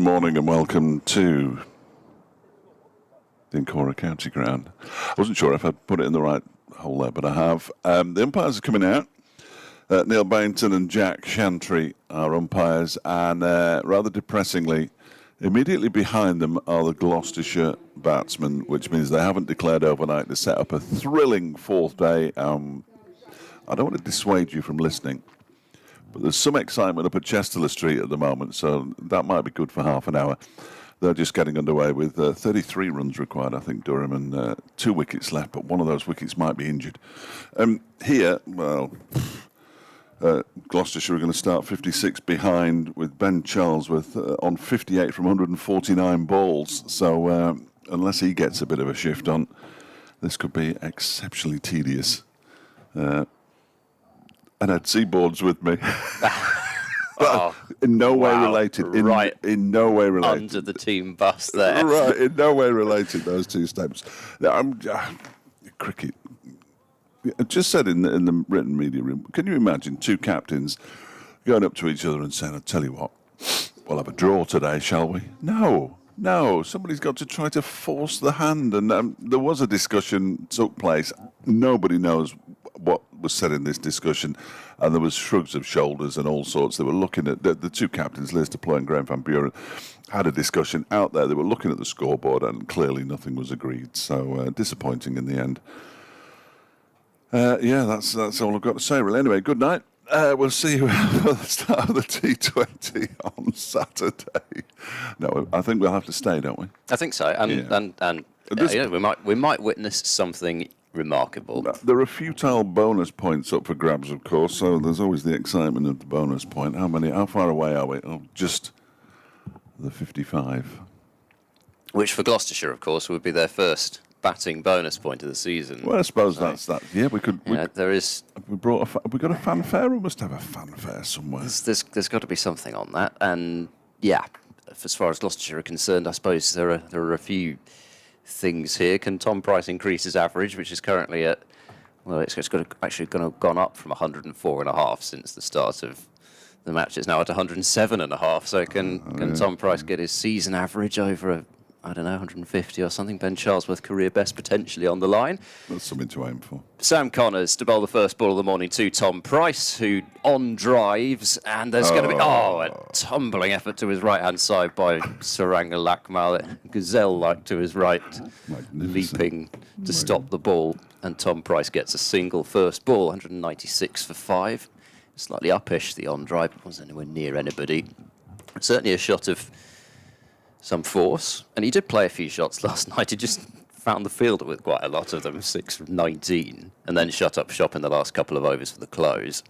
morning and welcome to the Incora County Ground. I wasn't sure if I'd put it in the right hole there, but I have. The umpires are coming out. Neil Bainton and Jack Shantry are umpires, and rather depressingly, immediately behind them are the Gloucestershire batsmen, which means they haven't declared overnight to set up a thrilling fourth day. I don't want to dissuade you from listening, but there's some excitement up at Chesterley Street at the moment, so that might be good for half an hour. They're just getting underway with 33 runs required, I think, Durham, and 2 wickets left, but one of those wickets might be injured. Here, well, Gloucestershire are going to start 56 behind with Ben Charlesworth on 58 from 149 balls, so unless he gets a bit of a shift on, this could be exceptionally tedious. And Ed Seaboard's with me. Oh, in no way related. Right. In no way related. Under the team bus there. Right, in no way related, those two statements. Cricket. I just said in the written media room, can you imagine two captains going up to each other and saying, I'll tell you what, we'll have a draw today, shall we? No, somebody's got to try to force the hand. And there was a discussion took place. Nobody knows what was said in this discussion, and there was shrugs of shoulders and all sorts. They were looking at the two captains, Liz Deploy and Graham Van Buren, had a discussion out there. They were looking at the scoreboard, and clearly nothing was agreed. So disappointing in the end. That's all I've got to say, really. Anyway, good night. We'll see you at the start of the T20 on Saturday. No, I think we'll have to stay, don't we? I think so. And we might witness something remarkable. There are futile bonus points up for grabs, of course, so there's always the excitement of the bonus point. How far away are we? Oh, just the 55. Which for Gloucestershire, of course, would be their first batting bonus point of the season. Well, I suppose that's that. Yeah, we could. There is. We got a fanfare. We must have a fanfare somewhere. There's got to be something on that. And yeah, as far as Gloucestershire are concerned, I suppose there are a few things here. Can Tom Price increase his average, which is currently at, well, it's going to gone up from 104.5 since the start of the match. It's now at 107.5. So can Tom Price get his season average over 150 or something? Ben Charlesworth, career best potentially on the line. That's something to aim for. Sam Connors to bowl the first ball of the morning to Tom Price, who on drives, and there's going to be a tumbling effort to his right hand side by Saranga Lakmal, gazelle-like to his right, leaping to stop the ball, and Tom Price gets a single first ball, 196 for 5, slightly uppish the on drive, wasn't anywhere near anybody. Certainly a shot of some force, and he did play a few shots last night. He just found the fielder with quite a lot of them, 6 from 19, and then shut up shop in the last couple of overs for the close.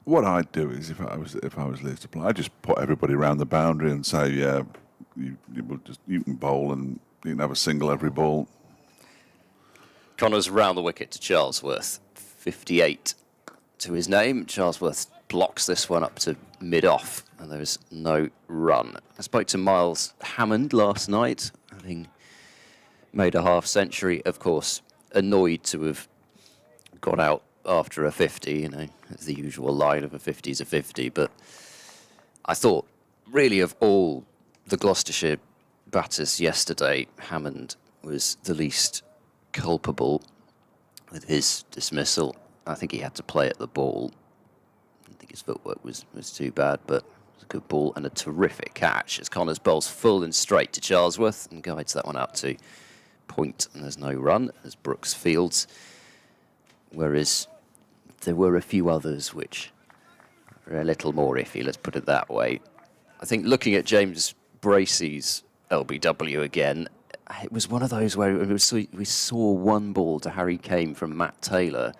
What I'd do is, if I was Liz to play, I'd just put everybody around the boundary and say, yeah, you can bowl and you can have a single every ball. Connors round the wicket to Charlesworth, 58 to his name. Charlesworth blocks this one up to mid-off, and there is no run. I spoke to Miles Hammond last night, having made a half-century, of course, annoyed to have got out after a 50, it's the usual line of a 50's a 50, but I thought, really, of all the Gloucestershire batters yesterday, Hammond was the least culpable with his dismissal. I think he had to play at the ball. I think his footwork was too bad, but it was a good ball and a terrific catch as Connors bowls full and straight to Charlesworth and guides that one out to point, and there's no run as Brooks fields, whereas there were a few others which are a little more iffy, let's put it that way. I think looking at James Bracey's LBW again, it was one of those where we saw one ball to Harry Kane from Matt Taylor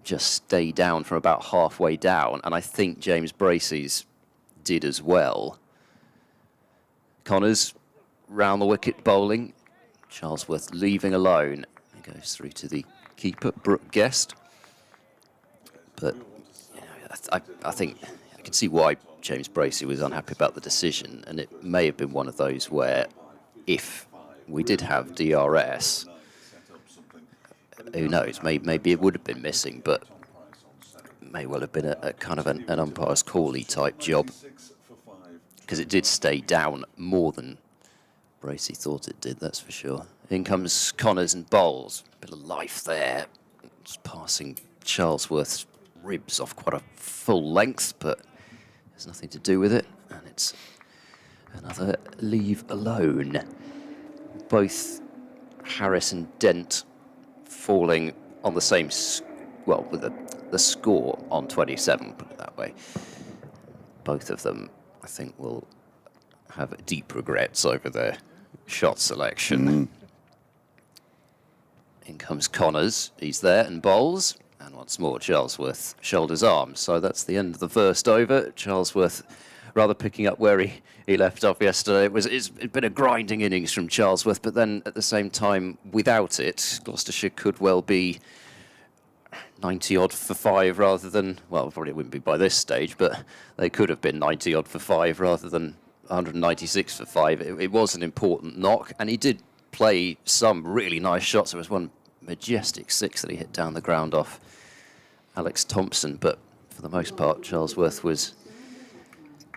just stay down from about halfway down, and I think James Bracey's did as well. Connors round the wicket bowling, Charlesworth leaving alone. He goes through to the keeper, Brooke Guest. But I think I can see why James Bracey was unhappy about the decision, and it may have been one of those where if we did have DRS, who knows, maybe it would have been missing, but may well have been a kind of an umpire's call-y type job. because it did stay down more than Bracey thought it did, that's for sure. In comes Connors and Bowles. A bit of life there. Just passing Charlesworth's ribs off quite a full length, but there's nothing to do with it. And it's another leave alone. Both Harris and Dent falling on the same, with the score on 27, put it that way. Both of them, I think, will have deep regrets over their shot selection. In comes Connors, he's there, and Bowles. And once more, Charlesworth shoulders arms. So that's the end of the first over. Charlesworth rather picking up where he left off yesterday. It's been a grinding innings from Charlesworth, but then at the same time, without it, Gloucestershire could well be 90-odd for 5 rather than, well, probably it wouldn't be by this stage, but they could have been 90-odd for 5 rather than 196 for 5. It was an important knock, and he did play some really nice shots. There was one majestic 6 that he hit down the ground off Alex Thompson, but for the most part, Charlesworth was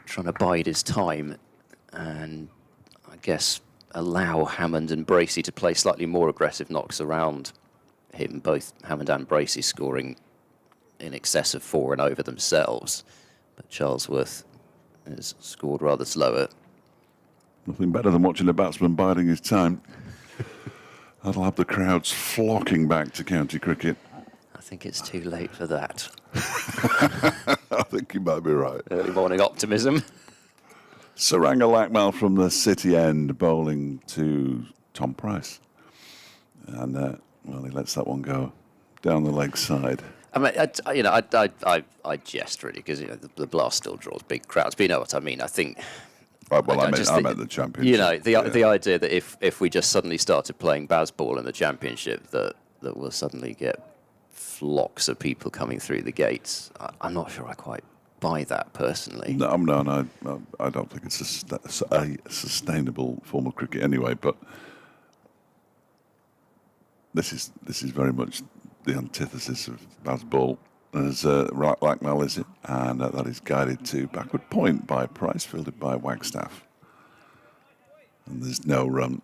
trying to bide his time and, I guess, allow Hammond and Bracey to play slightly more aggressive knocks around him. Both Hammond and Bracey scoring in excess of 4 and over themselves, but Charlesworth has scored rather slower. Nothing better than watching a batsman biding his time. That'll have the crowds flocking back to county cricket. I think it's too late for that. I think you might be right. Early morning optimism. Saranga Lakmal from the City end, bowling to Tom Price. And, he lets that one go down the leg side. I mean, I jest really because the blast still draws big crowds. But you know what I mean. I think. Right, well, I meant the championship. The idea that if we just suddenly started playing baseball in the championship, that we'll suddenly get flocks of people coming through the gates. I'm not sure I quite buy that personally. No, I don't think it's a sustainable form of cricket anyway. But this is very much the antithesis of baseball, as Lakmal is it, and that is guided to backward point by Price, fielded by Wagstaff. And there's no run.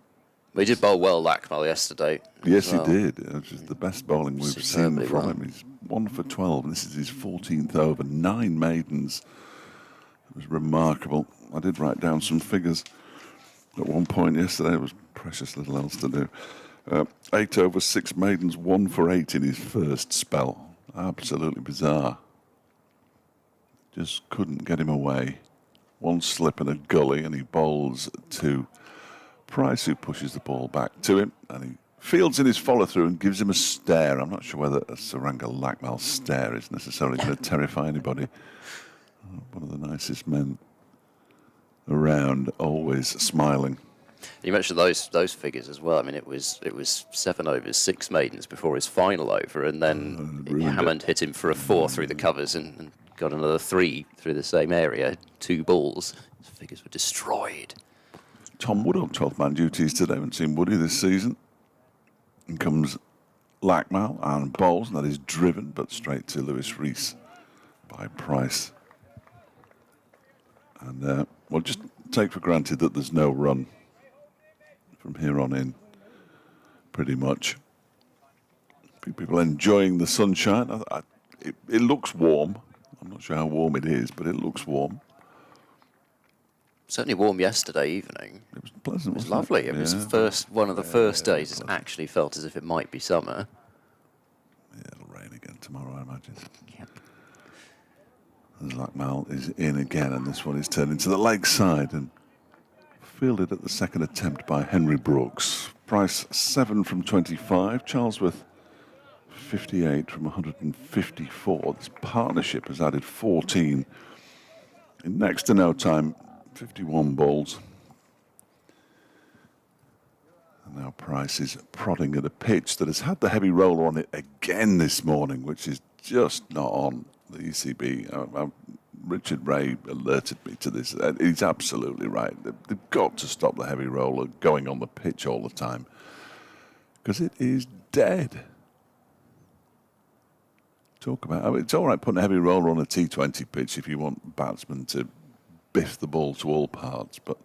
We did bowl well, Lakmal, yesterday. Yes, he did. It was the best bowling we've seen from well. him. He's 1 for 12, and this is his 14th over, 9 maidens. It was remarkable. I did write down some figures at one point yesterday. It was precious little else to do. 8 over, 6 maidens, 1 for 8 in his first spell. Absolutely bizarre. Just couldn't get him away. One slip and a gully, and he bowls to Price, who pushes the ball back to him, and he fields in his follow-through and gives him a stare. I'm not sure whether a Saranga Lakmal stare is necessarily going to terrify anybody. One of the nicest men around, always smiling. You mentioned those figures as well. I mean, it was 7 overs, 6 maidens before his final over, and then Hammond hit him for a 4 through the covers and got another 3 through the same area, 2 balls. His figures were destroyed. Tom Wood on 12th man duties today. I haven't seen Woody this season. In comes Lakmal and bowls, and that is driven, but straight to Lewis Rees by Price. And we'll just take for granted that there's no run from here on in, pretty much. People enjoying the sunshine. It looks warm. I'm not sure how warm it is, but it looks warm. Certainly warm yesterday evening. It was pleasant. It was lovely. It was one of the first days it's actually felt as if it might be summer. Yeah, it'll rain again tomorrow, I imagine. Yep. And Lakmal is in again, and this one is turned into the leg side and fielded at the second attempt by Henry Brooks. Price 7 from 25. Charlesworth 58 from 154. This partnership has added 14 in next to no time. 51 balls. And now Price is prodding at a pitch that has had the heavy roller on it again this morning, which is just not on the ECB. Richard Ray alerted me to this. He's absolutely right. They've got to stop the heavy roller going on the pitch all the time, because it is dead. Talk about, it's all right putting a heavy roller on a T20 pitch if you want batsmen to biff the ball to all parts, but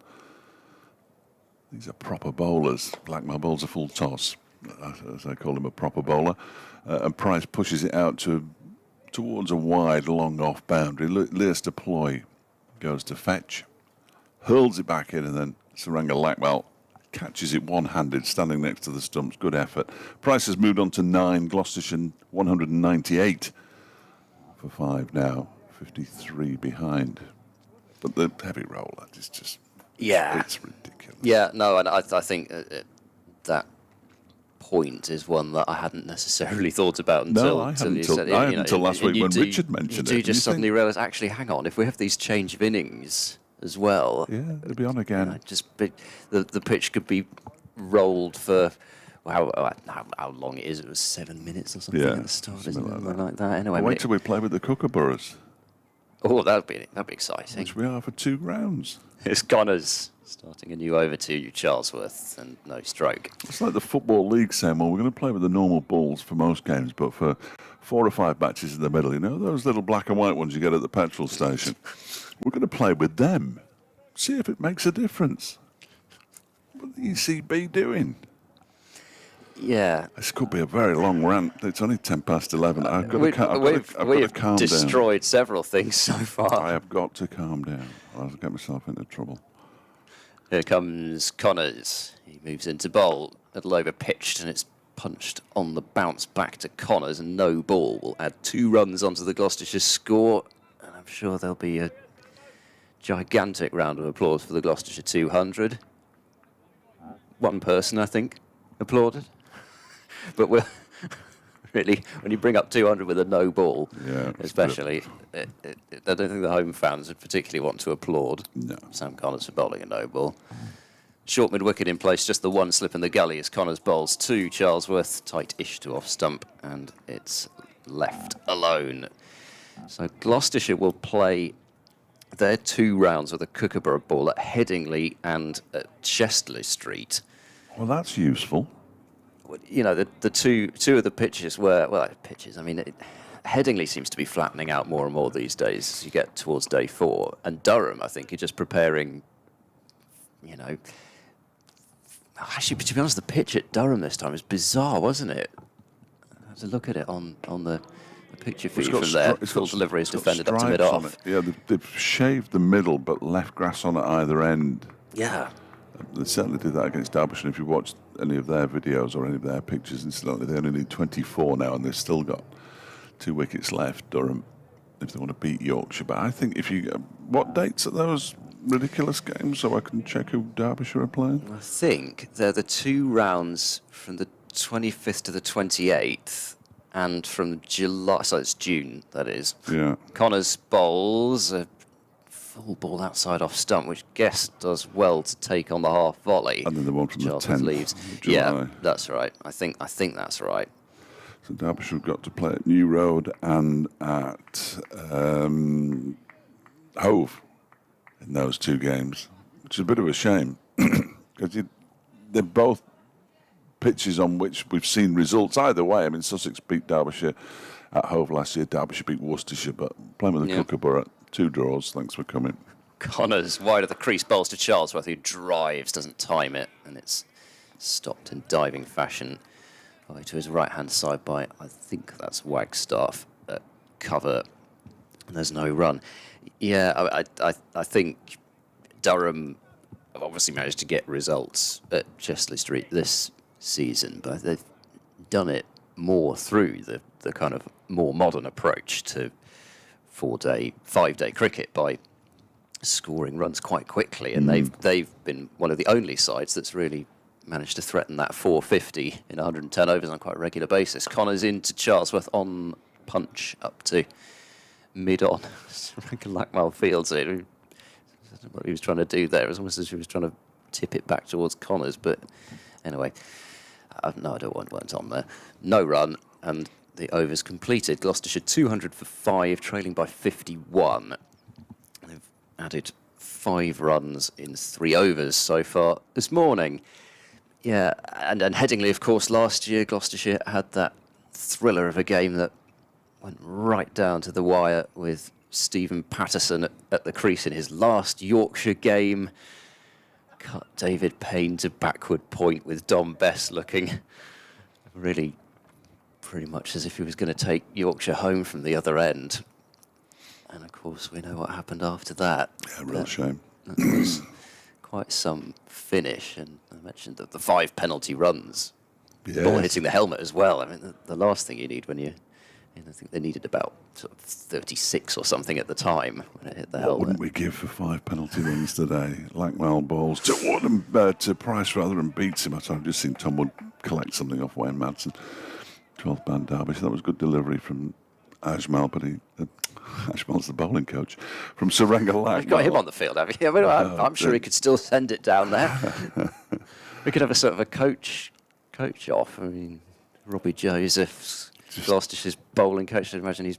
these are proper bowlers. Blackmore bowls a full toss, as I call him, a proper bowler. And Price pushes it out towards a wide, long off boundary. Leicester Ploy goes to fetch, hurls it back in, and then Saranga Blackwell catches it one-handed, standing next to the stumps. Good effort. Price has moved on to 9. Gloucestershire 198 for 5 now, 53 behind. But the heavy roller is just, it's ridiculous. Yeah, no, and I think that point is one that I hadn't necessarily thought about until you said it. Until last week when Richard mentioned it. You just suddenly realise, actually, hang on, if we have these change of innings as well, it'll be on again. The pitch could be rolled for how long it is. It was 7 minutes or something at the start, isn't it? Like that. Anyway, wait till we play with the Kookaburras. Oh, that'd be exciting. Which we are for 2 rounds. It's Connors starting a new over to Charlesworth and no stroke. It's like the Football League saying, well, we're going to play with the normal balls for most games, but for 4 or 5 matches in the middle, those little black and white ones you get at the petrol station, we're going to play with them. See if it makes a difference. What the ECB doing? Yeah. This could be a very long rant. It's only 11:10. I've got to calm down. We've destroyed several things so far. I have got to calm down. I'll get myself into trouble. Here comes Connors. He moves into bowl. Little over pitched, and it's punched on the bounce back to Connors, and no ball will add 2 runs onto the Gloucestershire score. And I'm sure there'll be a gigantic round of applause for the Gloucestershire 200. One person, I think, applauded. But we're really, when you bring up 200 with a no ball, especially, I don't think the home fans would particularly want to applaud Sam Connors for bowling a no ball. Short mid-wicket in place, just the one slip in the gully as Connors bowls to Charlesworth, tight-ish to off stump, and it's left alone. So Gloucestershire will play their 2 rounds with a Kookaburra ball at Headingley and at Chestley Street. Well, that's useful. The two of the pitches were, Headingley seems to be flattening out more and more these days as you get towards day 4. And Durham, I think, are just preparing, Actually, to be honest, the pitch at Durham this time is bizarre, wasn't it? I had to look at it on the picture feed from there. Full delivery is defended up to mid-off. Yeah, they've shaved the middle but left grass on at either end. Yeah. They certainly did that against Derbyshire. If you watched any of their videos or any of their pictures, incidentally, they only need 24 now, and they've still got 2 wickets left, Durham, if they want to beat Yorkshire. But I think what dates are those ridiculous games so I can check who Derbyshire are playing? I think they're the 2 rounds from the 25th to the 28th, and from July, so it's June, that is. Yeah. Connors bowls a full ball outside off stump, which Guest does well to take on the half volley. And then the one from the 10th leaves. of July. Yeah, that's right. I think that's right. So Derbyshire have got to play at New Road and at Hove in those 2 games, which is a bit of a shame because they're both pitches on which we've seen results either way. I mean, Sussex beat Derbyshire at Hove last year. Derbyshire beat Worcestershire, but playing with the Kookaburra, 2 draws. Thanks for coming. Connors wide of the crease, bowls to Charlesworth, who drives, doesn't time it, and it's stopped in diving fashion. To his right-hand side by, I think that's Wagstaff at cover. And there's no run. Yeah, I think Durham have obviously managed to get results at Chestley Street this season, but they've done it more through the kind of more modern approach to 5-day cricket by scoring runs quite quickly, and they've been one of the only sides that's really managed to threaten that 450 in 110 overs on quite a regular basis. Connors into Charlesworth on punch up to mid-on. Lackmell fields it. I don't know what he was trying to do there. It was almost as if he was trying to tip it back towards Connors, but anyway, no, I don't want what's on there. No run, and the over's completed. Gloucestershire 200 for 5, trailing by 51. They've added 5 runs in 3 overs so far this morning. Yeah, and Headingley, of course, last year, Gloucestershire had that thriller of a game that went right down to the wire with Stephen Patterson at the crease in his last Yorkshire game. Cut David Payne to backward point with Dom Bess looking really pretty much as if he was going to take Yorkshire home from the other end. And of course, we know what happened after that. Yeah, real shame. That was quite some finish. And I mentioned that the 5 penalty runs, the ball hitting the helmet as well. I mean, the last thing you need when I think they needed about sort of 36 or something at the time when it hit the helmet. What wouldn't we give for 5 penalty runs today? Lackmell balls to Ward to Price rather and beats him. I've just seen Tom Wood collect something off Wayne Madsen. 12th man Derbyshire. That was good delivery from Ajmal, but Ajmal's the bowling coach from Saranga Lackmell. You've got him on the field, have you? I mean, I'm sure he could still send it down there. We could have a sort of a coach off. I mean, Robbie Joseph's Gloucestershire's bowling coach. I imagine he's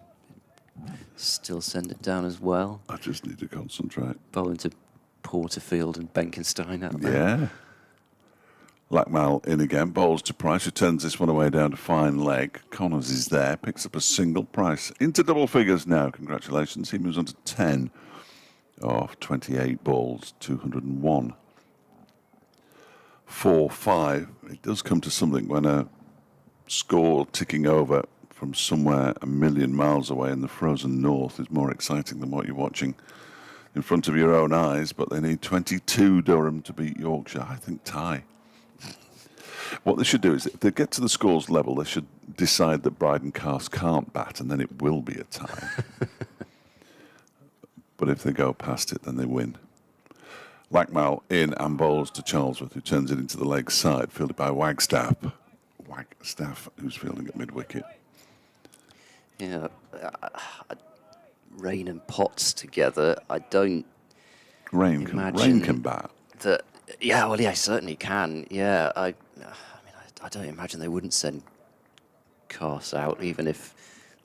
still send it down as well. I just need to concentrate. Bowling to Porterfield and Benkenstein out there. Yeah. Lackmell in again, bowls to Price, who turns this one away down to fine leg. Connors is there, picks up a single. Price into double figures now. Congratulations. He moves on to 10 off 28 balls, 201. 4-5. It does come to something when a score ticking over from somewhere a million miles away in the frozen north is more exciting than what you're watching in front of your own eyes, but they need 22 Durham to beat Yorkshire. I think tie. What they should do is, if they get to the scores level, they should decide that Bryden Cast can't bat, and then it will be a tie. But if they go past it, then they win. Lackmell in and bowls to Charlesworth, who turns it into the leg side, fielded by Wagstaff. Wagstaff, who's fielding at mid-wicket. Yeah, Rain and Potts together. I don't Rain can bat. That. Yeah, well, yeah, he certainly can. Yeah, I don't imagine they wouldn't send Cast out, even if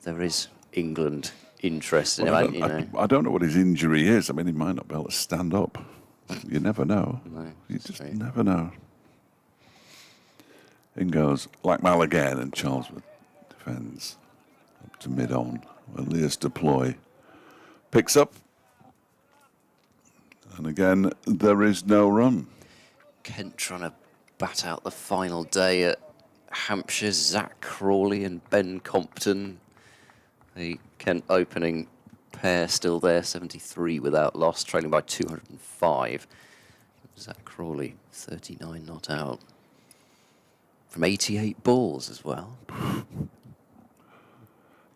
there is England interest in him. I don't know what his injury is. I mean, he might not be able to stand up. You never know. No, you just never know. In goes Lackmell again, and Charlesworth defends up to mid-on. Elias Deploy picks up. And again, there is no run. Kent trying to bat out the final day at Hampshire. Zach Crawley and Ben Compton. The Kent opening pair still there, 73 without loss, trailing by 205. Zach Crawley, 39 not out. From 88 balls as well.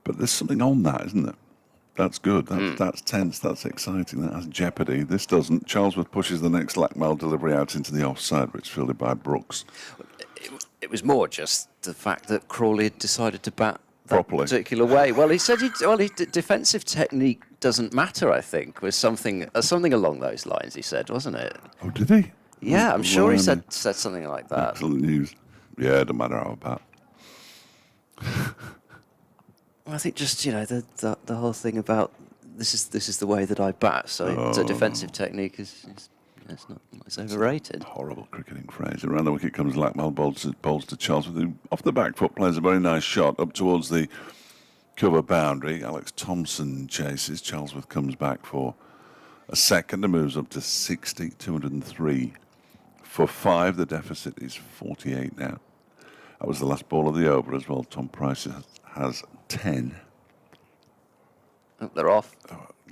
But there's something on that, isn't there? That's good. That's tense. That's exciting. That has jeopardy. This doesn't. Charlesworth pushes the next Lackmell delivery out into the offside, which is fielded by Brooks. It was more just the fact that Crawley had decided to bat that properly particular way. Well, he said defensive technique doesn't matter, I think, was something along those lines, he said, wasn't it? Oh, did he? Yeah, I'm sure he said something like that. Excellent news. Yeah, it doesn't matter how I bat. Well, I think just, the whole thing about this is the way that I bat, so defensive technique is it's overrated. Horrible cricketing phrase. Around the wicket comes Lackmell, bowls to Charlesworth, who off the back foot plays a very nice shot up towards the cover boundary. Alex Thompson chases. Charlesworth comes back for a second and moves up to 60, 203 for 5. The deficit is 48 now. That was the last ball of the over as well. Tom Price has 10. Oh, they're off.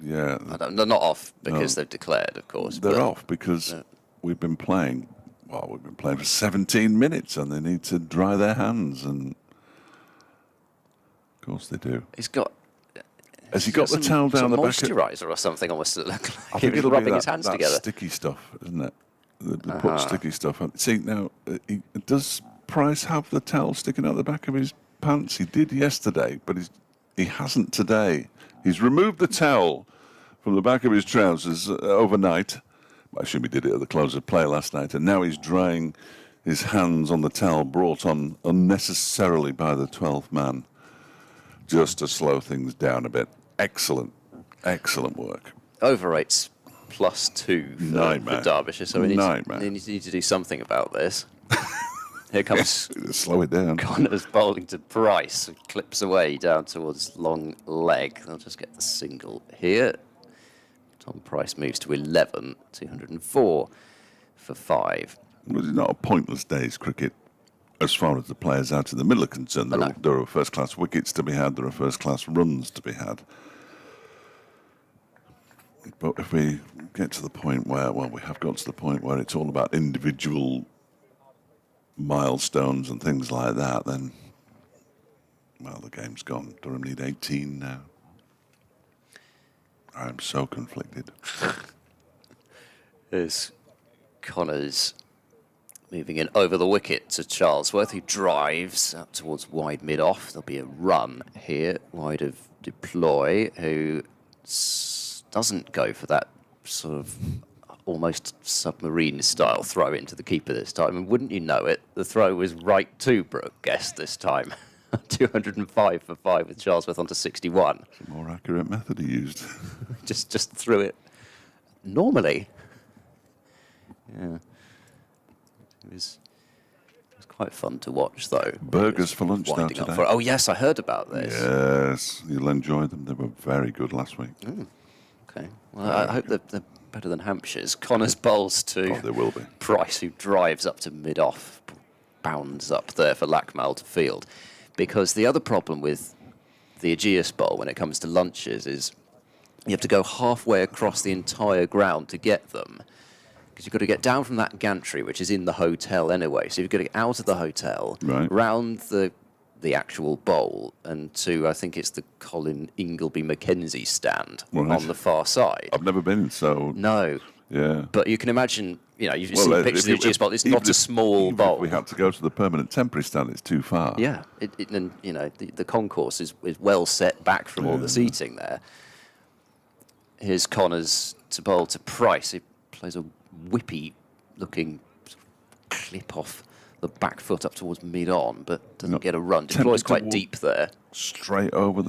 Yeah. They're not off because they've declared, of course. They're off because we've been playing for 17 minutes and they need to dry their hands, and of course they do. Has he got the towel down the back? Moisturiser or something almost look like. I think He was rubbing his hands together. Sticky stuff, isn't it? They put sticky stuff on. See, now, does Price have the towel sticking out the back of his pants? He did yesterday, but he hasn't today. He's removed the towel from the back of his trousers overnight. I assume he did it at the close of play last night, and now he's drying his hands on the towel brought on unnecessarily by the 12th man, just to slow things down a bit. Excellent work. Over rates +2 for Derbyshire, so we need to do something about this. Here comes Slow it down. Connors bowling to Price, who clips away down towards long leg. They'll just get the single here. Tom Price moves to 11, 204 for 5. Was it not a pointless day's cricket as far as the players out in the middle are concerned? There are first-class wickets to be had, there are first-class runs to be had. But if we get to the point where, well, we have got to the point where it's all about individual milestones and things like that, then, well, the game's gone. Durham need 18 now. I'm so conflicted. There's Connors moving in over the wicket to Charlesworth, who drives up towards wide mid-off. There'll be a run here, wide of Deploy, who doesn't go for that sort of almost submarine-style throw into the keeper this time. And wouldn't you know it, the throw was right to Brooke Guest this time. 205 for 5 with Charlesworth onto 61. It's a more accurate method he used. just threw it normally. Yeah. It was quite fun to watch, though. Burgers for lunch now today. Oh, yes, I heard about this. Yes, you'll enjoy them. They were very good last week. Okay. Well, I hope they're better than Hampshire's. Connors bowls to they will be. Price, who drives up to mid-off, bounds up there for Lackmal to field. Because the other problem with the Aegeus Bowl when it comes to lunches is you have to go halfway across the entire ground to get them. Because you've got to get down from that gantry, which is in the hotel anyway. So you've got to get out of the hotel, round the actual bowl, and to, I think it's the Colin Ingleby Mackenzie stand on the far side. I've never been, so... No. Yeah. But you can imagine, you've seen pictures of the Aegeus Bowl. It's not a small bowl. If we had to go to the permanent temporary stand, it's too far. Yeah. And the concourse is well set back from all the seating there. Here's Connors to bowl to Price. He plays a whippy-looking clip off the back foot up towards mid-on, but doesn't get a run. Deploys quite deep there. Straight over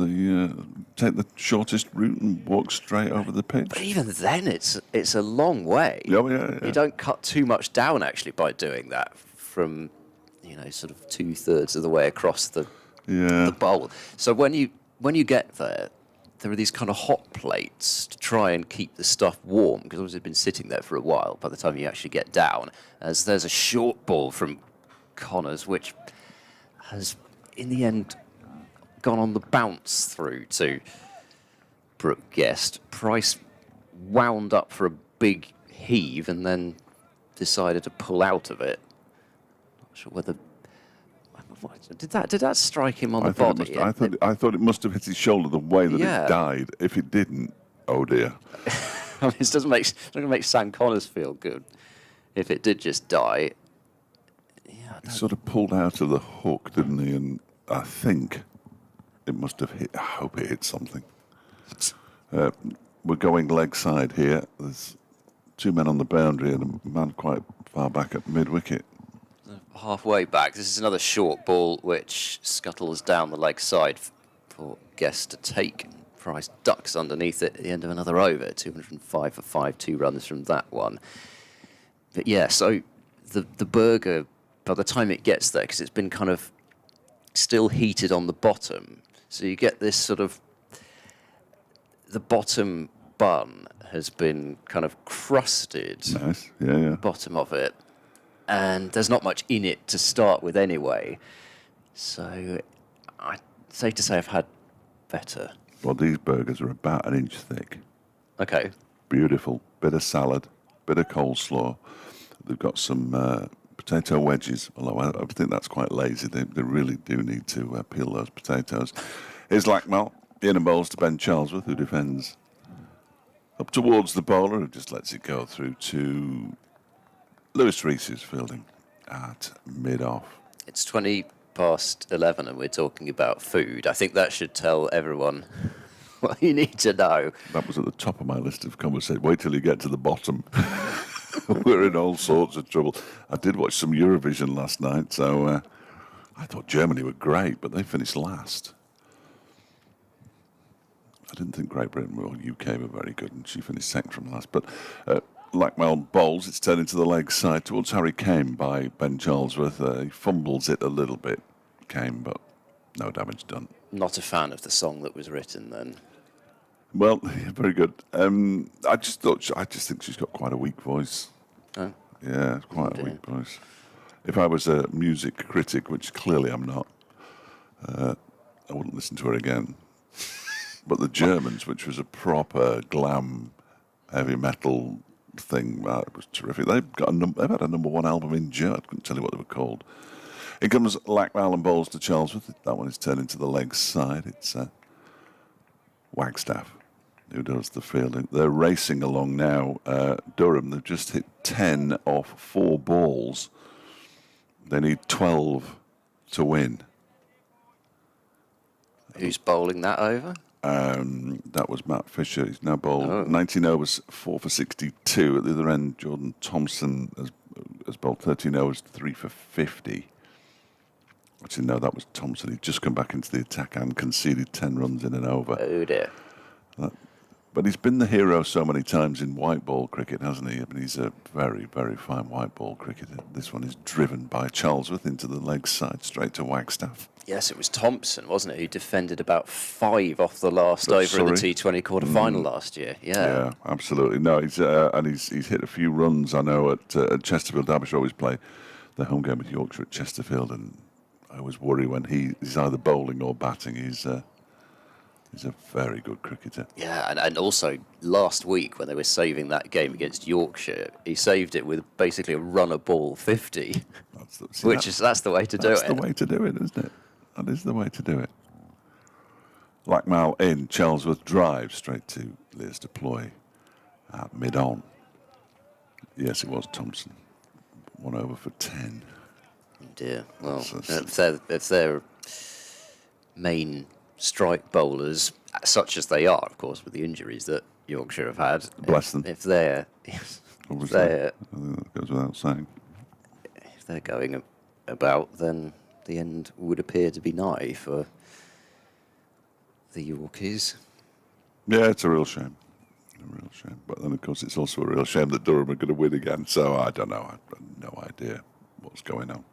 take the shortest route and walk straight over the pitch. But even then, it's a long way. Yeah. You don't cut too much down, actually, by doing that from, sort of 2/3 of the way across the bowl. So when you get there are these kind of hot plates to try and keep the stuff warm, because obviously it's been sitting there for a while by the time you actually get down. As there's a short ball from Connors, which has, in the end, gone on the bounce through to Brooke Guest. Price wound up for a big heave and then decided to pull out of it. Not sure whether... Did that strike him on the body? I thought it must have hit his shoulder the way that it died. If it didn't, oh dear. I mean, it doesn't make Sam Connors feel good if it did just die. He sort of pulled out of the hook, didn't he? And I think it must have hit. I hope it hit something. We're going leg side here. There's 2 men on the boundary and a man quite far back at mid-wicket. Halfway back. This is another short ball which scuttles down the leg side for Guest to take. Price ducks underneath it at the end of another over. 205 for 5, 2 runs from that one. But yeah, so the burger, by the time it gets there, because it's been kind of still heated on the bottom, so you get this sort of, the bottom bun has been kind of crusted. Nice, yeah. Bottom of it. And there's not much in it to start with anyway. So I'd safe to say I've had better. Well, these burgers are about 1 inch thick. Okay. Beautiful. Bit of salad, bit of coleslaw. They've got some potato wedges, although I think that's quite lazy. They really do need to peel those potatoes. Here's Lackmal in and bowls to Ben Charlesworth, who defends up towards the bowler, who just lets it go through to Lewis Reese's fielding at mid-off. It's 20 past 11 and we're talking about food. I think that should tell everyone what you need to know. That was at the top of my list of conversations. Wait till you get to the bottom. We're in all sorts of trouble. I did watch some Eurovision last night, so I thought Germany were great, but they finished last. I didn't think Great Britain or UK were very good, and she finished second from last. But Lackmell bowls. It's turned into the leg side towards Harry Kane by Ben Charlesworth. He fumbles it a little bit, Kane, but no damage done. Not a fan of the song that was written then. Well, very good. I just think she's got quite a weak voice. Oh. Yeah, quite a weak voice. If I was a music critic, which clearly I'm not, I wouldn't listen to her again. But the Germans, which was a proper glam heavy metal thing, it was terrific. They've had a #1 album in German. I couldn't tell you what they were called. In comes Lackmell and bowls to Charlesworth. That one is turned into the leg side. It's Wagstaff who does the fielding. They're racing along now. Durham, they've just hit 10 off 4 balls. They need 12 to win. Who's bowling that over? That was Matt Fisher. He's now bowled 19 overs, 4 for 62. At the other end, Jordan Thompson has bowled 13 overs, 3 for 50. Actually, no, that was Thompson. He'd just come back into the attack and conceded 10 runs in an over. Oh, dear. But he's been the hero so many times in white ball cricket, hasn't he? I mean, he's a very, very fine white ball cricketer. This one is driven by Charlesworth into the leg side, straight to Wagstaff. Yes, it was Thompson, wasn't it, who defended about 5 off the last over in the T20 quarter-final last year. Yeah, absolutely. No, he's hit a few runs, I know, at Chesterfield. Derbyshire always play the home game with Yorkshire at Chesterfield, and I always worry when he's either bowling or batting. He's a very good cricketer. Yeah, and also last week when they were saving that game against Yorkshire, he saved it with basically a runner ball 50, that's the way to do it. That's the way to do it, isn't it? That is the way to do it. Lackmell in, Charlesworth drive straight to Lears deploy at mid-on. Yes, it was Thompson. 1 over for 10. Oh dear. Well, if they're main strike bowlers, such as they are, of course, with the injuries that Yorkshire have had. Bless them. If they're, I think that goes without saying. If they're going about, then the end would appear to be nigh for the Yorkies. Yeah, it's a real shame. A real shame. But then, of course, it's also a real shame that Durham are going to win again. So I don't know. I've no idea what's going on.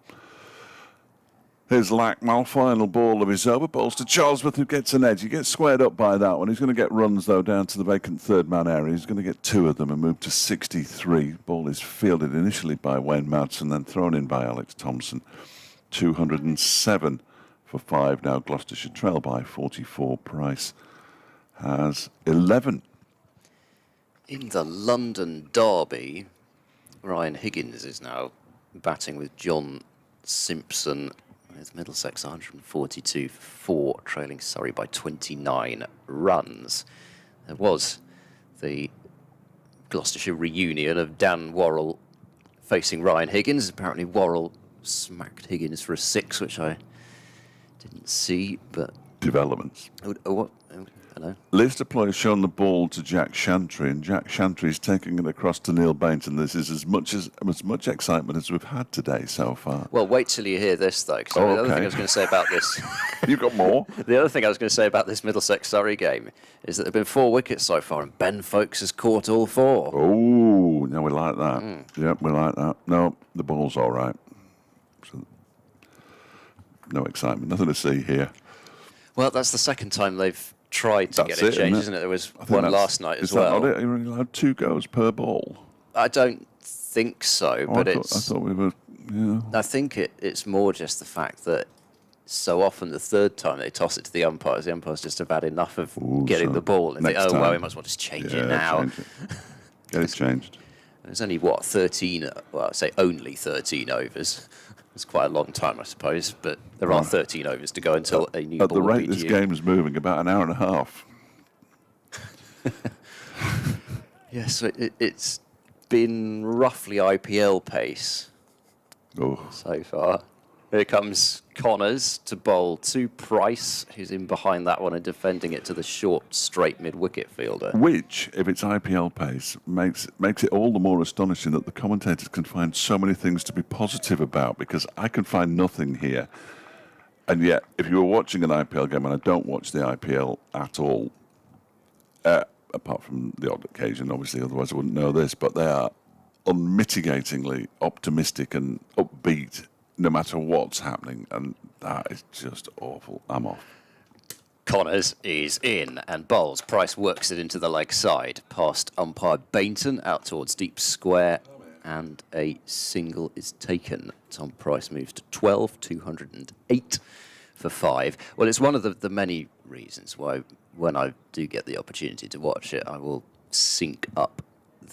Here's Lackmell, final ball of his over. Bowls to Charlesworth, who gets an edge. He gets squared up by that one. He's going to get runs, though, down to the vacant third-man area. He's going to get 2 of them and move to 63. Ball is fielded initially by Wayne Madsen, then thrown in by Alex Thompson. 207 for 5 now. Gloucestershire trail by 44. Price has 11. In the London Derby, Ryan Higgins is now batting with John Simpson. With Middlesex 142 for 4, trailing Surrey by 29 runs. There was the Gloucestershire reunion of Dan Worrell facing Ryan Higgins. Apparently Worrell smacked Higgins for a 6, which I didn't see, but... Developments. What? Hello? Lears deploy has shown the ball to Jack Shantry, and Jack Shantry is taking it across to Neil Bainton. This is as much excitement as we've had today so far. Well, wait till you hear this, though, because the other thing I was going to say about this... You've got more? The other thing I was going to say about this Middlesex-Surrey game is that there have been 4 wickets so far, and Ben Folkes has caught all 4. Oh, no, we like that. Yep, we like that. No, the ball's all right. So, no excitement, nothing to see here. Well, that's the second time they've tried to get it changed, isn't it? There was one last night as well. Is that not it? You're only allowed 2 goes per ball? I don't think so, but I thought we were... Yeah. I think it's more just the fact that so often the third time they toss it to the umpires just have had enough of getting the ball and think, well, we might as well just change it now. Change it. Get it changed. There's only, 13, well, I'd say only 13 overs. It's quite a long time, I suppose, but there are 13 overs to go until a new ball At the rate this due. game is moving, about an hour and a half. Yes, it's been roughly IPL pace so far. Here comes Connors to bowl to Price, who's in behind that one and defending it to the short, straight mid-wicket fielder. Which, if it's IPL pace, makes it all the more astonishing that the commentators can find so many things to be positive about, because I can find nothing here. And yet, if you were watching an IPL game, and I don't watch the IPL at all, apart from the odd occasion, obviously, otherwise I wouldn't know this, but they are unmitigatingly optimistic and upbeat no matter what's happening, and that is just awful. I'm off. Connors is in and bowls. Price works it into the leg side, past umpire Bainton, out towards deep square, and a single is taken. Tom Price moves to 12, 208 for 5. Well, it's one of the many reasons why when I do get the opportunity to watch it, I will sync up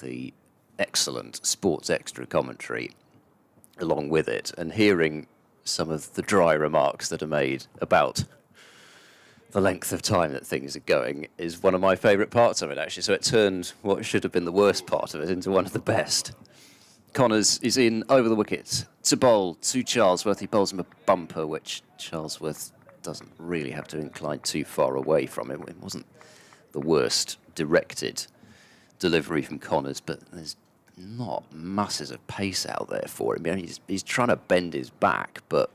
the excellent Sports Extra commentary along with it, and hearing some of the dry remarks that are made about the length of time that things are going is one of my favourite parts of it, actually. So it turned what should have been the worst part of it into one of the best. Connors is in over the wicket to bowl to Charlesworth. He bowls him a bumper, which Charlesworth doesn't really have to incline too far away from him. It wasn't the worst directed delivery from Connors, but there's not masses of pace out there for him. I mean, he's trying to bend his back, but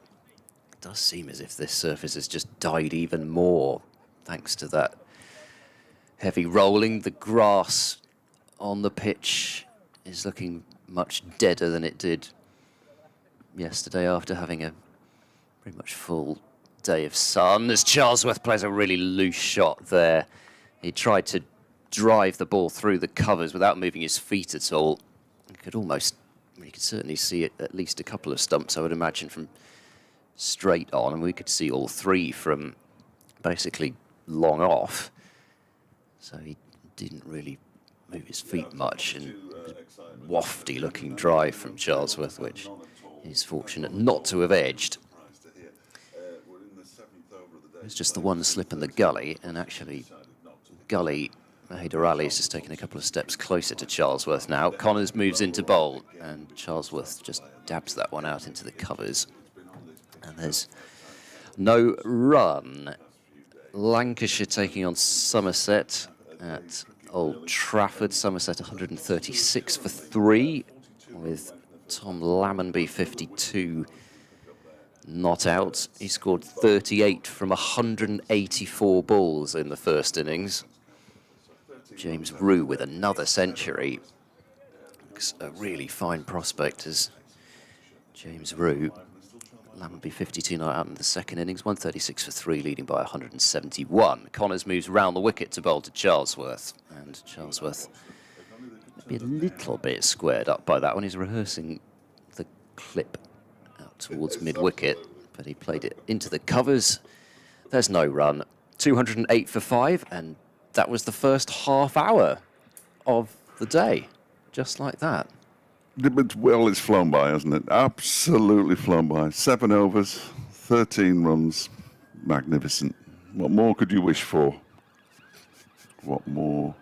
it does seem as if this surface has just died even more thanks to that heavy rolling. The grass on the pitch is looking much deader than it did yesterday after having a pretty much full day of sun. As Charlesworth plays a really loose shot there. He tried to drive the ball through the covers without moving his feet at all. You could almost, you could certainly see it, at least a couple of stumps, I would imagine, from straight on, and we could see all three from basically long off. So he didn't really move his feet much, and wafty looking drive from Charlesworth, which he's fortunate not to have edged. It's just the one slip in the gully, and actually Gully, Haider Ali has just taken a couple of steps closer to Charlesworth now. Connors moves into bowl, and Charlesworth just dabs that one out into the covers. And there's no run. Lancashire taking on Somerset at Old Trafford. Somerset 136 for 3, with Tom Lammonby 52 not out. He scored 38 from 184 balls in the first innings. James Rue with another century. Looks a really fine prospect as James Rue. Lammonby 52 not out in the second innings, 136 for 3, leading by 171. Connors moves round the wicket to bowl to Charlesworth, and Charlesworth maybe a little bit squared up by that one. He's rehearsing the clip out towards mid-wicket, but he played it into the covers. There's no run. 208 for 5, and that was the first half hour of the day, just like that. But, well, it's flown by, hasn't it? Absolutely flown by. 7 overs, 13 runs. Magnificent. What more could you wish for? What more?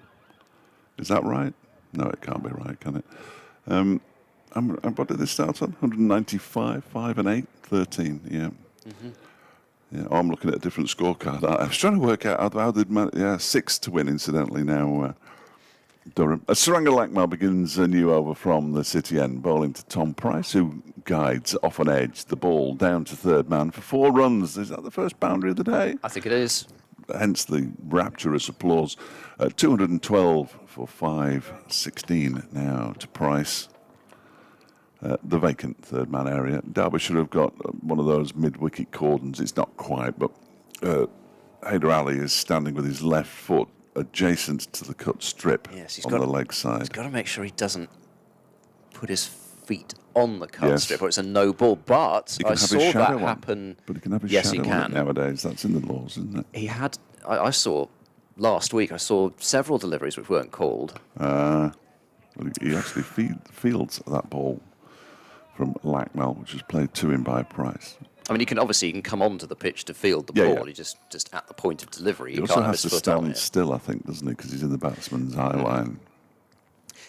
Is that right? No, it can't be right, can it? What did this start on? 195, 5 and 8, 13, yeah. Mm-hmm. Yeah, I'm looking at a different scorecard. I was trying to work out how did 6 to win, incidentally, now. Durham. Saranga Lakmal begins a new over from the City end, bowling to Tom Price, who guides off an edge the ball down to third man for 4 runs. Is that the first boundary of the day? I think it is. Hence the rapturous applause. 212 for 5, 16 now to Price. The vacant third man area. Derbyshire have got one of those mid-wicket cordons. It's not quite, but Haider Ali is standing with his left foot adjacent to the cut strip on the leg side. He's got to make sure he doesn't put his feet on the cut strip, or it's a no ball. But I saw that happen. But he can have his shadow on it nowadays. That's in the laws, isn't it? He had. I saw last week. I saw several deliveries which weren't called. Well, he actually fields that ball from Lackmell, which was played to him by Price. I mean, he can come onto the pitch to field the ball. He just at the point of delivery. He also has to stand still, I think, doesn't he? Because he's in the batsman's eye line.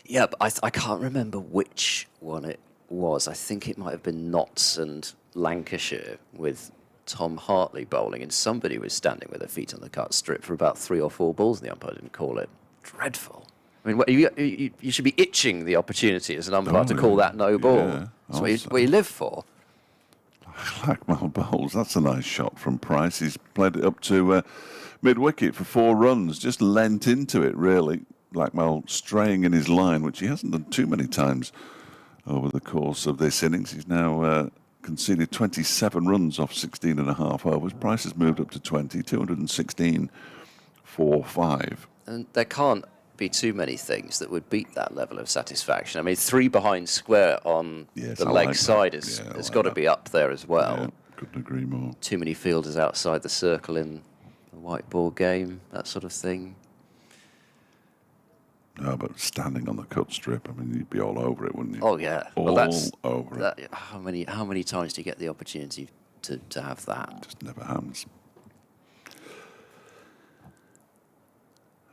Yeah, but I can't remember which one it was. I think it might have been Notts and Lancashire with Tom Hartley bowling, and somebody was standing with their feet on the cut strip for about 3 or 4 balls, and the umpire didn't call it. Dreadful. I mean, you should be itching the opportunity as an umpire to call that no ball. Yeah, that's what you live for. Lackmell bowls. That's a nice shot from Price. He's played it up to mid-wicket for 4 runs, just leant into it, really. Blackmell straying in his line, which he hasn't done too many times over the course of this innings. He's now conceded 27 runs off 16 and a half overs. Price has moved up to 20, 216 for 5. And there can't be too many things that would beat that level of satisfaction. I mean, 3 behind square on the leg side has got to be up there as well. Yeah, couldn't agree more. Too many fielders outside the circle in the white ball game, that sort of thing. No, but standing on the cut strip, I mean, you'd be all over it, wouldn't you? Oh yeah, all over it. How many times do you get the opportunity to have that? Just never happens.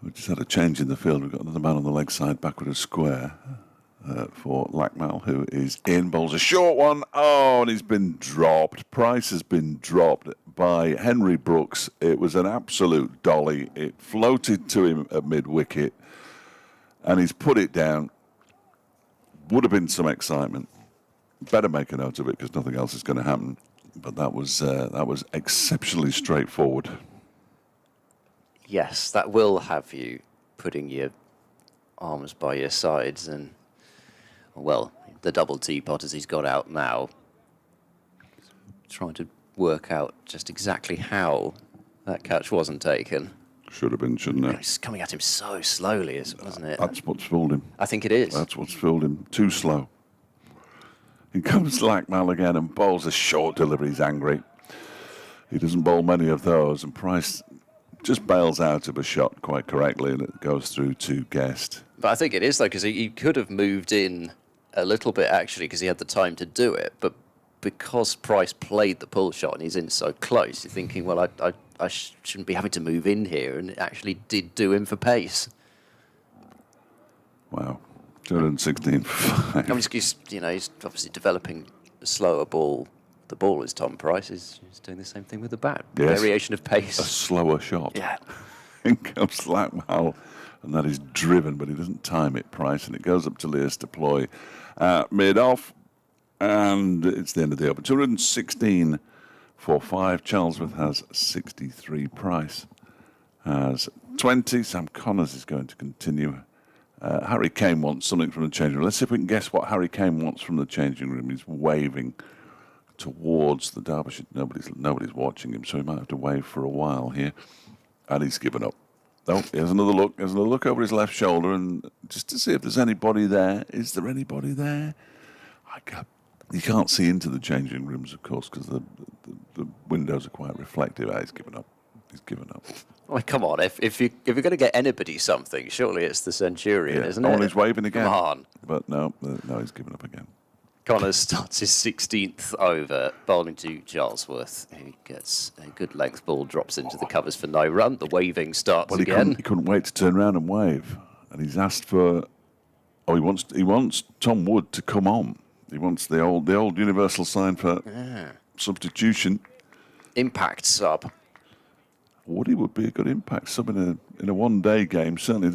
We just had a change in the field. We've got another man on the leg side, backward of square for Blackmell, who is in. Bowls a short one. Oh, and he's been dropped. Price has been dropped by Henry Brooks. It was an absolute dolly. It floated to him at mid-wicket, and he's put it down. Would have been some excitement. Better make a note of it because nothing else is going to happen. But that was exceptionally straightforward. Yes, that will have you putting your arms by your sides and, well, the double teapot as he's got out now, trying to work out just exactly how that catch wasn't taken. Should have been, shouldn't it? It's coming at him so slowly, wasn't it? That's what's fooled him. I think it is. That's what's fooled him. Too slow. He comes Blackmell again and bowls a short delivery. He's angry. He doesn't bowl many of those, and Price just bails out of a shot quite correctly, and it goes through to Guest. But I think it is, though, because he could have moved in a little bit, actually, because he had the time to do it. But because Price played the pull shot and he's in so close, you're thinking, well, I shouldn't be having to move in here, and it actually did do him for pace. Wow. 216 for 5. I mean, he's obviously developing a slower ball. The ball is Tom Price. He's doing the same thing with the bat. Yes. Variation of pace. A slower shot. Yeah. In comes Blackmell, and that is driven, but he doesn't time it, Price, and it goes up to Leas to deploy mid-off, and it's the end of the over. 216 for 5. Charlesworth has 63. Price has 20. Sam Connors is going to continue. Harry Kane wants something from the changing room. Let's see if we can guess what Harry Kane wants from the changing room. He's waving towards the Derbyshire. Nobody's watching him, so he might have to wave for a while here. And he's given up. Oh, here's another look. Here's another look over his left shoulder, and just to see if there's anybody there. Is there anybody there? You can't see into the changing rooms, of course, because the windows are quite reflective. He's given up. He's given up. Well, come on. If you're going to get anybody something, surely it's the Centurion, isn't it? Oh, he's waving again. Come on. But no, he's given up again. Connors starts his 16th over, bowling to Charlesworth, who gets a good length ball, drops into the covers for no run. The waving starts again. He couldn't wait to turn around and wave, and he's asked for. Oh, he wants Tom Wood to come on. He wants the old universal sign for substitution. Impact sub. Woody would be a good impact sub in a one-day game. Certainly,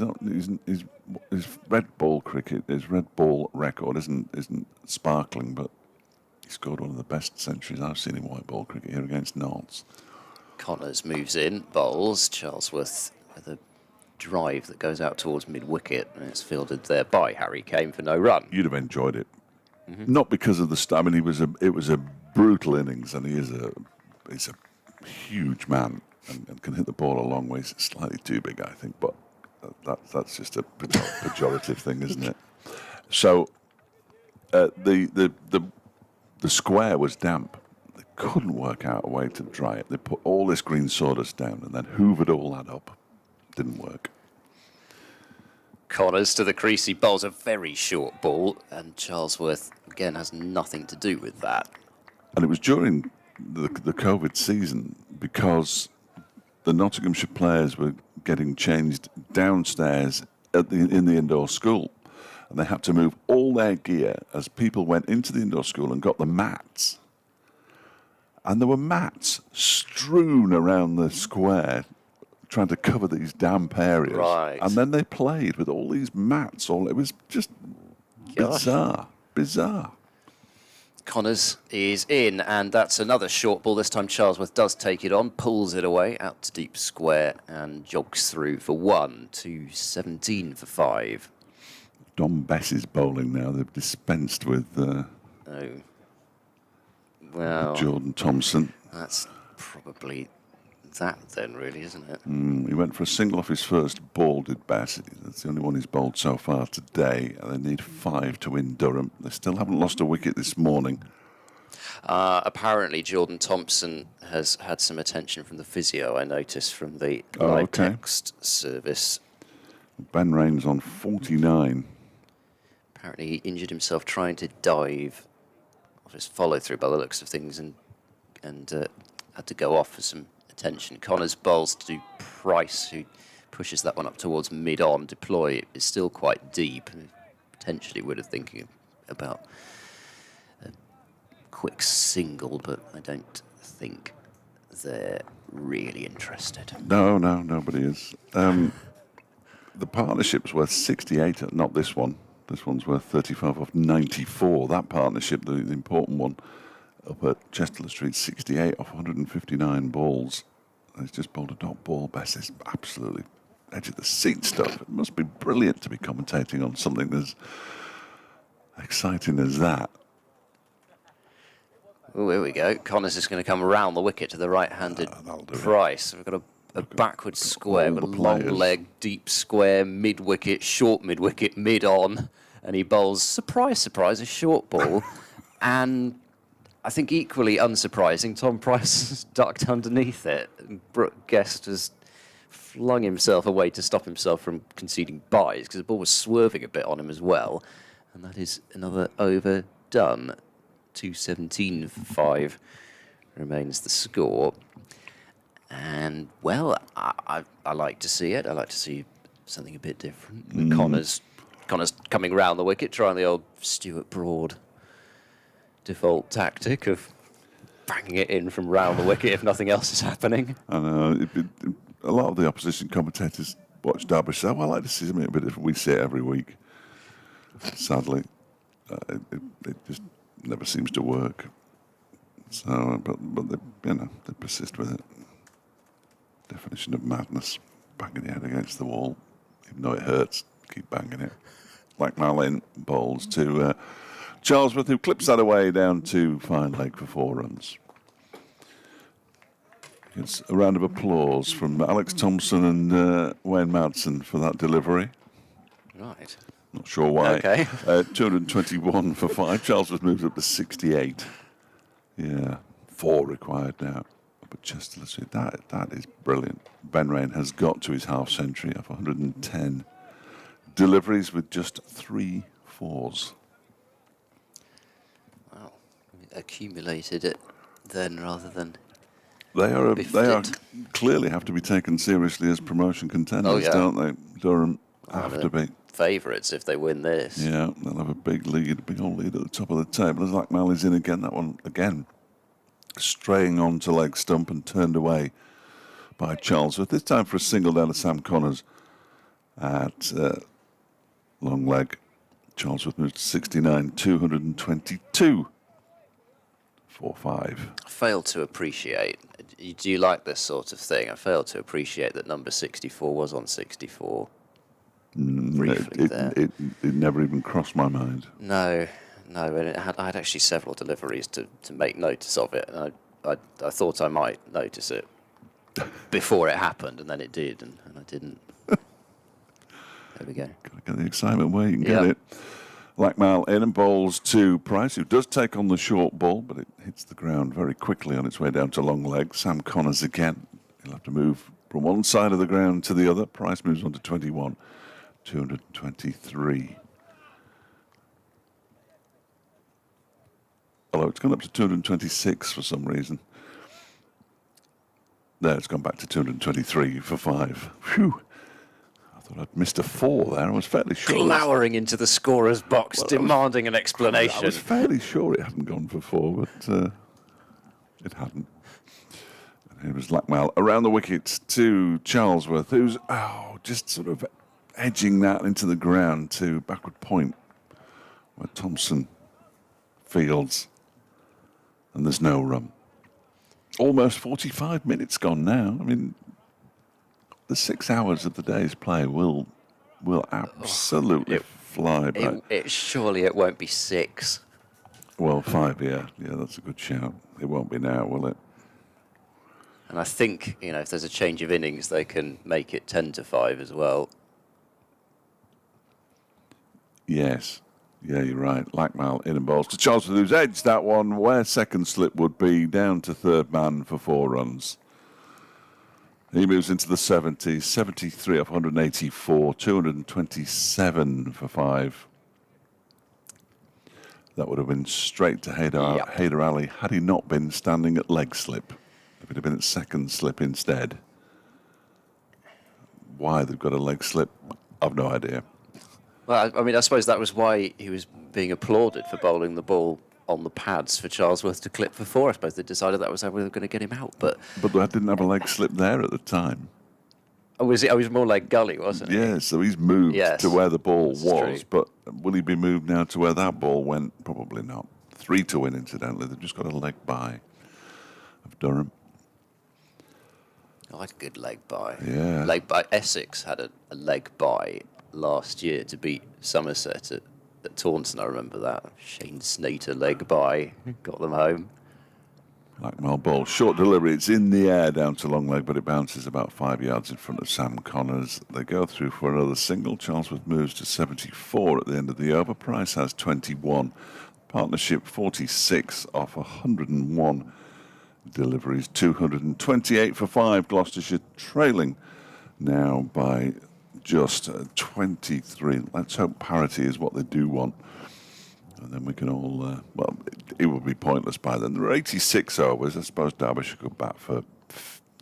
his red ball cricket, his red ball record isn't sparkling, but he scored one of the best centuries I've seen in white ball cricket here against Notts. Connors moves in, bowls. Charlesworth with a drive that goes out towards mid-wicket, and it's fielded there by Harry Kane for no run. You'd have enjoyed it, not because of the. I mean, it was a brutal innings, and he's a huge man. And can hit the ball a long way. It's slightly too big, I think, but that's just a pejorative thing, isn't it? So the square was damp. They couldn't work out a way to dry it. They put all this green sawdust down and then hoovered all that up. Didn't work. Connors to the crease. He bowls a very short ball, and Charlesworth again has nothing to do with that. And it was during the COVID season, because the Nottinghamshire players were getting changed downstairs in the indoor school, and they had to move all their gear as people went into the indoor school and got the mats. And there were mats strewn around the square trying to cover these damp areas. Right. And then they played with all these mats. It was just bizarre. Connors is in, and that's another short ball. This time Charlesworth does take it on, pulls it away out to deep square and jogs through for 1, 2-17 for 5. Dom Bess is bowling now. They've dispensed with Jordan Thompson. That's probably that then, really, isn't it? He went for a single off his first ball, did Bass. That's the only one he's bowled so far today. And they need 5 to win Durham. They still haven't lost a wicket this morning. Apparently, Jordan Thompson has had some attention from the physio, I noticed, from the live text service. Ben Rain's on 49. Apparently, he injured himself trying to dive off his follow-through by the looks of things and had to go off for some attention. Connors bowls to Price, who pushes that one up towards mid-on. Deploy is still quite deep. Potentially would have thinking about a quick single, but I don't think they're really interested. No, nobody is. The partnership's worth 68, not this one. This one's worth 35 off 94. That partnership, the important one, up at Chester Street, 68 off 159 balls. He's just bowled a dot ball. Best is absolutely edge of the seat stuff. It must be brilliant to be commentating on something as exciting as that. Oh, here we go. Connors is going to come around the wicket to the right-handed Price. We've got a backward square, with a long leg, deep square, mid-wicket, short mid-wicket, mid-on, and he bowls, surprise, a short ball. And I think equally unsurprising, Tom Price has ducked underneath it. Brooke Guest has flung himself away to stop himself from conceding byes, because the ball was swerving a bit on him as well. And that is another over done. 2-17 for 5 remains the score. And, well, I like to see it. I like to see something a bit different. Connors coming round the wicket, trying the old Stuart Broad default tactic of banging it in from round the wicket if nothing else is happening. I know. A lot of the opposition commentators watch Derbyshire. Well, I like to see something a bit different. We see it every week. Sadly, it just never seems to work. So, but they persist with it. Definition of madness: banging your head against the wall, even though it hurts. Keep banging it. Like Malin bowls to Charlesworth, who clips that away down to fine leg for 4 runs. It's a round of applause from Alex Thompson and Wayne Madsen for that delivery. Right. Not sure why. Okay. 221 for 5. Charlesworth moves up to 68. Yeah, 4 required now. But Chester, that is brilliant. Ben Rain has got to his half century of 110 deliveries with just 3 fours. Wow. Accumulated it then rather than... They are clearly have to be taken seriously as promotion contenders, don't they? Durham have to be. Favourites if they win this. Yeah, they'll have a big old lead at the top of the table. As Lackmal is in again, that one again straying onto leg stump and turned away by Charlesworth. This time for a single down to Sam Connors at long leg. Charlesworth moves to 69, 222 for 5. I fail to appreciate. Do you like this sort of thing? I fail to appreciate that number 64 was on 64. Briefly there. It never even crossed my mind. No, and I had actually several deliveries to make notice of it, and I thought I might notice it before it happened, and then it did, and I didn't. There we go. Got to get the excitement where you can get it. Lackmal in and bowls to Price, who does take on the short ball, but it hits the ground very quickly on its way down to long leg. Sam Connors again. He'll have to move from one side of the ground to the other. Price moves on to 21, 223. Although it's gone up to 226 for some reason. There, it's gone back to 223 for 5. Phew. I thought I'd missed a 4 there. I was fairly sure. Glowering into the scorer's box, demanding an explanation. I was fairly sure it hadn't gone for 4, but it hadn't. And here was Lackmal around the wicket to Charlesworth, who's just sort of edging that into the ground to backward point, where Thompson fields. and there's no run. Almost 45 minutes gone now. I mean, the 6 hours of the day's play will absolutely fly by. Surely it won't be 6. Well, 5, yeah, that's a good shout. It won't be now, will it? And I think, if there's a change of innings, they can make it 10-5 as well. Yes. Yeah, you're right. Lackmal in and bowls to Charlesworth, who's edged that one where second slip would be, down to third man for 4 runs. He moves into the 70s, 73 off 184, 227 for 5. That would have been straight to Hayder Alley had he not been standing at leg slip. If it had been at second slip instead. Why they've got a leg slip, I've no idea. Well, I mean, I suppose that was why he was being applauded for bowling the ball on the pads for Charlesworth to clip for 4. I suppose they decided that was how we were going to get him out. But they didn't have a leg slip there at the time. Oh, was it? I was more like gully, wasn't it? Yeah, so he's moved to where the ball was. True. But will he be moved now to where that ball went? Probably not. 3 to win, incidentally. They've just got a leg by of Durham. I like a good leg by. Yeah. Leg by. Essex had a leg by last year to beat Somerset at Taunton. I remember that. Shane Snater leg by. Got them home. Lackmal ball. Short delivery. It's in the air down to long leg, but it bounces about 5 yards in front of Sam Connors. They go through for another single. Charlesworth moves to 74 at the end of the over. Price has 21. Partnership 46 off 101 deliveries. 228 for 5. Gloucestershire trailing now by just 23. Let's hope parity is what they do want. And then we can all, it would be pointless by then. There are 86 overs. I suppose Derbyshire could bat for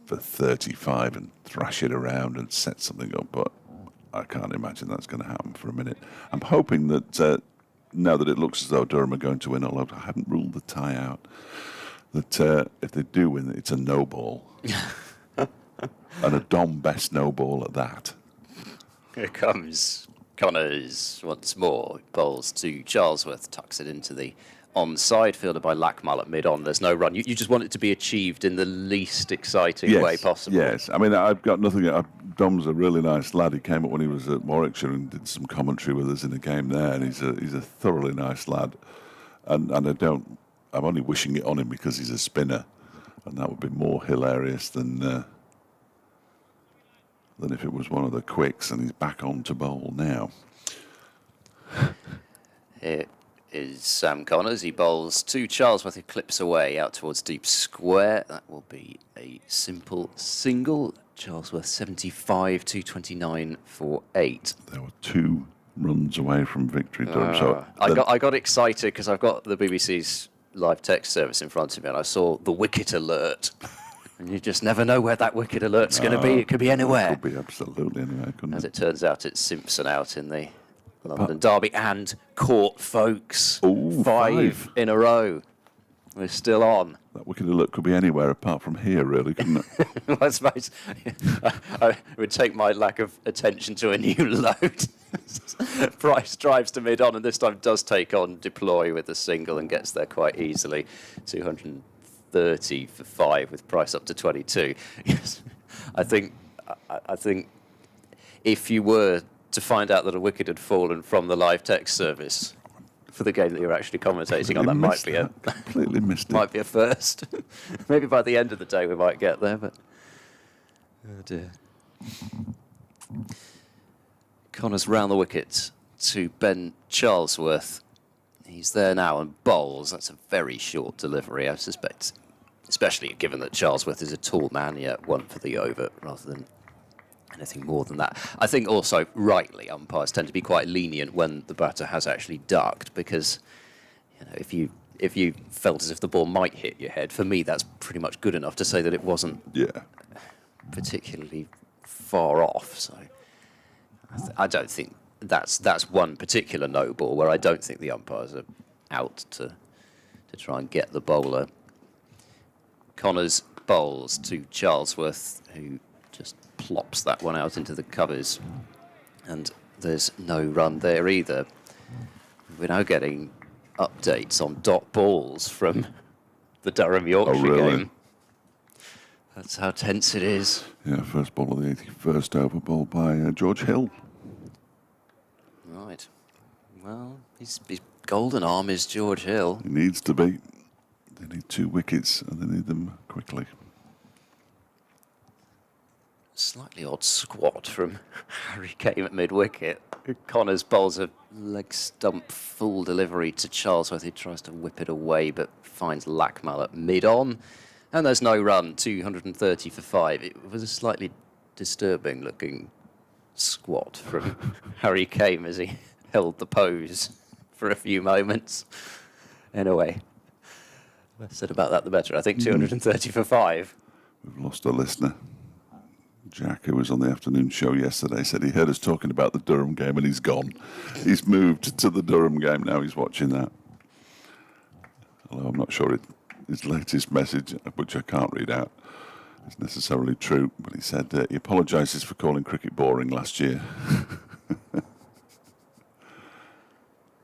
35 and thrash it around and set something up, but I can't imagine that's going to happen for a minute. I'm hoping that now that it looks as though Durham are going to win, although I haven't ruled the tie out, that if they do win, it's a no ball. And a Dom best no ball at that. Here comes Connors once more. Bowls to Charlesworth, tucks it into the onside, fielded by Lackmal at mid-on. There's no run. You just want it to be achieved in the least exciting way possible. Yes, I mean, I've got nothing. Dom's a really nice lad. He came up when he was at Warwickshire and did some commentary with us in a game there, and he's a thoroughly nice lad. And I'm only wishing it on him because he's a spinner, and that would be more hilarious than if it was one of the quicks and he's back on to bowl now. Here is Sam Connors. He bowls to Charlesworth, who clips away out towards deep square. That will be a simple single. Charlesworth 75, 229 for 8. There were 2 runs away from victory, Durham. So I got excited because I've got the BBC's live text service in front of me, and I saw the wicket alert. And you just never know where that wicket alert's going to be. It could be anywhere. It could be absolutely anywhere, couldn't it? As it turns out, it's Simpson out in the London Derby and caught, folks. Ooh, 5 in a row. We're still on. That wicket alert could be anywhere apart from here, really, couldn't it? Well, I suppose I would take my lack of attention to a new load. Price drives to mid-on, and this time does take on Deploy with a single and gets there quite easily. 230 for 5 with Price up to 22. Yes, I think if you were to find out that a wicket had fallen from the live text service for the game that you're actually commentating on, that might be completely missed it. Might be a first. Maybe by the end of the day we might get there, but oh dear. Connors round the wicket to Ben Charlesworth. He's there now and bowls. That's a very short delivery, I suspect, especially given that Charlesworth is a tall man, yet one for the over rather than anything more than that. I think also, rightly, umpires tend to be quite lenient when the batter has actually ducked, because if you felt as if the ball might hit your head, for me that's pretty much good enough to say that it wasn't particularly far off. So I don't think that's one particular no ball where I don't think the umpires are out to try and get the bowler. Connors bowls to Charlesworth, who just plops that one out into the covers, and there's no run there either. We're now getting updates on dot balls from the Durham-Yorkshire really? game. That's how tense it is. Yeah, first ball of the 81st over, ball by George Hill. Right. Well, his golden arm is George Hill. He needs to be. They need 2 wickets, and they need them quickly. Slightly odd squat from Harry Kane at mid-wicket. Connors bowls a leg stump full delivery to Charlesworth, who tries to whip it away but finds Lackmal at mid-on. And there's no run, 230 for 5. It was a slightly disturbing looking squat from Harry Kane as he held the pose for a few moments. Anyway, less said about that the better. I think 230 for 5. We've lost a listener. Jack, who was on the afternoon show yesterday, said he heard us talking about the Durham game and he's gone. He's moved to the Durham game now. He's watching that. Although I'm not sure his latest message, which I can't read out, is necessarily true. But he said he apologises for calling cricket boring last year.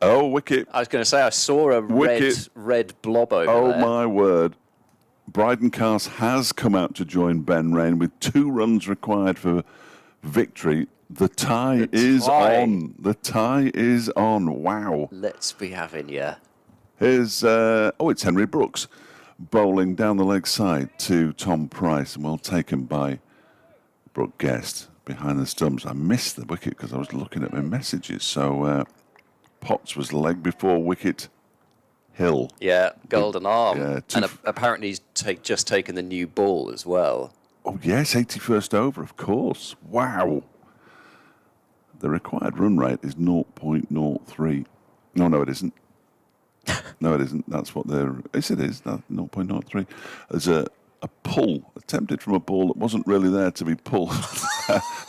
Oh, wicket. I was going to say, I saw a red blob over there. Oh, my word. Bryden Cast has come out to join Ben Rain with 2 runs required for victory. The tie is on. The tie is on. Wow. Let's be having you. Here's, it's Henry Brooks bowling down the leg side to Tom Price, and well taken by Brooke Guest behind the stumps. I missed the wicket because I was looking at my messages. So Potts was leg before wicket. Hill. Yeah, golden arm. Yeah, and apparently he's just taken the new ball as well. Oh, yes, 81st over, of course. Wow. The required run rate is 0.03. No, it isn't. No, it isn't. That's what they're... Yes, it is. 0.03. There's a pull attempted from a ball that wasn't really there to be pulled.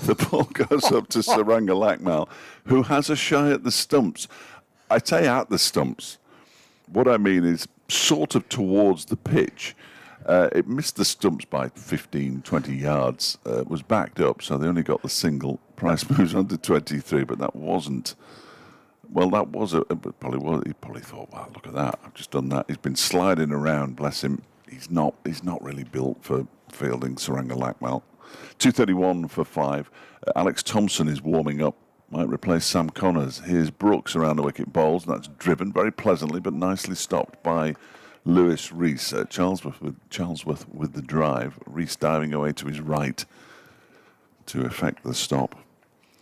The ball goes up to Saranga Lackmal, who has a shy at the stumps. I say at the stumps. What I mean is sort of towards the pitch. It missed the stumps by 15, 20 yards. It was backed up, so they only got the single. Price moves on to 23, but that wasn't... Well, that was it probably was. He probably thought, wow, look at that. I've just done that. He's been sliding around, bless him. He's not really built for fielding Saranga Lackmal. 231 for 5. Alex Thompson is warming up. Might replace Sam Connors. Here's Brooks around the wicket bowls, and that's driven very pleasantly but nicely stopped by Lewis Rees. Charlesworth with the drive. Rees diving away to his right to effect the stop.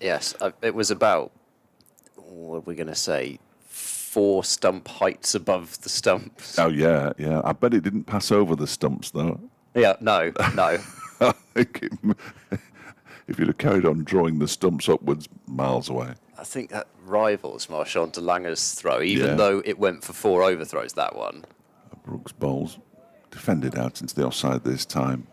Yes, it was about, what are we going to say, 4 stump heights above the stumps. Oh, yeah. I bet it didn't pass over the stumps, though. Yeah, no. I think if you'd have carried on drawing the stumps upwards, miles away. I think that rivals Marchand de Lange's throw, even though it went for 4 overthrows, that one. Brooks bowls, defended out into the offside this time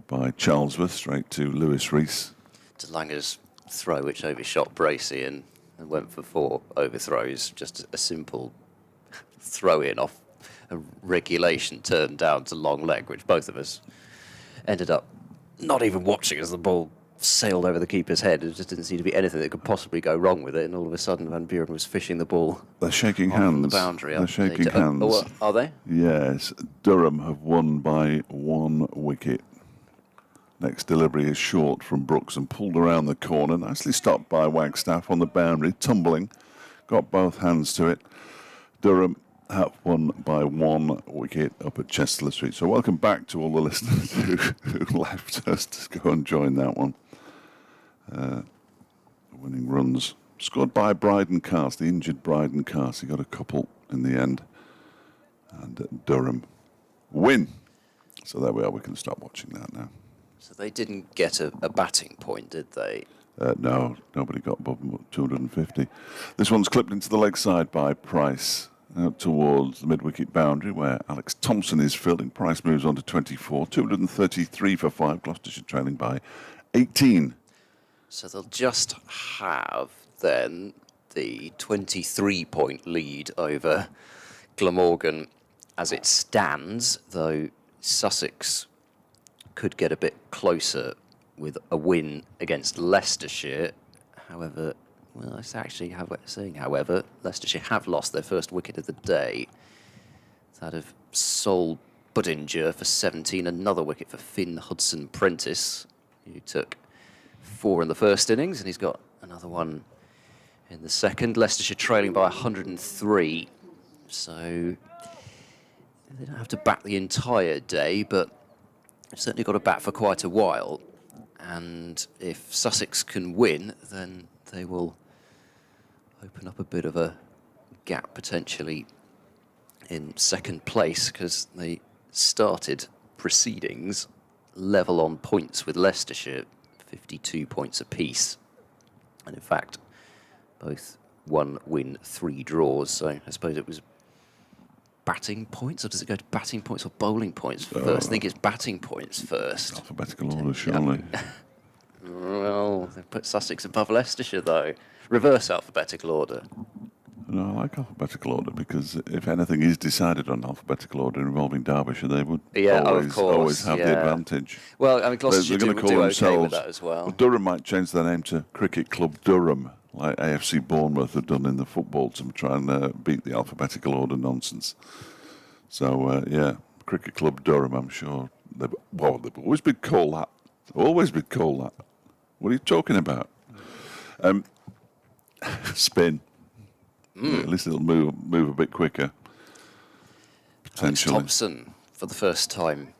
by Charlesworth, straight to Lewis Rees. De Lange's throw, which overshot Bracey and went for 4 overthrows, just a simple throw-in off a regulation turned down to long leg, which both of us ended up not even watching as the ball sailed over the keeper's head. There just didn't seem to be anything that could possibly go wrong with it, and all of a sudden Van Buren was fishing the ball. They're shaking hands. The boundary. They're shaking hands. Oh, are they? Yes. Durham have won by 1 wicket. Next delivery is short from Brooks and pulled around the corner. Nicely stopped by Wagstaff on the boundary, tumbling. Got both hands to it. Durham have won by 1 wicket up at Chester Street. So welcome back to all the listeners who left us to go and join that one. Winning runs scored by Bryden Cast, the injured Bryden Cast. He got a couple in the end. And Durham win. So there we are. We can stop watching that now. So they didn't get a batting point, did they? No, nobody got above 250. This one's clipped into the leg side by Price. Out towards the mid-wicket boundary where Alex Thompson is fielding. Price moves on to 24. 233 for 5. Gloucestershire trailing by 18. So they'll just have then the 23-point lead over Glamorgan as it stands, though Sussex could get a bit closer with a win against Leicestershire. However, well, it's actually saying, however, Leicestershire have lost their first wicket of the day. That'd have Sol Budinger for 17. Another wicket for Finn Hudson-Prentice, who took 4 in the first innings, and he's got another one in the second. Leicestershire trailing by 103. So they don't have to bat the entire day, but they've certainly got to bat for quite a while. And if Sussex can win, then they will open up a bit of a gap potentially in second place, because they started proceedings level on points with Leicestershire, 52 points apiece. And in fact, both 1 win, 3 draws. So I suppose it was batting points, or does it go to batting points or bowling points first? I think it's batting points first. Alphabetical order, surely. Well, they put Sussex above Leicestershire, though. Reverse alphabetical order. No, I like alphabetical order, because if anything is decided on alphabetical order involving Derbyshire, they would always have the advantage. Well, I mean, Gloucestershire They're do going to call okay with that as well. Durham might change their name to Cricket Club Durham, like AFC Bournemouth have done in the football, to try and beat the alphabetical order nonsense. So, yeah, Cricket Club Durham, I'm sure. They've always been called that. Always been called that. What are you talking about? Spin. Yeah, at least it'll move a bit quicker. Potentially. Alex Thompson for the first time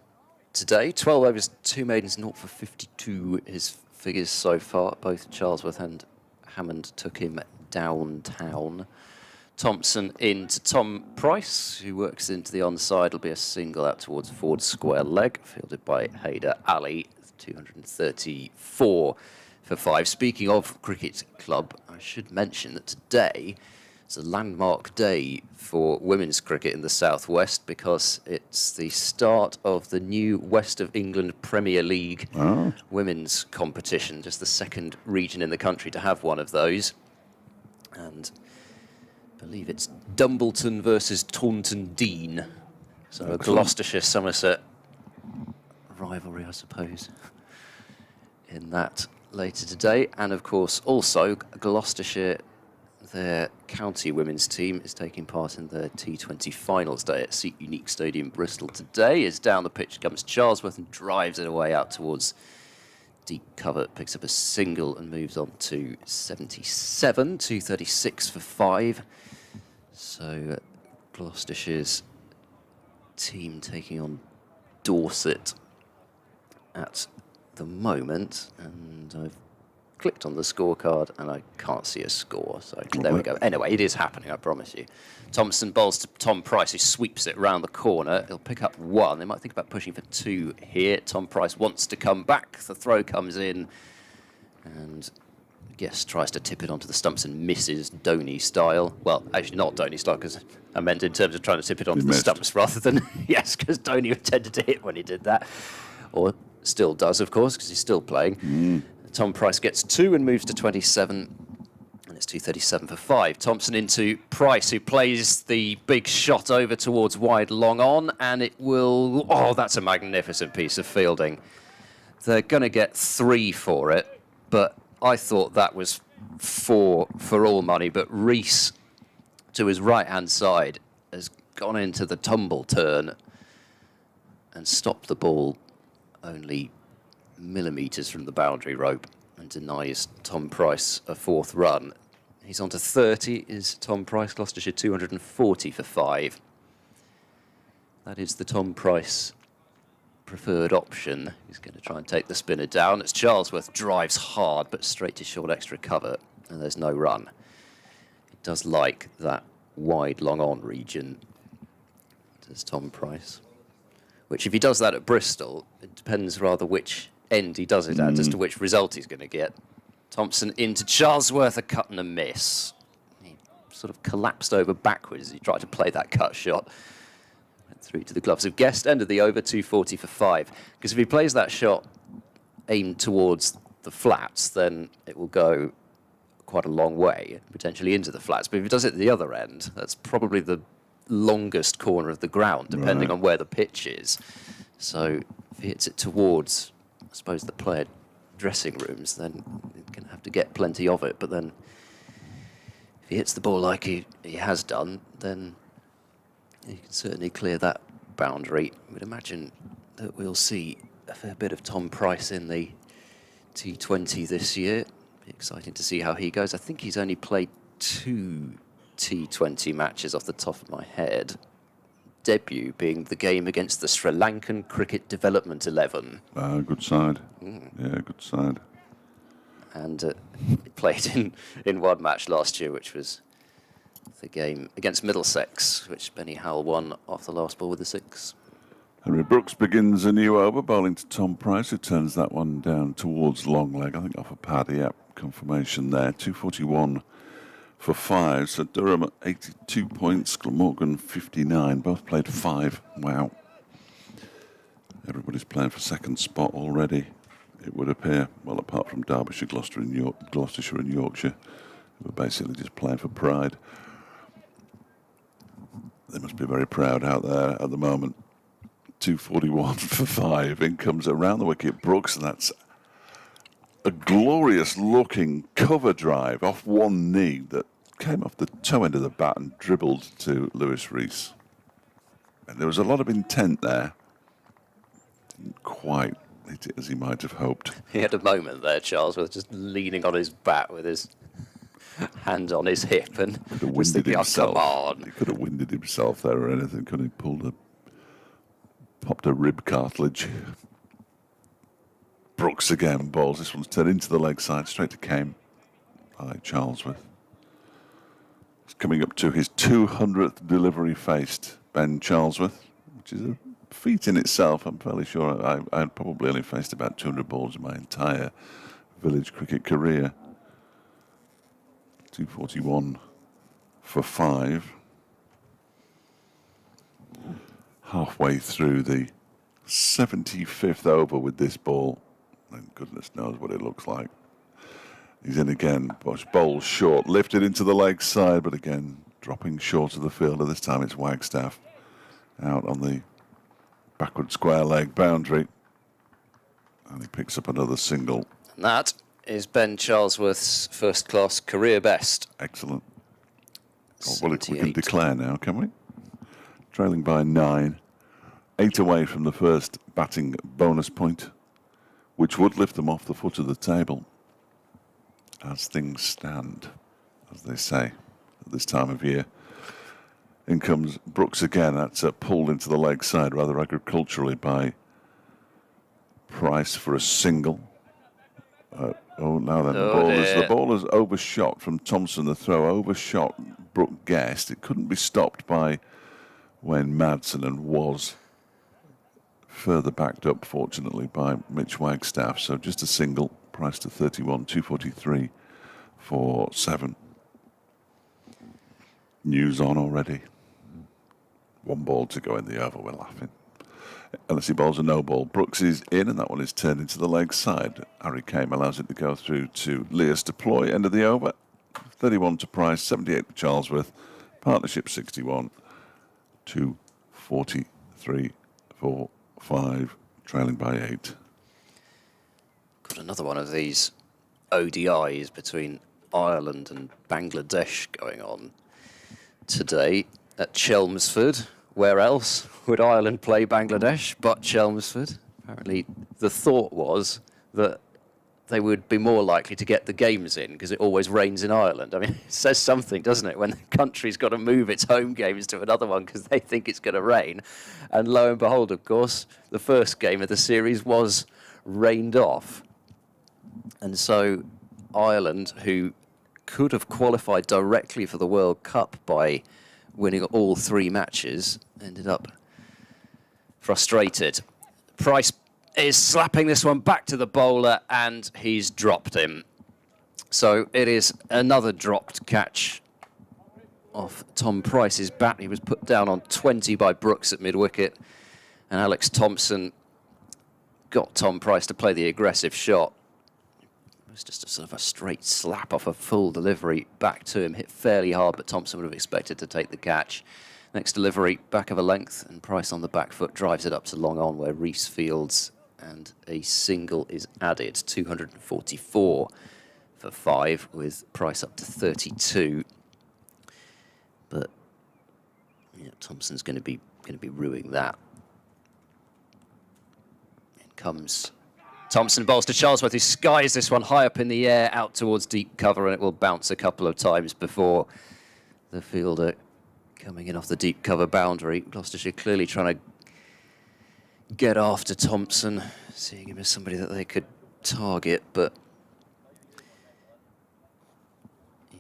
today. 12 overs, 2 maidens, 0 for 52. His figures so far. Both Charlesworth and Hammond took him downtown. Thompson into Tom Price, who works into the onside. It'll be a single out towards Ford square leg, fielded by Haider Ali. 234 for 5. Speaking of cricket club, I should mention that today is a landmark day for women's cricket in the southwest, because it's the start of the new West of England Premier League women's competition, just the second region in the country to have one of those. And I believe it's Dumbleton versus Taunton Dean. So a Gloucestershire-Somerset rivalry, I suppose, in that later today. And of course, also Gloucestershire, their county women's team, is taking part in their T20 finals day at Seat Unique Stadium, Bristol today. As down the pitch comes Charlesworth and drives it away out towards deep cover, picks up a single and moves on to 77, 236 for 5. So Gloucestershire's team taking on Dorset at the moment, and I've clicked on the scorecard and I can't see a score, so there we go. Anyway, it is happening, I promise you. Thompson bowls to Tom Price, who sweeps it round the corner. He'll pick up 1. They might think about pushing for 2 here. Tom Price wants to come back. The throw comes in, and Guest tries to tip it onto the stumps and misses, Dhoni style. Well, actually not Dhoni style, because I meant in terms of trying to tip it onto the stumps rather than, yes, because Dhoni tended to hit when he did that. Or still does, of course, because he's still playing. Tom Price gets 2 and moves to 27, and it's 237 for 5. Thompson into Price, who plays the big shot over towards wide long on, and it will... Oh, that's a magnificent piece of fielding. They're going to get 3 for it, but I thought that was 4 for all money. But Rees, to his right-hand side, has gone into the tumble turn and stopped the ball only millimetres from the boundary rope and denies Tom Price a 4th run. He's on to 30, is Tom Price. Gloucestershire 240 for 5. That is the Tom Price preferred option. He's going to try and take the spinner down. As Charlesworth drives hard, but straight to short extra cover, and there's no run. It does like that wide long on region, does Tom Price. Which, if he does that at Bristol, it depends rather which end he does it at as to which result he's going to get. Thompson into Charlesworth, a cut and a miss. He sort of collapsed over backwards as he tried to play that cut shot. Went through to the gloves of Guest, end of the over, 240 for 5. Because if he plays that shot aimed towards the flats, then it will go quite a long way, potentially into the flats. But if he does it at the other end, that's probably the longest corner of the ground, depending on where the pitch is. So if he hits it towards, I suppose, the player dressing rooms, then he's going to have to get plenty of it. But then if he hits the ball like he has done, then he can certainly clear that boundary. I would imagine that we'll see a fair bit of Tom Price in the T20 this year. Be exciting to see how he goes. I think he's only played 2 T20 matches off the top of my head. Debut being the game against the Sri Lankan Cricket Development 11. Good side. Yeah, good side. And he played in one match last year, which was the game against Middlesex, which Benny Howell won off the last ball with a 6. Henry Brooks begins a new over, bowling to Tom Price, who turns that one down towards long leg. I think off a pad, yep, confirmation there. 241 for 5. So Durham at 82 points, Glamorgan 59. Both played 5. Wow. Everybody's playing for second spot already, it would appear. Well, apart from Derbyshire, Gloucestershire and Yorkshire, who are basically just playing for pride. They must be very proud out there at the moment. 241 for 5. In comes around the wicket Brooks, and that's a glorious looking cover drive off one knee that came off the toe end of the bat and dribbled to Lewis Rees. And there was a lot of intent there. Didn't quite hit it as he might have hoped. He had a moment there, Charles, with just leaning on his bat with his hand on his hip and was thinking, oh, come on. He could have winded himself there or anything, could he? Popped a rib cartilage. Brooks again bowls. This one's turned into the leg side, straight to Kame by Charlesworth. He's coming up to his 200th delivery faced, Ben Charlesworth, which is a feat in itself. I'm fairly sure I probably only faced about 200 balls in my entire village cricket career. 241 for 5. Halfway through the 75th over with this ball, and goodness knows what it looks like. He's in again. Bosch bowls short, lifted into the leg side, but again dropping short of the fielder. This time it's Wagstaff out on the backward square leg boundary, and he picks up another single. And that is Ben Charlesworth's first-class career best. Excellent. Oh, well, we can declare now, can we? Trailing by 9. 8 away from the first batting bonus point, which would lift them off the foot of the table as things stand, as they say, at this time of year. In comes Brooks again. That's pulled into the leg side rather agriculturally by Price for a single. Now then, the ball has overshot from Thompson. The throw overshot Brook Guest. It couldn't be stopped by Wayne Madsen and was further backed up, fortunately, by Mitch Wagstaff. So just a single, Price to 31, 243 for 7. News on already. 1 ball to go in the over, we're laughing. Unless he bowls a no ball. Brooks is in, and that one is turned into the leg side. Harry Kame allows it to go through to Leas to Ploy, end of the over. 31 to Price, 78 to Charlesworth. Partnership 61. 243 for 5, trailing by 8. Got another one of these ODIs between Ireland and Bangladesh going on today at Chelmsford. Where else would Ireland play Bangladesh but Chelmsford? Apparently the thought was that they would be more likely to get the games in because it always rains in Ireland. I mean, it says something, doesn't it, when the country's got to move its home games to another one because they think it's going to rain. And lo and behold, of course, the first game of the series was rained off. And so Ireland, who could have qualified directly for the World Cup by winning all 3 matches, ended up frustrated. Price is slapping this one back to the bowler, and he's dropped him. So it is another dropped catch off Tom Price's bat. He was put down on 20 by Brooks at mid-wicket, and Alex Thompson got Tom Price to play the aggressive shot. It was just a sort of a straight slap off a full delivery back to him. Hit fairly hard, but Thompson would have expected to take the catch. Next delivery, back of a length, and Price on the back foot drives it up to long on where Rees fields, and a single is added. 244 for 5, with Price up to 32. But yeah, Thompson's going to be ruining that comes Thompson, bowls to Charlesworth, who skies this one high up in the air out towards deep cover, and it will bounce a couple of times before the fielder coming in off the deep cover boundary. Gloucestershire clearly trying to get after Thompson, seeing him as somebody that they could target, but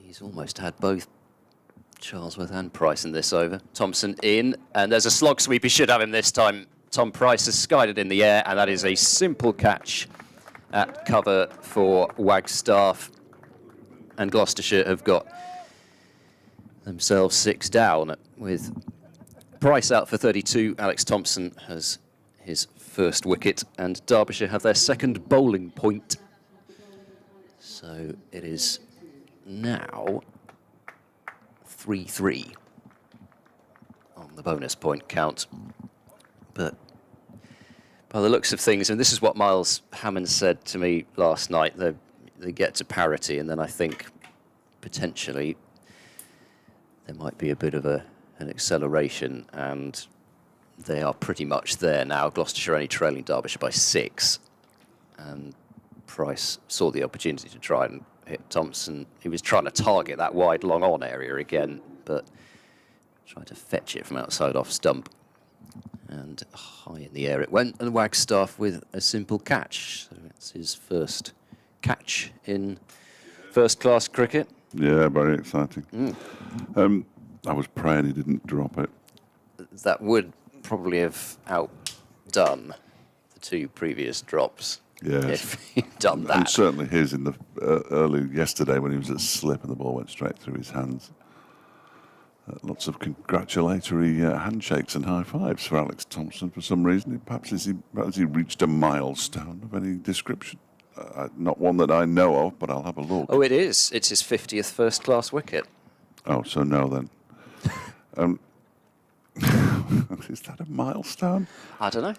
he's almost had both Charlesworth and Price in this over. Thompson in, and there's a slog sweep. He should have him this time. Tom Price has skied it in the air, and that is a simple catch at cover for Wagstaff. And Gloucestershire have got themselves 6 down with Price out for 32. Alex Thompson has his first wicket, and Derbyshire have their second bowling point. So it is now 3-3 on the bonus point count. But by the looks of things, and this is what Miles Hammond said to me last night, they get to parity, and then I think potentially there might be a bit of an acceleration, and they are pretty much there now. Gloucestershire only trailing Derbyshire by 6, and Price saw the opportunity to try and hit Thompson. He was trying to target that wide long on area again, but tried to fetch it from outside off stump. And high in the air it went, and Wagstaff with a simple catch. So it's his first catch in first-class cricket. Yeah, very exciting. I was praying he didn't drop it. That would probably have outdone the 2 previous drops. Yes. If he'd done that. And certainly his in the early yesterday when he was at slip and the ball went straight through his hands. Lots of congratulatory handshakes and high fives for Alex Thompson for some reason. Perhaps has he reached a milestone of any description? Not one that I know of, but I'll have a look. Oh, it is. It's his 50th first-class wicket. Oh, so no then. Is that a milestone? I don't know.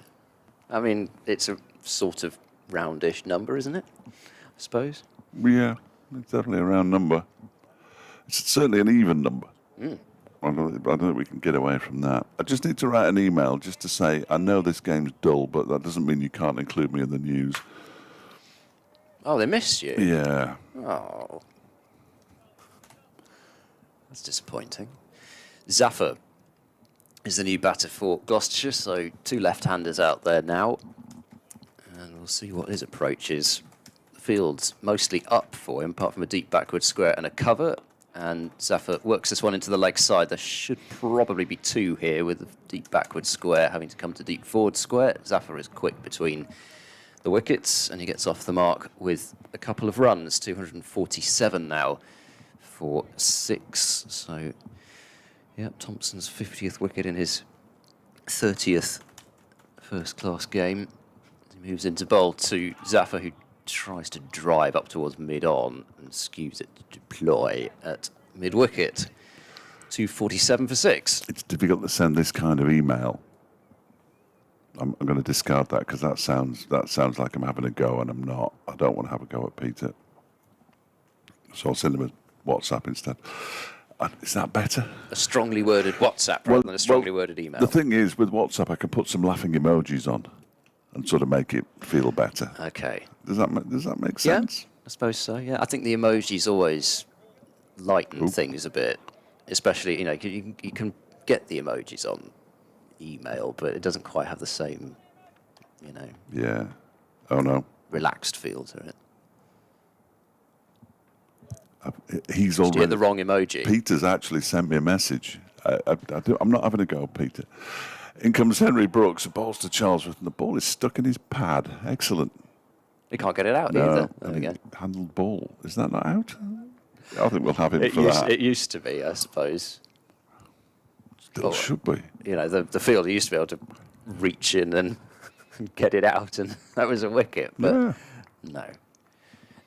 I mean, it's a sort of roundish number, isn't it? I suppose. Yeah, it's definitely a round number. It's certainly an even number. I don't think we can get away from that. I just need to write an email just to say, I know this game's dull, but that doesn't mean you can't include me in the news. Oh, they missed you? Yeah. Oh. That's disappointing. Zafar is the new batter for Gloucestershire, so 2 left-handers out there now. And we'll see what his approach is. The field's mostly up for him, apart from a deep backward square and a cover. And Zafar works this one into the leg side. There should probably be 2 here with the deep backward square having to come to deep forward square. Zafar is quick between the wickets, and he gets off the mark with a couple of runs. 247 now for 6. So, yeah, Thompson's 50th wicket in his 30th first-class game. He moves into bowl to Zafar, who tries to drive up towards mid-on and skews it to deploy at mid-wicket. 247 for 6. It's difficult to send this kind of email. I'm going to discard that because that sounds like I'm having a go, and I'm not. I don't want to have a go at Peter. So I'll send him a WhatsApp instead. Is that better? A strongly worded WhatsApp rather than a strongly worded email. The thing is, with WhatsApp, I can put some laughing emojis on and sort of make it feel better. Okay. Does that make sense? Yeah, I suppose so, yeah. I think the emojis always lighten things a bit, especially, you know, you can get the emojis on email, but it doesn't quite have the same, you know. Yeah. Oh, no. Relaxed feel to it. He's Did already... you get the wrong emoji? Peter's actually sent me a message. I'm not having a go, Peter. In comes Henry Brooks, bowls to Charlesworth, and the ball is stuck in his pad. Excellent. He can't get it out either. There we go. Handled ball. Is that not out? I think we'll have him for that. It used to be, I suppose. Still should be. You know, the fielder used to be able to reach in and get it out, and that was a wicket. But no.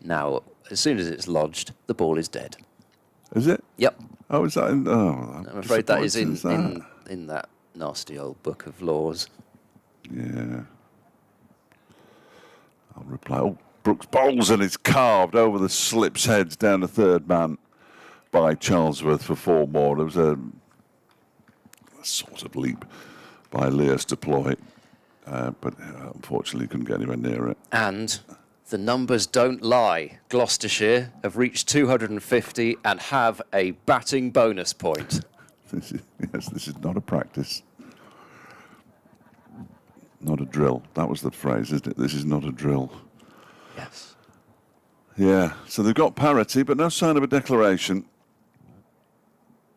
Now, as soon as it's lodged, the ball is dead. Is it? Yep. Oh, is that in... Oh, I'm afraid that is in that nasty old book of laws. Yeah. I'll reply. Oh, Brooks bowls, and it's carved over the slips heads down the third man by Charlesworth for 4 more. There was a sort of leap by Leas deploy. but unfortunately couldn't get anywhere near it. And the numbers don't lie. Gloucestershire have reached 250 and have a batting bonus point. This is not a practice. Not a drill. That was the phrase, isn't it? This is not a drill. Yes. Yeah, so they've got parity, but no sign of a declaration.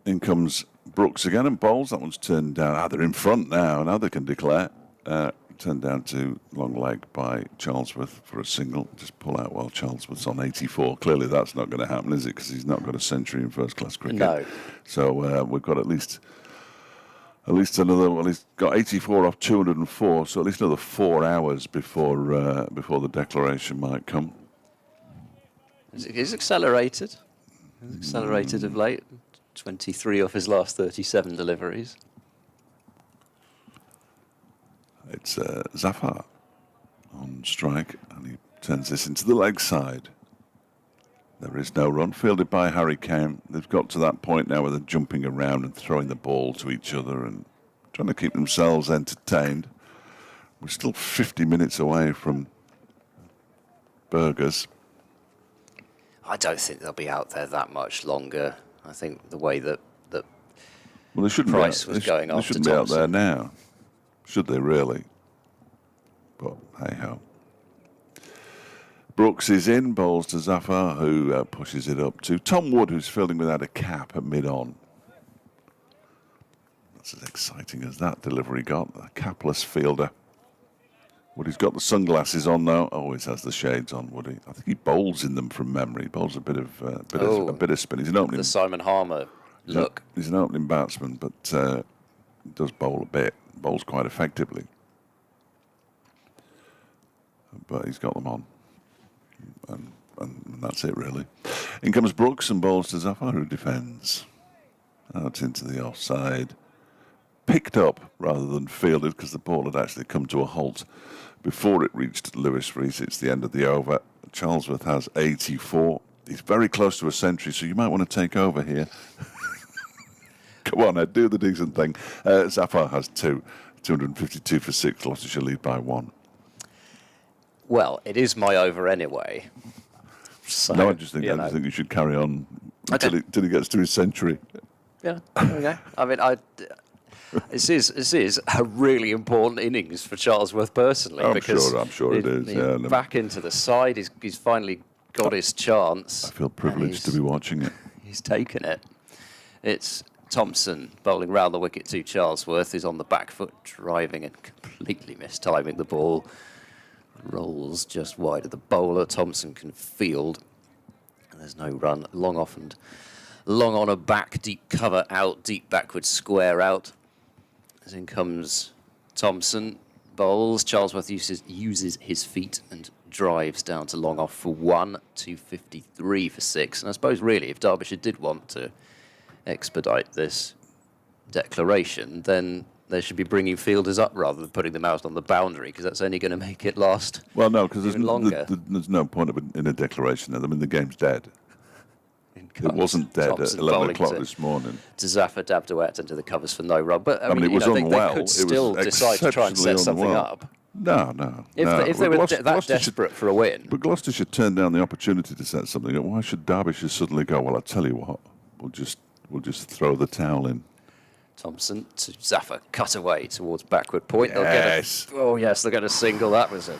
In comes Brooks again and bowls. That one's turned down. They're in front now. Now they can declare. Turned down to long leg by Charlesworth for a single. Just pull out while Charlesworth's on 84. Clearly that's not going to happen, is it? Because he's not got a century in first-class cricket. No. So we've got at least another. Well, he's got 84 off 204. So at least another 4 hours before the declaration might come. He's accelerated. He's accelerated of late. 23 off his last 37 deliveries. It's Zafar on strike, and he turns this into the leg side. There is no run, fielded by Harry Kane. They've got to that point now where they're jumping around and throwing the ball to each other and trying to keep themselves entertained. We're still 50 minutes away from Burgers. I don't think they'll be out there that much longer. I think the way that Well, they shouldn't Price be was going they after shouldn't be out there Thompson. now, should they really? But hey ho. Brooks is in, bowls to Zafar, who pushes it up to Tom Wood, who's fielding without a cap at mid-on. That's as exciting as that delivery got, a capless fielder. Woody's got the sunglasses on though. Always has the shades on, Woody. I think he bowls in them from memory. He bowls a bit of spin. He's an opening. the Simon Harmer look. He's an opening batsman, but he does bowl a bit. Bowls quite effectively. But he's got them on. And that's it, really. In comes Brooks and bowls to Zafar, who defends. Out into the offside. Picked up rather than fielded, because the ball had actually come to a halt before it reached Lewis Rees. It's the end of the over. Charlesworth has 84. He's very close to a century, so you might want to take over here. Come on, Ed, do the decent thing. Zafar has 252 for 6. Gloucestershire lead by 1. Well, it is my over anyway. So, No, I just think you should carry on until he gets to his century. Yeah, okay. I mean, this is a really important innings for Charlesworth personally. I'm sure it is. Yeah, back into the side, he's finally got his chance. I feel privileged to be watching it. He's taken it. It's Thompson bowling round the wicket to Charlesworth, who's on the back foot, driving and completely mistiming the ball. Rolls just wide of the bowler. Thompson can field. There's no run. Long off and long on a back, deep cover out, deep backward square out. As in comes Thompson, bowls. Charlesworth uses his feet and drives down to long off for 1, 253 for 6. And I suppose really if Derbyshire did want to expedite this declaration, then they should be bringing fielders up rather than putting them out on the boundary, because that's only going to make it last. Well, no, because longer. There's no point in a declaration. I mean, the game's dead. It wasn't dead Thompson at 11 o'clock to, this morning. To Zafar Dabdawet into the covers for no run. But I mean, it was they unwell. could still decide to try and set something unwell. up. No. If they were that desperate for a win. But Gloucestershire turned down the opportunity to set something up. Why should Derbyshire suddenly go, well, I'll tell you what, we'll just throw the towel in. Thompson to Zafar, cut away towards backward point. Yes. They'll get a single. That was a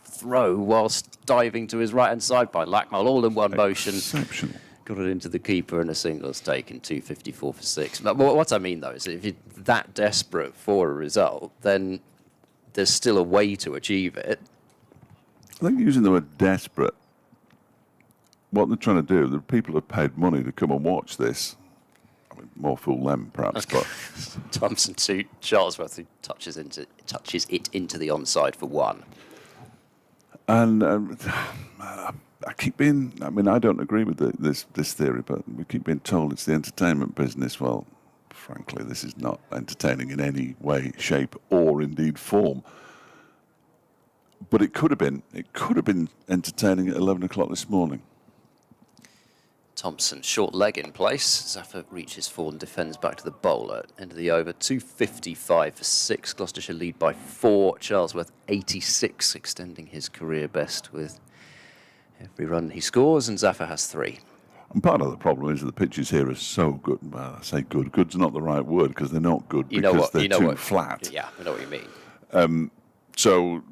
throw whilst diving to his right-hand side by Lackmell, all in one motion. Exceptional. Got it into the keeper and a single's taken, 254 for 6. But what I mean, though, is if you're that desperate for a result, then there's still a way to achieve it. I think using the word desperate, what they're trying to do, the people have paid money to come and watch this. I mean, more fool them, perhaps. But Thompson to Charlesworth, who touches it into the onside for 1. And I keep being, I mean, I don't agree with this theory, but we keep being told it's the entertainment business. Well, frankly, this is not entertaining in any way, shape, or indeed form. But it could have been entertaining at 11 o'clock this morning. Thompson, short leg in place. Zaffa reaches forward and defends back to the bowler. End of the over, 255 for 6. Gloucestershire lead by 4. Charlesworth 86, extending his career best with every run he scores, and Zaffa has 3. And part of the problem is that the pitches here are so good. Well, I say good. Good's not the right word because they're not good because they're too flat. Yeah, I know what you mean. So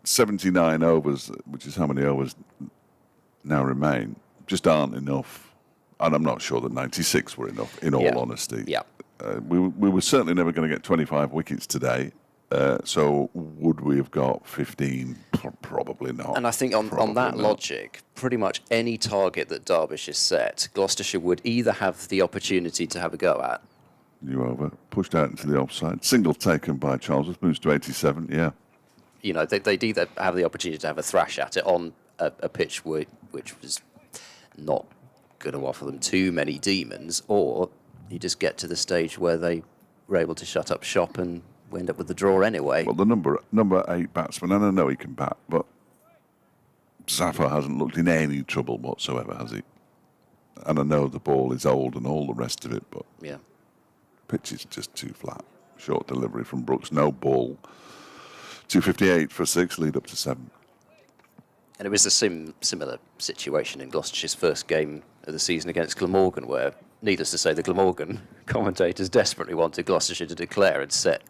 79 overs, which is how many overs now remain, just aren't enough. And I'm not sure that 96 were enough, in all honesty. Yeah. We were certainly never going to get 25 wickets today. So would we have got 15? Probably not. And I think on that logic, pretty much any target that Derbyshire set, Gloucestershire would either have the opportunity to have a go at. New over, pushed out into the offside. Single taken by Charlesworth, moves to 87, yeah. You know, they'd either have the opportunity to have a thrash at it on a pitch which was not going to offer them too many demons, or you just get to the stage where they were able to shut up shop and we end up with the draw anyway. Well, the number 8 batsman, and I know he can bat, but Zaffa hasn't looked in any trouble whatsoever, has he? And I know the ball is old and all the rest of it, but yeah, pitch is just too flat. Short delivery from Brooks, no ball. 258 for 6, lead up to 7. And it was a similar situation in Gloucestershire's first game of the season against Glamorgan, where, needless to say, the Glamorgan commentators desperately wanted Gloucestershire to declare and set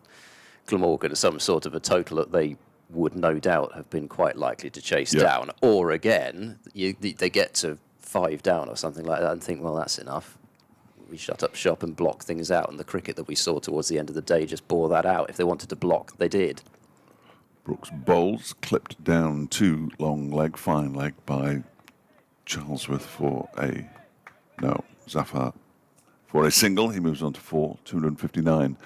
Glamorgan some sort of a total that they would no doubt have been quite likely to chase down. Or again, they get to 5 down or something like that and think, well, that's enough. We shut up shop and block things out. And the cricket that we saw towards the end of the day just bore that out. If they wanted to block, they did. Brooks bowls, clipped down to long leg, fine leg by Charlesworth for Zaffa for a single. He moves on to 4, 259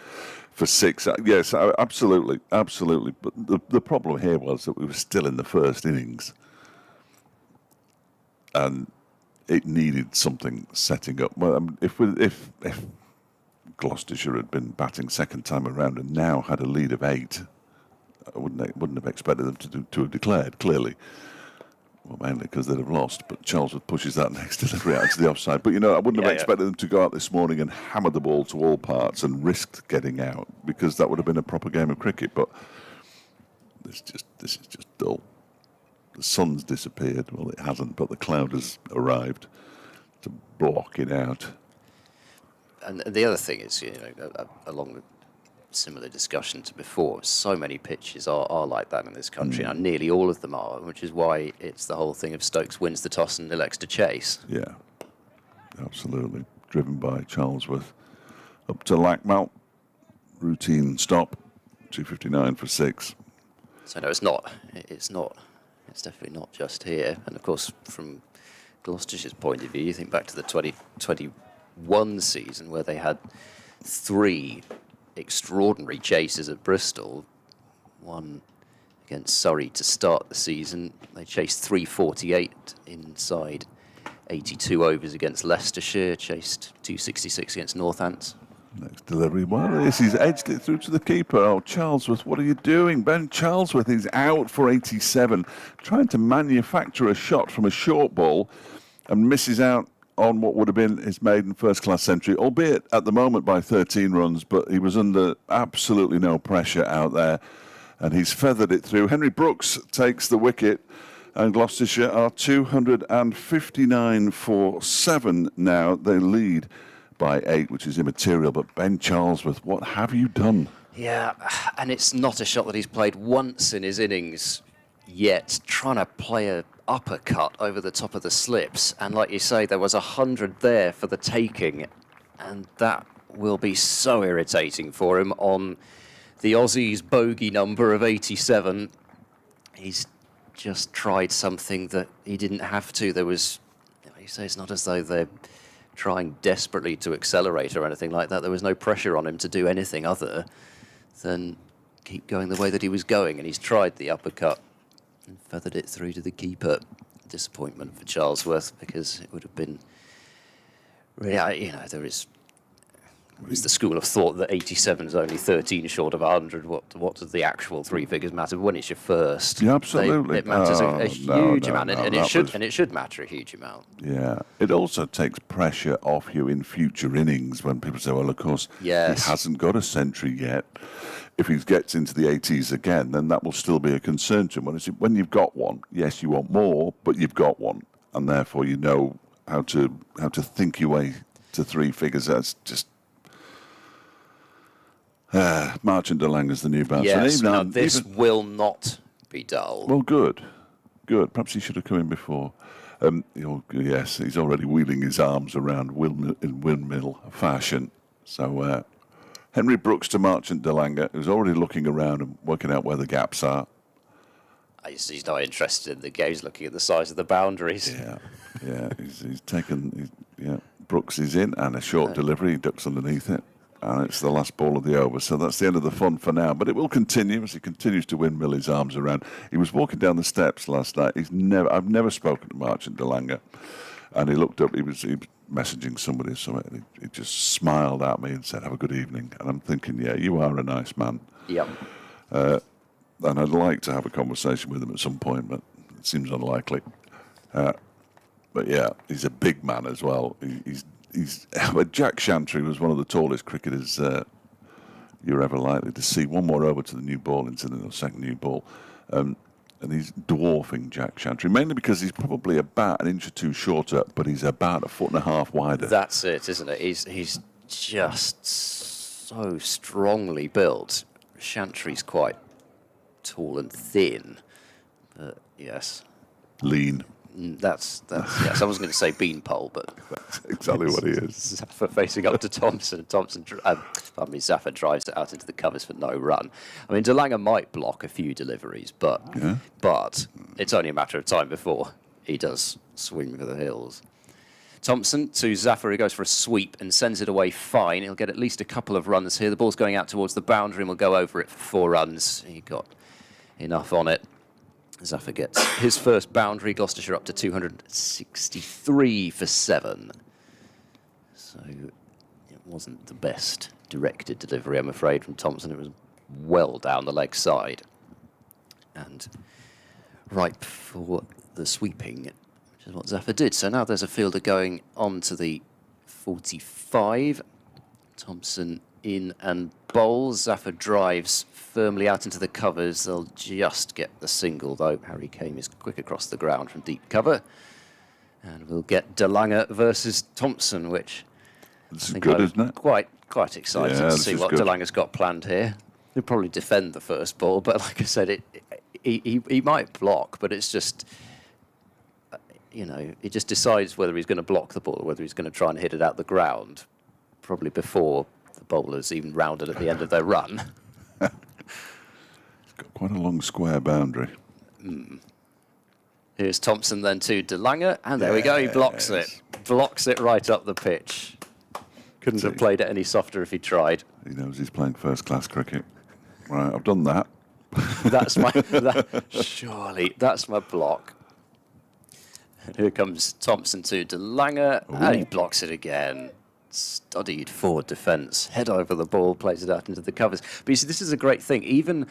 for 6. Yes, absolutely. But the problem here was that we were still in the first innings, and it needed something setting up. Well, if Gloucestershire had been batting second time around and now had a lead of 8. I wouldn't have expected them to have declared, clearly. Well, mainly because they'd have lost, but Charlesworth pushes that next delivery out to the offside. But, I wouldn't have expected them to go out this morning and hammer the ball to all parts and risk getting out, because that would have been a proper game of cricket. But this is just dull. The sun's disappeared. Well, it hasn't, but the cloud has arrived to block it out. And the other thing is, along with similar discussion to before, so many pitches are like that in this country, and nearly all of them are, which is why it's the whole thing of Stokes wins the toss and elects to chase. Yeah, absolutely. Driven by Charlesworth. Up to Lackmount, routine stop, 259 for 6. So no, it's definitely not just here. And of course, from Gloucestershire's point of view, you think back to the 2021 season where they had 3 extraordinary chases at Bristol. One against Surrey to start the season. They chased 348 inside 82 overs against Leicestershire, chased 266 against Northants. Next delivery, well, he's edged it through to the keeper. Oh, Charlesworth, what are you doing? Ben Charlesworth is out for 87, trying to manufacture a shot from a short ball and misses out on what would have been his maiden first-class century, albeit at the moment by 13 runs, but he was under absolutely no pressure out there, and he's feathered it through. Henry Brooks takes the wicket, and Gloucestershire are 259 for 7 now. They lead by 8, which is immaterial, but Ben Charlesworth, what have you done? Yeah, and it's not a shot that he's played once in his innings yet, trying to play a uppercut over the top of the slips, and like you say, there was 100 there for the taking, and that will be so irritating for him on the Aussies' bogey number of 87. He's just tried something that he didn't have to. There was, you say, it's not as though they're trying desperately to accelerate or anything like that. There was no pressure on him to do anything other than keep going the way that he was going, and he's tried the uppercut and feathered it through to the keeper. Disappointment for Charlesworth, because it would have been really, there is It's the school of thought that 87 is only 13 short of 100. What does the actual three figures matter? But when it's your first, Yeah, absolutely. it matters a huge amount, and it should matter a huge amount. Yeah, it also takes pressure off you in future innings when people say, well, of course, Yes. he hasn't got a century yet. If he gets into the 80s again, then that will still be a concern to him. When you've got one, yes, you want more, but you've got one, and therefore you know how to think your way to three figures. That's just Marchant de Lange's the new bouncer. Yes, now this will not be dull. Well, good. Perhaps he should have come in before. Yes, he's already wheeling his arms around in windmill fashion. So Henry Brooks to Marchant de Lange, who's already looking around and working out where the gaps are. He's not interested in the game. He's looking at the size of the boundaries. Yeah. He's taken. Brooks is in, and a short delivery. He ducks underneath it, and it's the last ball of the over. So that's the end of the fun for now. But it will continue as he continues to windmill his arms around. He was walking down the steps last night. I've never spoken to Marchant de Lange, and he looked up. He was messaging somebody or something. And he just smiled at me and said, "Have a good evening." And I'm thinking, yeah, you are a nice man. Yep. And I'd like to have a conversation with him at some point, but it seems unlikely. But yeah, he's a big man as well. Jack Chantry was one of the tallest cricketers you're ever likely to see. One more over to the new ball, into the second new ball. And he's dwarfing Jack Chantry, mainly because he's probably about an inch or two shorter, but he's about 1.5 feet wider. That's it, isn't it? He's just so strongly built. Chantry's quite tall and thin, but yes. Lean. That's yes. I was going to say beanpole, but that's exactly what he is. Zaffer facing up to Thompson. Zaffer drives it out into the covers for no run. I mean, de Lange might block a few deliveries, but it's only a matter of time before he does swing for the hills. Thompson to Zaffer, who goes for a sweep and sends it away fine. He'll get at least a couple of runs here. The ball's going out towards the boundary and will go over it for 4 runs. He got enough on it. Zaffer gets his first boundary. Gloucestershire up to 263 for 7. So it wasn't the best directed delivery, I'm afraid, from Thompson. It was well down the leg side. And ripe for the sweeping, which is what Zaffer did. So now there's a fielder going on to the 45. Thompson in and bowls. Zaffer drives firmly out into the covers. They'll just get the single, though. Harry Kame is quick across the ground from deep cover. And we'll get de Lange versus Thompson, which this is good, isn't it? Quite excited to see what de Lange's got planned here. He'll probably defend the first ball, but like I said, he might block, but it's just, he just decides whether he's going to block the ball or whether he's going to try and hit it out the ground, probably before the bowler's even rounded at the end of their run. It's got quite a long square boundary. Here's Thompson then to de Lange, and there we go, he blocks it. Blocks it right up the pitch. Couldn't have played it any softer if he tried. He knows he's playing first-class cricket. Right, I've done that. Surely, that's my block. Here comes Thompson to de Lange, and he blocks it again. Studied forward defence, head over the ball, plays it out into the covers. But you see, this is a great thing. Even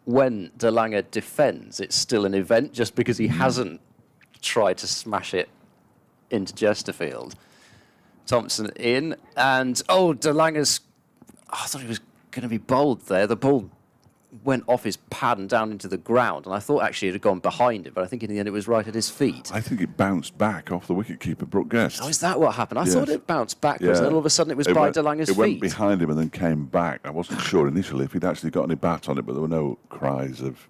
when de Lange defends, it's still an event just because he hasn't tried to smash it into Chesterfield. Thompson in, and de Lange's, I thought he was going to be bowled there. The ball went off his pad and down into the ground, and I thought actually it had gone behind him, but I think in the end it was right at his feet. I think it bounced back off the wicketkeeper, Brooke Guest. Oh, is that what happened? I thought it bounced backwards, and then all of a sudden it was by de Lange's feet. It went behind him and then came back. I wasn't sure initially if he'd actually got any bat on it, but there were no cries of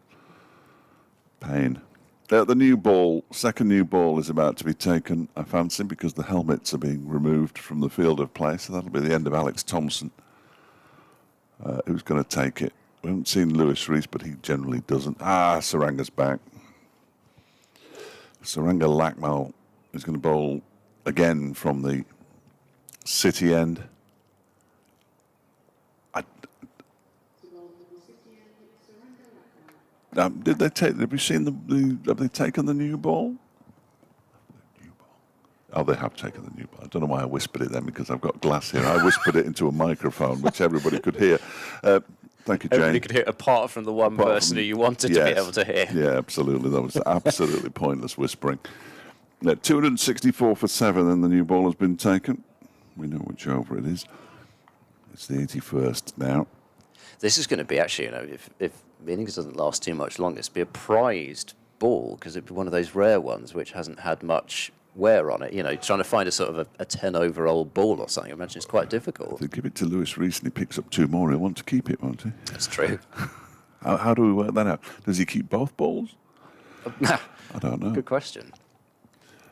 pain. The new ball, second new ball, is about to be taken, I fancy, because the helmets are being removed from the field of play, so that'll be the end of Alex Thompson, who's going to take it. We haven't seen Lewis Rees, but he generally doesn't. Saranga's back. Saranga Lakmal is going to bowl again from the City end. Did they take? Have you seen have they taken the new ball? Oh, they have taken the new ball. I don't know why I whispered it then, because I've got glass here. I whispered it into a microphone, which everybody could hear. Thank you, Jane. Everybody could hear, apart from the one person who you wanted to be able to hear. Yeah, absolutely. That was absolutely pointless whispering. 264 for 7, and the new ball has been taken. We know which over it is. It's the 81st now. This is going to be actually, if the innings doesn't last too much longer, it's be a prized ball, because it'd be one of those rare ones which hasn't had much wear on it. Trying to find a sort of a 10-over-old ball or something, I imagine it's quite difficult. If they give it to Lewis Rees and he picks up 2 more, he'll want to keep it, won't he? That's true. How do we work that out? Does he keep both balls? I don't know. Good question.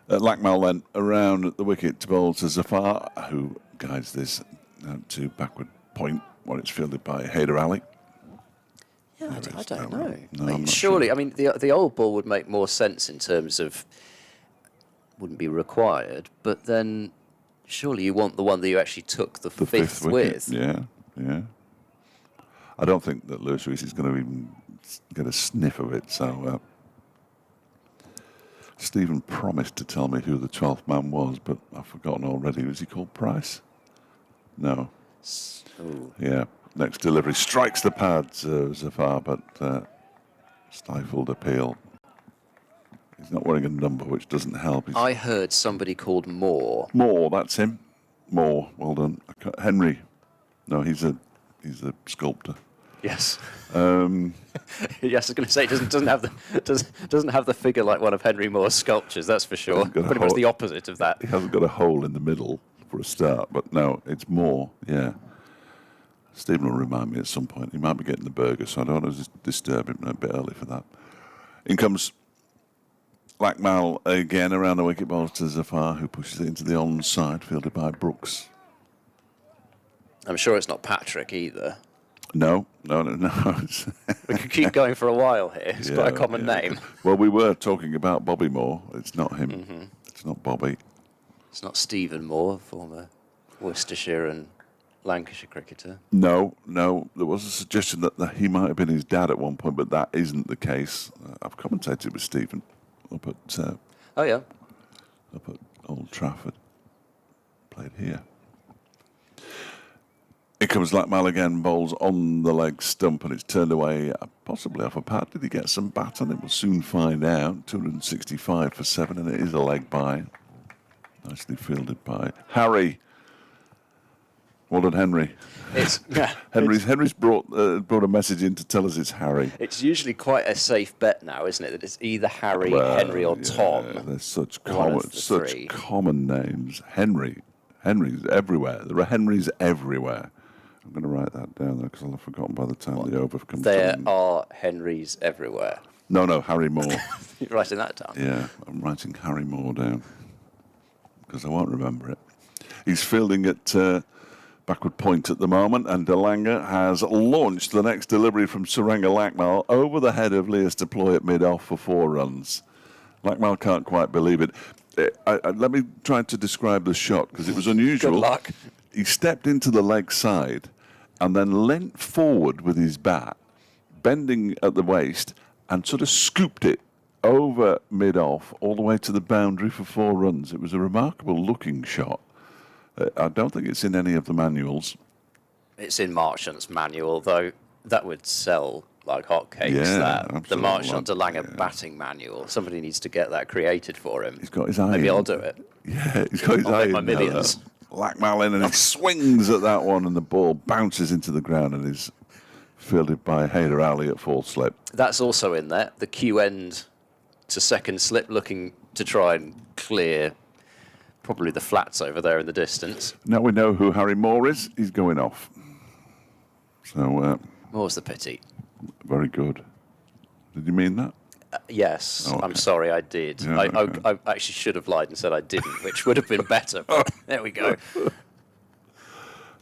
Lackmal then around the wicket to bowl to Zafar, who guides this out to backward point, where it's fielded by Haider Ali. Yeah, I don't know. No, surely, sure. The old ball would make more sense in terms of wouldn't be required, but then surely you want the one that you actually took the fifth with. Yeah. I don't think that Lewis Rees is going to even get a sniff of it, so Stephen promised to tell me who the 12th man was, but I've forgotten already. Was he called Price? No. Ooh. Yeah. Next delivery strikes the pads, Zafar, but stifled appeal. He's not wearing a number, which doesn't help. I heard somebody called Moore. Moore, that's him. Moore, well done. Henry. No, he's a sculptor. Yes. Yes, I was going to say doesn't have the figure like one of Henry Moore's sculptures. That's for sure. Pretty much the opposite of that. He hasn't got a hole in the middle for a start, but no, it's Moore. Yeah. Stephen will remind me at some point. He might be getting the burger, so I don't want to disturb him a bit early for that. In comes Lackmal again around the wicket ball to Zafar, who pushes it into the onside, fielded by Brooks. I'm sure it's not Patrick either. No. We could keep going for a while here. It's quite a common name. Well, we were talking about Bobby Moore. It's not him. Mm-hmm. It's not Bobby. It's not Stephen Moore, former Worcestershire and Lancashire cricketer. No. There was a suggestion that he might have been his dad at one point, but that isn't the case. I've commentated with Stephen up at up at Old Trafford. Played here. Here comes Lackmal again, bowls on the leg stump, and it's turned away, possibly off a pad. Did he get some bat on it? We'll soon find out. 265 for 7, and it is a leg by. Nicely fielded by Harry. Well done, Henry. Henry's brought a message in to tell us it's Harry. It's usually quite a safe bet now, isn't it? That it's either Harry, Henry, or Tom. They're such common names. Henry's everywhere. There are Henrys everywhere. I'm going to write that down there because I'll have forgotten by the time the over comes. There are Henrys everywhere. No, Harry Moore. You're writing that down? Yeah, I'm writing Harry Moore down because I won't remember it. He's fielding at backward point at the moment, and Delanga has launched the next delivery from Suranga Lackmal over the head of Leas Deploy at mid-off for 4 runs. Lackmal can't quite believe it. Let me try to describe the shot because it was unusual. Good luck. He stepped into the leg side and then leant forward with his bat, bending at the waist, and sort of scooped it over mid-off all the way to the boundary for 4 runs. It was a remarkable looking shot. I don't think it's in any of the manuals. It's in Marchant's manual, though. That would sell like hotcakes. Yeah, the Marchant Delanga batting manual. Somebody needs to get that created for him. He's got his eye. Maybe I'll do it. Yeah, he's got his eye in. My millions. Lackmal in, and he swings at that one, and the ball bounces into the ground and is fielded by Haider Ali at full slip. That's also in there. The Q end to second slip, looking to try and clear probably the flats over there in the distance. Now we know who Harry Moore is. He's going off. So More's the pity. Very good. Did you mean that? Yes, Oh, okay. I'm sorry, I did. Yeah, okay. I actually should have lied and said I didn't, which would have been better, but there we go.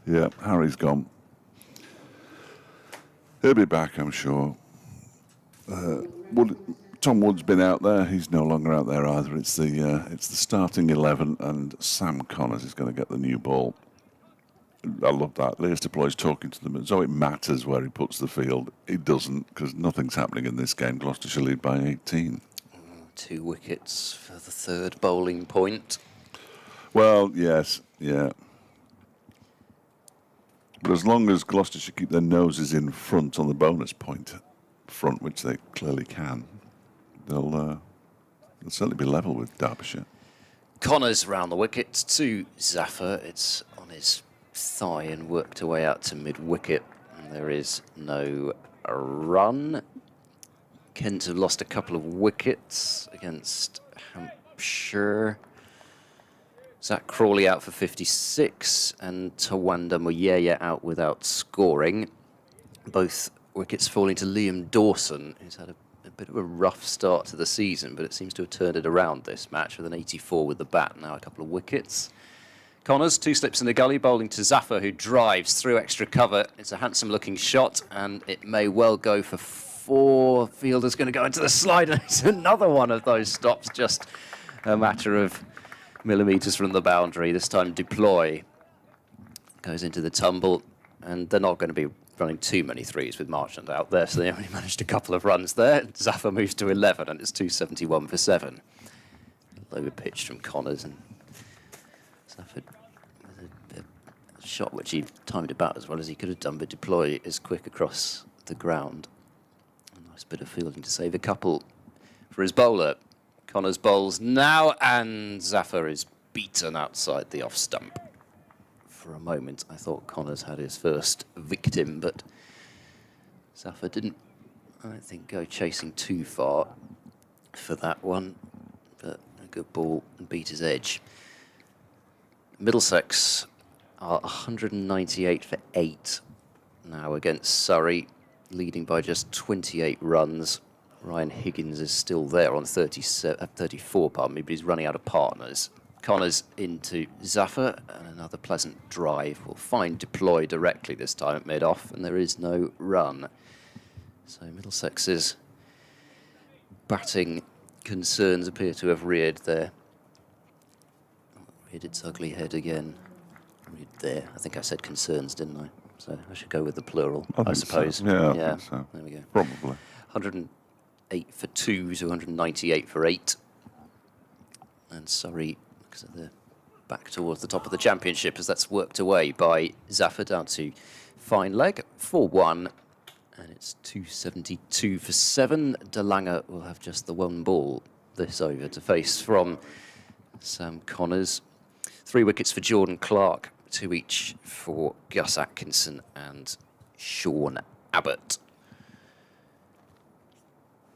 Yeah, Harry's gone. He'll be back, I'm sure. Tom Wood's been out there. He's no longer out there either. It's the starting 11, and Sam Connors is going to get the new ball. I love that. Leas Deploy's talking to them as though it matters where he puts the field. It doesn't, because nothing's happening in this game. Gloucestershire lead by 18. 2 wickets for the 3rd bowling point. Well, yes, yeah. But as long as Gloucestershire keep their noses in front on the bonus point front, which they clearly can, they'll certainly be level with Derbyshire. Connors round the wicket to Zaffer. It's on his thigh and worked away out to mid-wicket. And there is no run. Kent have lost a couple of wickets against Hampshire. Zach Crawley out for 56 and Tawanda Moyeye out without scoring. Both wickets falling to Liam Dawson, who's had a bit of a rough start to the season, but it seems to have turned it around this match with an 84 with the bat, now a couple of wickets. Connors, 2 slips in the gully, bowling to Zaffer, who drives through extra cover. It's a handsome-looking shot, and it may well go for 4. Fielder's going to go into the slide, and it's another one of those stops, just a matter of millimetres from the boundary. This time Deploy goes into the tumble, and they're not going to be running too many threes with Marchant out there, so they only managed a couple of runs there. Zaffer moves to 11, and it's 271 for 7. Lower pitch from Connors, and Zaffer with a shot which he timed about as well as he could have done, but Deploy is quick across the ground. A nice bit of fielding to save a couple for his bowler. Connors bowls now, and Zaffer is beaten outside the off stump. For a moment, I thought Connors had his first victim, but Zaffer didn't, I don't think, go chasing too far for that one. But a good ball and beat his edge. Middlesex are 198 for 8 now against Surrey, leading by just 28 runs. Ryan Higgins is still there on 34, pardon me, but he's running out of partners. Connors into Zaffer, and another pleasant drive will find Deploy directly this time at mid-off, and there is no run. So Middlesex's batting concerns appear to have reared its ugly head again. Reared there. I think I said concerns, didn't I? So I should go with the plural, I suppose. So. Yeah, I think so. There we go. Probably. 108 for 2 to 198 for 8. And Surrey, because they're back towards the top of the championship, as that's worked away by Zaffer down to fine leg, 4-1. And it's 272 for 7. De Lange will have just the one ball this over to face from Sam Connors. 3 wickets for Jordan Clark, 2 each for Gus Atkinson and Sean Abbott.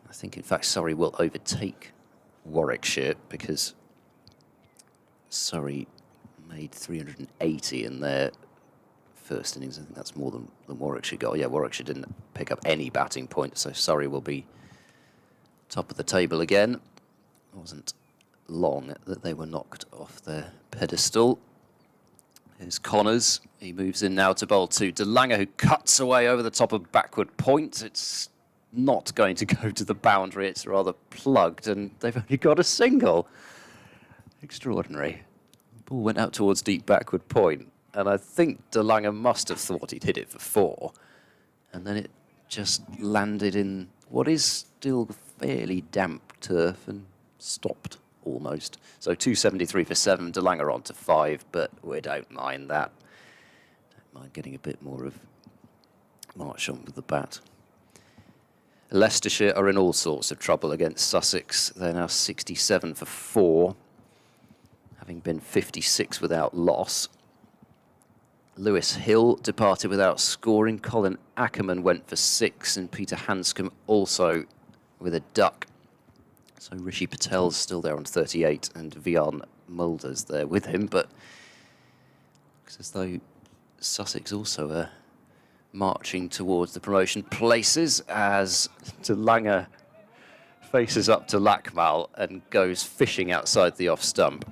I think, in fact, Surrey will overtake Warwickshire because Surrey made 380 in their first innings. I think that's more than Warwickshire got. Yeah, Warwickshire didn't pick up any batting points, so Surrey will be top of the table again. It wasn't long that they were knocked off their pedestal. Here's Connors. He moves in now to bowl to De Lange, who cuts away over the top of backward point. It's not going to go to the boundary. It's rather plugged, and they've only got a single. Extraordinary. Ball went out towards deep backward point, and I think De Lange must have thought he'd hit it for 4, and then it just landed in what is still fairly damp turf and stopped almost. So 273 for 7. De Lange on to 5, but we don't mind that. Don't mind getting a bit more of march on with the bat. Leicestershire are in all sorts of trouble against Sussex. They're now 67 for 4, having been 56 without loss. Lewis Hill departed without scoring. Colin Ackerman went for 6, and Peter Hanscom also with a duck. So Rishi Patel's still there on 38, and Vian Mulder's there with him, but it's as though Sussex also are marching towards the promotion places as De Lange faces up to Lakmal and goes fishing outside the off stump,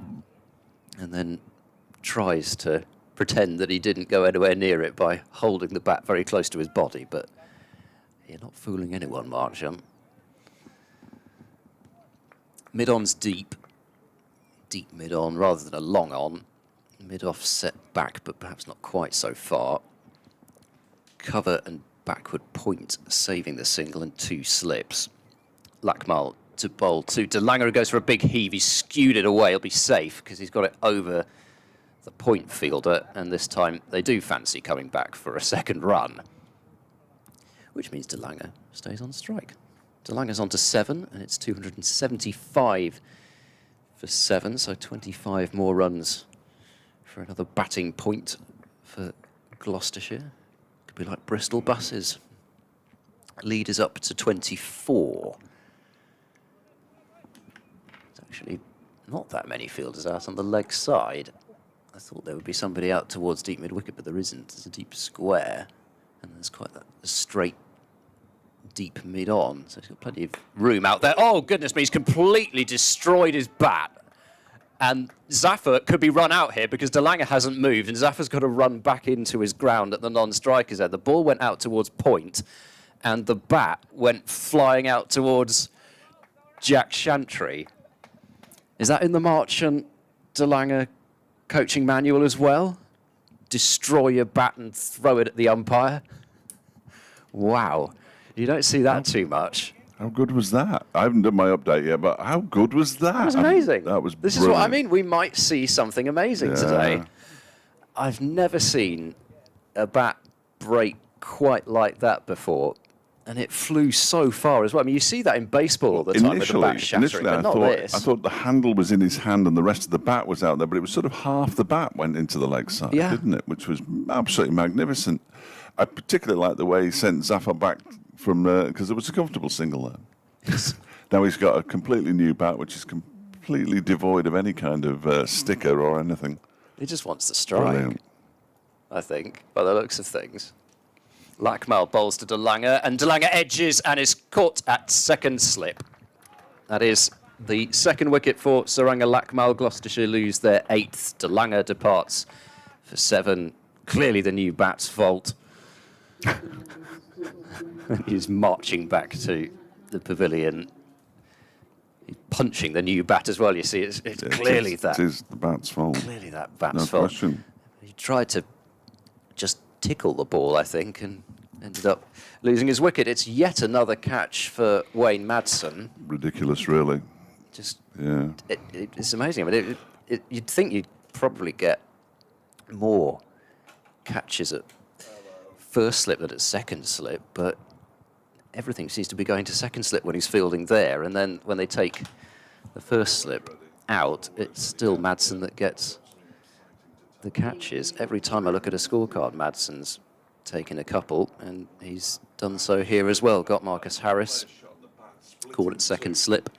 and then tries to pretend that he didn't go anywhere near it by holding the bat very close to his body, but you're not fooling anyone, Marchant. Mid-on's deep mid-on rather than a long on. Mid-off set back, but perhaps not quite so far. Cover and backward point saving the single and 2 slips. Lakmal to bowl to DeLanger, who goes for a big heave. He's skewed it away. He'll be safe because he's got it over the point fielder, and this time they do fancy coming back for a second run, which means DeLanger stays on strike. DeLanger's on to 7, and it's 275 for 7, so 25 more runs for another batting point for Gloucestershire. Could be like Bristol buses. Lead is up to 24. There's actually not that many fielders out on the leg side. I thought there would be somebody out towards deep mid-wicket, but there isn't. There's a deep square, and there's quite a straight deep mid-on, so he's got plenty of room out there. Oh, goodness me, he's completely destroyed his bat. And Zafar could be run out here because DeLanger hasn't moved, and Zafar's got to run back into his ground at the non-striker's end. The ball went out towards point, and the bat went flying out towards Jack Shantry. Is that in the March and DeLanger coaching manual as well? Destroy your bat and throw it at the umpire? Wow. You don't see that too much. How good was that? I haven't done my update yet, but how good was that? That was amazing. That was This brilliant. is what I mean. We might see something amazing today. I've never seen a bat break quite like that before. And it flew so far as well. I mean, you see that in baseball all the time with the bat shattering, but not this. I thought the handle was in his hand and the rest of the bat was out there, but it was sort of half the bat went into the leg side, didn't it? Which was absolutely magnificent. I particularly liked the way he sent Zafar back from because it was a comfortable single there. Now he's got a completely new bat, which is completely devoid of any kind of sticker or anything. He just wants to strike, Brilliant. I think, by the looks of things. Lackmal bowls to DeLanger, and DeLanger edges and is caught at second slip. That is the second wicket for Saranga Lackmal. Gloucestershire lose their 8th. DeLanger departs for 7. Clearly the new bat's fault. He's marching back to the pavilion. He's punching the new bat as well, you see. It's clearly that. It is the bat's fault. Clearly that bat's No fault. question. He tried to just tickle the ball, I think, and ended up losing his wicket. It's yet another catch for Wayne Madsen. Ridiculous, really. Just, Yeah. it's amazing. I mean, you'd think you'd probably get more catches at first slip than at second slip, but everything seems to be going to second slip when he's fielding there, and then when they take the first slip out, it's still Madsen that gets the catches. Every time I look at a scorecard, Madsen's taken a couple, and he's done so here as well. Got Marcus Harris, caught at second slip,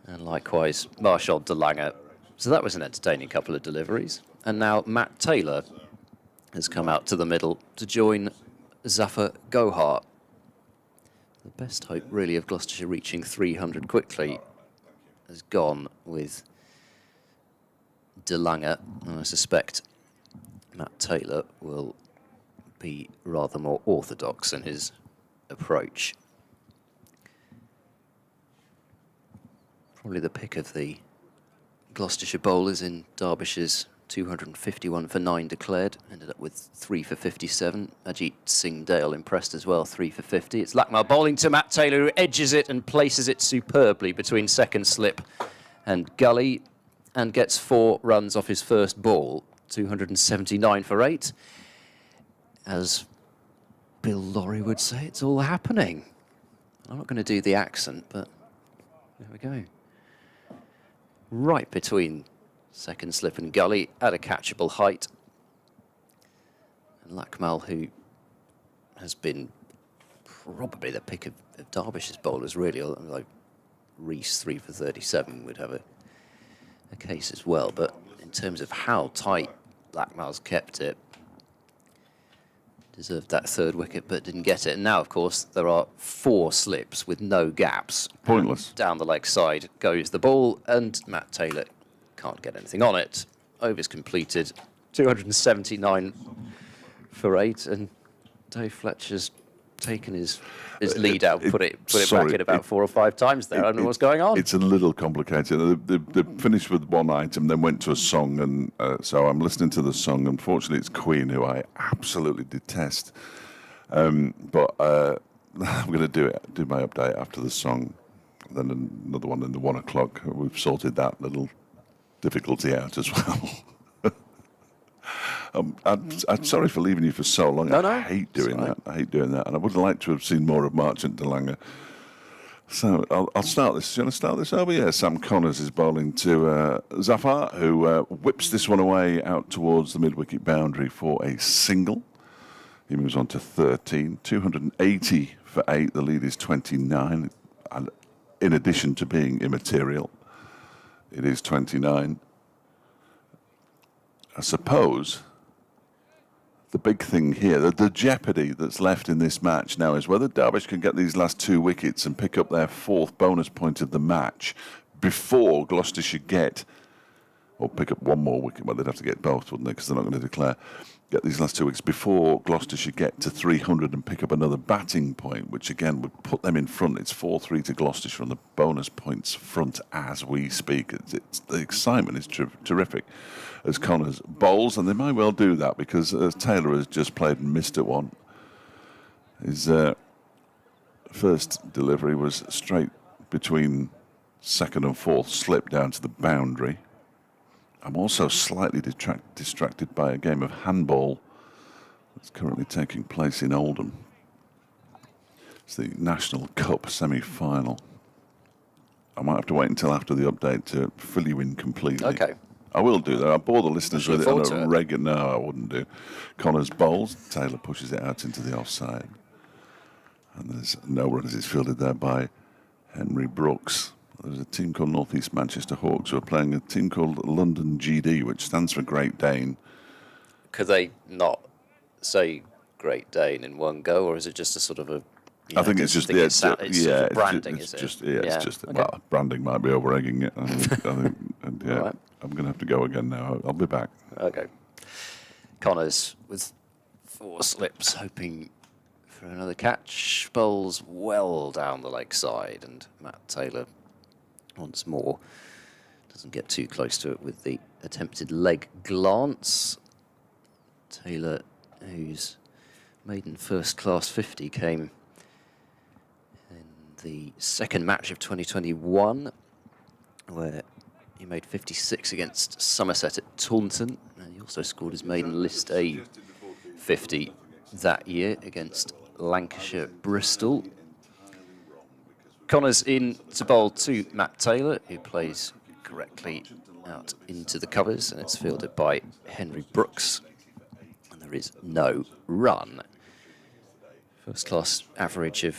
and likewise Marshall DeLanger. So that was an entertaining couple of deliveries. And now Matt Taylor has come out to the middle to join Zafar Gohar. The best hope, really, of Gloucestershire reaching 300 quickly has gone with DeLanger, and I suspect Matt Taylor will be rather more orthodox in his approach. Probably the pick of the Gloucestershire bowlers in Derbyshire's 251 for 9 declared, ended up with 3 for 57. Ajit Singh Dale impressed as well, 3 for 50. It's Lackmal bowling to Matt Taylor, who edges it and places it superbly between second slip and gully, and gets 4 runs off his first ball, 279 for 8. As Bill Lorry would say, it's all happening. I'm not going to do the accent, but there we go. Right between second slip and gully at a catchable height. And Lackmal, who has been probably the pick of Derbyshire's bowlers, really, like Rees, 3 for 37, would have a case as well. But in terms of how tight Lackmal's kept it, deserved that third wicket but didn't get it. And now, of course, there are 4 slips with no gaps. Pointless. Down the leg side goes the ball, and Matt Taylor can't get anything on it. Overs completed, 279 for 8, and Dave Fletcher's taken his lead out, put it back in about 4 or 5 times there. I don't know what's going on. It's a little complicated. They finished with one item, then went to a song, and so I'm listening to the song. Unfortunately, it's Queen, who I absolutely detest. But I'm going to do my update after the song. then another one in the 1 o'clock. We've sorted that little difficulty out as well. I'm sorry for leaving you for so long. No, I hate doing that. I hate doing that. And I would like to have seen more of Marchant de Lange. So I'll start this. Do you want to start this over? Yeah, Sam Connors is bowling to Zafar, who whips this one away out towards the mid-wicket boundary for a single. He moves on to 13, 280 for 8. The lead is 29. And in addition to being immaterial, it is 29. I suppose the big thing here, the jeopardy that's left in this match now is whether Derbyshire can get these last 2 wickets and pick up their 4th bonus point of the match before Gloucestershire or pick up 1 more wicket. Well, they'd have to get both, wouldn't they, because they're not going to declare. Get these last 2 wickets before Gloucestershire get to 300 and pick up another batting point, which again would put them in front. It's 4-3 to Gloucestershire on the bonus points front as we speak. The excitement is terrific as Connors bowls, and they might well do that because Taylor has just played and missed at one. His first delivery was straight between 2nd and 4th, slip down to the boundary. I'm also slightly distracted by a game of handball that's currently taking place in Oldham. It's the National Cup semi-final. I might have to wait until after the update to fill you in completely. Okay. I will do that. I'll bore the listeners with it on a regular. No, I wouldn't do. Connors bowls. Taylor pushes it out into the offside. And there's no runs. It's fielded there by Henry Brooks. There's a team called North East Manchester Hawks who are playing a team called London GD, which stands for Great Dane. Could they not say Great Dane in one go, or is it just a sort of a... I think it's just branding, it's is just, it? It's just okay. Well, branding might be over-egging it. I think, Right. I'm going to have to go again now. I'll be back. Okay. Connors with 4 slips, hoping for another catch. Bowls well down the leg side, and Matt Taylor once more doesn't get too close to it with the attempted leg glance. Taylor, whose maiden first-class 50 came in the 2nd match of 2021, where he made 56 against Somerset at Taunton, and he also scored his maiden List A 50 that year against Lancashire Bristol. Connors in to bowl to Matt Taylor, who plays correctly out into the covers, and it's fielded by Henry Brooks. And there is no run. First class average of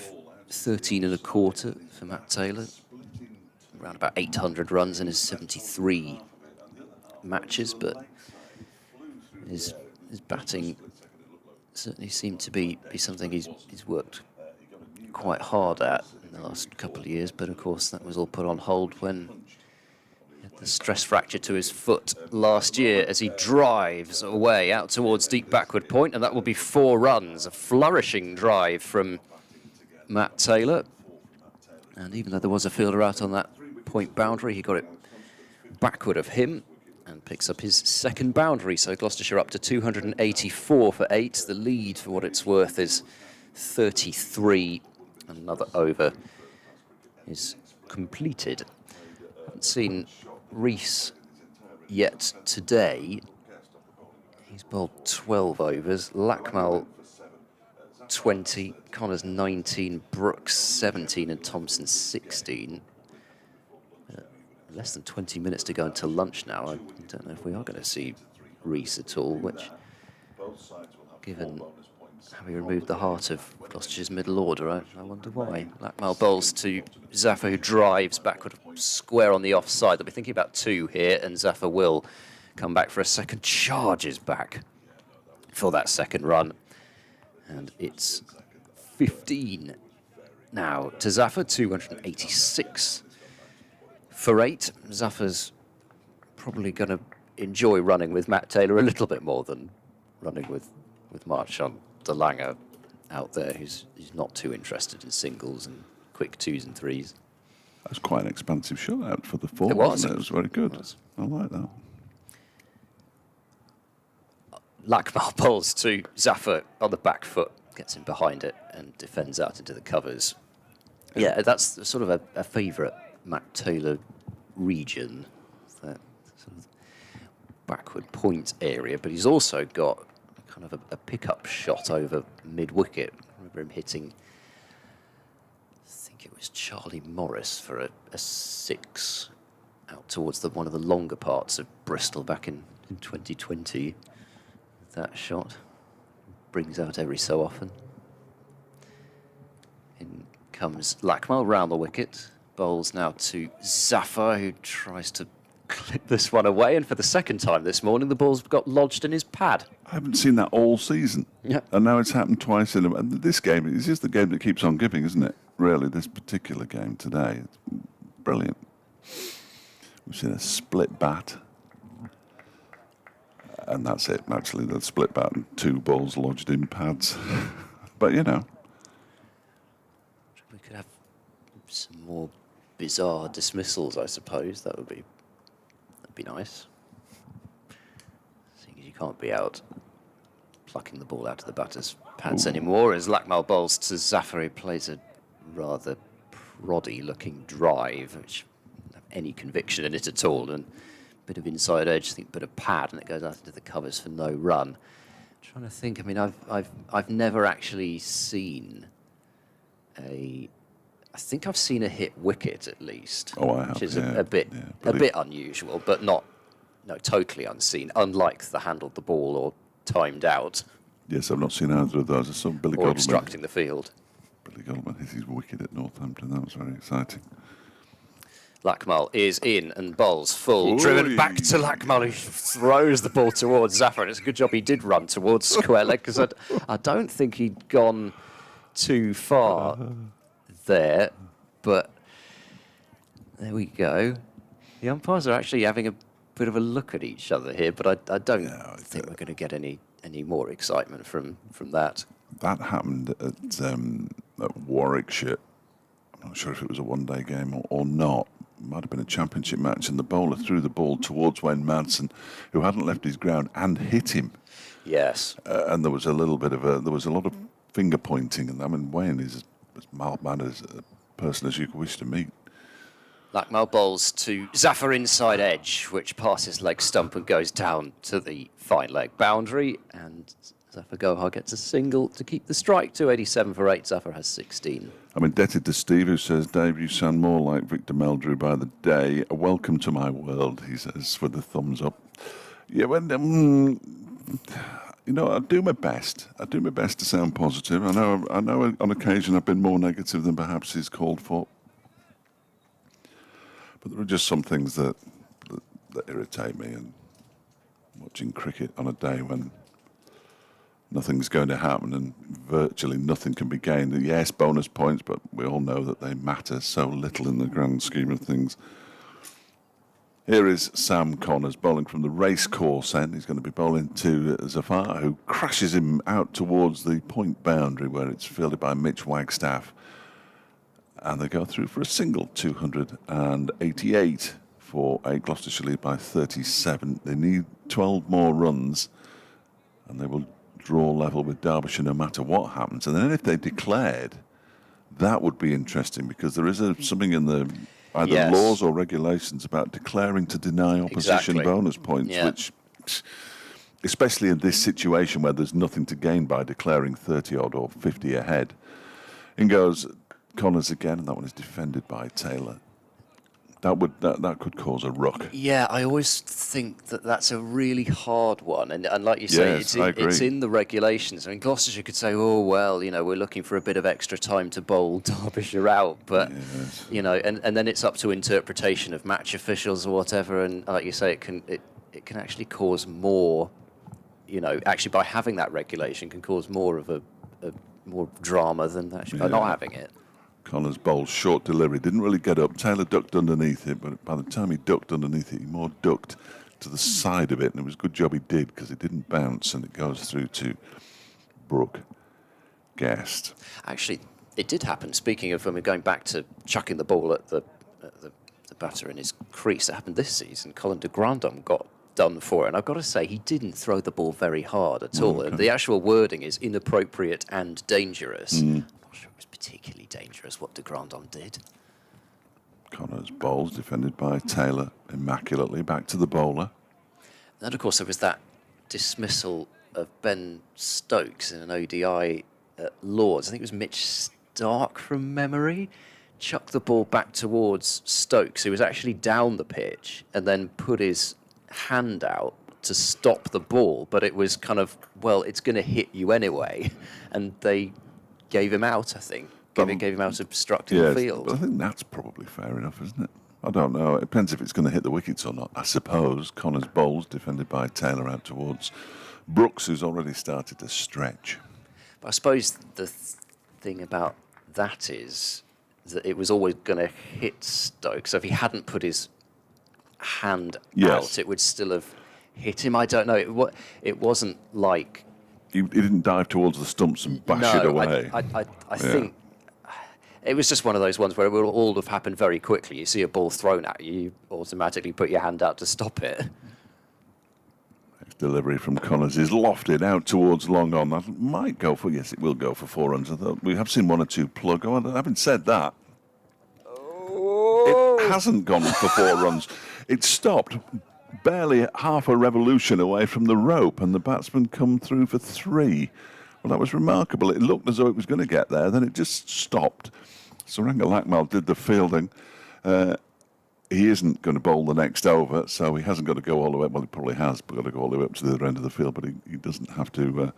13 1/4 for Matt Taylor. Around about 800 runs in his 73 matches, but his batting certainly seemed to be something he's worked quite hard at in the last couple of years, but of course that was all put on hold when he had the stress fracture to his foot last year as he drives away out towards deep backward point, and that will be 4 runs. A flourishing drive from Matt Taylor, and even though there was a fielder out on that point boundary, he got it backward of him and picks up his 2nd boundary. So Gloucestershire up to 284 for 8. The lead, for what it's worth, is 33. Another over is completed. Haven't seen Rees yet today. He's bowled 12 overs. Lackmal 20, Connors 19, Brooks 17 and Thompson 16. Less than 20 minutes to go until lunch now. I don't know if we are going to see Rees at all, which, given how he removed the heart of Gloucestershire's middle order, I wonder why. Lackmal bowls to Zafar, who drives backward square on the offside. They'll be thinking about 2 here, and Zafar will come back for a second, charges back for that 2nd run. And it's 15 now to Zafar, 286 for 8. Zafar's probably going to enjoy running with Matt Taylor a little bit more than running with Marchant de Lange out there, who's not too interested in singles and quick 2s and 3s. That's quite an expansive shot out for the 4. It was. It was very good. I like that. Lackmal bowls to Zafar on the back foot, gets him behind it and defends out into the covers. Yeah, that's sort of a favourite Matt Taylor region, that sort of backward point area. But he's also got kind of a pickup shot over mid-wicket. I remember him hitting, I think it was Charlie Morris for a six out towards one of the longer parts of Bristol back in 2020. That shot brings out every so often. In comes Lackmal round the wicket. Bowls now to Zafar, who tries to clip this one away. And for the second time this morning, the ball's got lodged in his pad. I haven't seen that all season. Yeah. And now it's happened twice in and this game is just the game that keeps on giving, isn't it? Really, this particular game today. It's brilliant. We've seen a split bat. And that's it, actually, the split bat and 2 balls lodged in pads. But, you know. We could have some more bizarre dismissals, I suppose. That'd be nice. Seeing as you can't be out plucking the ball out of the batter's pads anymore, as Lackmal bowls to Zafar, who plays a rather proddy-looking drive, which doesn't have any conviction in it at all, and a bit of inside edge, I think, a bit of pad, and it goes out into the covers for no run. I'm trying to think. I mean, I've never actually seen I think I've seen a hit wicket at least. Oh, I have. Which is yeah, a bit unusual, but not totally unseen. Unlike the handled the ball or timed out. Yes, I've not seen either of those. I saw Billy Or Goldman. obstructing the field. Billy Goldman hit his wicket at Northampton. That was very exciting. Lackmal is in and bowls full. Oy. Driven back to Lackmal, who throws the ball towards Zafar. It's a good job he did run towards square leg, because I don't think he'd gone too far there. But there we go. The umpires are actually having a bit of a look at each other here, but I don't think we're going to get any more excitement from that. That happened at Warwickshire. I'm not sure if it was a one-day game or not. It might have been a championship match, and the bowler threw the ball towards Wayne Madsen, who hadn't left his ground, and hit him. Yes. And there was a little bit of there was a lot of finger pointing, and I mean Wayne is as mild-mannered as a person as you could wish to meet. Lackmal bowls to Zafar inside edge, which passes leg stump and goes down to the fine leg boundary, and Zafar Gohar gets a single to keep the strike to 87 for 8. Zafar has 16. I'm indebted to Steve, who says, Dave, you sound more like Victor Meldrew by the day. Welcome to my world, he says, with a thumbs up. Yeah, when, I do my best. I do my best to sound positive. I know on occasion I've been more negative than perhaps is called for. But there are just some things that irritate me, and watching cricket on a day when nothing's going to happen and virtually nothing can be gained. Yes, bonus points, but we all know that they matter so little in the grand scheme of things. Here is Sam Connors bowling from the racecourse end. He's going to be bowling to Zafar, who crashes him out towards the point boundary where it's fielded by Mitch Wagstaff. And they go through for a single, 288 for a Gloucestershire lead by 37. They need 12 more runs, and they will draw level with Derbyshire no matter what happens. And then if they declared, that would be interesting, because there is something in the either laws or regulations about declaring to deny opposition bonus points, which, especially in this situation where there's nothing to gain by declaring 30-odd or 50 ahead. In goes Connors again, and that one is defended by Taylor. That could cause a ruck. Yeah, I always think that's a really hard one, and like you say, yes, it's in the regulations. I mean, Gloucestershire could say, "Oh well, we're looking for a bit of extra time to bowl Derbyshire out," but and then it's up to interpretation of match officials or whatever. And like you say, it can actually cause more. Actually by having that regulation can cause more of a more drama than actually by not having it. Connors bowled short delivery, didn't really get up. Taylor ducked underneath it, but by the time he ducked underneath it, he more ducked to the side of it, and it was a good job he did, because it didn't bounce, and it goes through to Brooke Guest. Actually, it did happen. Speaking of, going back to chucking the ball at the batter in his crease, it happened this season. Colin de Grandhomme got done for it, and I've got to say, he didn't throw the ball very hard at all. Okay. And the actual wording is inappropriate and dangerous. I'm not not sure it was particularly dangerous what de Grandon did. Connors bowls, defended by Taylor immaculately, back to the bowler. Then, of course, there was that dismissal of Ben Stokes in an ODI at Lords. I think it was Mitch Stark from memory. Chucked the ball back towards Stokes, who was actually down the pitch, and then put his hand out to stop the ball. But it was kind of, well, it's going to hit you anyway. And they gave him out, I think. Gave him out obstructing the field. But I think that's probably fair enough, isn't it? I don't know. It depends if it's going to hit the wickets or not. I suppose Connors bowls, defended by Taylor out towards Brooks, who's already started to stretch. But I suppose the thing about that is that it was always going to hit Stokes. So if he hadn't put his hand out, it would still have hit him. I don't know. It wasn't like... He didn't dive towards the stumps and bash it away. I think... It was just one of those ones where it will all have happened very quickly. You see a ball thrown at you, you automatically put your hand out to stop it. Next delivery from Connors is lofted out towards long on. That might go for, yes, it will go for 4 runs. I thought we have seen 1 or 2 plug on. Having said that, it hasn't gone for 4 runs. It stopped barely half a revolution away from the rope, and the batsman come through for 3. Well, that was remarkable. It looked as though it was going to get there, then it just stopped. Suranga Lakmal did the fielding. He isn't going to bowl the next over, so he hasn't got to go all the way. Well, he probably has, but got to go all the way up to the other end of the field, but he doesn't have to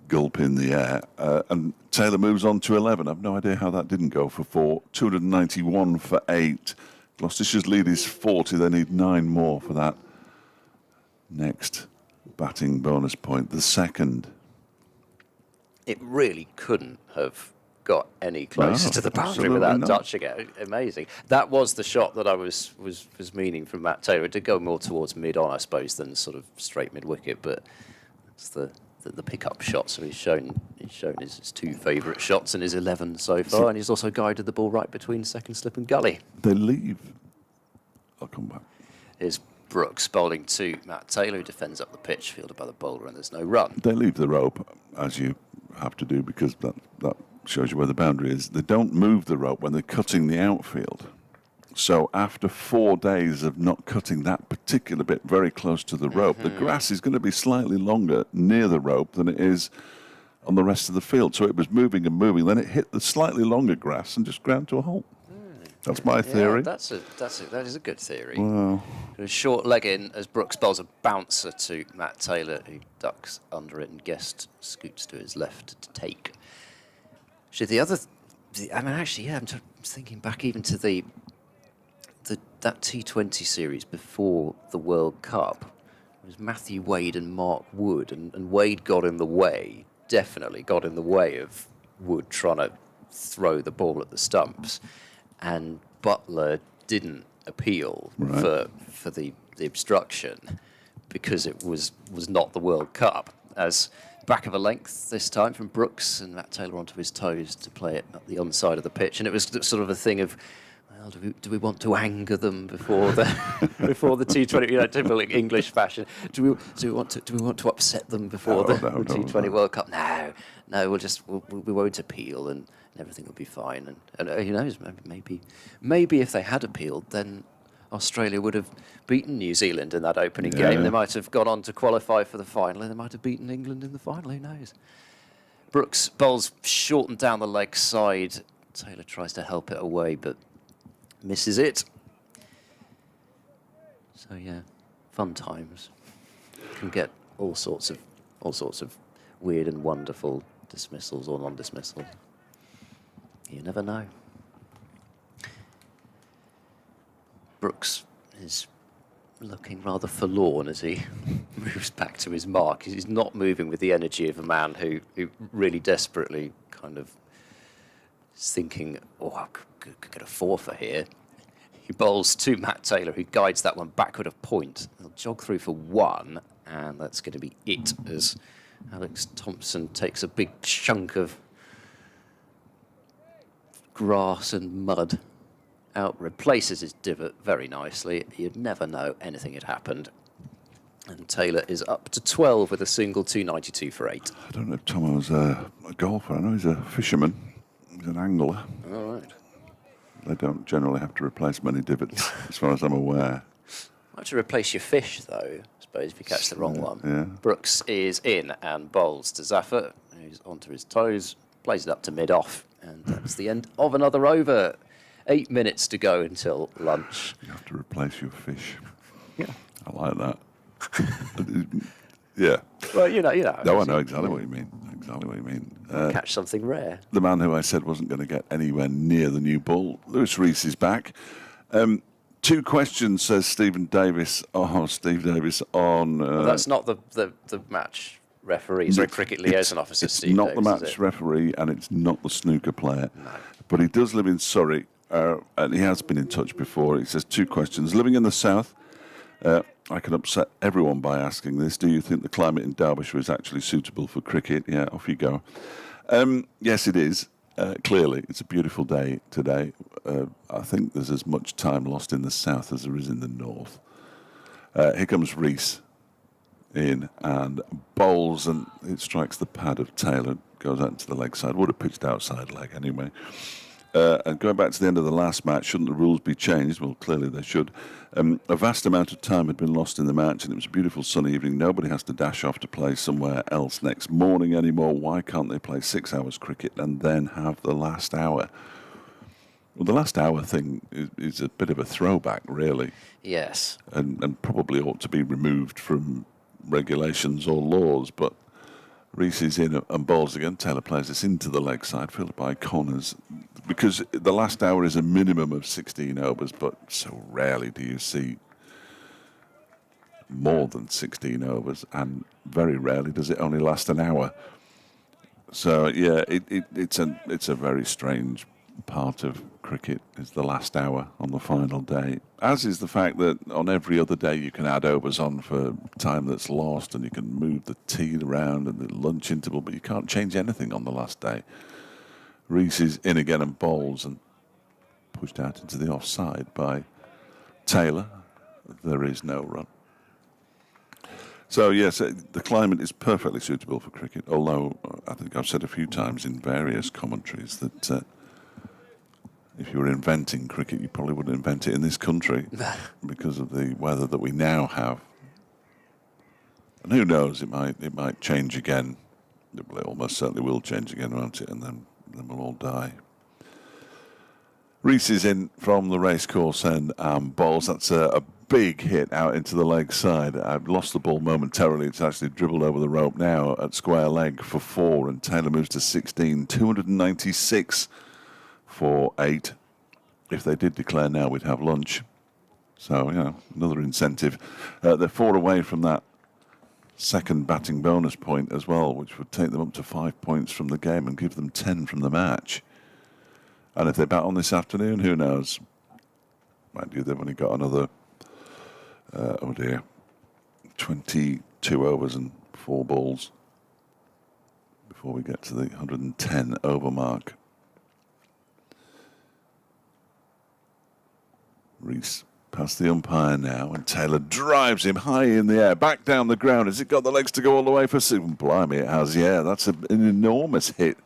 gulp in the air. And Taylor moves on to 11. I've no idea how that didn't go for 4. 291 for 8. Gloucestershire's lead is 40. They need 9 more for that next batting bonus point, the second. It really couldn't have got any closer to the boundary without touching it. Amazing. That was the shot that I was meaning from Matt Taylor. It did go more towards mid-on, I suppose, than sort of straight mid-wicket, but it's the pick-up shot. So he's shown his 2 favourite shots in his 11 so far, and he's also guided the ball right between second slip and gully. They leave. I'll come back. Here's Brooks bowling to Matt Taylor, who defends up the pitch, fielded by the bowler, and there's no run. They leave the rope, as you have to do, because that shows you where the boundary is. They don't move the rope when they're cutting the outfield. So after 4 days of not cutting that particular bit very close to the rope, the grass is going to be slightly longer near the rope than it is on the rest of the field. So it was moving and moving, then it hit the slightly longer grass and just ground to a halt. That's my theory. That is a good theory. Wow. A short leg in as Brooks bowls a bouncer to Matt Taylor, who ducks under it, and Guest scoots to his left to take. Actually, I'm thinking back even to that T20 series before the World Cup. It was Matthew Wade and Mark Wood, and Wade got in the way, definitely got in the way of Wood trying to throw the ball at the stumps. And Butler didn't appeal for the obstruction because it was not the World Cup. As back of a length this time from Brooks, and Matt Taylor onto his toes to play it up the onside of the pitch. And it was sort of a thing of, well, do we want to anger them before the T20? Typical English fashion. Do we want to upset them before the T20 World Cup? No. We won't appeal, and everything will be fine. And who knows? Maybe if they had appealed, then Australia would have beaten New Zealand in that opening game. They might have gone on to qualify for the final, and they might have beaten England in the final. Who knows? Brooks bowls short and down the leg side. Taylor tries to help it away, but misses it. So yeah, fun times. Can get all sorts of weird and wonderful dismissals or non-dismissals. You never know. Brooks is looking rather forlorn as he moves back to his mark. He's not moving with the energy of a man who really desperately kind of is thinking, I could get a 4 for here. He bowls to Matt Taylor, who guides that one backward of point. He'll jog through for 1, and that's going to be it as Alex Thompson takes a big chunk of grass and mud out, replaces his divot very nicely. You'd never know anything had happened. And Taylor is up to 12 with a single, 292 for 8. I don't know if Tomo's a golfer. I know he's a fisherman. He's an angler. All right. They don't generally have to replace many divots, as far as I'm aware. Might have to replace your fish, though, I suppose, if you catch the wrong one. Yeah. Brooks is in and bowls to Zaffer, who's onto his toes, plays it up to mid-off, and that's the end of another over. 8 minutes to go until lunch. You have to replace your fish. Yeah. I like that. Yeah. Well, you know. No, I know exactly what you mean. Exactly what you mean. Catch something rare. The man who I said wasn't going to get anywhere near the new ball, Lewis Rees, is back. 2 questions, says Stephen Davis. Oh, Steve Davis on. Well, that's not the match referee. Sorry, cricket liaison officer. It's Steve not Davis, the match referee, and it's not the snooker player. No. But he does live in Surrey, and he has been in touch before. He says 2 questions. Living in the south, I can upset everyone by asking this. Do you think the climate in Derbyshire is actually suitable for cricket? Yeah, off you go. Yes, it is. Clearly, it's a beautiful day today. I think there's as much time lost in the south as there is in the north. Here comes Rees in and bowls, and it strikes the pad of Taylor, goes out into the leg side. Would have pitched outside leg anyway. And going back to the end of the last match, shouldn't the rules be changed? Well, clearly they should. A vast amount of time had been lost in the match, and it was a beautiful sunny evening. Nobody has to dash off to play somewhere else next morning anymore. Why can't they play 6 hours cricket and then have the last hour? Well, the last hour thing is a bit of a throwback, really. Yes. And probably ought to be removed from regulations or laws, but Rees is in and bowls again. Taylor plays this into the leg side, filled by Connors. Because the last hour is a minimum of 16 overs, but so rarely do you see more than 16 overs, and very rarely does it only last an hour. So, yeah, it's a very strange part of cricket, is the last hour on the final day. As is the fact that on every other day you can add overs on for time that's lost, and you can move the tea around and the lunch interval, but you can't change anything on the last day. Rees is in again and bowls and pushed out into the offside by Taylor. There is no run. So, yes, the climate is perfectly suitable for cricket, although I think I've said a few times in various commentaries that if you were inventing cricket, you probably wouldn't invent it in this country because of the weather that we now have. And who knows, it might change again. It almost certainly will change again, won't it? And then we'll all die. Rees is in from the racecourse end and bowls. That's a big hit out into the leg side. I've lost the ball momentarily. It's actually dribbled over the rope now at square leg for 4, and Taylor moves to 16. 296 for 8. If they did declare now, we'd have lunch. So, another incentive. They're 4 away from that second batting bonus point as well, which would take them up to 5 points from the game and give them 10 from the match. And if they bat on this afternoon, who knows? Mind you, they've only got another, 22 overs and 4 balls before we get to the 110 over mark. Rees past the umpire now, and Taylor drives him high in the air, back down the ground. Has it got the legs to go all the way for 6? Blimey, it has, yeah. That's an enormous hit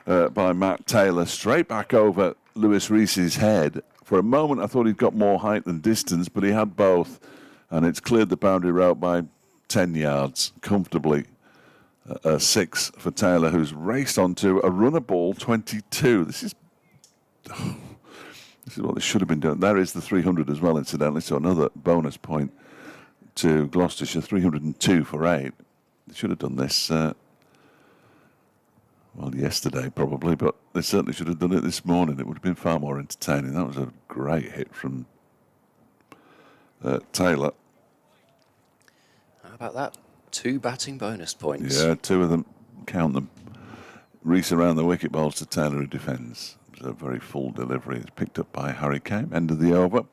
by Matt Taylor, straight back over Lewis Rees's head. For a moment, I thought he'd got more height than distance, but he had both, and it's cleared the boundary rope by 10 yards comfortably. 6 for Taylor, who's raced onto a runner ball 22. This is what they should have been doing. There is the 300 as well, incidentally, so another bonus point to Gloucestershire, 302 for 8. They should have done this, yesterday probably, but they certainly should have done it this morning. It would have been far more entertaining. That was a great hit from Taylor. How about that? 2 batting bonus points. Yeah, 2 of them. Count them. Rees around the wicket, bowls to Taylor, who defends. A very full delivery. It's picked up by Harry Kane. End of the over.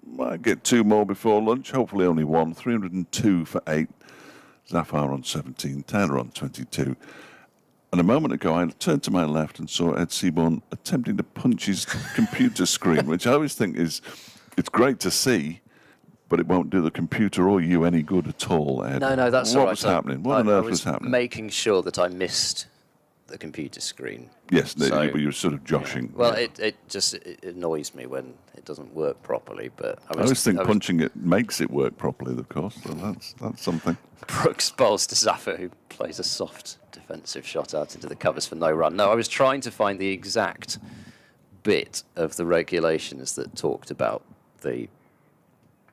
Might get 2 more before lunch. Hopefully only 1. 302 for 8. Zafar on 17. Taylor on 22. And a moment ago, I turned to my left and saw Ed Seaborn attempting to punch his computer screen, which I always think it's great to see, but it won't do the computer or you any good at all, Ed. No, that's what all right. was happening? What on I earth was was happening? making sure that I missed the computer screen. Yes, So, you were sort of joshing. Well, yeah. it annoys me when it doesn't work properly. But I always think punching it makes it work properly, of course. So that's something. Brooks bowls to Zaffa, who plays a soft defensive shot out into the covers for no run. No, I was trying to find the exact bit of the regulations that talked about the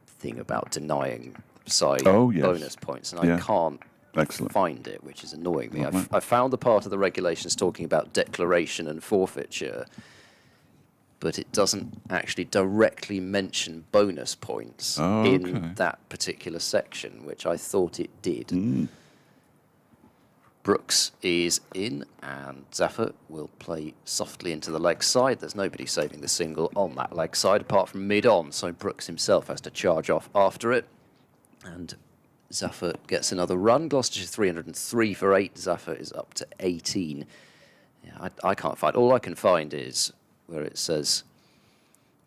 thing about denying side bonus points, and I can't find it, which is annoying me. I found the part of the regulations talking about declaration and forfeiture, but it doesn't actually directly mention bonus points in that particular section, which I thought it did. Brooks is in, and Zaffa will play softly into the leg side. There's nobody saving the single on that leg side apart from mid-on, so Brooks himself has to charge off after it. And Zaffa gets another run. Gloucestershire 303 for 8. Zaffa is up to 18. Yeah, I can't find. All I can find is where it says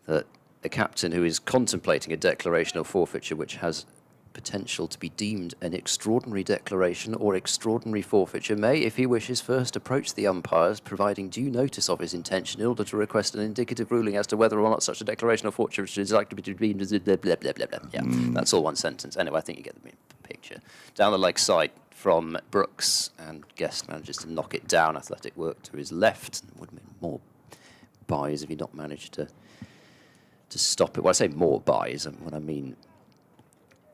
that a captain who is contemplating a declaration of forfeiture which has potential to be deemed an extraordinary declaration or extraordinary forfeiture may, if he wishes, first approach the umpires, providing due notice of his intention in order to request an indicative ruling as to whether or not such a declaration of forfeiture is likely to be deemed as blah, blah, blah, blah, blah. Yeah, that's all one sentence. Anyway, I think you get the picture. Down the leg side from Brooks, and Guest manages to knock it down. Athletic work to his left. Would have been more buys if he not managed to stop it. Well, I say more buys, and what I mean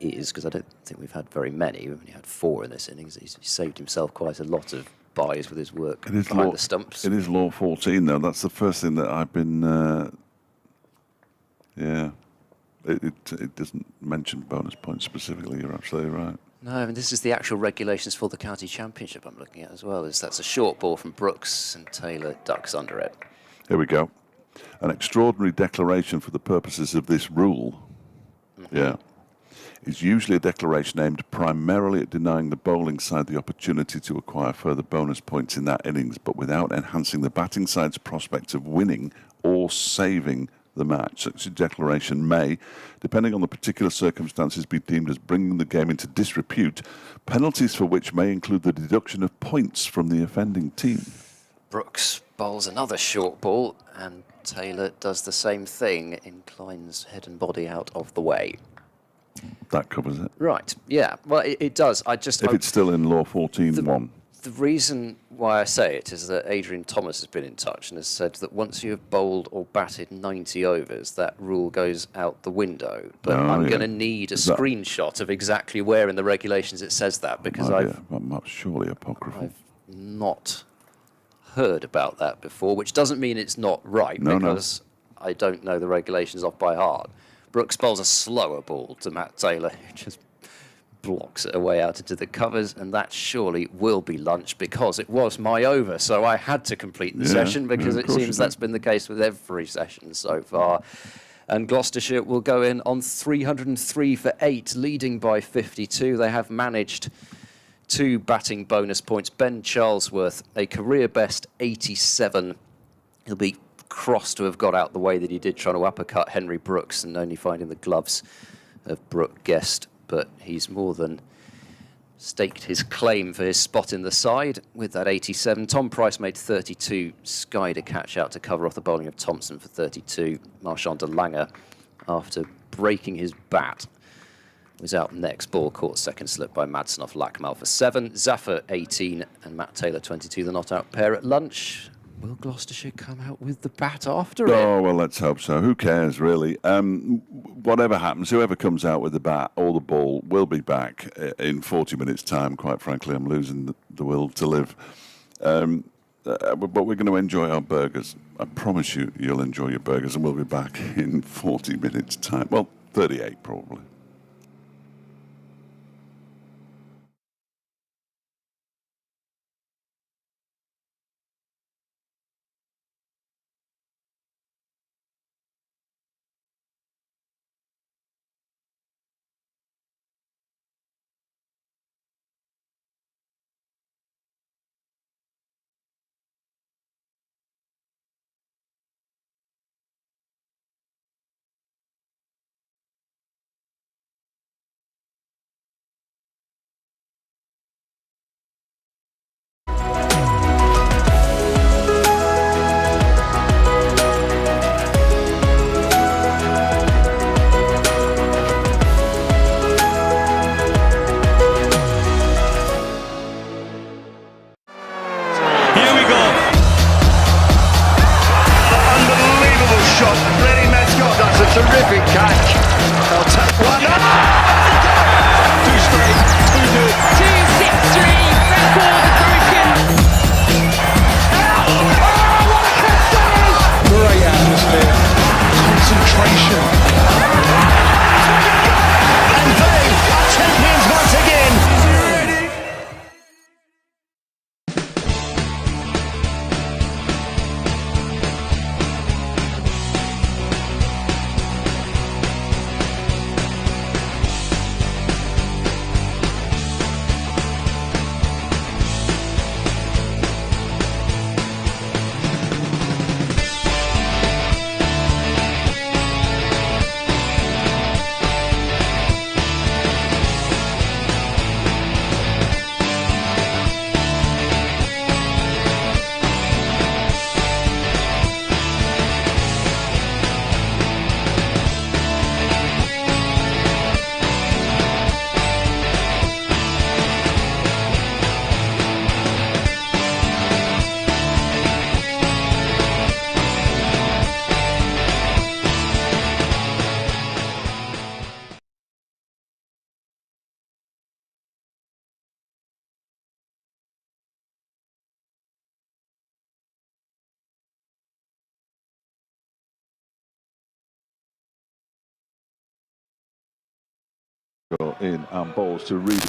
is, because I don't think we've had very many. We've only had 4 in this innings. He's saved himself quite a lot of buys with his work behind the stumps. It is law 14, though. That's the first thing that I've been... It doesn't mention bonus points specifically. You're absolutely right. No, I mean, this is the actual regulations for the county championship I'm looking at as well. That's a short ball from Brooks, and Taylor ducks under it. Here we go. An extraordinary declaration for the purposes of this rule. Is usually a declaration aimed primarily at denying the bowling side the opportunity to acquire further bonus points in that innings, but without enhancing the batting side's prospects of winning or saving the match. Such a declaration may, depending on the particular circumstances, be deemed as bringing the game into disrepute, penalties for which may include the deduction of points from the offending team. Brooks bowls another short ball, and Taylor does the same thing, inclines head and body out of the way. That covers it. Right, yeah. Well, it does. If it's still in law 14.1. The reason why I say it is that Adrian Thomas has been in touch and has said that once you have bowled or batted 90 overs, that rule goes out the window. But I'm going to need a screenshot of exactly where in the regulations it says that, because I've surely apocryphal. I've not heard about that before, which doesn't mean it's not right, because I don't know the regulations off by heart. Brooks bowls a slower ball to Matt Taylor, who just blocks it away out into the covers, and that surely will be lunch, because it was my over, so I had to complete the session, because it seems that's been the case with every session so far. And Gloucestershire will go in on 303 for 8, leading by 52. They have managed 2 batting bonus points. Ben Charlesworth, a career best 87. He'll be cross to have got out the way that he did, trying to uppercut Henry Brooks and only finding the gloves of Brooke Guest. But he's more than staked his claim for his spot in the side with that 87. Tom Price made 32, skied a catch out to cover off the bowling of Thompson for 32. Marchand de Lange, after breaking his bat, was out next. Ball caught second slip by Madsen off Lackmal for 7. Zaffa 18 and Matt Taylor 22, the not-out pair at lunch. Will Gloucestershire come out with the bat after it? Oh, well, let's hope so. Who cares, really? Whatever happens, whoever comes out with the bat or the ball will be back in 40 minutes' time. Quite frankly, I'm losing the will to live. But we're going to enjoy our burgers. I promise you'll enjoy your burgers, and we'll be back in 40 minutes' time. Well, 38 probably. In and balls to Reed.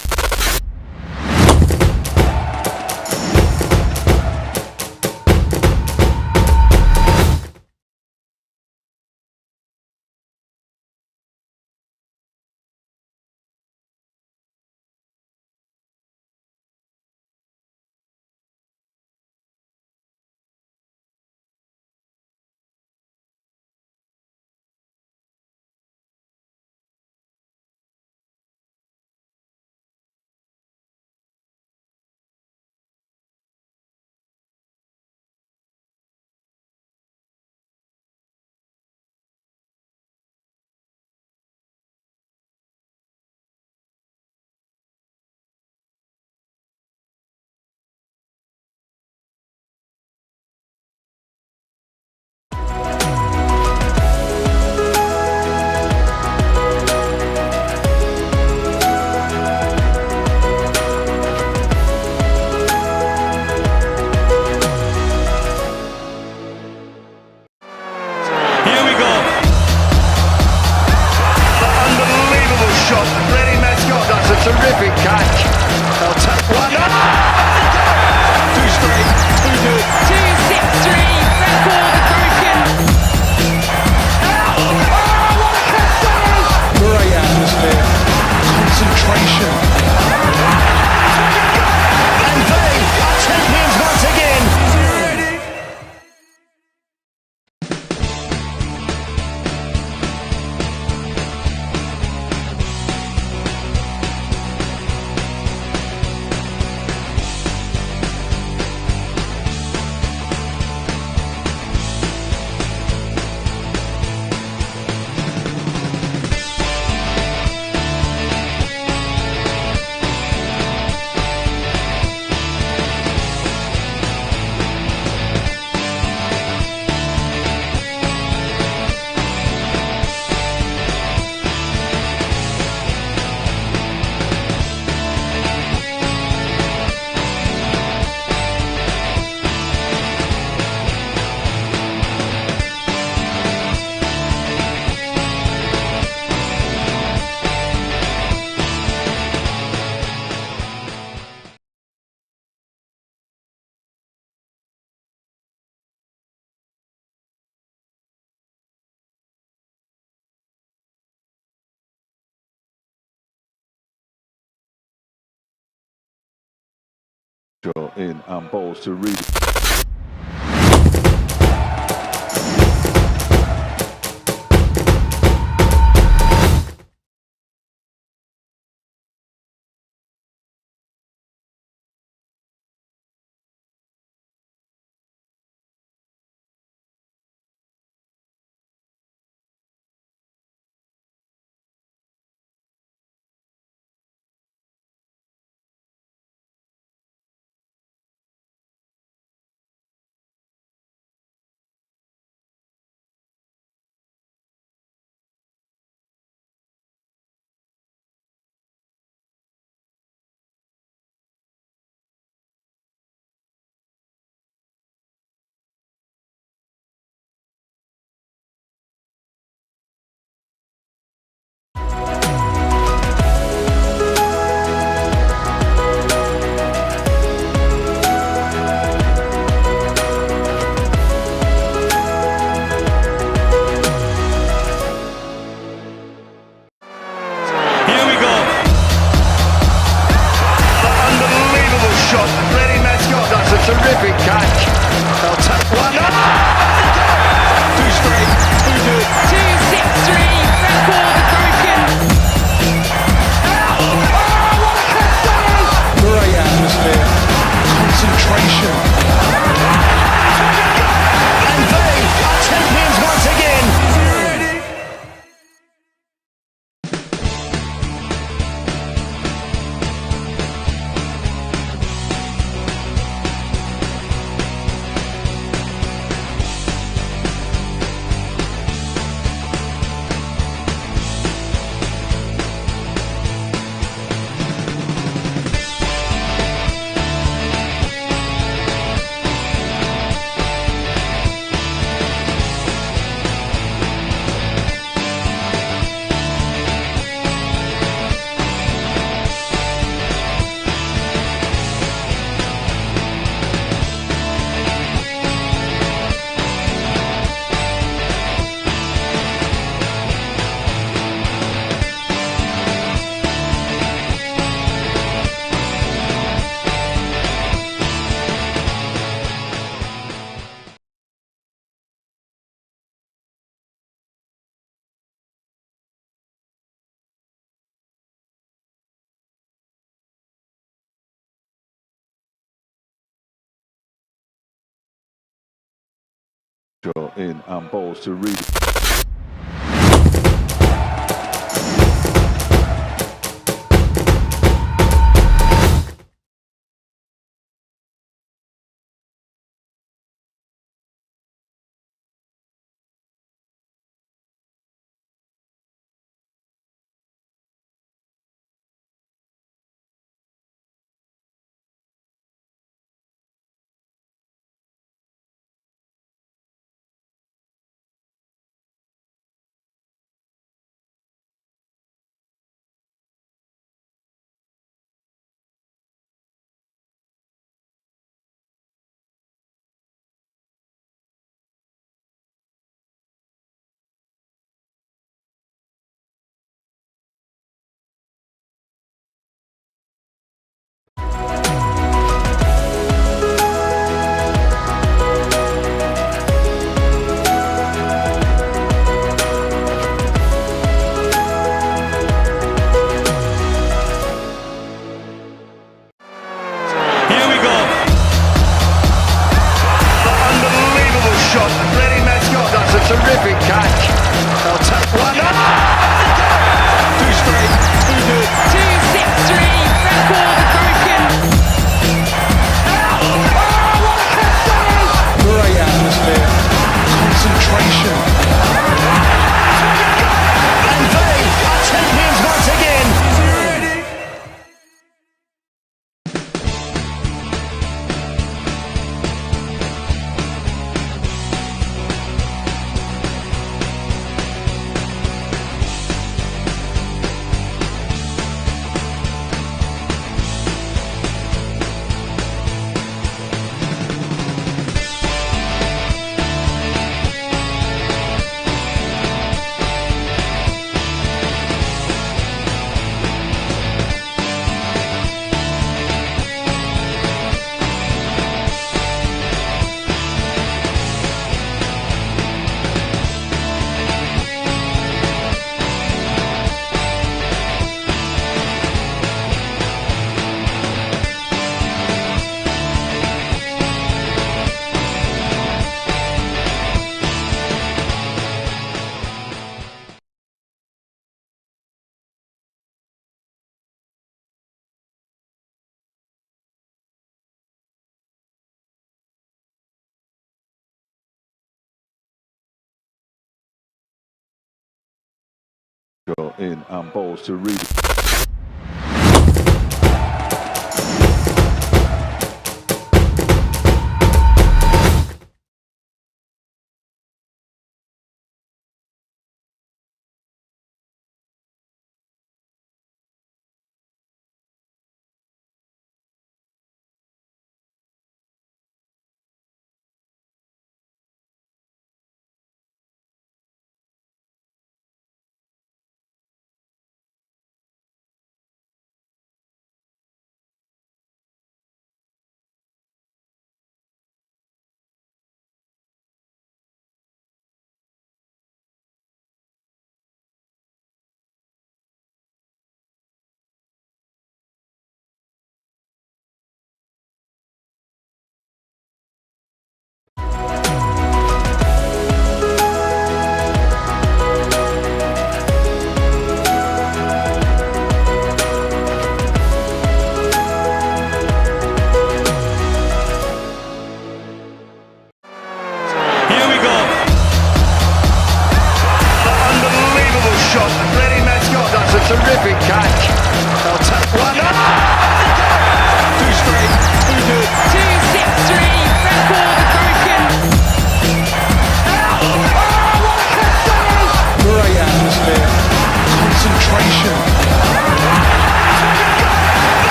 Terrific catch. They'll take one. Two straight. 2-6-3. Record broken. Great atmosphere. Concentration. And they are champions once again. In and balls to Reed. Go in and balls to Reed. Here we go. Unbelievable shot. Ready, Matt Scott. That's a terrific catch. They'll take one. Too straight. Too good. 2-6-3, record broken. Great atmosphere. Concentration. And they are champions once again. Go in and balls to Reed.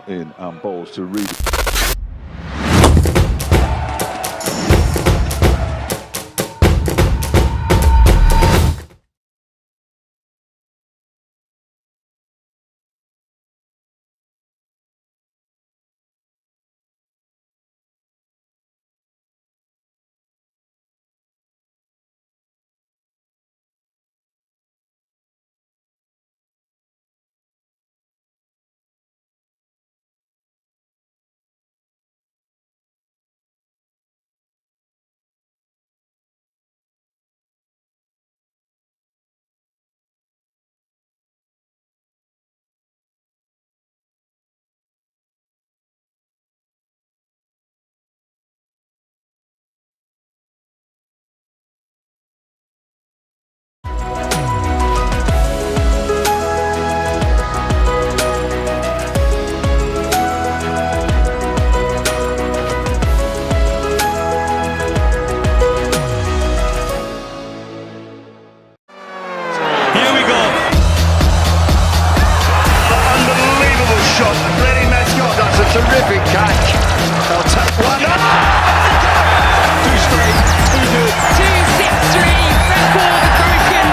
In and balls to Reed. Terrific catch. They'll take one. Too straight, too good. 2-6-3, record broken.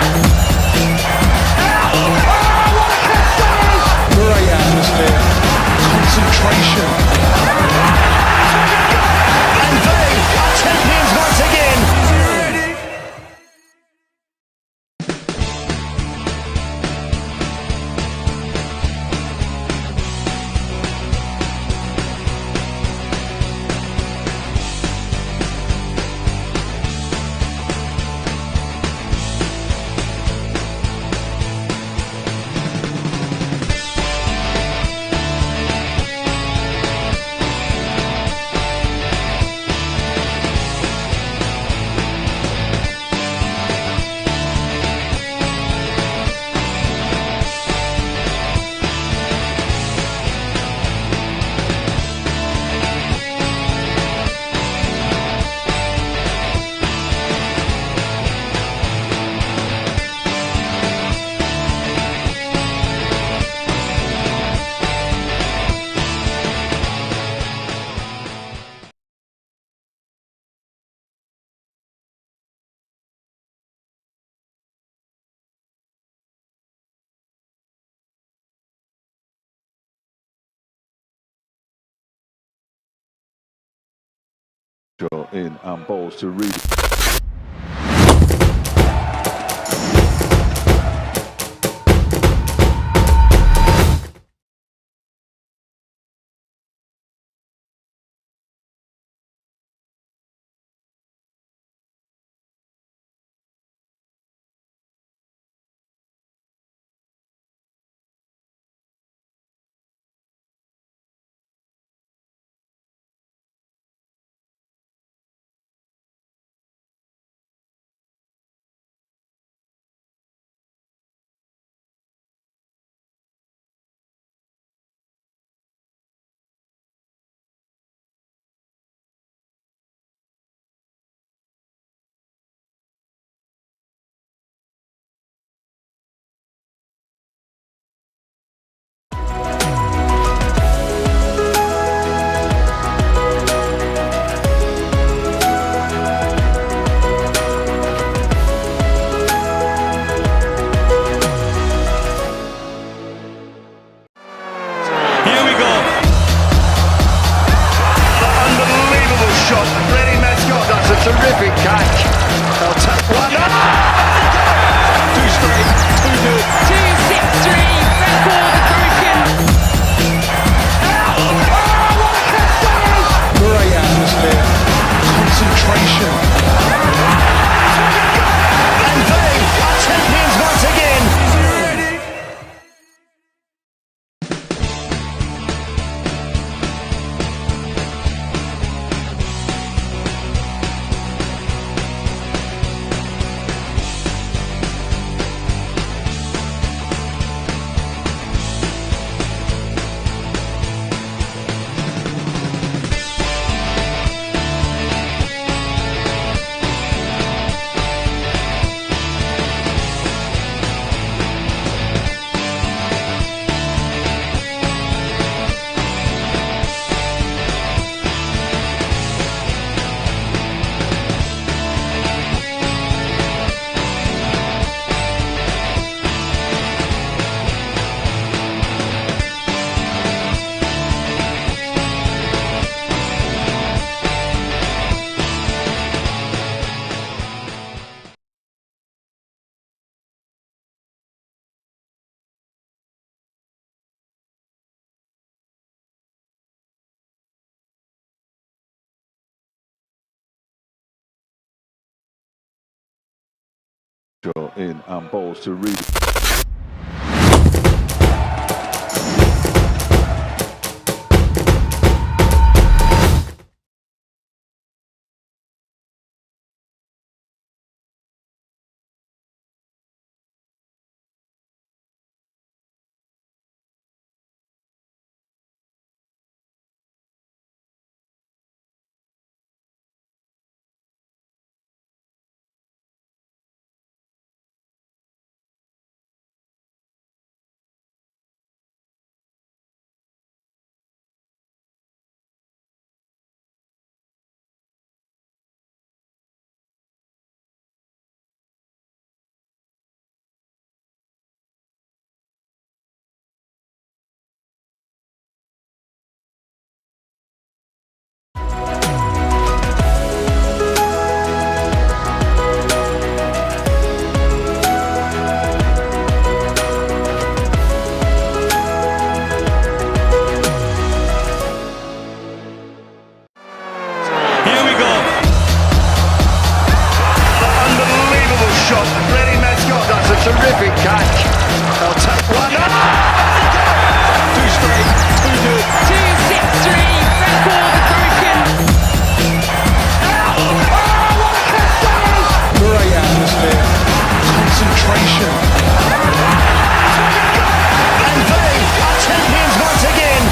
Great atmosphere. Concentration. And they are champions once again. In and balls to Reed. Terrific catch. They'll take one. Too straight, too good. 2-6-3, record broken. Great atmosphere. Concentration. And they are champions once again. Go in and balls to Reed. Here we go. Unbelievable shot. Ready, Mascot. That's a terrific catch. They'll take one. Two straight. Who do it? 2-6-3, record broken. Great atmosphere. Concentration. And they are champions once again.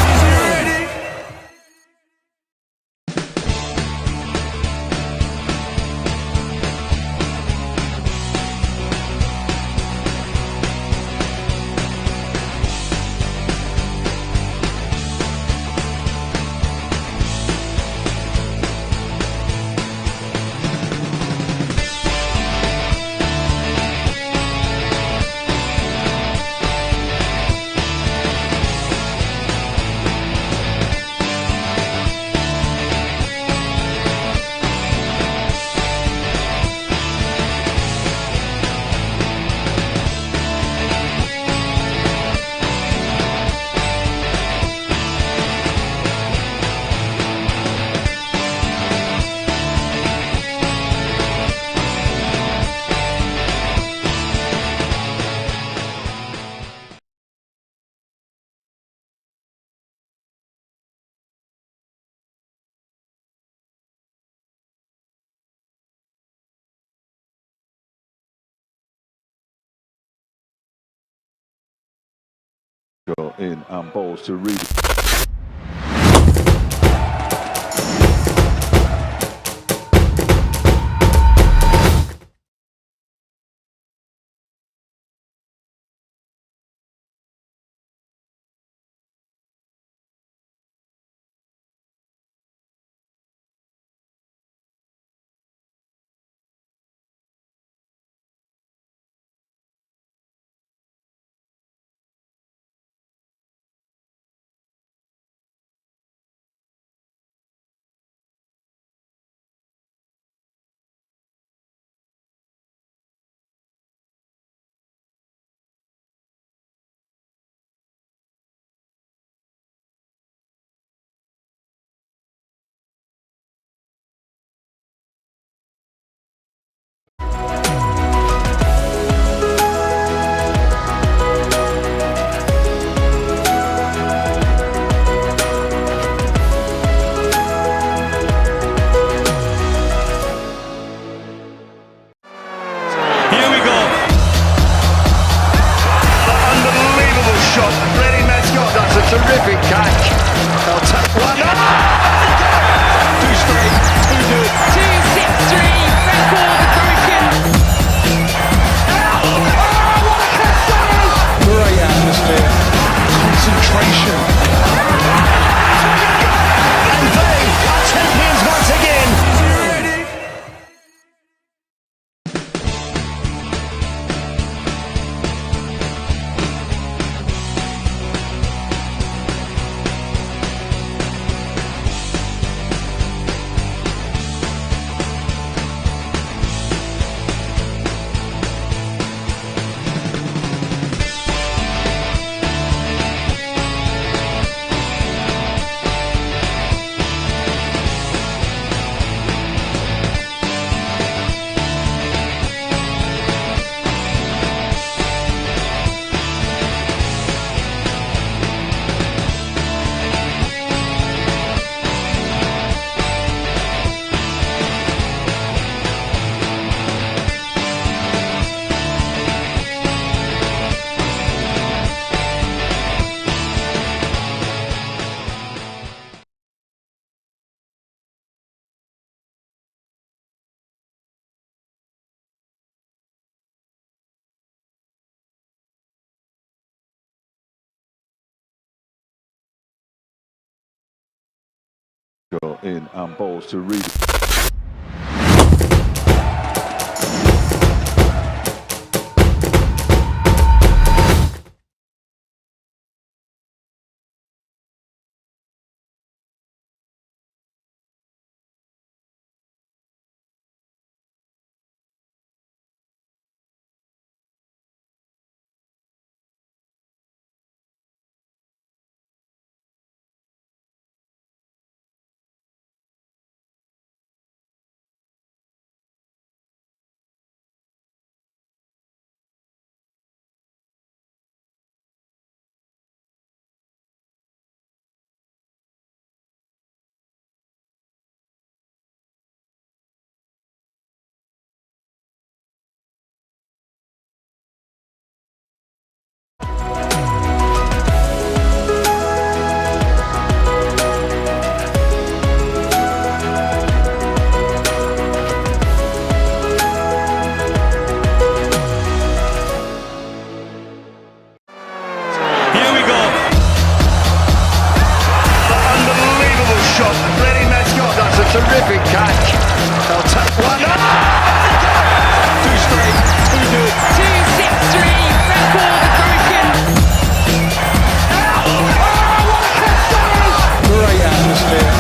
Go in and balls to Reed. In and balls to Reed. Terrific catch. They'll take one. Two straight. Who do it? 2-6-3, record broken. Great atmosphere.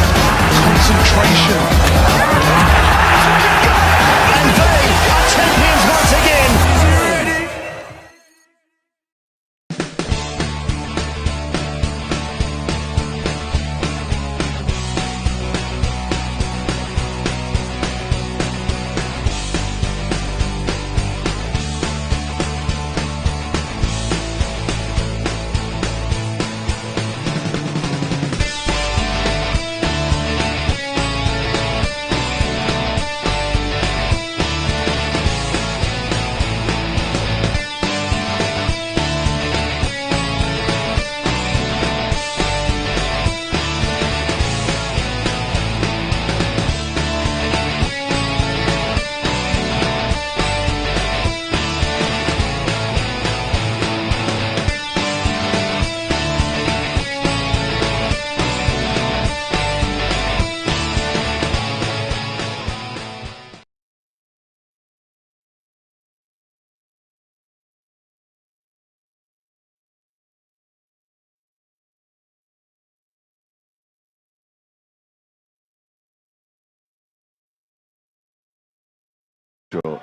Concentration. And they are champions once again.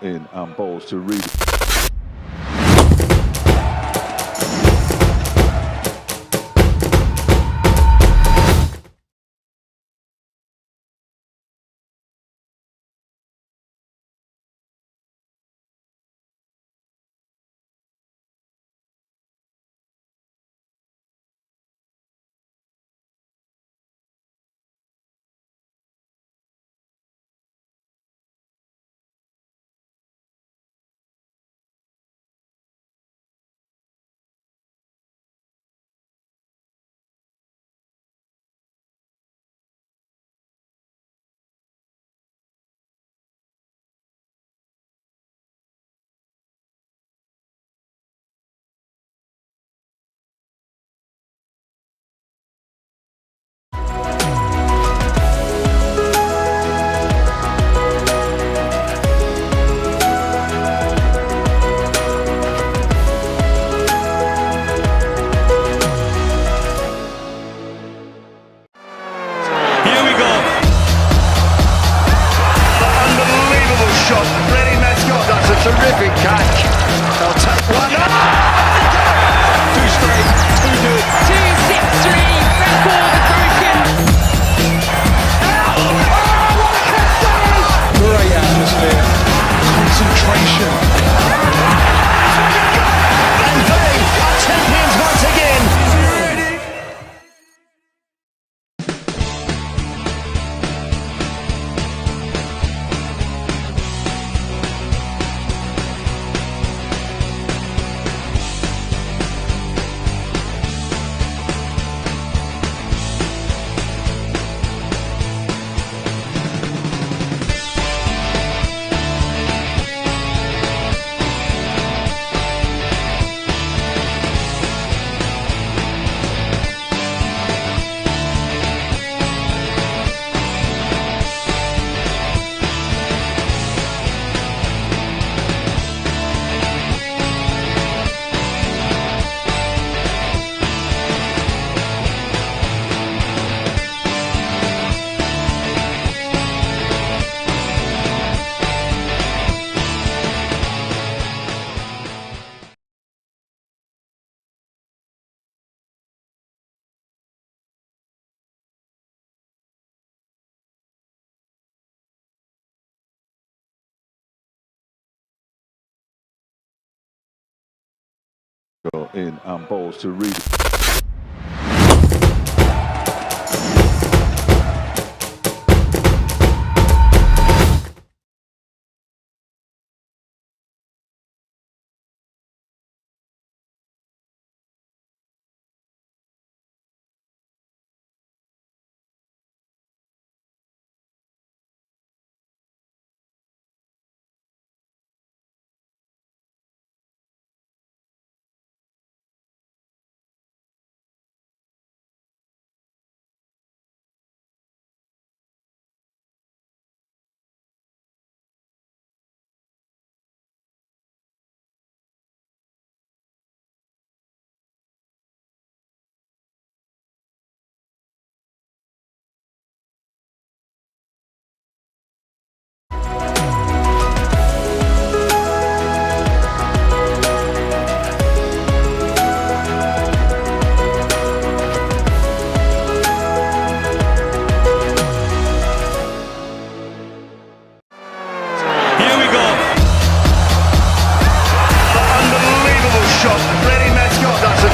In and balls to Reed. In and balls to Reed.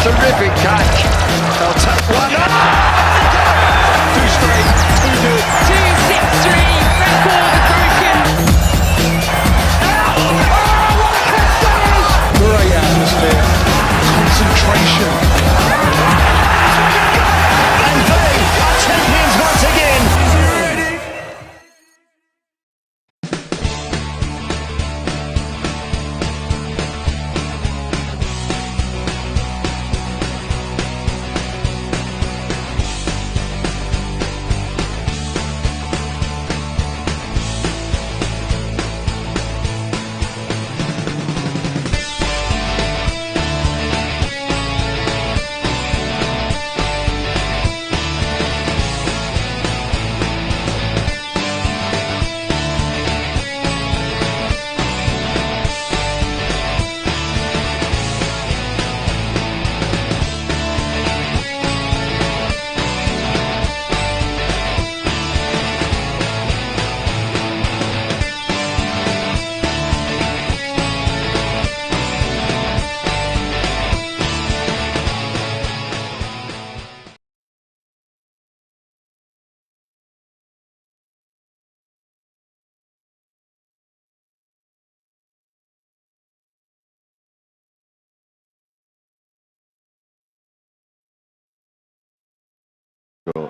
Terrific catch. They'll take one. Two straight. 2-6-3, record broken. Great atmosphere. Concentration. And they are champions once again.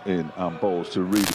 In and balls to Reed.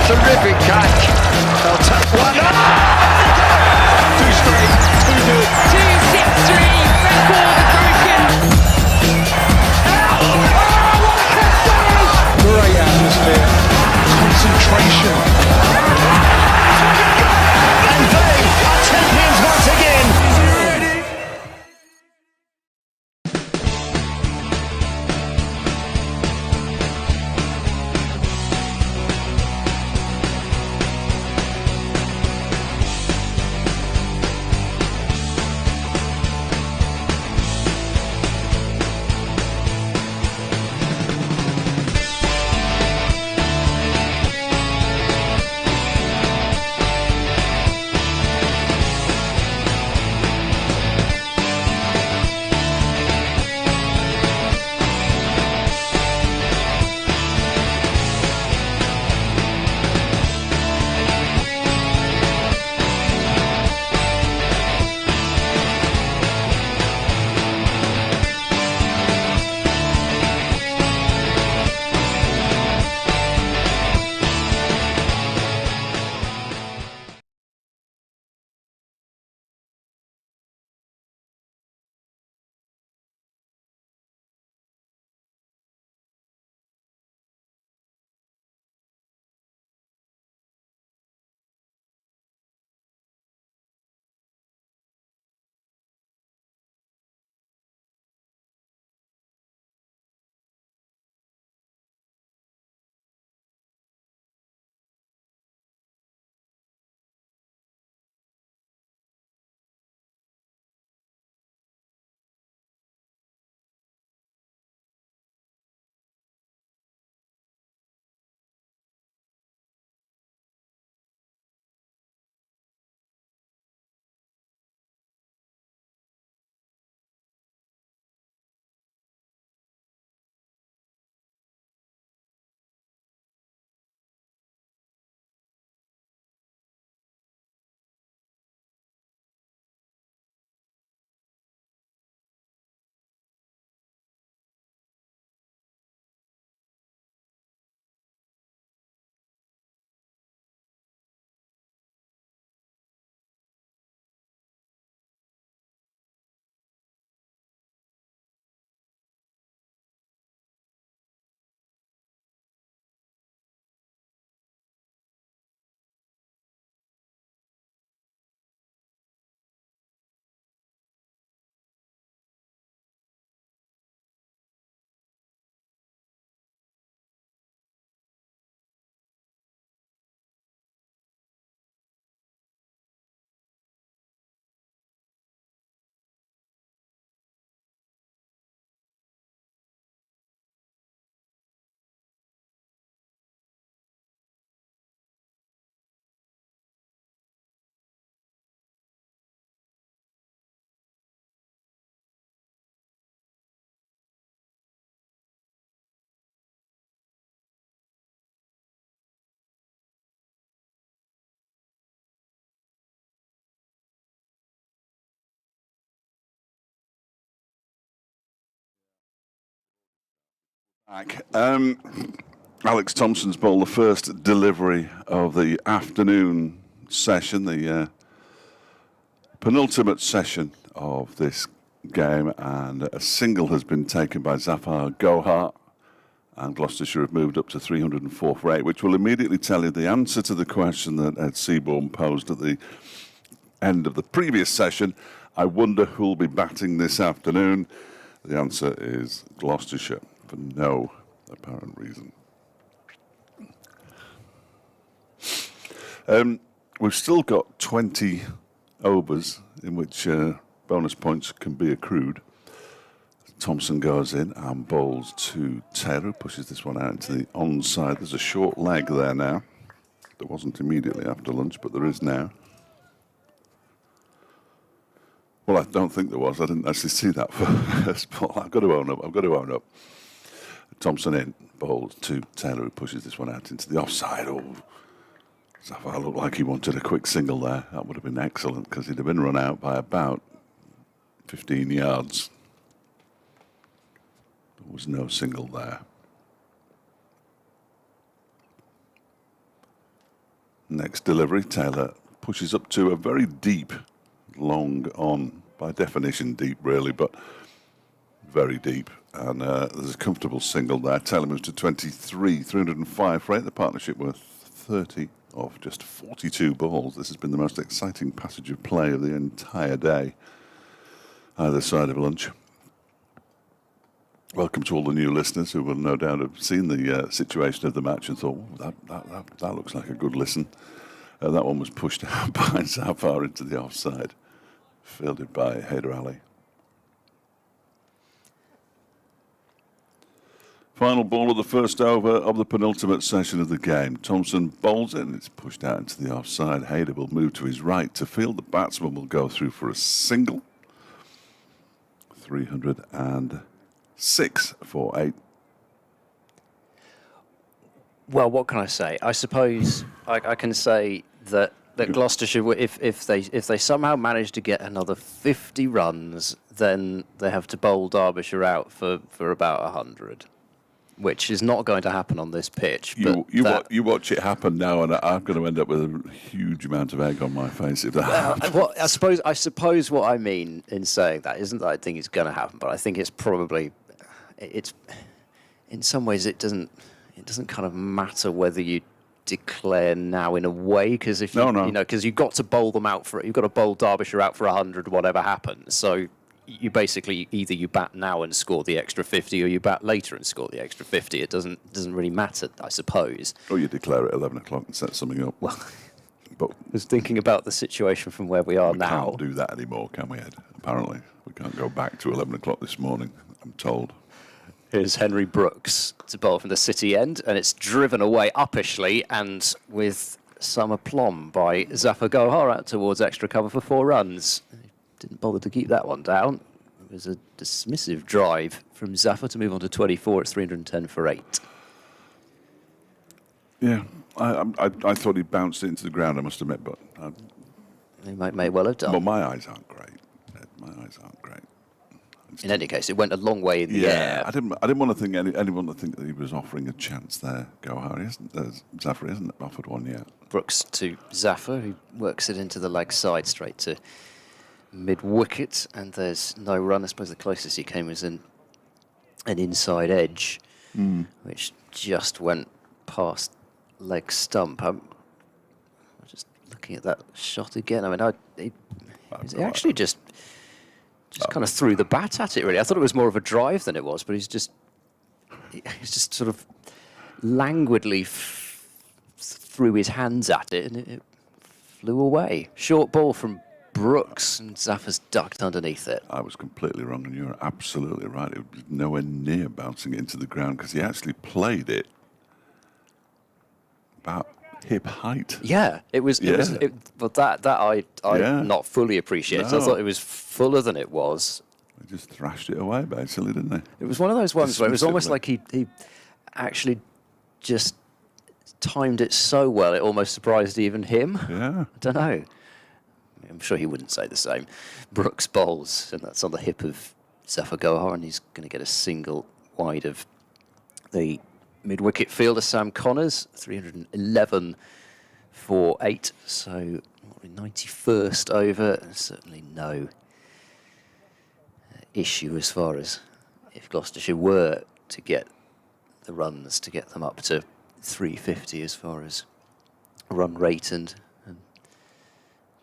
Terrific catch. They'll take one. Two straight. 2-6-3, record broken. Great atmosphere. Concentration. And they are champions once again. Back. Alex Thompson's ball, the first delivery of the afternoon session, the penultimate session of this game, and a single has been taken by Zafar Gohar, and Gloucestershire have moved up to 304 for 8, which will immediately tell you the answer to the question that Ed Seaborn posed at the end of the previous session. I wonder who'll be batting this afternoon. The answer is Gloucestershire, for no apparent reason. We've still got 20 overs in which bonus points can be accrued. Thompson goes in and bowls to Taylor, who pushes this one out into the onside. There's a short leg there now. There wasn't immediately after lunch, but there is now. Well, I don't think there was. I didn't actually see that first ball. I've got to own up. Thompson in, bowls to Taylor, who pushes this one out into the offside. Oh, Zafar looked like he wanted a quick single there. That would have been excellent because he'd have been run out by about 15 yards. There was no single there. Next delivery, Taylor pushes up to a very deep, long on, by definition deep really, but very deep. And there's a comfortable single there. Taylor moves to 23, 305 for 8. The partnership worth 30 off just 42 balls. This has been the most exciting passage of play of the entire day, either side of lunch. Welcome to all the new listeners who will no doubt have seen the situation of the match and thought, oh, that looks like a good listen. That one was pushed out by Zafar into the offside, fielded by Haider Ali. Final ball of the first over of the penultimate session of the game. Thompson bowls it and it's pushed out into the offside. Haider will move to his right to field. The batsman will go through for a single. 306 for 8. Well, what can I say? I suppose I can say that Gloucestershire, if they somehow manage to get another 50 runs, then they have to bowl Derbyshire out for about 100. Which is not going to happen on this pitch. You watch it happen now, and I'm going to end up with a huge amount of egg on my face if that happens. Well, I suppose what I mean in saying that isn't that I think it's going to happen, but I think it's probably, it's in some ways it doesn't kind of matter whether you declare now in a way, because if because you've got to bowl them out you've got to bowl Derbyshire out for 100 whatever happens. So you basically either you bat now and score the extra 50, or you bat later and score the extra 50. It doesn't really matter, I suppose. Or you declare at 11 o'clock and set something up. Well, but I was thinking about the situation from where we are now. We can't do that anymore, can we, Ed? Apparently. We can't go back to 11 o'clock this morning, I'm told. Here's Henry Brooks to bowl from the city end, and it's driven away uppishly and with some aplomb by Zafar Gohar out towards extra cover for 4 runs. Didn't bother to keep that one down. It was a dismissive drive from Zafar to move on to 24. It's 310 for 8. Yeah, I thought he bounced it into the ground, I must admit, but he may well have done. Well, my eyes aren't great. My eyes aren't great. In any case, it went a long way in the air. I didn't want to think anyone to think that he was offering a chance there. Zafar hasn't offered one yet. Brooks to Zafar, who works it into the leg side straight to mid-wicket, and there's no run. I suppose the closest he came was an inside edge, which just went past leg stump. I'm just looking at that shot again. I mean, he actually just kind of threw the bat at it, really. I thought it was more of a drive than it was, but he's just sort of languidly threw his hands at it, and it flew away. Short ball from Brooks, and Zafar's ducked underneath it. I was completely wrong, and you're absolutely right. It was nowhere near bouncing it into the ground because he actually played it about hip height. Yeah, it was. But that I not fully appreciated. No. I thought it was fuller than it was. He just thrashed it away, basically, didn't he? It was one of those ones where it was almost like he actually just timed it so well it almost surprised even him. Yeah. I don't know. I'm sure he wouldn't say the same. Brooks bowls, and that's on the hip of Zafar Gohar, and he's going to get a single wide of The mid-wicket fielder, Sam Connors, 311 for 8. So 91st over. Certainly no issue as far as if Gloucestershire were to get the runs to get them up to 350 as far as run rate and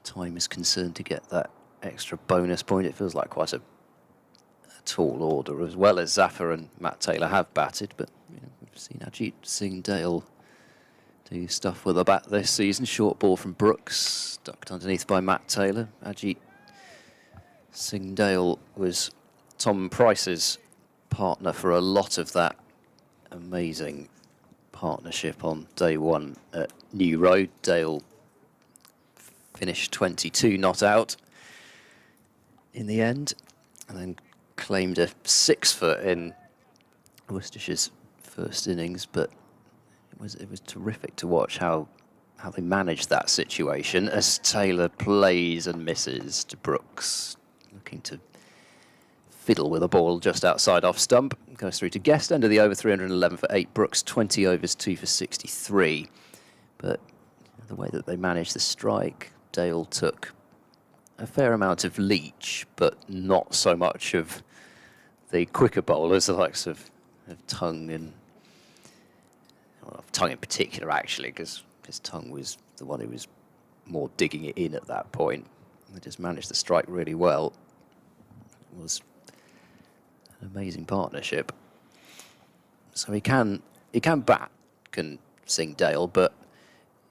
time is concerned to get that extra bonus point. It feels like quite a tall order, as well as Zafar and Matt Taylor have batted, but we've seen Ajit Singh Dale do stuff with the bat this season. Short ball from Brooks, ducked underneath by Matt Taylor. Ajit Singh Dale was Tom Price's partner for a lot of that amazing partnership on day one at New Road. Dale finished 22 not out in the end, and then claimed a 6-foot in Worcestershire's first innings, but it was terrific to watch how they managed that situation as Taylor plays and misses to Brooks, looking to fiddle with a ball just outside off stump. Goes through to Guest, end of the over, 311 for 8. Brooks 20 overs, 2 for 63. But the way that they managed the strike, Dale took a fair amount of leech, but not so much of the quicker bowlers, the likes of Tongue and Tongue in particular, actually, because Tongue was the one who was more digging it in at that point. They just managed the strike really well. It was an amazing partnership. So he can bat, can Sing Dale, but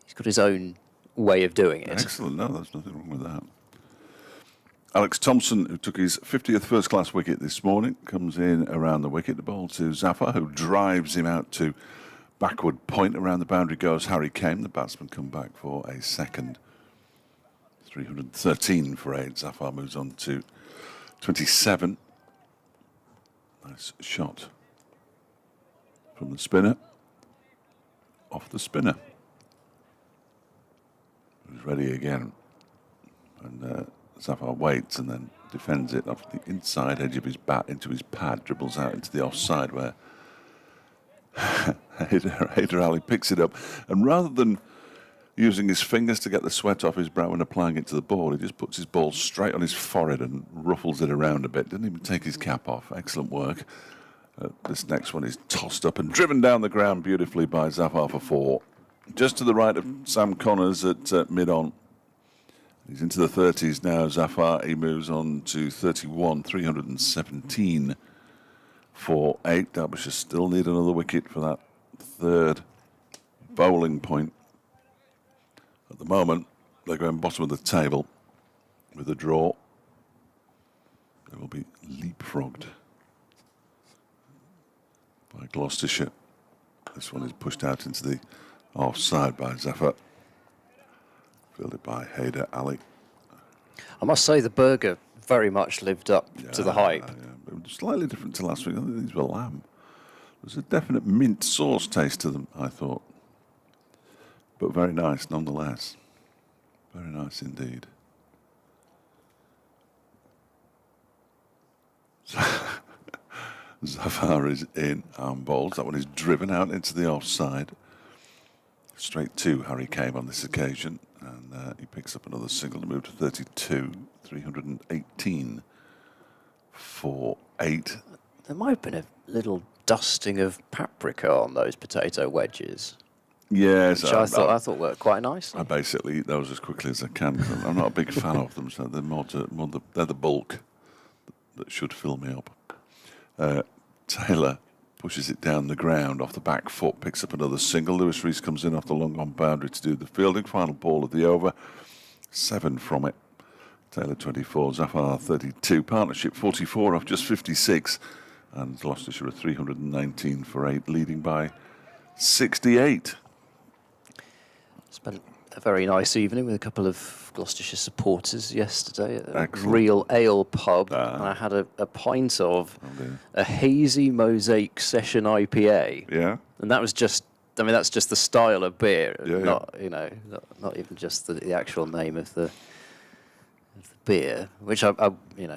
he's got his own way of doing it. Excellent. No, there's nothing wrong with that. Alex Thompson, who took his 50th first-class wicket this morning, comes in around the wicket. The ball to Zafar, who drives him out to backward point. Around the boundary goes Harry Kane. The batsman come back for a second. 313 for 8. Zafar moves on to 27. Nice shot from the spinner. Off the spinner. He's ready again. And Zafar waits and then defends it off the inside edge of his bat into his pad, dribbles out into the offside where Haider Ali picks it up, and rather than using his fingers to get the sweat off his brow and applying it to the ball, he just puts his ball straight on his forehead and ruffles it around a bit. Doesn't even take his cap off. Excellent work. This next one is tossed up and driven down the ground beautifully by Zafar for 4. Just to the right of Sam Connors at mid-on. He's into the 30s now, Zafar. He moves on to 31, 317 for 8. Derbyshire still need another wicket for that third bowling point. At the moment, they're going bottom of the table with a draw. They will be leapfrogged by Gloucestershire. This one is pushed out into the offside by Zafar. Fielded by Haider Ali. I must say the burger very much lived up to the hype. Yeah. It was slightly different to last week. I think these were lamb. There's a definite mint sauce taste to them, I thought. But very nice nonetheless. Very nice indeed. Zafar is in, arm bowls. That one is driven out into the offside. Straight to Harry Kane on this occasion. And he picks up another single to move to 32, 318 for 8. There might have been a little dusting of paprika on those potato wedges. Yes, which I thought worked quite nicely. I basically eat those as quickly as I can. I'm not a big fan of them, so they're they're the bulk that should fill me up. Taylor pushes it down the ground off the back foot, picks up another single. Lewis Rees comes in off the long on boundary to do the fielding. Final ball of the over, 7 from it. Taylor 24, Zafar 32. Partnership 44 off just 56. And Gloucestershire are 319 for 8, leading by 68. Spent a very nice evening with a couple of Gloucestershire supporters yesterday at a Excellent. Real Ale pub. And I had a pint of a hazy mosaic session IPA. Yeah. And that was just, I mean, that's just the style of beer, Yeah, not not even just the actual name of the beer, which I probably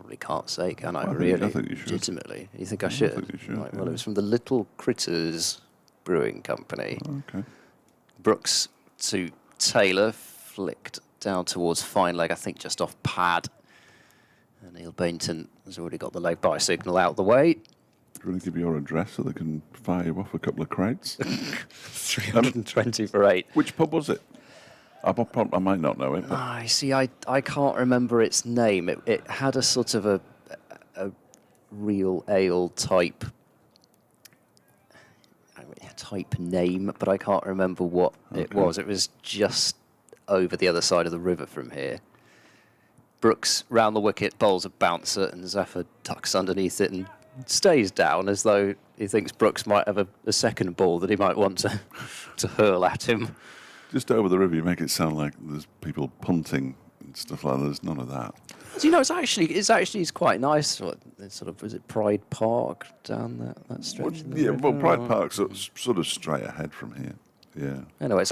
probably can't say, can I, I really? think you should. Legitimately. You think I should? think you should, Right, well, yeah. it was from the Little Critters Brewing Company. Okay. Brooks to Taylor, flicked down towards fine leg, I think just off pad. And Neil Bainton has already got the leg by signal out the way. Do you want to give your address so they can fire you off a couple of crates? 320 for 8. Which pub was it? I might not know it, but I see. I can't remember its name. It had a sort of a real ale type name, but I can't remember what it was. It was just over the other side of the river from here. Brooks round the wicket, bowls a bouncer, and Zaffer ducks underneath it and stays down as though he thinks Brooks might have a second ball that he might want to hurl at him. just over the river you make it sound like there's people punting and stuff like that. There's none of that. Do you know, it's quite nice. It's sort of, is it Pride Park down that stretch? of the Yeah, well, river, Pride or- Park's sort of straight ahead from here. Yeah. Anyway, it's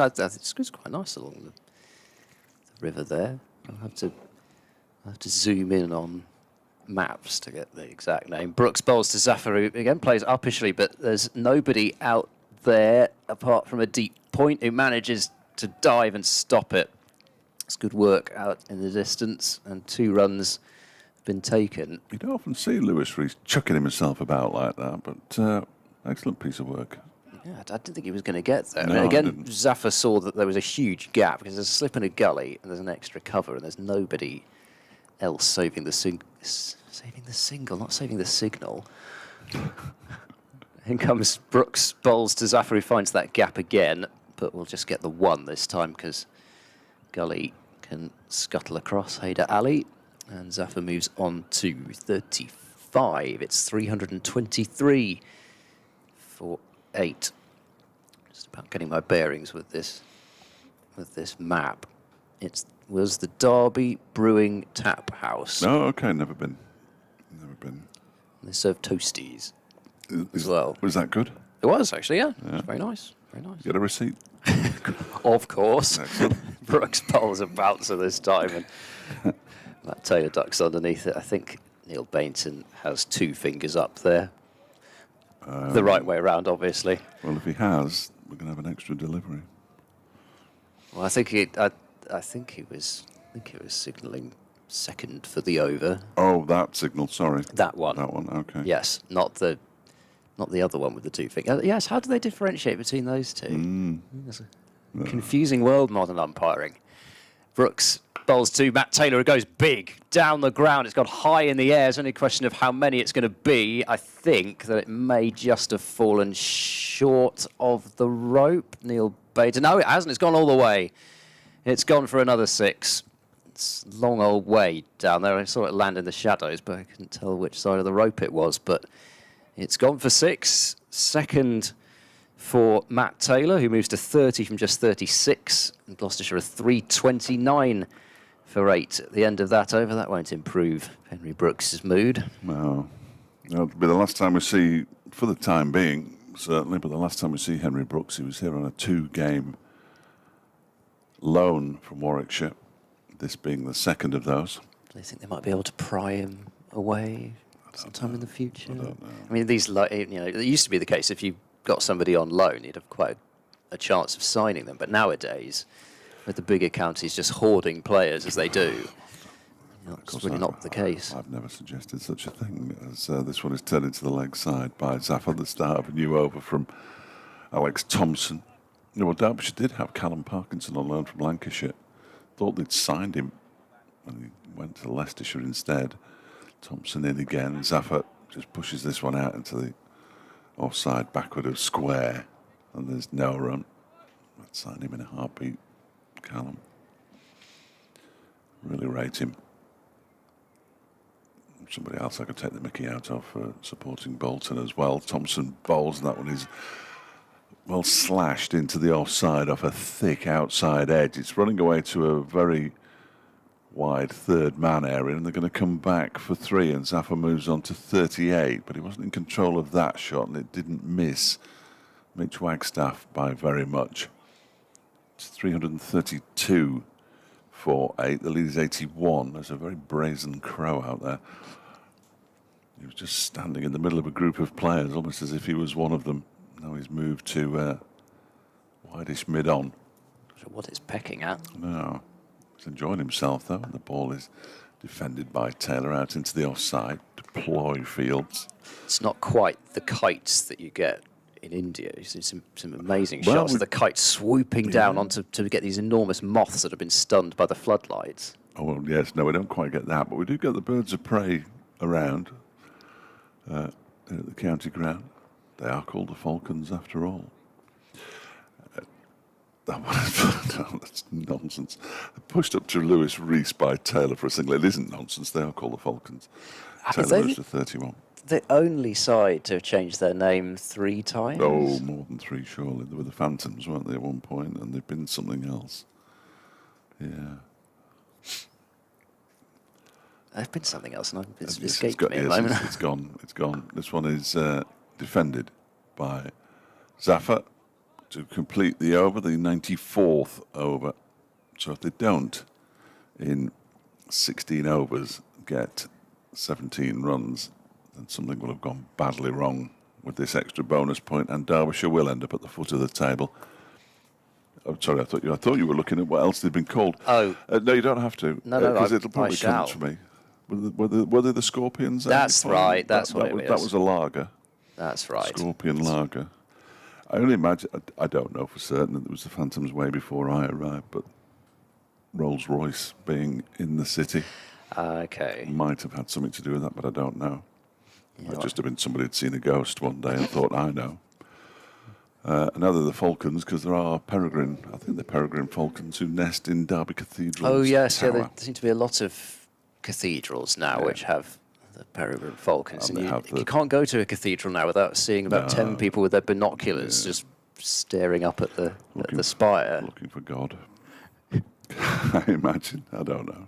quite nice along the river there. I'll have to zoom in on maps to get the exact name. Brooks bowls to Zaffaru again, plays uppishly, but there's nobody out there apart from a deep point who manages to dive and stop it. It's good work out in the distance, and 2 runs have been taken. You don't often see Lewis Rees chucking himself about like that, but excellent piece of work. Yeah, I didn't think he was going to get there. No, And I again, didn't. Zaffa saw that there was a huge gap because there's a slip in a gully and there's an extra cover and there's nobody else saving the single, not saving the signal. In comes Brooks, bowls to Zaffa, who finds that gap again, but we'll just get the 1 this time because Gully can scuttle across Haider Ali, and Zaffa moves on to 35. It's 323 for 8. Just about getting my bearings with this map. It was the Derby Brewing Tap House. Oh, okay, never been. They serve toasties as well. Was that good? It was actually, yeah. It was very nice. Very nice. Get a receipt? Of course. Excellent. Brooks bowls a bouncer this time, and Matt Taylor ducks underneath it. I think Neil Bainton has 2 fingers up there. The right way around, obviously. Well, if he has, we're going to have an extra delivery. Well, I think he was signalling second for the over. Oh, that signal, sorry. That one. That one, okay. Yes, not the other one with the 2 fingers. Yes, how do they differentiate between those 2? It's a confusing world, modern umpiring. Brooks bowls to Matt Taylor, who goes big down the ground. It's gone high in the air. It's only a question of how many it's going to be. I think that it may just have fallen short of the rope. Neil Bader. No, it hasn't. It's gone all the way. It's gone for another 6. It's a long old way down there. I saw it land in the shadows, but I couldn't tell which side of the rope it was. But it's gone for 6. Second for Matt Taylor, who moves to 30 from just 36. And Gloucestershire are 329 for 8 at the end of that over. That won't improve Henry Brooks' mood. No. It'll be the last time we see, for the time being, certainly, but the last time we see Henry Brooks, he was here on a 2-game loan from Warwickshire, this being the second of those. Do they think they might be able to pry him away sometime in the future? I don't know. I mean, it used to be the case if you got somebody on loan, you'd have quite a chance of signing them. But nowadays, with the bigger counties just hoarding players as they do, that's really not the case. I've never suggested such a thing, as this one is turned into the leg side by Zaffa, the start of a new over from Alex Thompson. You know, well, Derbyshire did have Callum Parkinson on loan from Lancashire. Thought they'd signed him when he went to Leicestershire instead. Thompson in again. Zaffa just pushes this one out into the offside backward of square, and there's no run. I'd sign him in a heartbeat, Callum. Really rate him. Somebody else I could take the mickey out of for supporting Bolton as well. Thompson bowls, and that one is well slashed into the offside off a thick outside edge. It's running away to a very wide third man area, and they're going to come back for 3, and Zaffa moves on to 38, but he wasn't in control of that shot, and it didn't miss Mitch Wagstaff by very much. It's 332 4-8. The lead is 81. There's a very brazen crow out there. He was just standing in the middle of a group of players, almost as if he was one of them. Now he's moved to wideish mid-on. Not sure what it's pecking at. No. He's enjoying himself, though. The ball is defended by Taylor out into the offside. Deploy fields. It's not quite the kites that you get in India. You see some amazing Well, shots of the kite swooping down onto to get these enormous moths that have been stunned by the floodlights. Oh, well, yes. No, we don't quite get that, but we do get the birds of prey around at the county ground. They are called the falcons, after all. That's nonsense. Pushed up to Lewis Rees by Taylor for a single. It isn't nonsense. They are called the Falcons. Taylor moves to 31. The only side to have changed their name 3 times? Oh, more than 3, surely. They were the Phantoms, weren't they, at one point? And they've been something else. Yeah. They've been something else, and it's It's escaped got- me at the yes, moment. It's gone. It's gone. This one is defended by Zaffa to complete the over, the 94th over. So if they don't, in 16 overs, get 17 runs, then something will have gone badly wrong with this extra bonus point, and Derbyshire will end up at the foot of the table. I'm sorry, I thought you were looking at what else they'd been called. Oh. No, you don't have to. No, because I it'll probably shall. come to me. Were they the Scorpions? That's right, that's what it was. is. That was a lager. That's right. Scorpion lager. I only imagine, I don't know for certain that it was the Phantoms way before I arrived, but Rolls-Royce being in the city Okay. might have had something to do with that, but I don't know. Yeah, It just have been somebody who'd seen a ghost one day and thought, I know. And now they're the Falcons because there are peregrine, I think they're peregrine falcons who nest in Derby Cathedral. Oh, yes, yeah, tower. there seem to be a lot of cathedrals now which have the peregrine falcons. And And they have you the- can't go to a cathedral now without seeing about No. 10 people with their binoculars just staring up at the spire. Looking for God. I imagine. I don't know.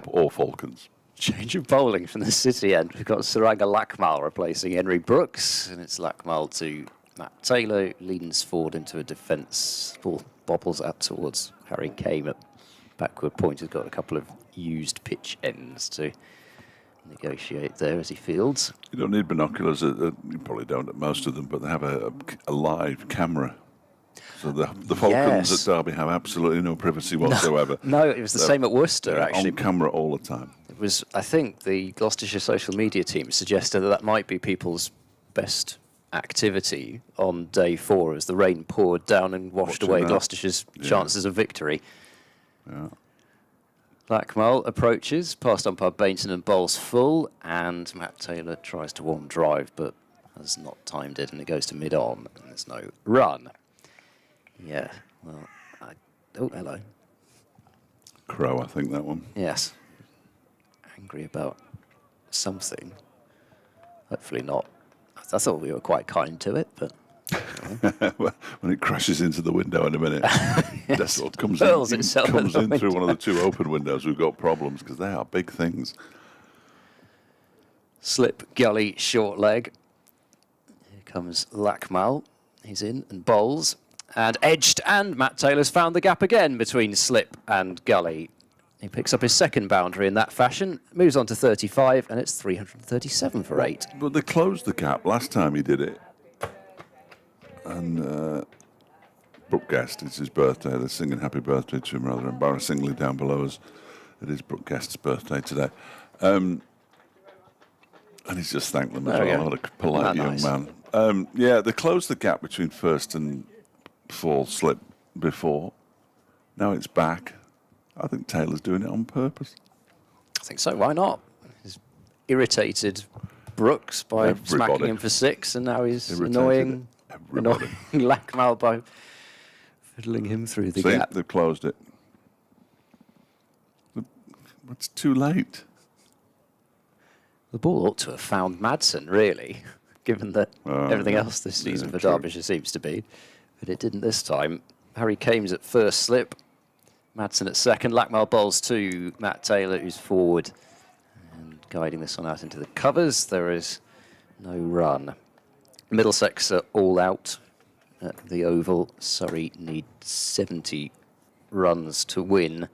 Or falcons. Change of bowling from the city end. We've got Saranga Lakmal replacing Henry Brooks, and it's Lakmal to Matt Taylor, leans forward into a defence. Ball bobbles out towards Harry Kame at backward point. He's got a couple of used pitch ends to negotiate there as he fields. You don't need binoculars. You probably don't at most of them, but they have a live camera. So the Falcons Yes. at Derby have absolutely no privacy whatsoever. No, it was the They're- same at Worcester, they're actually. on camera all the time. It was, I think, the Gloucestershire social media team suggested that might be people's best activity on day 4 as the rain poured down and washed Watching away that. Gloucestershire's Yeah. chances of victory. Yeah. Blackmull approaches, past umpire Bainton and bowls full, and Matt Taylor tries to warm drive, but has not timed it, and it goes to mid-on, and there's no run. Yeah, well, oh, hello. Crow, I think that one. Yes. Angry about something. Hopefully not. I thought we were quite kind to it, but... When it crashes into the window in a minute, that's what comes hurls in, itself comes at the in through window. one of the 2 open windows. We've got problems because they are big things. Slip, gully, short leg. Here comes Lakmal. He's in and bowls. And edged, and Matt Taylor's found the gap again between slip and gully. He picks up his second boundary in that fashion, moves on to 35, and it's 337 for 8. But they closed the gap last time he did it. And Brooke Guest, it's his birthday. They're singing happy birthday to him rather embarrassingly down below us. It is Brooke Guest's birthday today. And he's just thanked them as There we well. go. What a polite young Nice. man. Yeah, they closed the gap between first and fall slip before. Now it's back. I think Taylor's doing it on purpose. I think so, why not? He's irritated Brooks by Everybody. smacking him for 6, and now he's Irritated annoying everybody. Lakmal by fiddling him through the See, gap. they've closed it. It's too late. The ball ought to have found Madsen, really, given that everything else this season for true. Derbyshire seems to be. But it didn't this time. Harry Kames at first slip. Madsen at second. Lakmal bowls to Matt Taylor, who's forward and guiding this one out into the covers. There is no run. Middlesex are all out at the Oval. Surrey need 70 runs to win,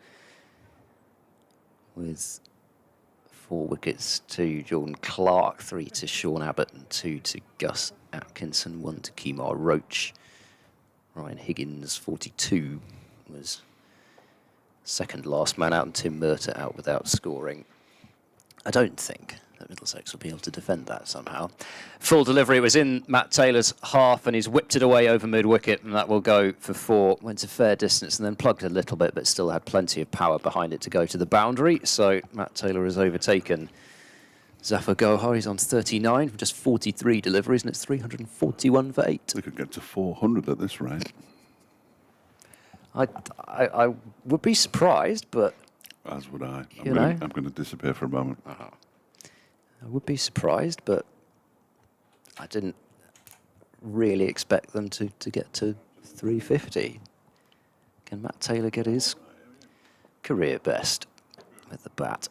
with 4 wickets to Jordan Clark, 3 to Sean Abbott and 2 to Gus Atkinson, 1 to Kemar Roach. Ryan Higgins, 42, was second last man out, and Tim Murtagh out without scoring. I don't think that Middlesex will be able to defend that somehow. Full delivery, it was in Matt Taylor's half, and he's whipped it away over mid-wicket, and that will go for 4. Went a fair distance and then plugged a little bit, but still had plenty of power behind it to go to the boundary. So Matt Taylor has overtaken Zafar Gohar. He's on 39 from just 43 deliveries, and it's 341 for 8. We could get to 400 at this rate. I would be surprised, but... As would I. You know? I'm going to disappear for a moment. I would be surprised, but I didn't really expect them to get to 350. Can Matt Taylor get his career best with the bat?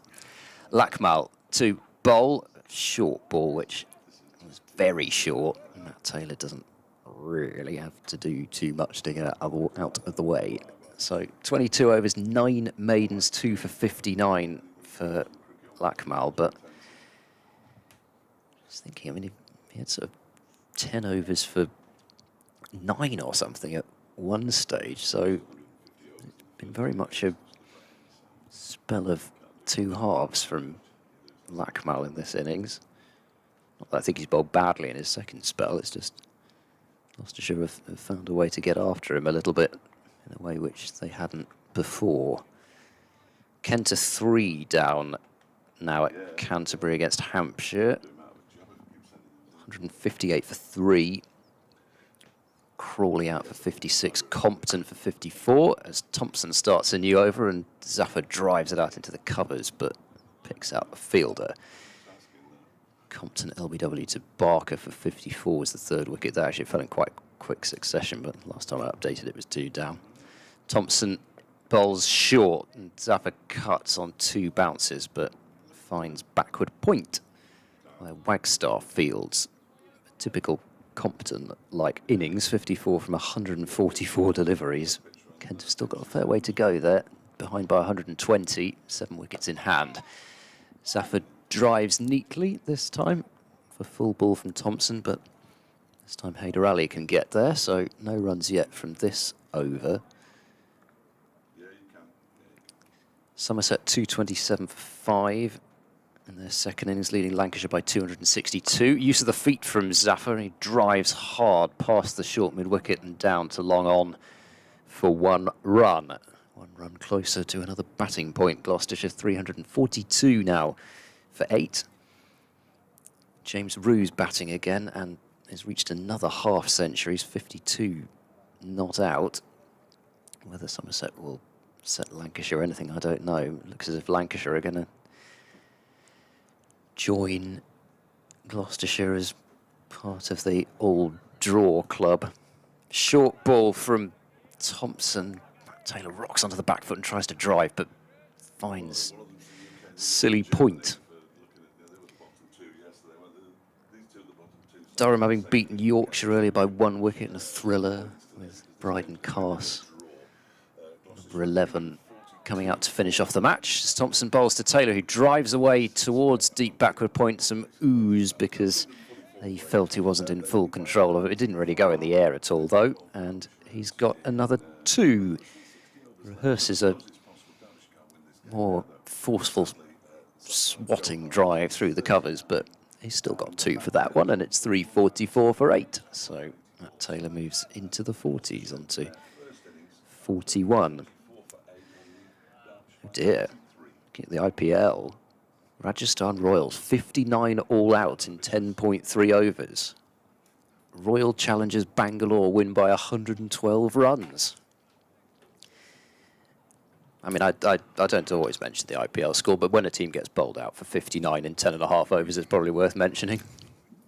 Lakmal to bowl, short ball, which was very short. Matt Taylor doesn't really have to do too much to get out of the way. So 22 overs, 9 maidens, 2 for 59 for Lakmal, but I was thinking, I mean, he had sort of 10 overs for 9 or something at one stage, so it's been very much a spell of 2 halves from Lakmal in this innings. Not that I think he's bowled badly in his second spell, it's just Gloucestershire have found a way to get after him a little bit in a way which they hadn't before. Kent 3 down now at Canterbury against Hampshire. 158 for 3. Crawley out for 56. Compton for 54 as Thompson starts a new over and Zafar drives it out into the covers but picks out the fielder. Compton LBW to Barker for 54 was the 3rd wicket. That actually fell in quite quick succession, but last time I updated it was 2 down. Thompson bowls short and Zafar cuts on 2 bounces but finds backward point where Wagstaff fields. A typical Compton-like innings, 54 from 144 deliveries. Kent have still got a fair way to go there, behind by 120, 7 wickets in hand. Zafar drives neatly this time for full ball from Thompson, but this time Haider Ali can get there, so no runs yet from this over. Somerset 227 for 5 in their second innings, leading Lancashire by 262. Use of the feet from Zafar, and he drives hard past the short mid-wicket and down to long on for 1 run. 1 run closer to another batting point. Gloucestershire 342 now for 8. James Ruse batting again and has reached another half century. He's 52 not out. Whether Somerset will set Lancashire or anything, I don't know. It looks as if Lancashire are going to join Gloucestershire as part of the old draw club. Short ball from Thompson. Taylor rocks onto the back foot and tries to drive, but finds silly point. Durham having beaten Yorkshire earlier by 1 wicket in a thriller with Bryden Carse, number 11, coming out to finish off the match. As Thompson bowls to Taylor, who drives away towards deep backward point, some ooze because he felt he wasn't in full control of it. It didn't really go in the air at all, though, and he's got another 2. Rehearses a more forceful swatting drive through the covers, but he's still got 2 for that one, and it's 344 for 8. So Matt Taylor moves into the 40s onto 41. Oh dear. Get the IPL. Rajasthan Royals, 59 all out in 10.3 overs. Royal Challengers Bangalore win by 112 runs. I mean, I don't always mention the IPL score, but when a team gets bowled out for 59 in 10.5 overs, it's probably worth mentioning.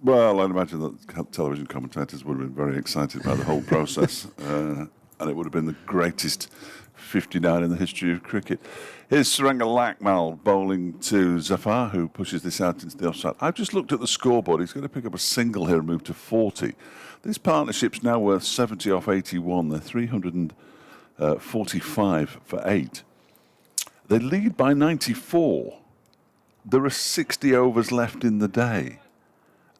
Well, I'd imagine that television commentators would have been very excited by the whole process, and it would have been the greatest 59 in the history of cricket. Here's Suranga Lakmal bowling to Zafar, who pushes this out into the offside. I've just looked at the scoreboard. He's going to pick up a single here and move to 40. This partnership's now worth 70 off 81. They're 300 and 45 for 8. They lead by 94. There are 60 overs left in the day.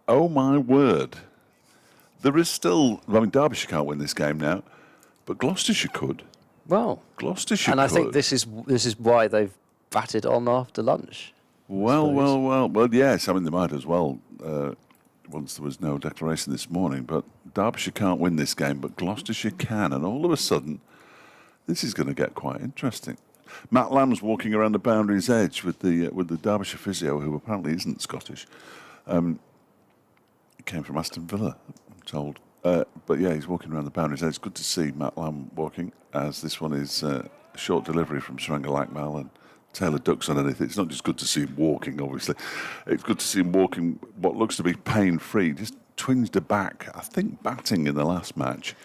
Oh my word. There is still, I mean, Derbyshire can't win this game now, but Gloucestershire could. Well, Gloucestershire and I could. think this is why they've batted on after lunch. Well, yes. I mean, they might as well, once there was no declaration this morning, but Derbyshire can't win this game, but Gloucestershire can, and all of a sudden, this is going to get quite interesting. Matt Lamb's walking around the boundary's edge with the Derbyshire physio, who apparently isn't Scottish. He came from Aston Villa, I'm told. But yeah, he's walking around the boundaries. It's good to see Matt Lamb walking, as this one is a short delivery from Saranga Lakmal, and Taylor ducks underneath it. It's not just good to see him walking, obviously. It's good to see him walking what looks to be pain-free. Just twinged a back, I think, batting in the last match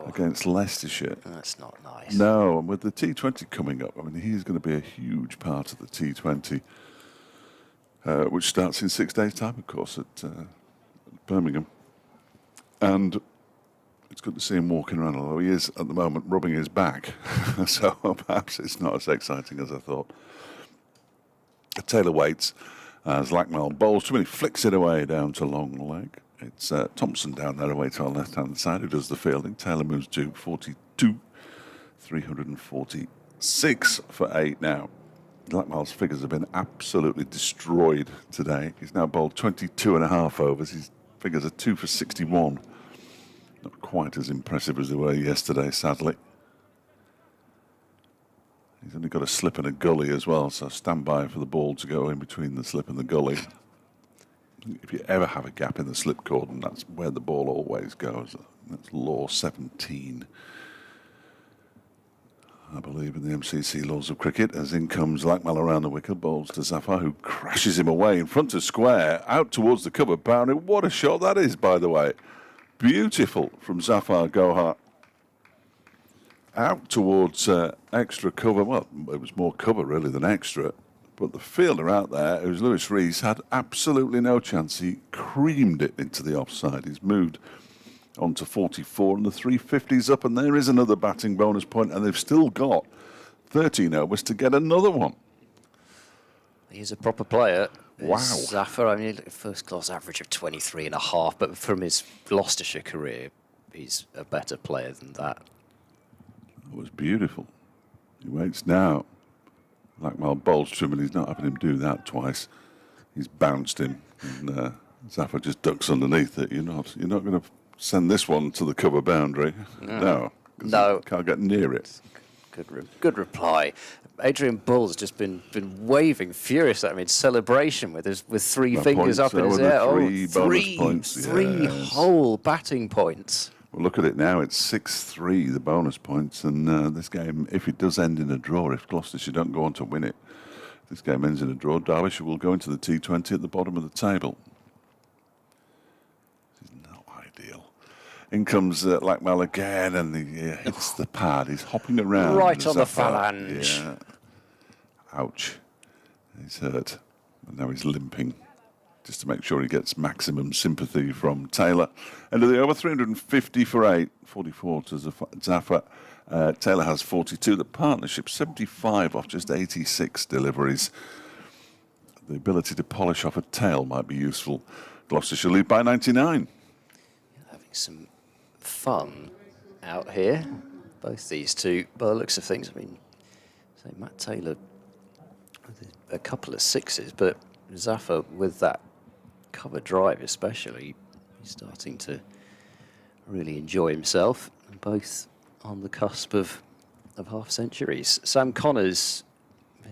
against Leicestershire. That's not nice. No, and with the T20 coming up, I mean, he's going to be a huge part of the T20, which starts in 6 days' time, of course, at Birmingham. And it's good to see him walking around, although he is, at the moment, rubbing his back. So perhaps it's not as exciting as I thought. Taylor waits as Lakmal bowls too many, flicks it away down to long leg. It's Thompson down there away to our left-hand side who does the fielding. Taylor moves to 42, 346 for 8 now. Lakmal's figures have been absolutely destroyed today. He's now bowled 22 and a half overs. His figures are 2 for 61. Not quite as impressive as they were yesterday, sadly. He's only got a slip and a gully as well, so stand by for the ball to go in between the slip and the gully. If you ever have a gap in the slip cordon, that's where the ball always goes. That's law 17, I believe, in the MCC laws of cricket. As in comes Lakmal around the wicket, bowls to Zafar, who crashes him away in front of square, out towards the cover boundary. What a shot that is, by the way. Beautiful from Zafar Gohar. Out towards extra cover. Well, it was more cover, really, than extra. But the fielder out there, who's Lewis Rees, had absolutely no chance. He creamed it into the offside. He's moved on to 44, and the 350's up, and there is another batting bonus point, and they've still got 13 overs to get another one. He's a proper player. Wow. Zafar, I mean, first-class average of 23 and a half, but from his Gloucestershire career, he's a better player than that. It was beautiful. He waits now. Lakmal bowls to him, and he's not having him do that twice. He's bounced him, and Zafar just ducks underneath it. You're not going to send this one to the cover boundary. No. No. Can't get near it. Good reply. Adrian Bull's just been waving furious at him in celebration with three fingers up in his air. Three whole batting points. Well, look at it now. It's 6-3, the bonus points. And this game, if it does end in a draw, if Gloucestershire don't go on to win it, if this game ends in a draw, Derbyshire will go into the T20 at the bottom of the table. This is not ideal. In comes Lakmal again, and he hits the pad. He's hopping around. Right on the phalange. Yeah. Ouch. He's hurt. And now he's limping, just to make sure he gets maximum sympathy from Taylor. End of the over, 350 for 8, 44 to Zafar. Taylor has 42. The partnership, 75 off just 86 deliveries. The ability to polish off a tail might be useful. Gloucestershire lead by 99. Having some fun out here, both these two, by the looks of things. I mean, say Matt Taylor with a couple of sixes, but Zafar with that cover drive especially, he's starting to really enjoy himself, and both on the cusp of half centuries. Sam Connors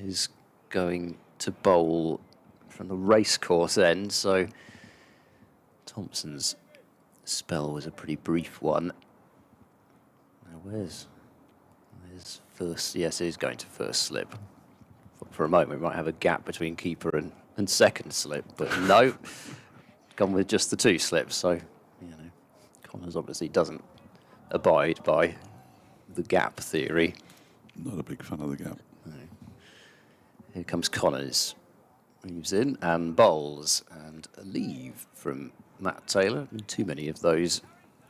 is going to bowl from the racecourse end, so Thompson's spell was a pretty brief one. Now where's first? Yes, he's going to first slip. For a moment, we might have a gap between keeper and second slip, but no, gone with just the two slips. So, Connors obviously doesn't abide by the gap theory. Not a big fan of the gap. No. Here comes Connors, moves in and bowls, and a leave from Matt Taylor. Too many of those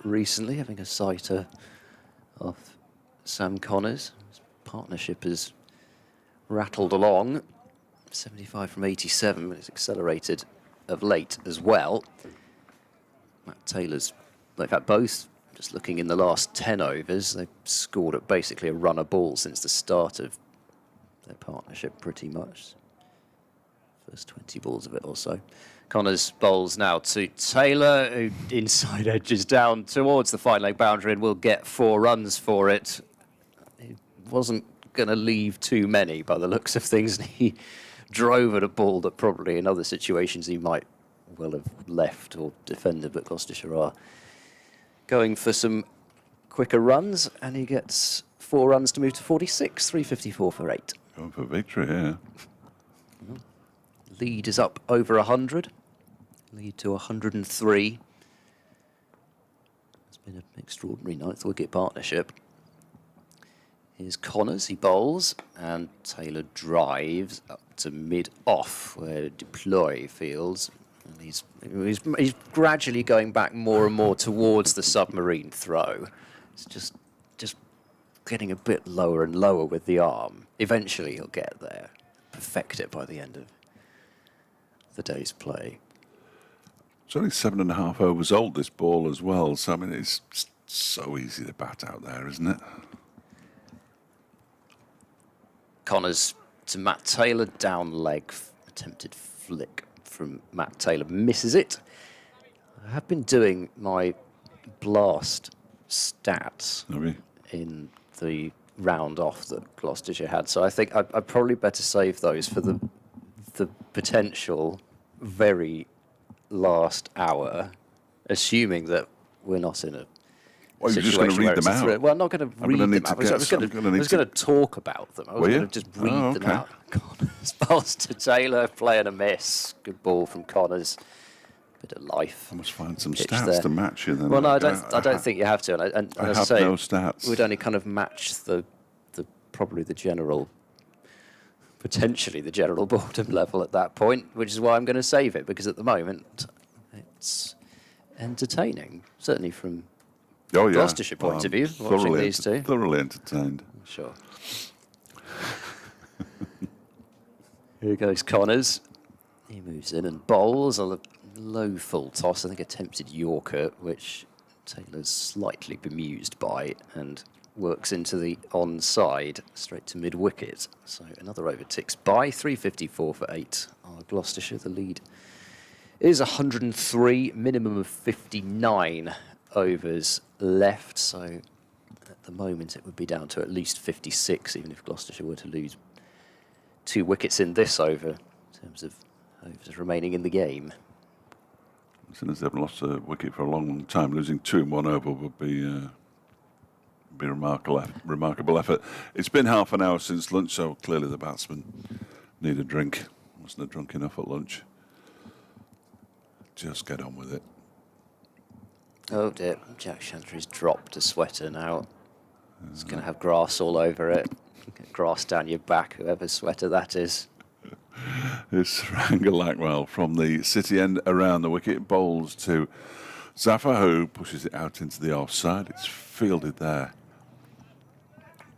recently, having a sighter off Sam Connors. His partnership has rattled along. 75 from 87, but it's accelerated of late as well. Matt Taylor's, in fact, both, just looking in the last 10 overs, they've scored at basically a run a ball since the start of their partnership, pretty much. First 20 balls of it or so. Connors bowls now to Taylor, who inside edges down towards the fine leg boundary and will get 4 runs for it. He wasn't going to leave too many by the looks of things. He drove at a ball that probably in other situations he might well have left or defended, but Gloucestershire are going for some quicker runs, and he gets 4 runs to move to 46, 354 for 8. Going for victory here. Lead is up over 100. Lead to 103. It's been an extraordinary 9th wicket partnership. Here's Connors, he bowls, and Taylor drives up to mid-off, where Deploy fields. And he's gradually going back more and more towards the submarine throw. It's just getting a bit lower and lower with the arm. Eventually he'll get there, perfect it by the end of the day's play. It's only 7.5 overs old, this ball as well, so I mean it's so easy to bat out there, isn't it? Connors to Matt Taylor, down leg, attempted flick from Matt Taylor, misses it. I have been doing my blast stats in the round off that Gloucestershire had, so I think I'd probably better save those for the potential very last hour, assuming that we're not in a Well, you're just going to read them out. Well, I'm not going to read them out. I was going to talk about them. I was going to just read them out. Connors bowls to Taylor, play and a miss. Good ball from Connors. Bit of life. I must find some stats to match you then. Well, no, I don't think you have to. And I as have I say, no stats. We'd only kind of match probably the general, potentially the general boredom level at that point, which is why I'm going to save it, because at the moment it's entertaining, certainly from Gloucestershire point of view, watching these two. Thoroughly entertained. Sure. Here goes Connors. He moves in and bowls on a low full toss. I think attempted Yorker, which Taylor's slightly bemused by, and works into the onside, straight to mid-wicket. So another over ticks by, 354 for 8. Gloucestershire, the lead is 103, minimum of 59 overs left. So at the moment it would be down to at least 56, even if Gloucestershire were to lose 2 wickets in this over, in terms of overs remaining in the game. Since they've lost a wicket for a long, long time, losing 2 in 1 over would be a remarkable effort. It's been half an hour since lunch, so clearly the batsmen need a drink. Wasn't have drunk enough at lunch. Just get on with it. Oh dear, Jack Chantry's dropped a sweater now. It's going to have grass all over it. Get grass down your back, whoever's sweater that is. It's Saranga Lackwell from the city end around the wicket, bowls to Zafar, who pushes it out into the offside. It's fielded there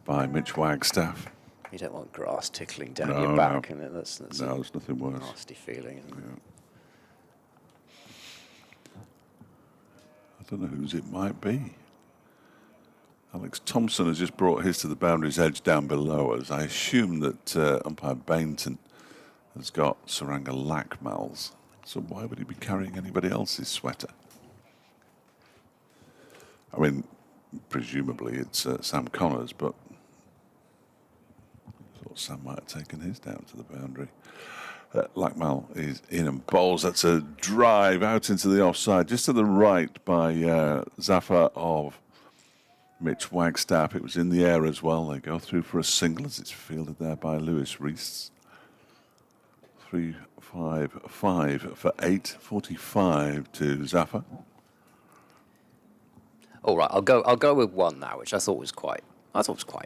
by Mitch Wagstaff. You don't want grass tickling down your back, and that's there's nothing worse. Nasty feeling, isn't it? I don't know whose it might be. Alex Thompson has just brought his to the boundary's edge down below us. I assume that umpire Bainton has got Saranga Lackwell's. So why would he be carrying anybody else's sweater? I mean, presumably it's Sam Connors, but I thought Sam might have taken his down to the boundary. Lackwell is in and bowls. That's a drive out into the offside, just to the right by Zafar of Mitch Wagstaff. It was in the air as well. They go through for a single as it's fielded there by Lewis Rees. 3-5-5 for 8, 45 to Zafar. All right, I'll go with one now, which I thought was quite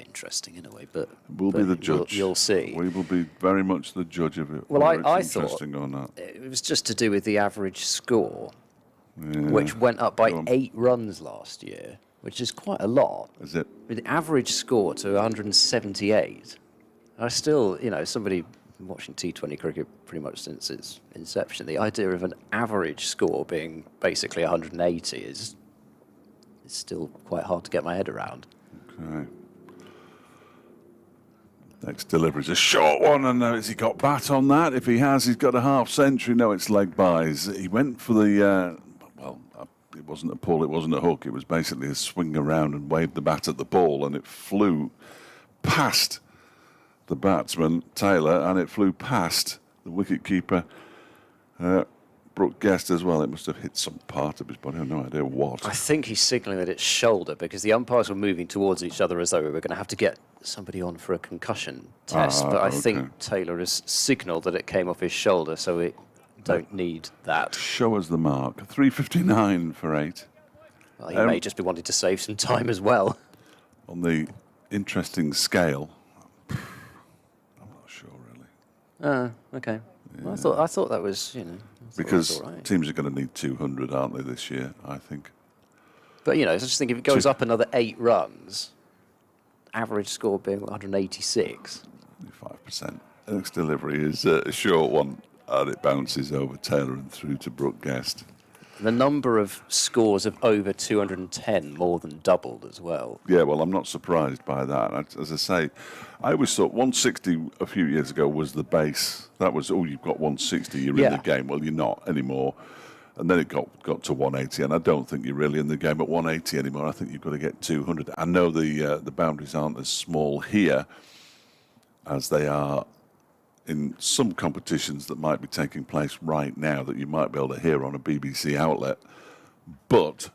interesting in a way, but we'll be the judge. You'll see. We will be very much the judge of it. Well, I it's thought interesting or not. It was just to do with the average score, which went up by 8 runs last year. which is quite a lot. Is it? With the average score to 178. I still, somebody watching T20 cricket pretty much since its inception, the idea of an average score being basically 180 is still quite hard to get my head around. Okay. Next delivery is a short one, and has he got bat on that? If he has, he's got a half century. No, it's leg bys. He went for the, it wasn't a pull, it wasn't a hook. It was basically a swing around and waved the bat at the ball, and it flew past the batsman, Taylor, and it flew past the wicketkeeper, Brooke Guest as well. It must have hit some part of his body. I have no idea what. I think he's signalling that it's shoulder because the umpires were moving towards each other as though we were going to have to get somebody on for a concussion test. But I think Taylor has signalled that it came off his shoulder, so we don't need that. Show us the mark. 3:59 for 8. Well, he may just be wanting to save some time as well. On the interesting scale, I'm not sure really. Okay. Yeah. Well, I thought that was, Because all right. teams are going to need 200, aren't they, this year, I think. But, I just think if it goes up another 8 runs, average score being 186. 5%. The next delivery is a short one, and it bounces over Taylor and through to Brooke Guest. The number of scores of over 210 more than doubled as well. Yeah, well, I'm not surprised by that. As I say, I always thought 160 a few years ago was the base. That was, you've got 160, you're in the game. Well, you're not anymore. And then it got to 180, and I don't think you're really in the game at 180 anymore. I think you've got to get 200. I know the boundaries aren't as small here as they are in some competitions that might be taking place right now that you might be able to hear on a BBC outlet. But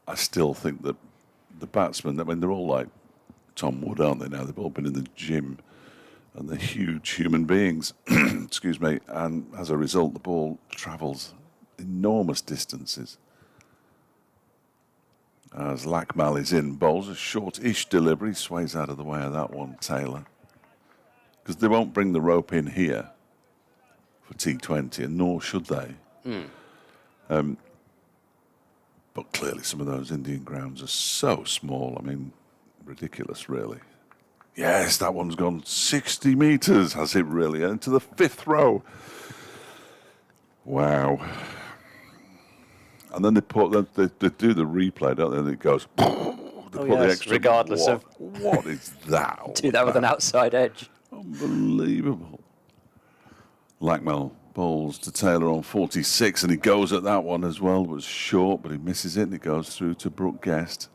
I still think that the batsmen, they're all like Tom Wood, aren't they now? They've all been in the gym, and they're huge human beings, excuse me, and as a result, the ball travels enormous distances. As Lackmal is in, bowls a short-ish delivery, sways out of the way of that one, Taylor. Because they won't bring the rope in here for T20, and nor should they. But clearly some of those Indian grounds are so small. Ridiculous, really. Yes, that one's gone 60 metres, has it really? Into the 5th row. Wow. And then they do the replay, don't they? And it goes. Regardless of what is that? Do that with an outside edge. Unbelievable. Lackmal bowls to Taylor on 46, and he goes at that one as well. It was short, but he misses it, and it goes through to Brooke Guest.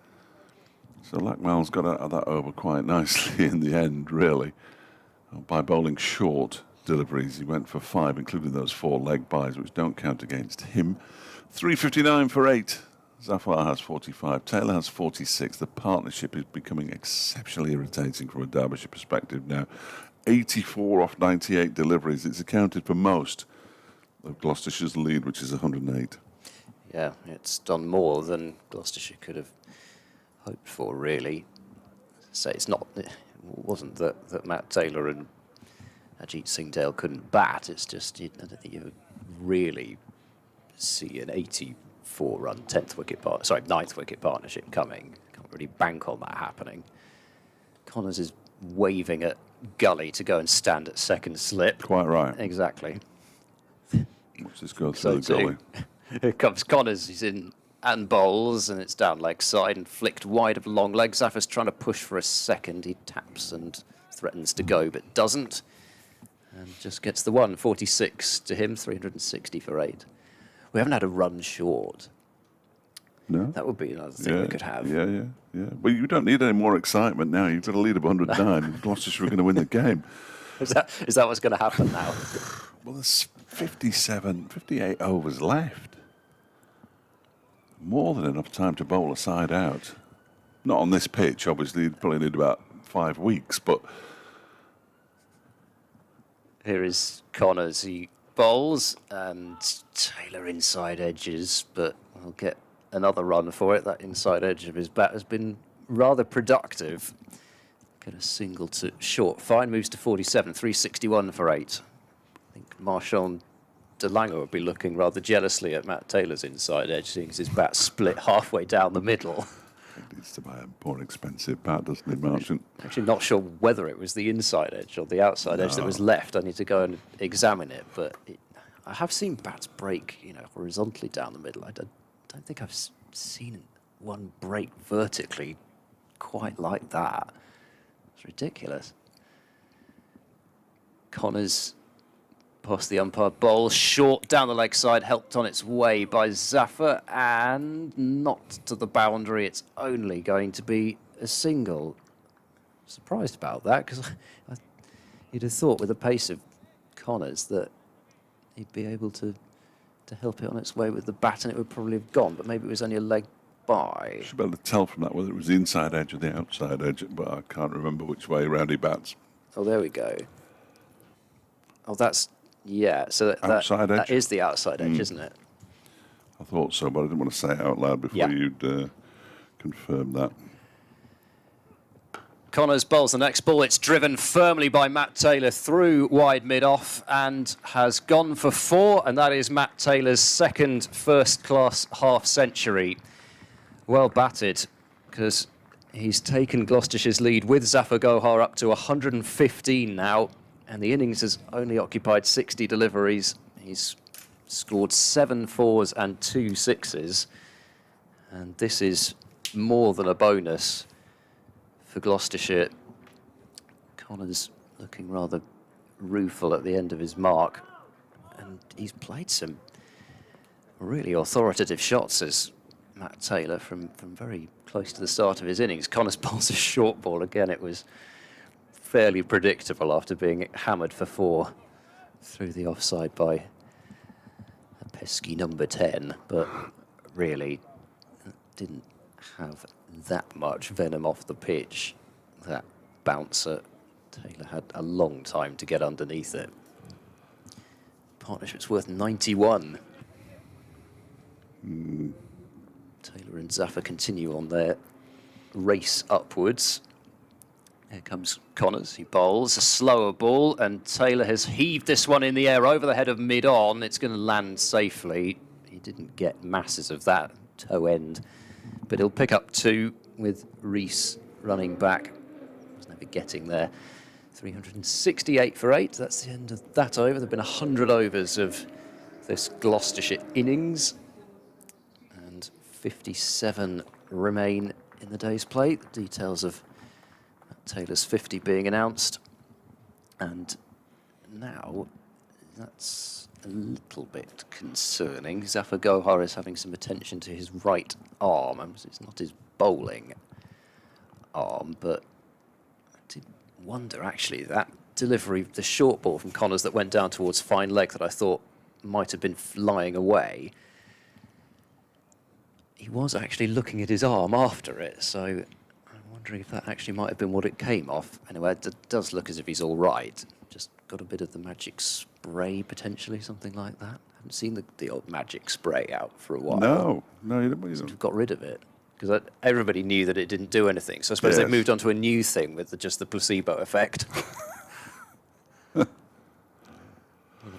So Lackmal's got out of that over quite nicely in the end, really. By bowling short deliveries, he went for 5, including those 4 leg bys, which don't count against him. 3:59 for 8. Zafar has 45. Taylor has 46. The partnership is becoming exceptionally irritating from a Derbyshire perspective now. 84 off 98 deliveries. It's accounted for most of Gloucestershire's lead, which is 108. Yeah, it's done more than Gloucestershire could have hoped for, really. So it wasn't that Matt Taylor and Ajit Singh Dale couldn't bat. It's just, I don't think you would really see an 84-run 9th wicket partnership coming. Can't really bank on that happening. Connors is waving at Gully to go and stand at second slip. Quite right. Exactly. Watch this go through the gully. Here comes Connors. He's in and bowls, and it's down leg side and flicked wide of long leg. Zafar's trying to push for a second. He taps and threatens to go, but doesn't. And just gets the one. 46 to him, 360 for 8. We haven't had a run short. No? That would be another thing we could have. Yeah. Well, you don't need any more excitement now. You've got a lead of 109. Gloucestershire are going to win the game. Is that what's going to happen now? Well, there's 58 overs left. More than enough time to bowl a side out. Not on this pitch, obviously. You'd probably need about 5 weeks, but... Here is Connors. He bowls, and Taylor inside edges, but we'll get another run for it. That inside edge of his bat has been rather productive. Get a single to short. Fine moves to 47, 361 for 8. I think Marchand Delanger would be looking rather jealously at Matt Taylor's inside edge, seeing as his bat split halfway down the middle. He needs to buy a more expensive bat, doesn't he, Marchant? Actually, not sure whether it was the inside edge or the outside edge that was left. I need to go and examine it. But I have seen bats break, horizontally down the middle. I don't think I've seen one break vertically quite like that. It's ridiculous. Connors past the umpire bowl, short down the leg side, helped on its way by Zaffer, and not to the boundary. It's only going to be a single. Surprised about that, because you'd have thought with the pace of Connors that he'd be able to help it on its way with the bat, and it would probably have gone, but maybe it was only a leg by. Should be able to tell from that whether it was the inside edge or the outside edge, but I can't remember which way round he bats. Oh, there we go. Oh, that's... Yeah, so Outside edge? That is the outside edge, isn't it? I thought so, but I didn't want to say it out loud before you'd confirm that. Connors bowls the next ball. It's driven firmly by Matt Taylor through wide mid-off and has gone for 4, and that is Matt Taylor's second first-class half-century. Well batted, because he's taken Gloucestershire's lead with Zafar Gohar up to 115 now. And the innings has only occupied 60 deliveries. He's scored 7 4s and 2 6s. And this is more than a bonus for Gloucestershire. Connors looking rather rueful at the end of his mark. And he's played some really authoritative shots as Matt Taylor from very close to the start of his innings. Connors bowls a short ball. Again, it was fairly predictable after being hammered for 4 through the offside by a pesky number 10, but really didn't have that much venom off the pitch. That bouncer, Taylor had a long time to get underneath it. Partnership's worth 91. Taylor and Zaffer continue on their race upwards. Here comes Connors, he bowls a slower ball, and Taylor has heaved this one in the air over the head of mid-on. It's going to land safely. He didn't get masses of that toe end, but he'll pick up 2 with Rees running back. Was never getting there. 368 for 8, that's the end of that over. There have been 100 overs of this Gloucestershire innings, and 57 remain in the day's play. The details of Taylor's 50 being announced, and now that's a little bit concerning. Zafar Gohar is having some attention to his right arm. It's not his bowling arm, but I did wonder actually that delivery, the short ball from Connors that went down towards fine leg that I thought might have been flying away. He was actually looking at his arm after it, so wondering if that actually might have been what it came off. Anyway, it does look as if he's all right. Just got a bit of the magic spray, potentially, something like that. Haven't seen the old magic spray out for a while. No, you don't. We've got rid of it. Because everybody knew that it didn't do anything. So I suppose they've moved on to a new thing with just the placebo effect.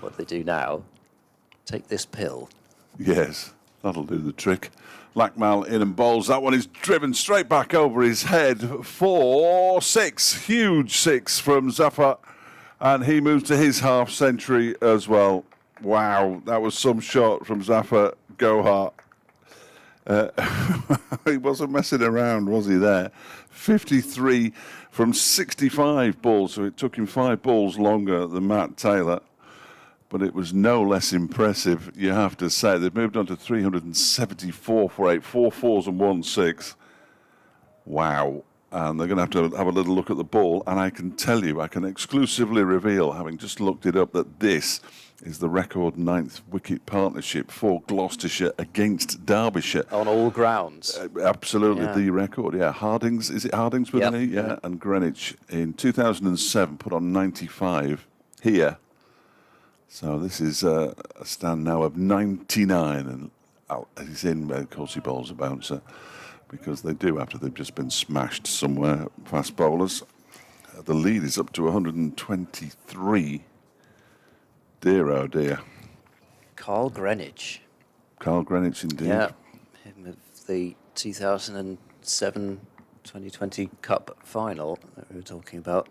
What they do now, take this pill. Yes, that'll do the trick. Lackmal in and bowls. That one is driven straight back over his head for 6. Huge 6 from Zafar. And he moves to his half-century as well. Wow, that was some shot from Zafar Gohar. He wasn't messing around, was he there? 53 from 65 balls, so it took him 5 balls longer than Matt Taylor. But it was no less impressive, you have to say. They've moved on to 374 for 8, 4 4s and 1 6. Wow. And they're going to have a little look at the ball. And I can tell you, I can exclusively reveal, having just looked it up, that this is the record 9th wicket partnership for Gloucestershire against Derbyshire. On all grounds. Absolutely, the record, Hardings, is it Hardings with an E? Yeah. And Greenwich in 2007 put on 95 here. So this is a stand now of 99, and he's in, of course he bowls a bouncer, because they do after they've just been smashed somewhere, fast bowlers. The lead is up to 123. Dear, oh dear. Carl Greenwich. Carl Greenwich indeed. Yeah, him of the 2007 7 2020 Cup final that we were talking about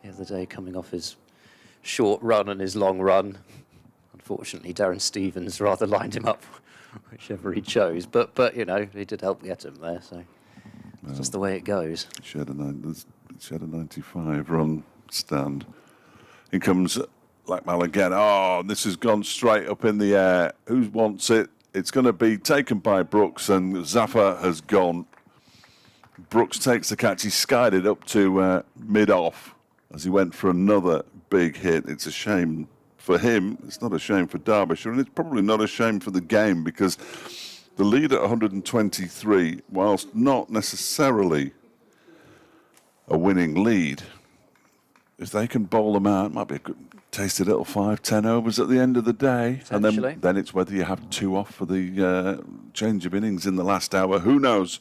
the other day, coming off his short run and his long run. Unfortunately, Darren Stevens rather lined him up whichever he chose, but you know, he did help get him there, so it's just the way it goes. She had a 95 run stand. In comes Blackmal again. Oh, this has gone straight up in the air. Who wants it? It's going to be taken by Brooks, and Zaffa has gone. Brooks takes the catch. He skied it up to mid-off as he went for another big hit. It's a shame for him. It's not a shame for Derbyshire, and it's probably not a shame for the game, because the lead at 123, whilst not necessarily a winning lead, if they can bowl them out, it might be a good, tasty little 5-10 overs at the end of the day. And then it's whether you have 2 off for the change of innings in the last hour. Who knows?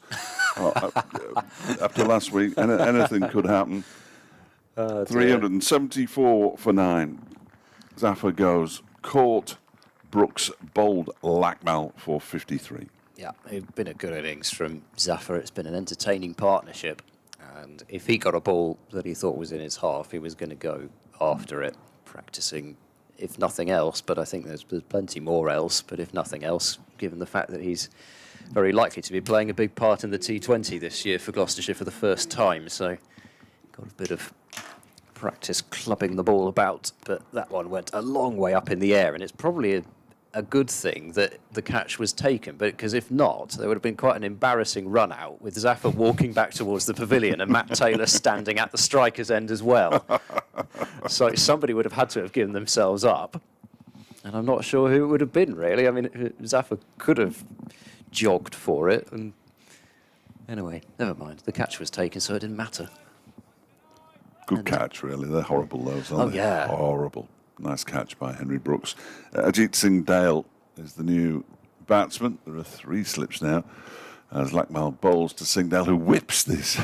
After last week, anything could happen. 374 for 9. Zaffa goes. Caught. Brooks bowled Lackmal for 53. Yeah, it's been a good innings from Zaffa. It's been an entertaining partnership. And if he got a ball that he thought was in his half, he was going to go after it, practicing, if nothing else. But I think there's plenty more else. But if nothing else, given the fact that he's very likely to be playing a big part in the T20 this year for Gloucestershire for the first time. So got a bit of practice clubbing the ball about. But that one went a long way up in the air. And it's probably a good thing that the catch was taken, because if not, there would have been quite an embarrassing run out with Zaffa walking back towards the pavilion and Matt Taylor standing at the striker's end as well. So somebody would have had to have given themselves up, and I'm not sure who it would have been, really. I mean, Zaffa could have jogged for it, and anyway, never mind. The catch was taken, so it didn't matter. Good catch, really. They're horrible, those, aren't they? Oh, yeah. Horrible. Nice catch by Henry Brooks. Ajit Singh Dale is the new batsman. There are 3 slips now as Lackmal bowls to Singh Dale, who whips this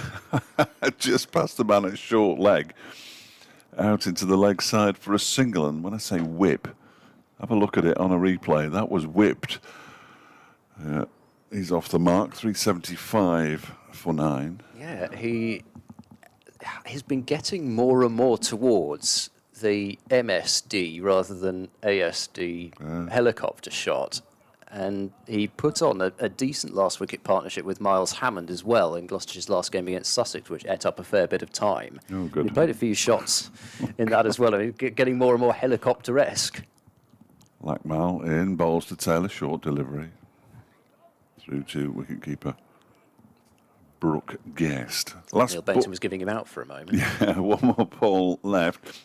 just past the man at short leg out into the leg side for a single. And when I say whip, have a look at it on a replay. That was whipped. He's off the mark. 375 for 9. Yeah, he's been getting more and more towards the MSD rather than ASD helicopter shot, and he put on a decent last wicket partnership with Miles Hammond as well in Gloucestershire's last game against Sussex, which ate up a fair bit of time. Oh, good. He played a few shots in that as well. I mean, getting more and more helicopter-esque. Lackmal in, bowls to Taylor, short delivery through to wicketkeeper Brooke Guest. Neil Bainton was giving him out for a moment. Yeah, one more ball left.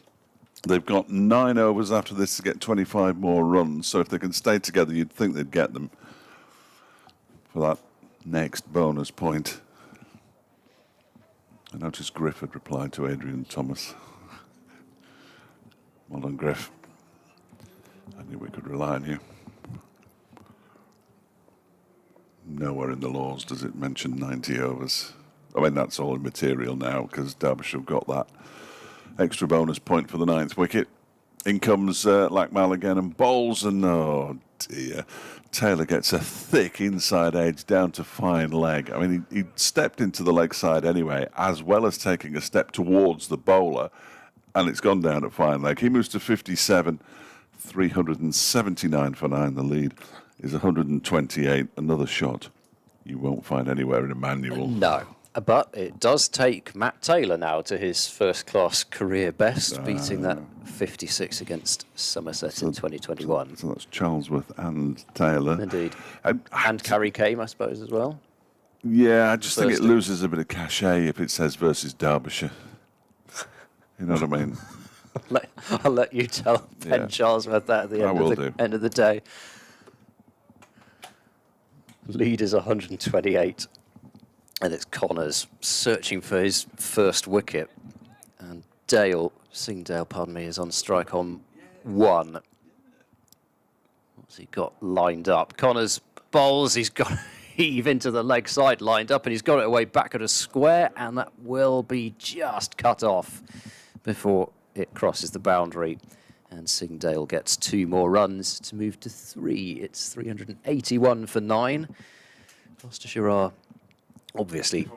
They've got 9 overs after this to get 25 more runs. So if they can stay together, you'd think they'd get them for that next bonus point. I noticed Griff had replied to Adrian Thomas. Well done, Griff. I knew we could rely on you. Nowhere in the laws does it mention 90 overs. I mean, that's all immaterial now because Derbyshire have got that extra bonus point for the 9th wicket. In comes Lackmal again and bowls, and oh dear, Taylor gets a thick inside edge down to fine leg. I mean, he stepped into the leg side anyway, as well as taking a step towards the bowler, and it's gone down at fine leg. He moves to 57, 379 for 9. The lead is 128. Another shot you won't find anywhere in a manual. No. But it does take Matt Taylor now to his first-class career best, beating that 56 against Somerset in 2021. So that's Charlesworth and Taylor. Indeed. And Carrie Kame, I suppose, as well. Yeah, I just think it loses a bit of cachet if it says versus Derbyshire. You know what I mean? I'll let you tell Ben Charlesworth that at the end of the day. Lead is 128. And it's Connors searching for his first wicket. And Singh Dale, is on strike on 1. What's he got lined up? Connors bowls. He's got heave into the leg side lined up, and he's got it away back at a square, and that will be just cut off before it crosses the boundary. And Singh Dale gets 2 more runs to move to 3. It's 381 for 9. Gloucestershire are obviously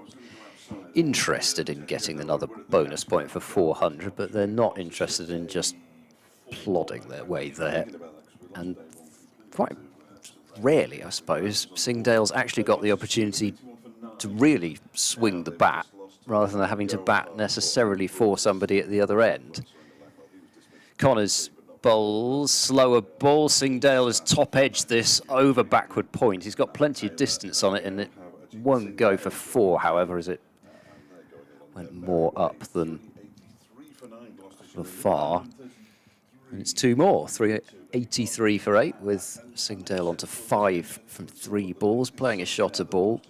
interested in getting another bonus point for 400, but they're not interested in just plodding their way there. And quite rarely, I suppose, Singdale's actually got the opportunity to really swing the bat rather than having to bat necessarily for somebody at the other end. Connors bowls, slower ball. Singdale has top edged this over backward point. He's got plenty of distance on it, and it won't go for 4, however, as it went more up than for far. And it's 2 more, 383 for 8, with Singdale onto 5 from 3 balls, playing a shot a ball.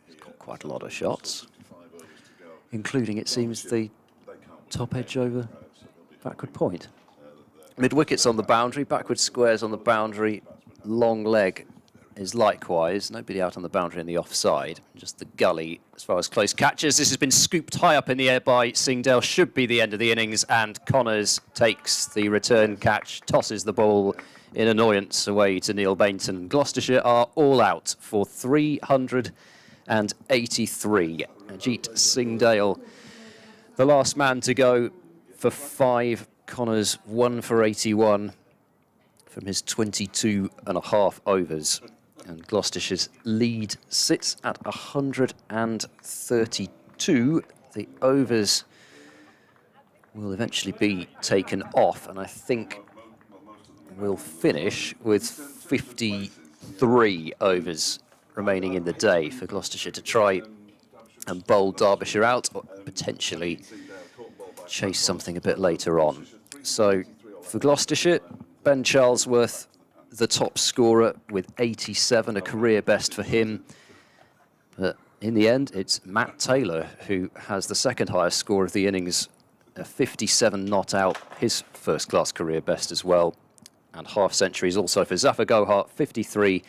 He's got quite a lot of shots, including, it seems, the top edge over backward point. Mid-wicket's on the boundary, backward squares on the boundary, long leg is likewise. Nobody out on the boundary in the offside, just the gully as far as close catches. This has been scooped high up in the air by Singdale. Should be the end of the innings, and Connors takes the return catch, tosses the ball in annoyance away to Neil Bainton. Gloucestershire are all out for 383. Ajit Singdale, the last man to go for 5. Connors 1 for 81 from his 22.5 overs. And Gloucestershire's lead sits at 132. The overs will eventually be taken off, and I think we'll finish with 53 overs remaining in the day for Gloucestershire to try and bowl Derbyshire out, or potentially chase something a bit later on. So for Gloucestershire, Ben Charlesworth, the top scorer with 87, a career best for him. But in the end, it's Matt Taylor who has the second highest score of the innings, a 57 not out, his first-class career best as well. And half centuries also for Zafar Gohart, 53,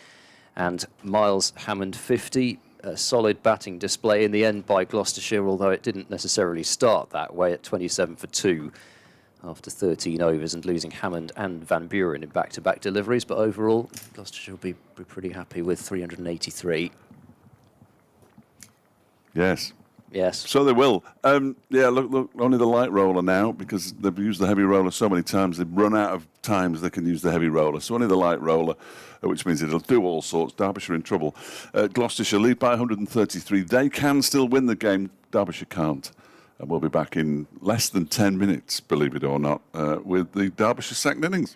and Miles Hammond, 50. A solid batting display in the end by Gloucestershire, although it didn't necessarily start that way at 27 for 2 after 13 overs and losing Hammond and Van Buren in back-to-back deliveries. But overall, Gloucestershire will be pretty happy with 383. Yes. Yes. So they will. Yeah, look, only the light roller now, because they've used the heavy roller so many times, they've run out of times they can use the heavy roller. So only the light roller, which means it'll do all sorts. Derbyshire in trouble. Gloucestershire lead by 133. They can still win the game. Derbyshire can't. And we'll be back in less than 10 minutes, believe it or not, with the Derbyshire second innings.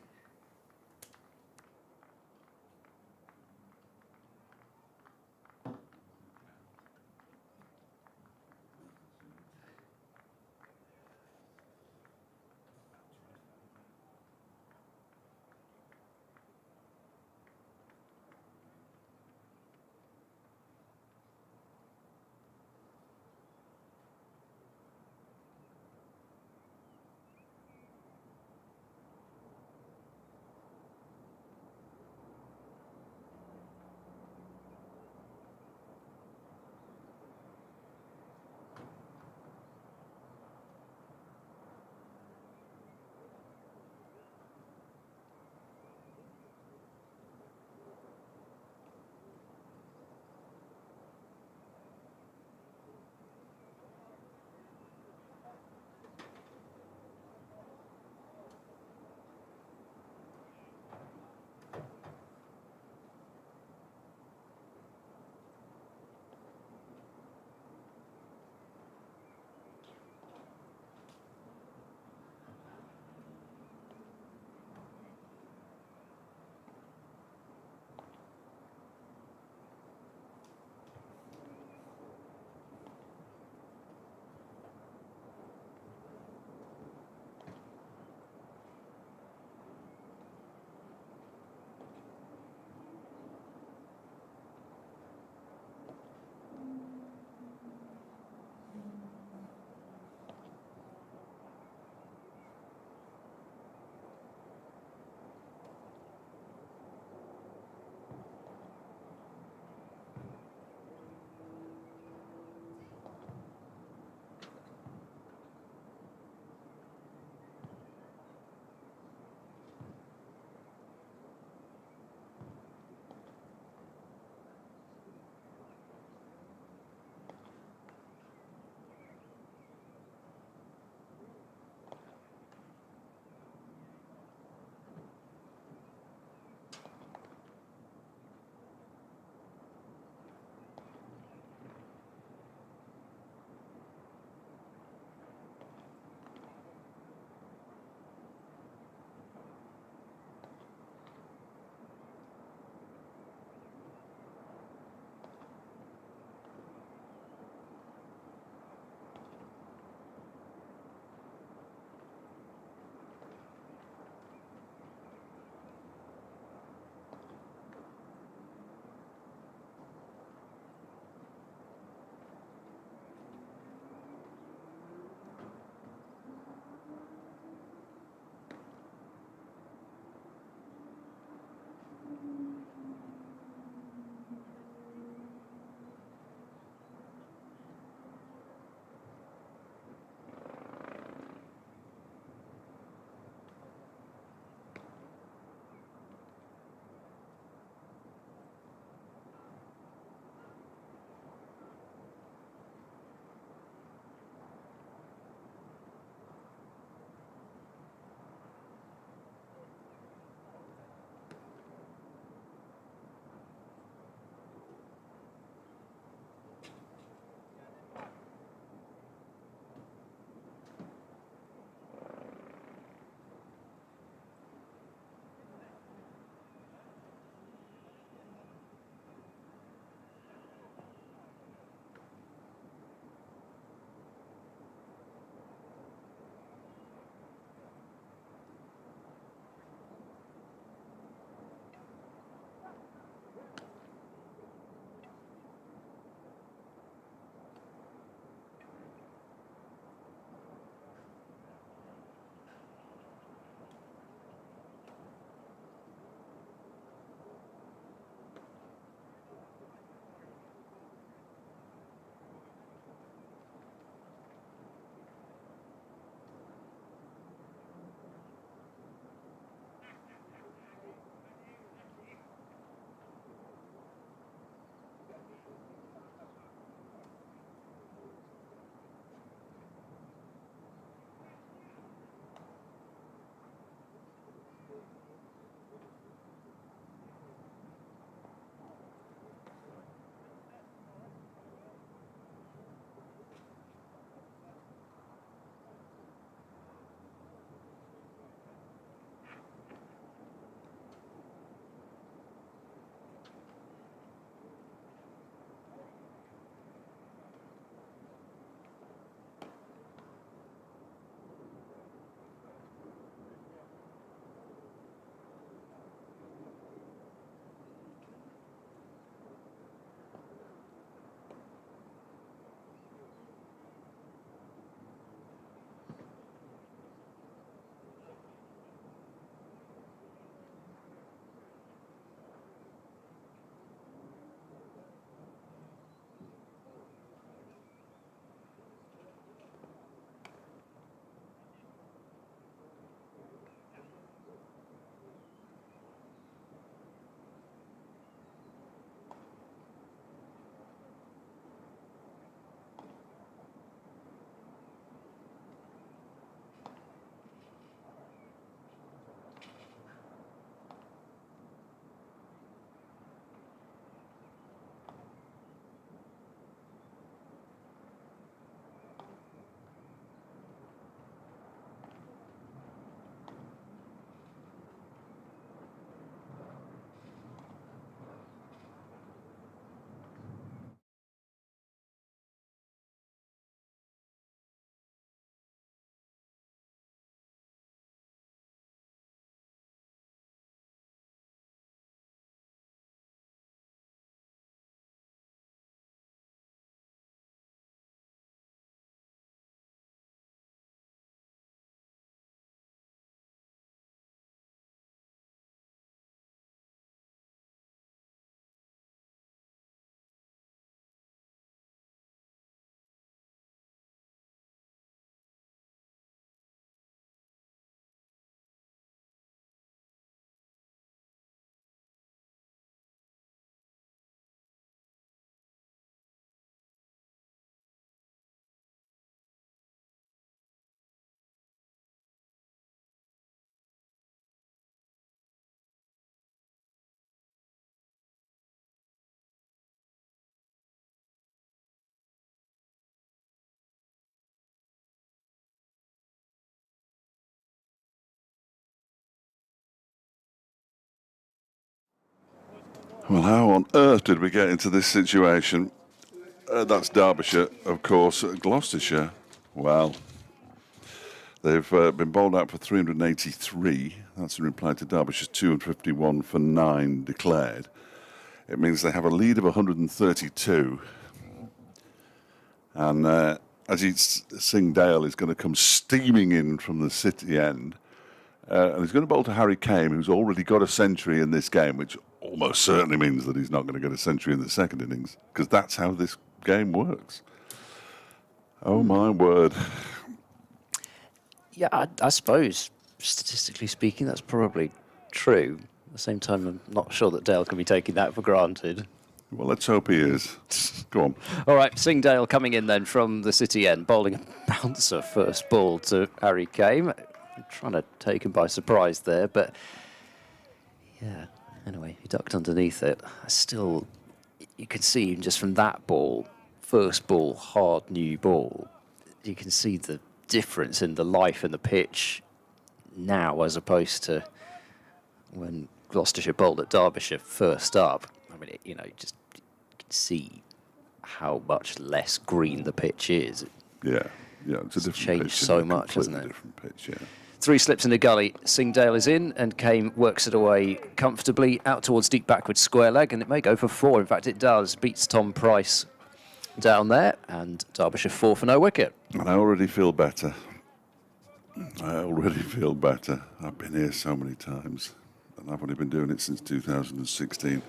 Well, how on earth did we get into this situation? That's Derbyshire, of course. Gloucestershire, well, they've been bowled out for 383. That's in reply to Derbyshire's 251 for 9 declared. It means they have a lead of 132. And Ajit Singh Dale is going to come steaming in from the city end. And he's going to bowl to Harry Kane, who's already got a century in this game, which almost certainly means that he's not going to get a century in the second innings, because that's how this game works. Oh, my word. Yeah, I suppose, statistically speaking, that's probably true. At the same time, I'm not sure that Dale can be taking that for granted. Well, let's hope he is. Go on. All right, Singh Dale coming in then from the city end, bowling a bouncer first ball to Harry Kane. I'm trying to take him by surprise there, but yeah, anyway, he ducked underneath it. Still, you can see even just from that ball, first ball, hard new ball, you can see the difference in the life in the pitch now as opposed to when Gloucestershire bowled at Derbyshire first up. I mean, you can see how much less green the pitch is. Yeah, it's a different changed pitch. so much, hasn't it? Different pitch, yeah. 3 slips in the gully. Singh Dale is in, and Kane works it away comfortably out towards deep backward square leg, and it may go for 4. In fact, it does. Beats Tom Price down there, and Derbyshire 4 for no wicket. And I already feel better. I've been here so many times, and I've only been doing it since 2016.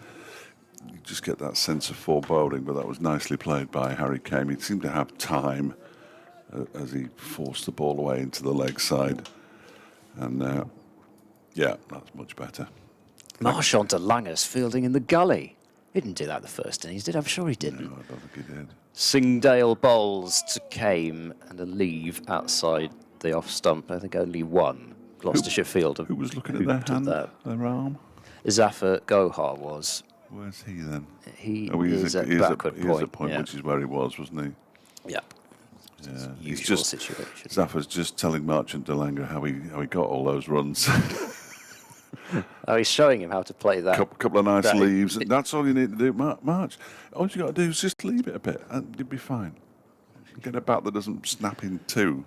You just get that sense of foreboding, but that was nicely played by Harry Kane. He seemed to have time as he forced the ball away into the leg side. And, yeah, that's much better. Marchand de Lange's fielding in the gully. He didn't do that the first innings, did he? I'm sure he didn't. No, I don't think he did. Singh Dale bowls to Kane and a leave outside the off stump. I think only one Gloucestershire fielder. Who was looking at their hand, their arm? Zafar Gohar was. Where's he then? He is at backward He is at point, yeah. which is where he was, wasn't he? Yeah. Yeah. Usual situation. Zafar's just telling Marchand de Lange how he got all those runs. Oh, he's showing him how to play that. Couple of nice leaves. That's all you need to do, March. All you got to do is just leave it a bit, and you'll be fine. Get a bat that doesn't snap in two.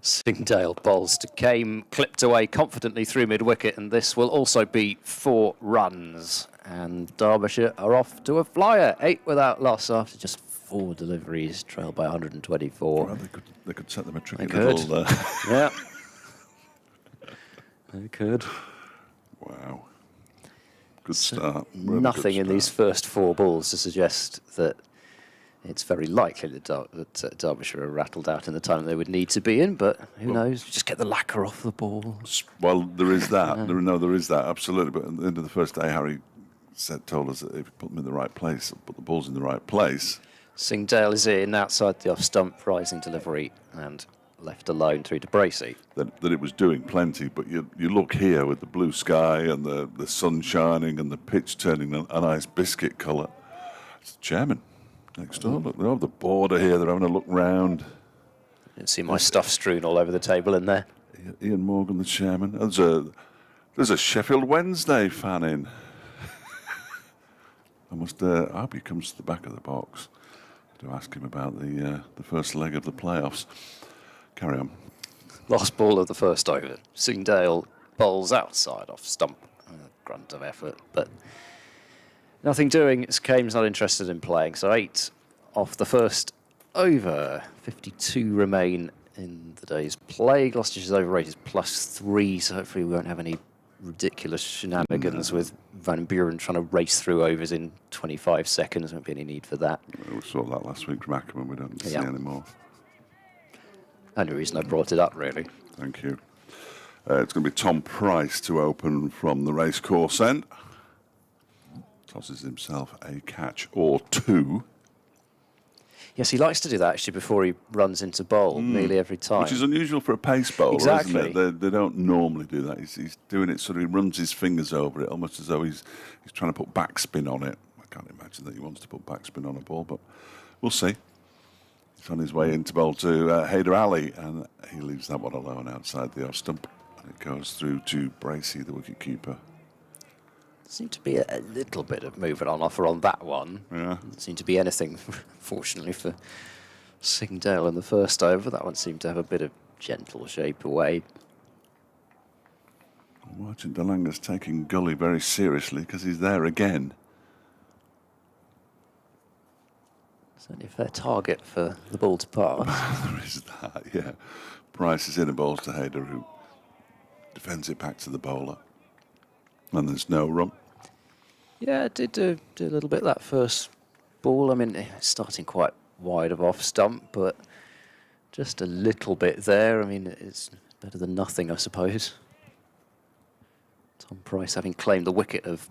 Singh Dale bowls to Kane, clipped away confidently through mid-wicket, and this will also be 4 runs. And Derbyshire are off to a flyer, 8 without loss after just 4 deliveries, trailed by 124. Well, they could set them a tricky They little... could. Yeah. They could. Wow. Good start. Really Nothing good in these start. first 4 balls to suggest that it's very likely that Derbyshire are rattled out in the time they would need to be in, but who knows? Just get the lacquer off the ball. Well, there is that. There is that, absolutely. But at the end of the first day, Harry told us that if you put them in the right place, put the balls in the right place. Singh Dale is in outside the off stump, rising delivery, and left alone through to Bracey. That it was doing plenty, but you look here with the blue sky and the sun shining and the pitch turning a nice biscuit colour. It's the chairman next door. Look, they're over the border here. They're having a look round. You can see my stuff strewn all over the table in there. Ian Morgan, the chairman. There's a Sheffield Wednesday fan in. I hope he comes to the back of the box to ask him about the first leg of the playoffs. Carry on. Lost ball of the first over. Singh Dale bowls outside off stump. A grunt of effort, but nothing doing. Kane's not interested in playing, so 8 off the first over. 52 remain in the day's play. Gloucestershire's overrated +3, so hopefully we won't have any ridiculous shenanigans with Van Buren trying to race through overs in 25 seconds. Won't be any need for that. We saw that last week from Ackerman. We don't see any more. Only reason I brought it up, really. Thank you. It's going to be Tom Price to open from the racecourse end. Tosses himself a catch or 2. Yes, he likes to do that, actually, before he runs into bowl, nearly every time. Which is unusual for a pace bowler, Exactly. isn't it? They don't normally do that. He's doing it sort of, he runs his fingers over it, almost as though he's trying to put backspin on it. I can't imagine that he wants to put backspin on a ball, but we'll see. He's on his way into bowl to Haider Ali, and he leaves that one alone outside the off stump. And it goes through to Bracey, the wicketkeeper. Seemed to be a little bit of movement on offer on that one. Yeah. Didn't seem to be anything, fortunately, for Singdale in the first over. That one seemed to have a bit of gentle shape away. I'm watching Delanga's taking Gully very seriously because he's there again. Certainly a fair target for the ball to pass. There is that, yeah. Price is in and bowls to Hayder, who defends it back to the bowler. And there's no run. Yeah, it did do a little bit that first ball. I mean, starting quite wide of off stump, but just a little bit there. I mean, it's better than nothing, I suppose. Tom Price having claimed the wicket of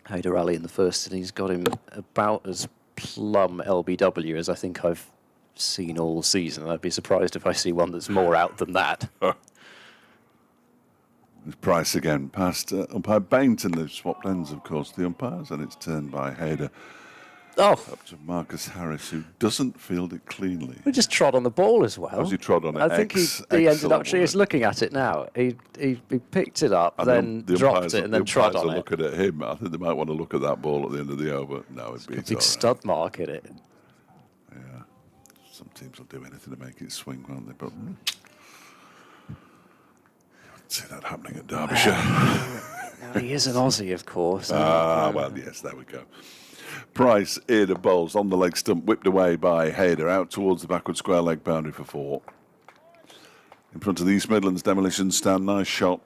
Hyder Ali in the first innings, got him about as plumb LBW as I think I've seen all season. I'd be surprised if I see one that's more out than that. There's Price again, past umpire Bainton. They've swapped ends, of course, the umpires, and it's turned by Hayder Oh, up to Marcus Harris, who doesn't field it cleanly. he just trod on the ball as well. As he trod on it, I think he ended up. He's looking at it now. He picked it up, And then the dropped umpires- it, and then the trod umpires on are it. looking at him. I think they might want to look at that ball at the end of the over. No, it'd be A big stud mark in it. Yeah, some teams will do anything to make it swing, won't they? But you wouldn't see that happening at Derbyshire. Now, he is an Aussie, of course. Well, yes, there we go. Price in and bowls on the leg stump, whipped away by Hayder, out towards the backward square leg boundary for 4. In front of the East Midlands demolition stand, nice shot.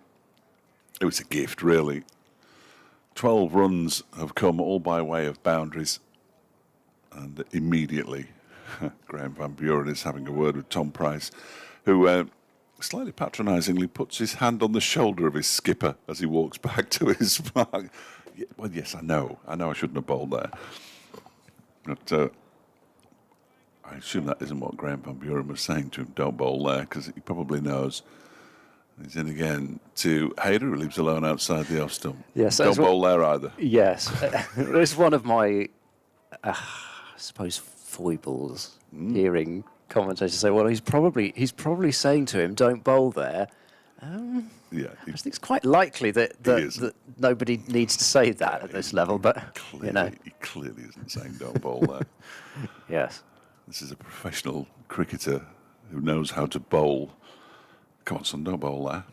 It was a gift, really. 12 runs have come all by way of boundaries. And immediately, Graham Van Buren is having a word with Tom Price, who slightly patronisingly puts his hand on the shoulder of his skipper as he walks back to his mark. Yeah, well, yes, I know I shouldn't have bowled there. But I assume that isn't what Graham Van Buren was saying to him, don't bowl there, because he probably knows. He's in again to Hayder, who leaves alone outside the off stump. Yes, don't bowl there either. Yes, it's one of my, I suppose, foibles. Hearing commentators say, "Well, he's probably saying to him, don't bowl there." Yeah, I think it's quite likely that that nobody needs to say that at this level, but he clearly isn't saying don't bowl there. Yes. This is a professional cricketer who knows how to bowl. Come on, son, don't bowl there.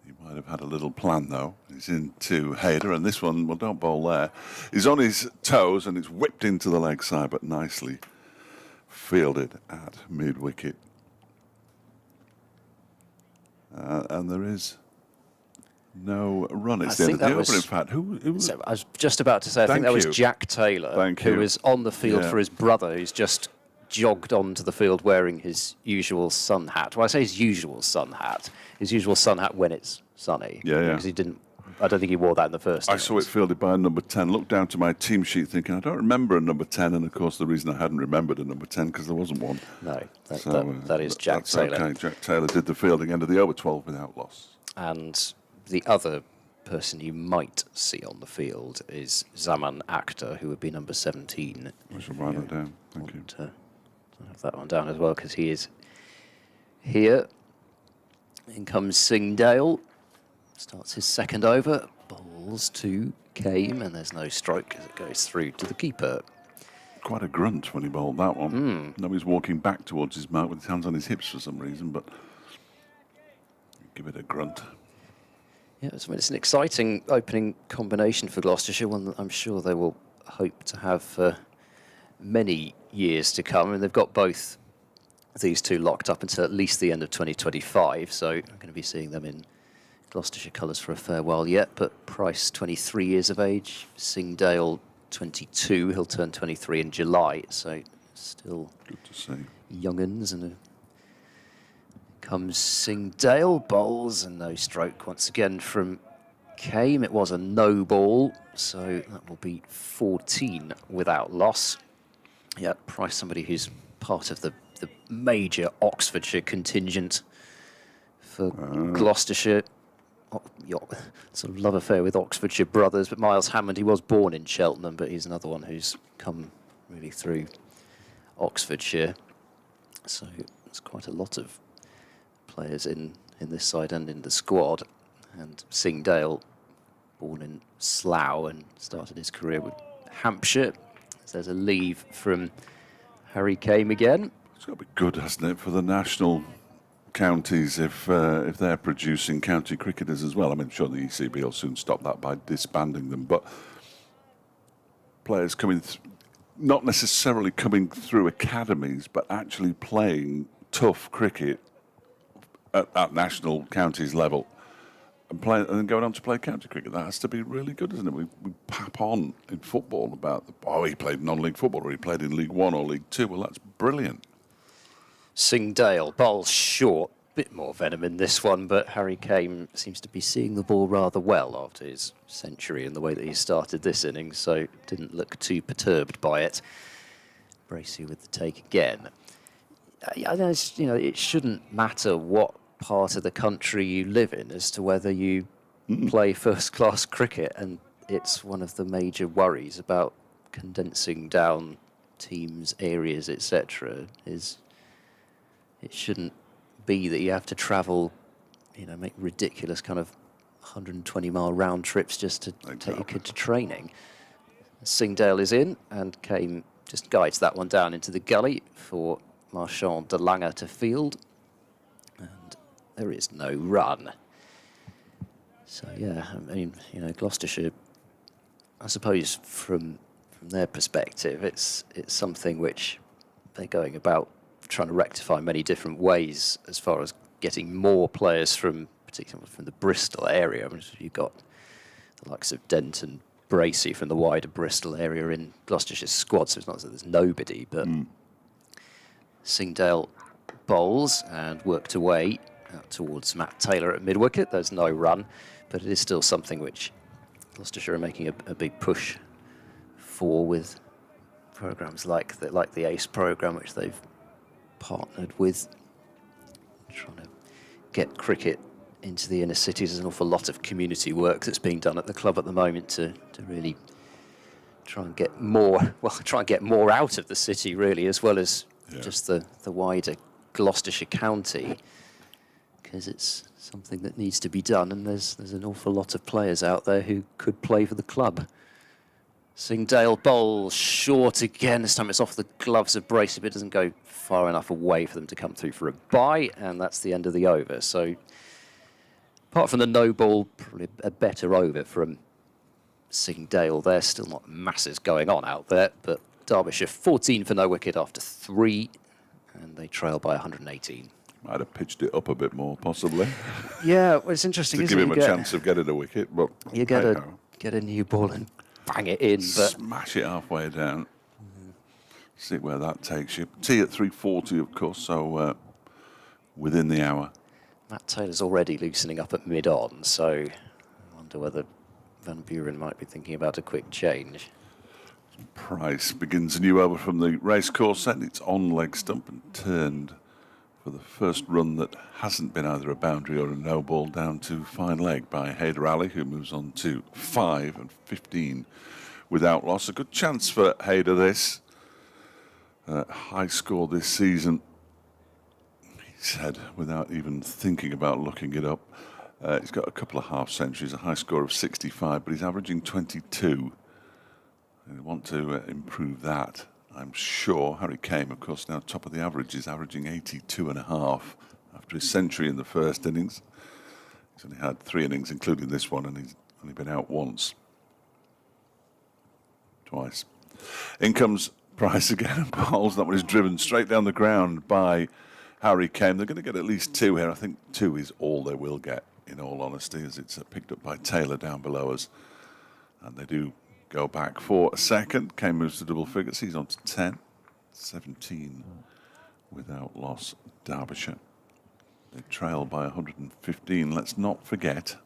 He might have had a little plan, though. He's into Hayder, and this one, well, don't bowl there. He's on his toes, and it's whipped into the leg side, but nicely fielded at mid-wicket. And there is no run. It's the end of the over, in fact. Who So I was just about to say, I think that was Jack Taylor, who was on the field for his brother, who's just jogged onto the field wearing his usual sun hat. Well, I say his usual sun hat when it's sunny. Yeah. Because I don't think he wore that in the first. I saw it fielded by a number 10. Looked down to my team sheet thinking, I don't remember a number 10. And, of course, the reason I hadn't remembered a number 10 because there wasn't one. No, that is Jack Taylor. Okay. Jack Taylor did the fielding end of the over 12 without loss. And the other person you might see on the field is Zaman Akhtar, who would be number 17. I shall write that down. Thank you. I'll have that one down as well because he is here. In comes Singdale. Starts his second over. Bowls to Kame, and there's no stroke as it goes through to the keeper. Quite a grunt when he bowled that one. Now he's walking back towards his mark with his hands on his hips for some reason, but give it a grunt. Yeah, it's an exciting opening combination for Gloucestershire, one that I'm sure they will hope to have for many years to come. And they've got both these two locked up until at least the end of 2025, so I'm going to be seeing them in Gloucestershire colours for a fair while yet. But Price, 23 years of age, Singdale, 22. He'll turn 23 in July, so still Good to see. young'uns. And comes Singdale, bowls, and no stroke once again from Kame. It was a no ball, so that will be 14 without loss. Yeah, Price, somebody who's part of the major Oxfordshire contingent for Gloucestershire. Sort of love affair with Oxfordshire brothers, but Miles Hammond, he was born in Cheltenham, but he's another one who's come really through Oxfordshire. So there's quite a lot of players in this side and in the squad. And Singdale born in Slough and started his career with Hampshire. So there's a leave from Harry Kame again. It's got to be good, hasn't it, for the national counties if they're producing county cricketers as well. I mean, sure, the ECB will soon stop that by disbanding them, but players coming, not necessarily coming through academies, but actually playing tough cricket at national counties level and then going on to play county cricket. That has to be really good, isn't it? We pap on in football about, he played non-league football, or he played in League One or League Two. Well, that's brilliant. Singdale bowls short, bit more venom in this one, but Harry Kame seems to be seeing the ball rather well after his century and the way that he started this innings, so didn't look too perturbed by it. Bracey with the take again. I know, it shouldn't matter what part of the country you live in as to whether you play first-class cricket, and it's one of the major worries about condensing down teams, areas, etc. is it shouldn't be that you have to travel, make ridiculous kind of 120-mile round trips just to take your kid to training. Singdale is in, and Kame just guides that one down into the gully for Marchand de Lange to field. And there is no run. So, yeah, I mean, Gloucestershire, I suppose from their perspective, it's something which they're going about trying to rectify many different ways as far as getting more players particularly from the Bristol area. I mean, you've got the likes of Dent and Bracey from the wider Bristol area in Gloucestershire's squad, so it's not that there's nobody, but Singdale bowls and worked away out towards Matt Taylor at mid-wicket. There's no run, but it is still something which Gloucestershire are making a big push for with programmes like the ACE programme, which they've partnered with, trying to get cricket into the inner cities. There's an awful lot of community work that's being done at the club at the moment to really try and get more out of the city, really, as well as just the wider Gloucestershire county, because it's something that needs to be done, and there's an awful lot of players out there who could play for the club. Singdale bowls short again. This time it's off the gloves of Bracey, but it doesn't go far enough away for them to come through for a bye, and that's the end of the over. So apart from the no ball, probably a better over from Singdale. There's still not masses going on out there, but Derbyshire 14 for no wicket after 3, and they trail by 118. Might have pitched it up a bit more, possibly. Yeah, well, it's interesting, to give him a chance of getting a wicket. But you get a new ball and bang it in, but smash it halfway down. See where that takes you. Tea at 3:40, of course, so within the hour. Matt Taylor's already loosening up at mid-on, so I wonder whether Van Buren might be thinking about a quick change. Price begins a new over from the racecourse end. It's on leg stump and turned for the first run that hasn't been either a boundary or a no ball, down to fine leg by Haider Ali, who moves on to 5 and 15 without loss. A good chance for Haider, this. High score this season, he said, without even thinking about looking it up. He's got a couple of half centuries, a high score of 65, but he's averaging 22. They want to improve that, I'm sure. Harry Kame, of course, now top of the average, is averaging 82.5 after his century in the first innings. He's only had 3 innings, including this one, and he's only been out twice. In comes Price again and bowls. That one is driven straight down the ground by Harry Kame. They're going to get at least 2 here. I think 2 is all they will get, in all honesty, as it's picked up by Taylor down below us. And they do go back for a second. Kame moves to double figures. He's on to 10. 17 without loss, Derbyshire. They trail by 115. Let's not forget.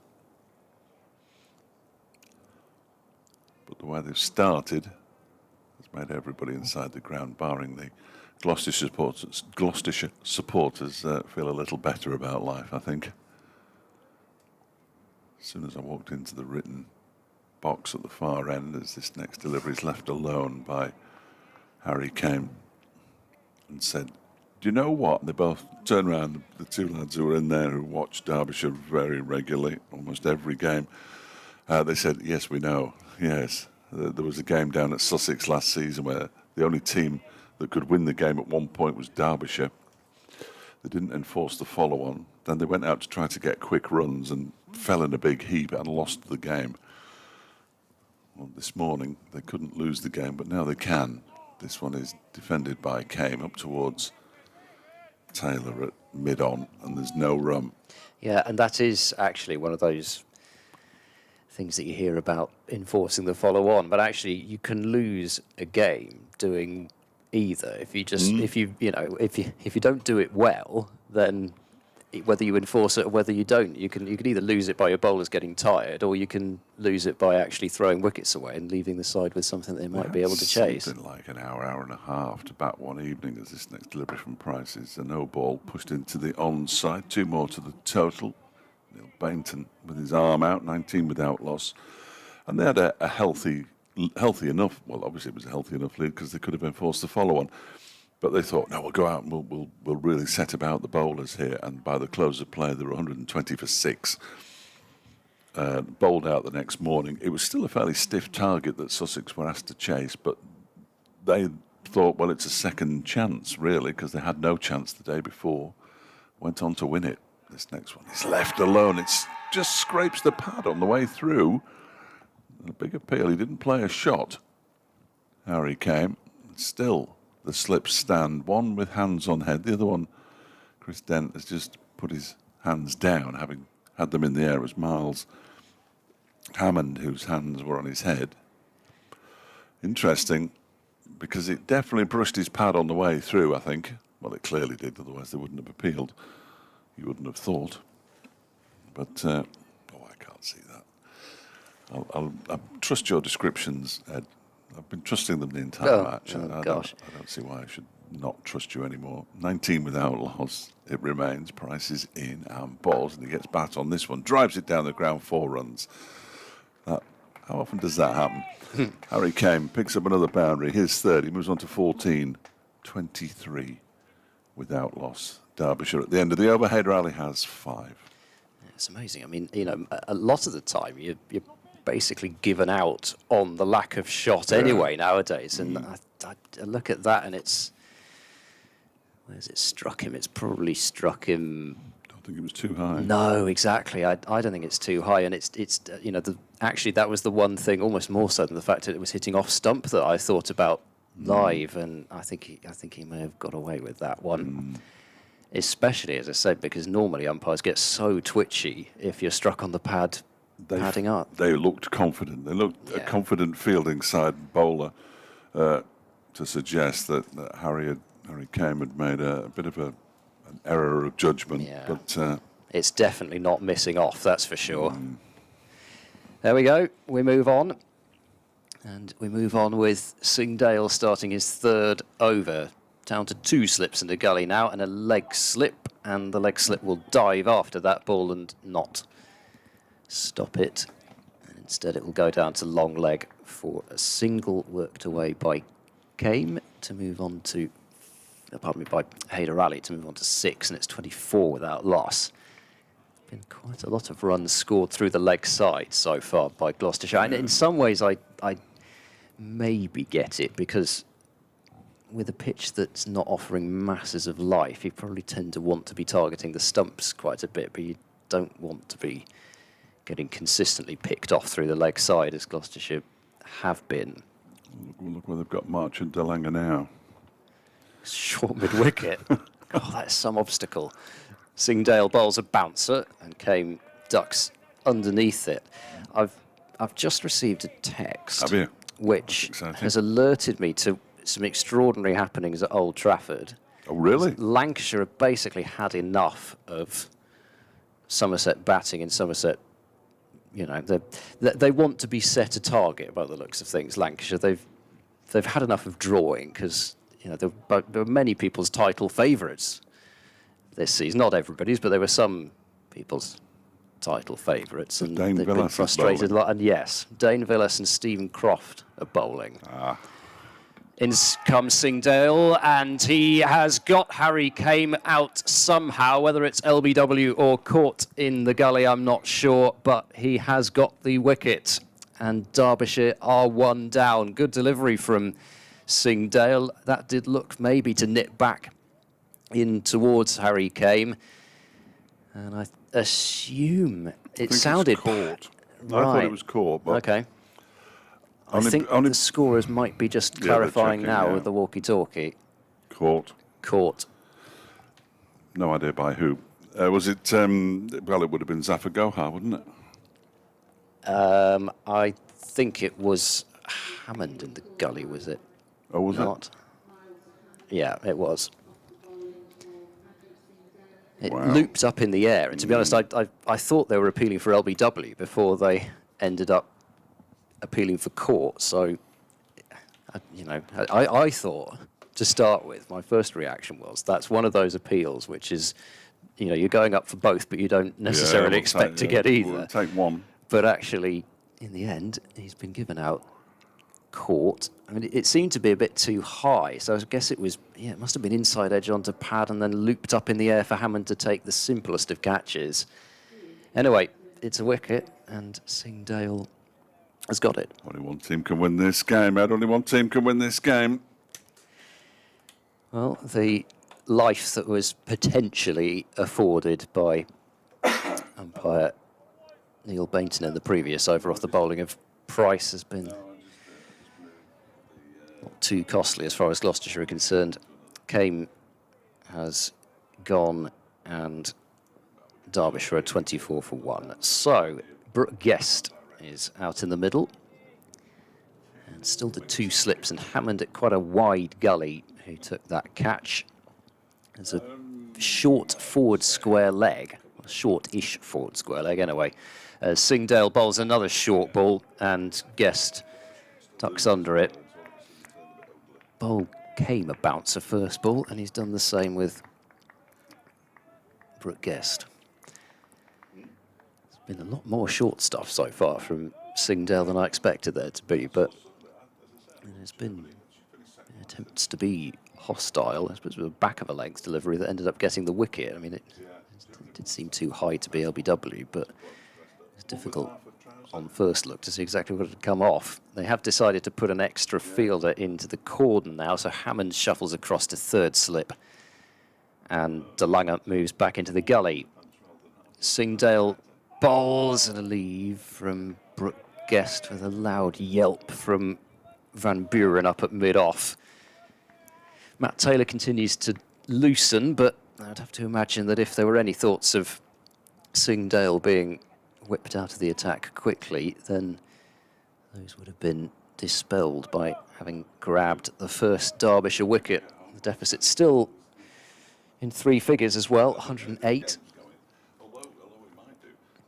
But the way they've started has made everybody inside the ground, barring the Gloucestershire supporters, feel a little better about life, I think. As soon as I walked into the written box at the far end, as this next delivery is left alone by Harry Kame, and said, "Do you know what?" They both turned around, the 2 lads who were in there who watched Derbyshire very regularly, almost every game. They said, yes, we know. Yes. There was a game down at Sussex last season where the only team that could win the game at one point was Derbyshire. They didn't enforce the follow-on. Then they went out to try to get quick runs and fell in a big heap and lost the game. Well, this morning they couldn't lose the game, but now they can. This one is defended by Came up towards Taylor at mid-on, and there's no run. Yeah, and that is actually one of those things that you hear about enforcing the follow-on. But actually, you can lose a game doing either. If you just, if you don't do it well, then whether you enforce it or whether you don't, you can either lose it by your bowlers getting tired, or you can lose it by actually throwing wickets away and leaving the side with something they might be able to chase. Something like an hour and a half to bat one evening as this next delivery from Price is a no ball pushed into the onside. 2 more to the total. Neil Bainton with his arm out, 19 without loss. And they had a healthy enough, well, obviously it was a healthy enough lead because they could have enforced the follow-on. But they thought, no, we'll go out and we'll really set about the bowlers here. And by the close of play, they were 120 for 6. Bowled out the next morning. It was still a fairly stiff target that Sussex were asked to chase, but they thought, well, it's a second chance, really, because they had no chance the day before. Went on to win it. This next one is left alone. It just scrapes the pad on the way through. A big appeal. He didn't play a shot. Harry Came. Still, the slips stand. One with hands on head. The other one, Chris Dent, has just put his hands down, having had them in the air. It was Miles Hammond whose hands were on his head. Interesting, because it definitely brushed his pad on the way through, I think. Well, it clearly did, otherwise they wouldn't have appealed. You wouldn't have thought. But, I can't see that. I'll trust your descriptions, Ed. I've been trusting them the entire match. I don't see why I should not trust you anymore. 19 without loss. It remains. Price is in and balls, and he gets bat on this one. Drives it down the ground, 4 runs. How often does that happen? Harry Came picks up another boundary. His third. He moves on to 14. 23 without loss. Derbyshire at the end of the over. Hayder Ali has 5. It's amazing. I mean, a lot of the time you're basically given out on the lack of shot anyway nowadays. And I look at that and it's, where's it struck him? It's probably struck him. I don't think it was too high. No, exactly. I don't think it's too high. And it's actually that was the one thing, almost more so than the fact that it was hitting off stump, that I thought about live. And I think he may have got away with that one. Especially, as I said, because normally umpires get so twitchy if you're struck on the pad, padding up. They looked confident. They looked a confident fielding side bowler to suggest that Harry Came had made a bit of an error of judgment. Yeah. But it's definitely not missing off, that's for sure. There we go. We move on. And we move on with Singdale starting his 3rd over. Down to 2 slips in the gully now and a leg slip, and the leg slip will dive after that ball and not stop it. And instead it will go down to long leg for a single worked away by Came to move on to, by Hayder Ali to move on to 6, and it's 24 without loss. Been quite a lot of runs scored through the leg side so far by Gloucestershire, and in some ways I maybe get it, because with a pitch that's not offering masses of life, you probably tend to want to be targeting the stumps quite a bit, but you don't want to be getting consistently picked off through the leg side, as Gloucestershire have been. Look where they've got March and Delanga now. Short mid-wicket. Oh, that's some obstacle. Singdale bowls a bouncer and Came ducks underneath it. I've just received a text. Have you? Which has alerted me to some extraordinary happenings at Old Trafford. Oh, really? Lancashire have basically had enough of Somerset batting in Somerset. They want to be set a target by the looks of things. Lancashire, they've had enough of drawing, because there were many people's title favourites this season. Not everybody's, but there were some people's title favourites, and they've been frustrated a lot. And yes, Dane Villas and Stephen Croft are bowling. In comes Singdale, and he has got Harry Kame out somehow. Whether it's LBW or caught in the gully, I'm not sure, but he has got the wicket. And Derbyshire are 1 down. Good delivery from Singdale. That did look maybe to nip back in towards Harry Kame. And I assume it sounded caught. Right. I thought it was caught, but okay. I think the scorers might be just clarifying now with the walkie-talkie. Caught. Caught. No idea by who. Was it? Well, it would have been Zafar Gohar, wouldn't it? I think it was Hammond in the gully, was it? Oh, was not? Yeah, it was. It Wow. looped up in the air, and to be honest, I thought they were appealing for LBW before they ended up appealing for court. So, I thought, to start with, my first reaction was that's one of those appeals which is, you're going up for both, but you don't necessarily expect to get either. We'll take one. But actually, in the end, he's been given out court. I mean, it seemed to be a bit too high, so I guess it was, it must have been inside edge onto pad and then looped up in the air for Hammond to take the simplest of catches. Anyway, it's a wicket, and Singdale has got it. Only one team can win this game, Ed. Only one team can win this game. Well, the life that was potentially afforded by umpire Neil Bainton in the previous over off the bowling of Price has been not too costly as far as Gloucestershire are concerned. Kame has gone and Derbyshire are 24 for 1. So Brooke Guest is out in the middle. And still the 2 slips, and Hammond at quite a wide gully who took that catch. There's a short forward square leg, short-ish forward square leg anyway. Singdale bowls another short ball, and Guest tucks under it. Bowl came a bouncer first ball, and he's done the same with Brooke Guest. There's been a lot more short stuff so far from Singdale than I expected there to be, but there's been attempts to be hostile. I suppose with a back of a length delivery that ended up getting the wicket. I mean, it did seem too high to be LBW, but it's difficult on first look to see exactly what had come off. They have decided to put an extra fielder into the cordon now, so Hammond shuffles across to third slip, and DeLange moves back into the gully. Singdale bowls and a leave from Brooke Guest with a loud yelp from Van Buren up at mid-off. Matt Taylor continues to loosen, but I'd have to imagine that if there were any thoughts of Singdale being whipped out of the attack quickly, then those would have been dispelled by having grabbed the first Derbyshire wicket. The deficit still in 3 figures as well, 108.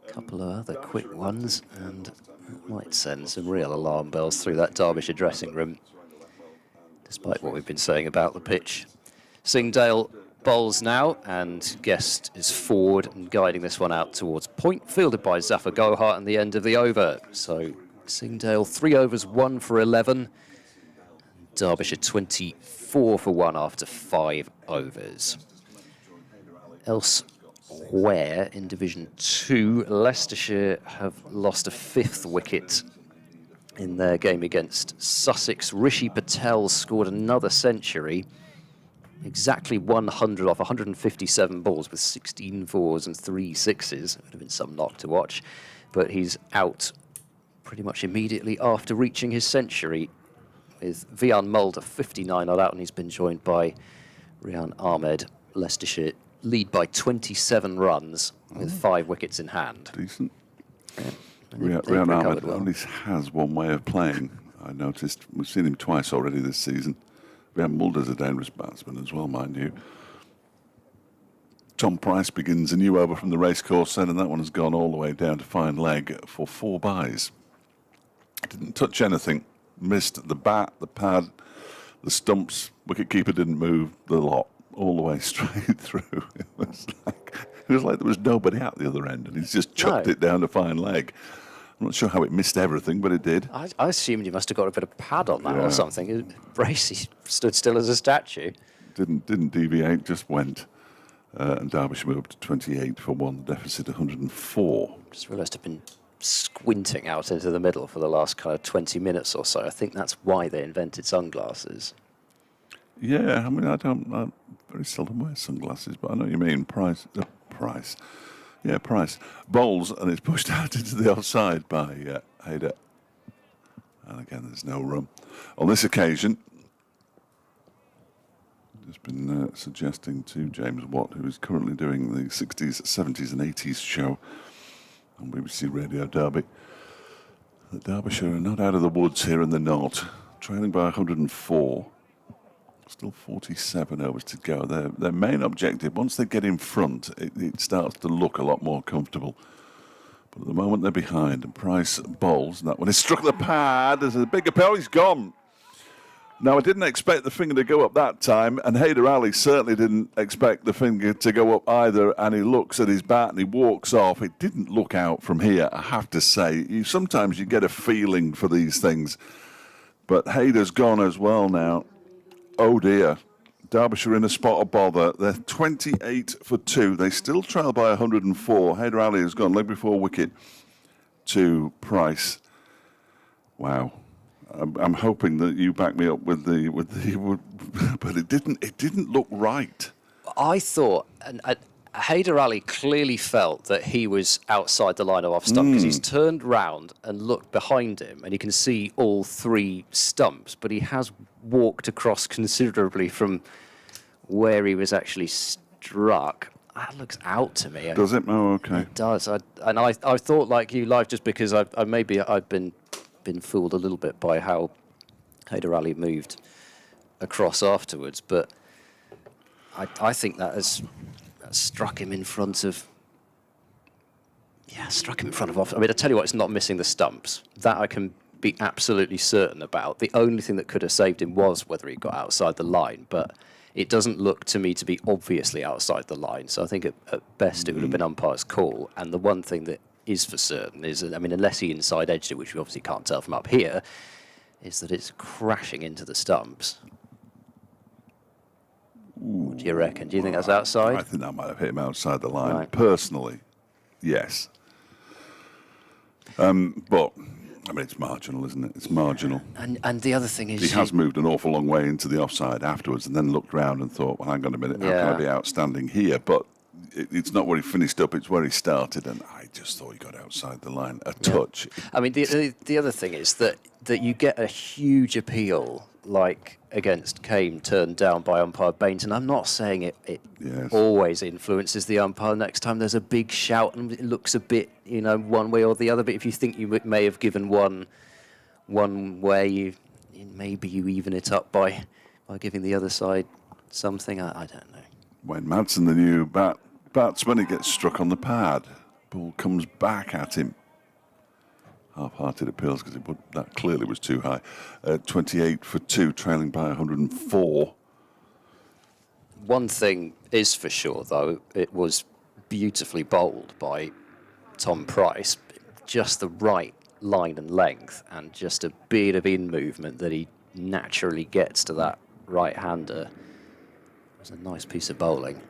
A couple of other quick ones, and that might send some real alarm bells through that Derbyshire dressing room, despite what we've been saying about the pitch. Singdale bowls now, and Guest is forward and guiding this one out towards point, fielded by Zafar Gohar and the end of the over. So Singdale 3 overs, 1 for 11. Derbyshire 24 for 1 after 5 overs. Elsewhere in Division 2, Leicestershire have lost a 5th wicket in their game against Sussex. Rishi Patel scored another century. Exactly 100 off 157 balls with 16 fours and 3 sixes. It would have been some knock to watch, but he's out pretty much immediately after reaching his century, with Vian Mulder 59 not out, and he's been joined by Rian Ahmed. Leicestershire lead by 27 runs with 5 wickets in hand. Decent. Yeah. Rian Ahmed only has one way of playing. I noticed. We've seen him twice already this season. Rian Mulder's a dangerous batsman as well, mind you. Tom Price begins a new over from the racecourse end, and that one has gone all the way down to fine leg for 4 byes. Didn't touch anything. Missed the bat, the pad, the stumps. Wicketkeeper didn't move the lot all the way straight through. It was like there was nobody out the other end, and he's just chucked it down to fine leg. I'm not sure how it missed everything, but it did. I assumed you must have got a bit of pad on that Yeah. or something. Bracey stood still as a statue. Didn't deviate, just went. And Derbyshire moved to 28 for 1, the deficit 104. Just realised I've been squinting out into the middle for the last kind of 20 minutes or so. I think that's why they invented sunglasses. Yeah, I mean, I very seldom wear sunglasses, but I know what you mean. Price. Yeah, Price. Bowls, and it's pushed out into the offside by Hayder. And again, there's no run. On this occasion, just been suggesting to James Watt, who is currently doing the 60s, 70s and 80s show on BBC Radio Derby, that Derbyshire are not out of the woods here in the North, trailing by 104. Still 47 overs to go. Their main objective, once they get in front, it starts to look a lot more comfortable. But at the moment they're behind, and Price bowls, and that one is struck the pad. There's a big appeal. He's gone. Now, I didn't expect the finger to go up that time, and Hayder Ali certainly didn't expect the finger to go up either, and he looks at his bat and he walks off. It didn't look out from here, I have to say. Sometimes you get a feeling for these things, but Hayder's gone as well now. Oh dear, Derbyshire in a spot of bother. They're 28 for 2. They still trail by 104. Hayder Ali has gone leg before wicket to Price. Wow. I'm hoping that you back me up with the, but it didn't look right. I thought, and Hayder Ali clearly felt that he was outside the line of off stump because he's turned round and looked behind him, and you can see all 3 stumps, but he has walked across considerably from where he was actually struck. That looks out to me. Does it? Oh, okay. It does. I thought like you live just because I've been fooled a little bit by how Hayder Ali moved across afterwards, but I think that has struck him in front of. Yeah, struck him in front of off. I mean, I tell you what, it's not missing the stumps. That I can be absolutely certain about. The only thing that could have saved him was whether he got outside the line, but it doesn't look to me to be obviously outside the line. So I think at best it would have been umpire's call. And the one thing that is for certain is, I mean, unless he inside edged it, which we obviously can't tell from up here, is that it's crashing into the stumps. What do you reckon? Do you think that's outside? I think that might have hit him outside the line. Right. Personally, yes. But I mean, it's marginal, isn't it? It's marginal. And the other thing is, He has moved an awful long way into the offside afterwards, and then looked round and thought, "Well, hang on a minute, how can I be outstanding here?" But it's not where he finished up; it's where he started, and I just thought he got outside the line a touch. I mean, the other thing is that you get a huge appeal like against Kane turned down by umpire Bainton. I'm not saying it Yes. always influences the umpire. Next time there's a big shout and it looks a bit, one way or the other. But if you think you may have given one way, maybe you even it up by giving the other side something. I don't know. When Madsen, the new batsman, he gets struck on the pad. Ball comes back at him. Half-hearted appeals because that clearly was too high. 28 for 2, trailing by 104. One thing is for sure, though, it was beautifully bowled by Tom Price. Just the right line and length, and just a bit of in movement that he naturally gets to that right-hander. It was a nice piece of bowling.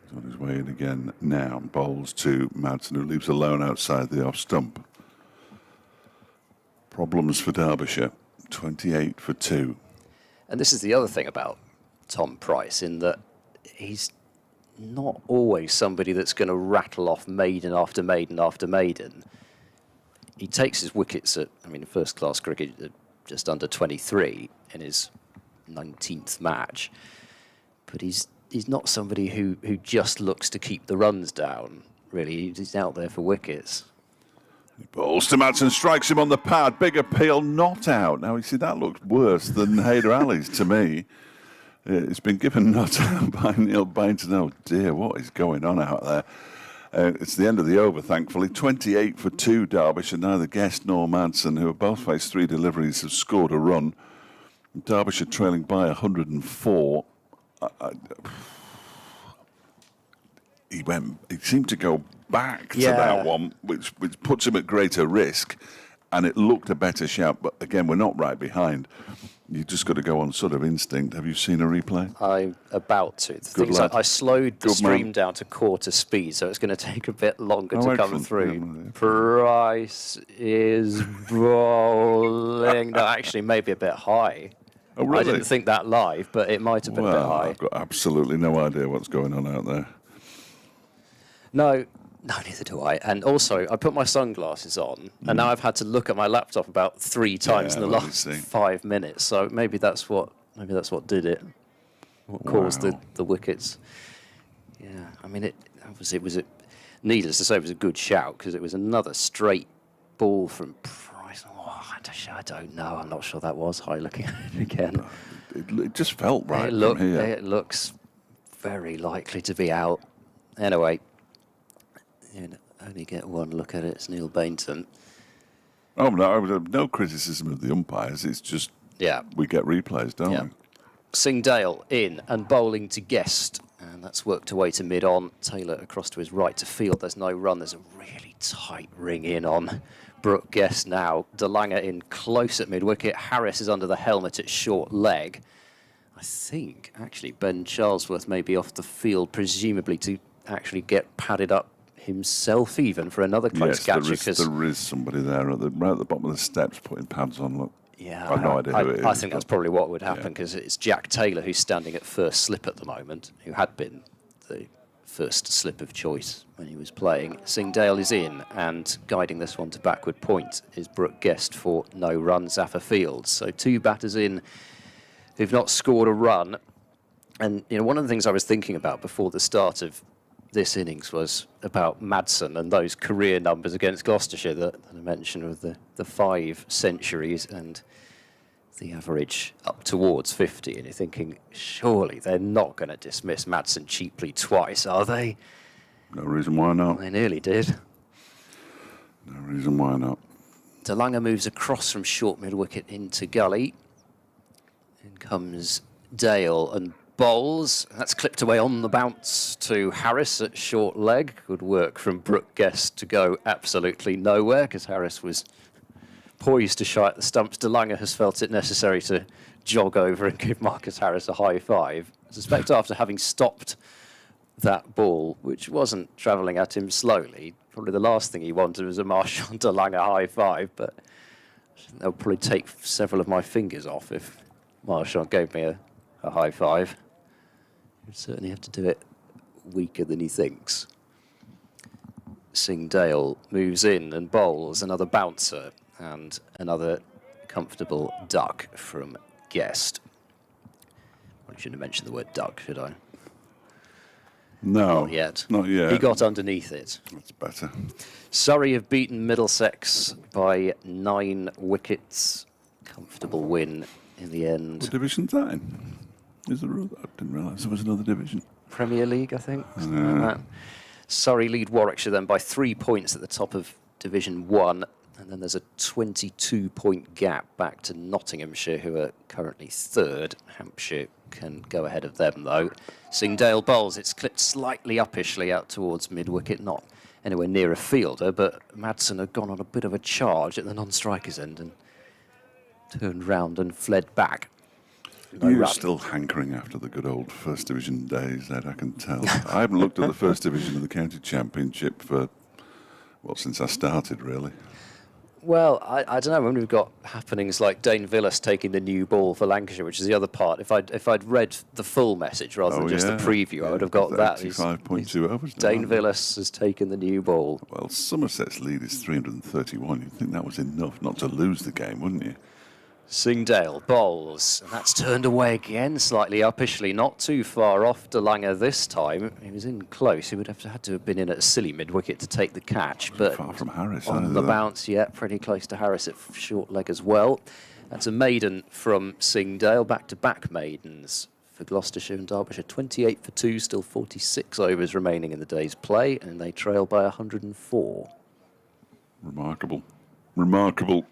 He's on his way in again now. Bowls to Madsen, who leaves alone outside the off stump. Problems for Derbyshire. 28 for 2. And this is the other thing about Tom Price, in that he's not always somebody that's going to rattle off maiden after maiden after maiden. He takes his wickets at, first-class cricket at just under 23 in his 19th match. But he's not somebody who just looks to keep the runs down, really. He's out there for wickets. He bowls to Madsen, strikes him on the pad. Big appeal, not out. Now, you see, that looked worse than Hayder Ali's to me. It's been given not out by Neil Bainton. Oh, dear, what is going on out there? It's the end of the over, thankfully. 28 for 2, Derbyshire. Neither Guest nor Madsen, who have both faced 3 deliveries, have scored a run. Derbyshire trailing by 104. he seemed to go back to Yeah. that one, which puts him at greater risk, and it looked a better shout. But again, we're not right behind. You just got to go on sort of instinct. Have you seen a replay? I'm about to. The thing is, lad. I slowed the Good stream man. down to quarter speed, so it's going to take a bit longer Oh, to come excellent. through. Yeah. Price is bowling. No, actually, maybe a bit high. Oh, really? I didn't think that live, but it might have been a bit Well, high. I've got absolutely no idea what's going on out there. No, neither do I. And also, I put my sunglasses on, and now I've had to look at my laptop about 3 times in the let me last see. 5 minutes. So maybe that's what did it. What caused Wow. the wickets? Yeah, I mean, it was needless to say, it was a good shout because it was another straight ball from Price. Oh, I don't know. I'm not sure that was high looking at it again. It just felt right It from here. It looks very likely to be out. Anyway, you only get one look at it. It's Neil Bainton. Oh, no criticism of the umpires. It's just Yeah. we get replays, don't Yeah. we? Singdale in and bowling to Guest. And that's worked away to mid-on. Taylor across to his right to field. There's no run. There's a really tight ring in on Brooke Guest now. DeLanger in close at mid-wicket. Harris is under the helmet at short leg. I think, actually, Ben Charlesworth may be off the field, presumably to actually get padded up himself even for another close Yes, catcher. there is somebody there right at the bottom of the steps putting pads on. Look. Yeah, I've no idea who it I is, think but- that's probably what would happen because it's Jack Taylor who's standing at first slip at the moment, who had been the first slip of choice when he was playing. Singdale is in, and guiding this one to backward point is Brooke Guest for no run, Zaffer Fields. So 2 batters in who've not scored a run. And one of the things I was thinking about before the start of this innings was about Madsen and those career numbers against Gloucestershire that I mentioned with the 5 centuries and the average up towards 50. And you're thinking, surely they're not going to dismiss Madsen cheaply twice, are they? No reason why not. They nearly did. No reason why not. DeLanger moves across from short mid-wicket into gully. In comes Dale and bowls. That's clipped away on the bounce to Harris at short leg. Good work from Brooke Guest to go absolutely nowhere because Harris was poised to shy at the stumps. DeLanger has felt it necessary to jog over and give Marcus Harris a high five. I suspect after having stopped that ball, which wasn't travelling at him slowly, probably the last thing he wanted was a Marshall DeLanger high five, but they'll probably take several of my fingers off if Marshall gave me a high five. He'd certainly have to do it weaker than he thinks. Singdale moves in and bowls another bouncer and another comfortable duck from Guest. I shouldn't have mentioned the word duck, should I? No. Not yet. Not yet. He got underneath it. That's better. Surrey have beaten Middlesex by 9 wickets. Comfortable win in the end. What division's that in? Is there? I didn't realise there was another division. Premier League, I think. Something like that. Surrey lead Warwickshire then by 3 points at the top of Division 1. And then there's a 22-point gap back to Nottinghamshire, who are currently 3rd. Hampshire can go ahead of them, though. Singdale bowls. It's clipped slightly uppishly out towards mid-wicket, not anywhere near a fielder, but Madsen had gone on a bit of a charge at the non-striker's end and turned round and fled back. No You're run. still hankering after the good old First Division days, Ed, I can tell. I haven't looked at the First Division of the County Championship for, since I started, really. Well, I don't know. When we've got happenings like Dane Villas taking the new ball for Lancashire, which is the other part. If I'd read the full message rather than just the preview, I would have got that. 85.2 overs. Dane Villas has taken the new ball. Well, Somerset's lead is 331. You'd think that was enough not to lose the game, wouldn't you? Singdale bowls, and that's turned away again, slightly uppishly, not too far off DeLanger this time. He was in close. He would have had to have been in at a silly mid-wicket to take the catch, but Far from Harris. on either, the though. bounce, yeah, pretty close to Harris at short leg as well. That's a maiden from Singdale, back-to-back maidens for Gloucestershire and Derbyshire. 28 for 2, still 46 overs remaining in the day's play, and they trail by 104. Remarkable. Remarkable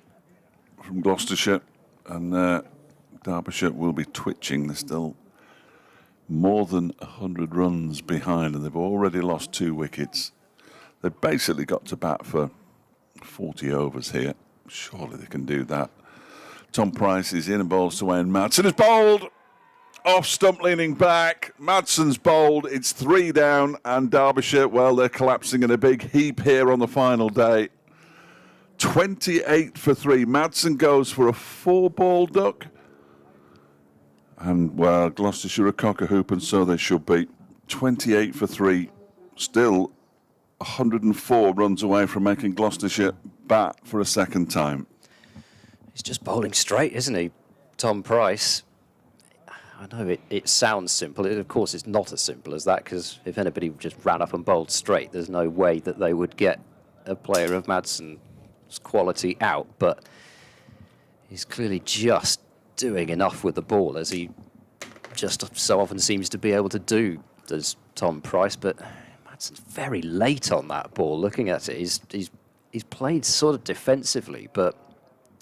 from Gloucestershire. And Derbyshire will be twitching. They're still more than 100 runs behind, and they've already lost 2 wickets. They've basically got to bat for 40 overs here. Surely they can do that. Tom Price is in and bowls to Wayne Madsen. Is bowled! Off stump leaning back. Madsen's bowled. It's 3 down, and Derbyshire, well, they're collapsing in a big heap here on the final day. 28 for 3. Madsen goes for a 4-ball duck. And, well, Gloucestershire are cock-a-hoop, and so they should be. 28 for 3. Still 104 runs away from making Gloucestershire bat for a second time. He's just bowling straight, isn't he, Tom Price? I know it sounds simple. Of course, it's not as simple as that, because if anybody just ran up and bowled straight, there's no way that they would get a player of Madsen's quality out. But he's clearly just doing enough with the ball, as he just so often seems to be able to do, does Tom Price. But Madsen's very late on that ball. Looking at it, he's played sort of defensively, but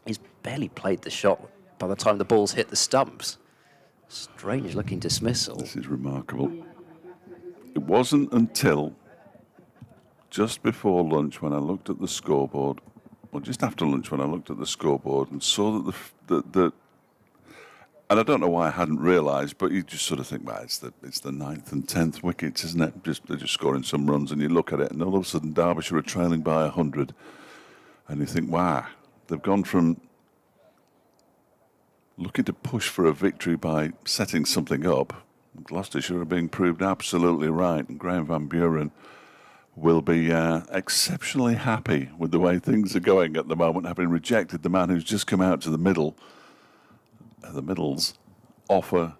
he's barely played the shot by the time the ball's hit the stumps. Strange looking dismissal. This is remarkable. It wasn't until just before lunch when I looked at the scoreboard, or just after lunch when I looked at the scoreboard and saw that the and I don't know why I hadn't realised, but you just sort of think, well, it's the 9th and 10th wickets, isn't it? They're just scoring some runs, and you look at it, and all of a sudden Derbyshire are trailing by 100, and you think, wow, they've gone from looking to push for a victory by setting something up. Gloucestershire are being proved absolutely right, and Graham Van Buren will be exceptionally happy with the way things are going at the moment, having rejected the man who's just come out to the middle's offer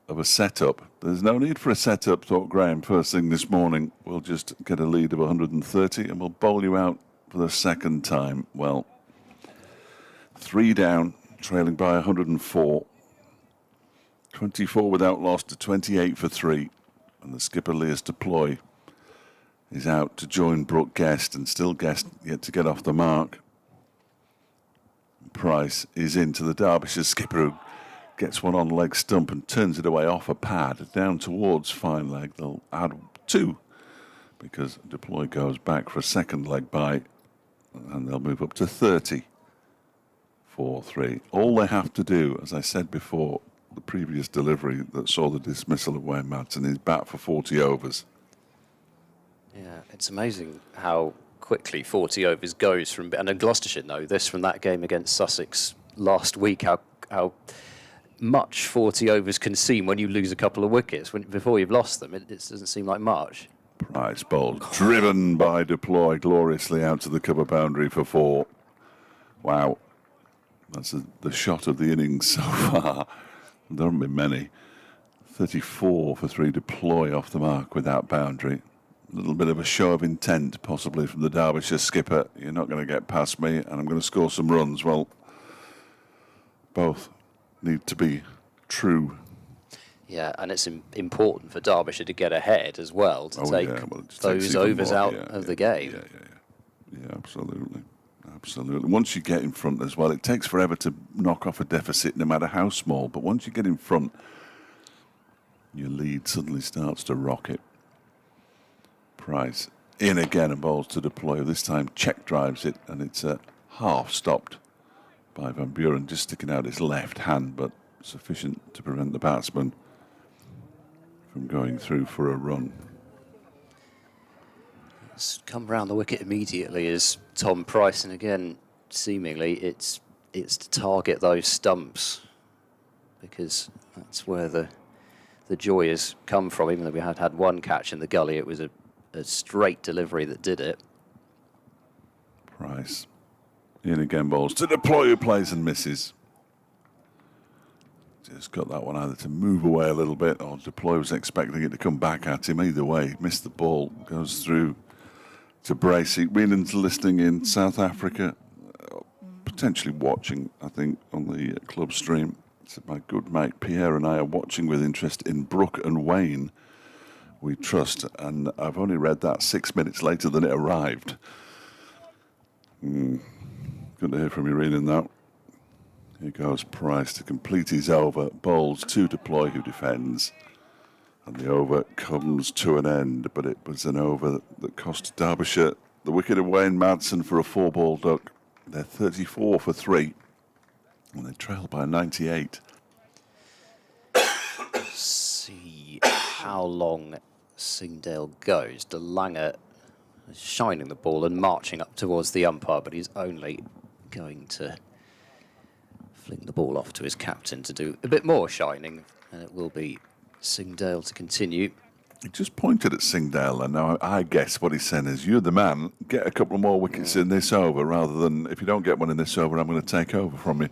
of a setup. There's no need for a setup, thought Graham first thing this morning. We'll just get a lead of 130 and we'll bowl you out for the second time. Well, 3 down, trailing by 104. 24 without loss to 28 for 3. And the skipper, Leas Deploy, is out to join Brooke Guest, and still Guest yet to get off the mark. Price is into the Derbyshire skipper, who gets one on leg stump and turns it away off a pad down towards fine leg. They'll add 2 because Deploy goes back for a second leg bye, and they'll move up to 30 for 3. All they have to do, as I said before, the previous delivery that saw the dismissal of Wayne Madsen, is bat for 40 overs. Yeah, it's amazing how quickly 40 overs goes from, and Gloucestershire know this from that game against Sussex last week, how much 40 overs can seem when you lose a couple of wickets. Before you've lost them, it doesn't seem like much. Price bowled, driven by Deploy gloriously out to the cover boundary for 4. Wow, that's the shot of the innings so far. There haven't been many. 34 for 3, Deploy off the mark without boundary. A little bit of a show of intent, possibly, from the Derbyshire skipper. You're not going to get past me, and I'm going to score some runs. Well, both need to be true. Yeah, and it's important for Derbyshire to get ahead as well, to take those overs out of the game. Yeah, absolutely. Absolutely. Once you get in front as well, it takes forever to knock off a deficit, no matter how small. But once you get in front, your lead suddenly starts to rocket. Price in again and bowls to Deploy. This time check drives it, and it's half stopped by Van Buren, just sticking out his left hand, but sufficient to prevent the batsman from going through for a run. It's come round the wicket immediately as Tom Price, and again, seemingly it's to target those stumps, because that's where the joy has come from. Even though we had one catch in the gully, it was a straight delivery that did it. Price in again, bowls to Deploy, who plays and misses. Just got that one either to move away a little bit, or Deploy was expecting it to come back at him. Either way, missed the ball, goes through to Bracey. Whelan's listening in South Africa, potentially watching, I think, on the club stream. So my good mate Pierre and I are watching with interest in Brooke and Wayne, we trust. And I've only read that 6 minutes later than it arrived. Good to hear from you reading that. Here goes Price to complete his over. Bowls to Deploy, who defends. And the over comes to an end, but it was an over that cost Derbyshire the wicket of Wayne Madsen for a 4-ball duck. They're 34 for 3, and they trail by 98. See how long Singdale goes. De Lange is shining the ball and marching up towards the umpire, but he's only going to fling the ball off to his captain to do a bit more shining, and it will be Singdale to continue. He just pointed at Singdale, and now I guess what he's saying is, you're the man, get a couple more wickets in this over, rather than, if you don't get one in this over, I'm going to take over from you.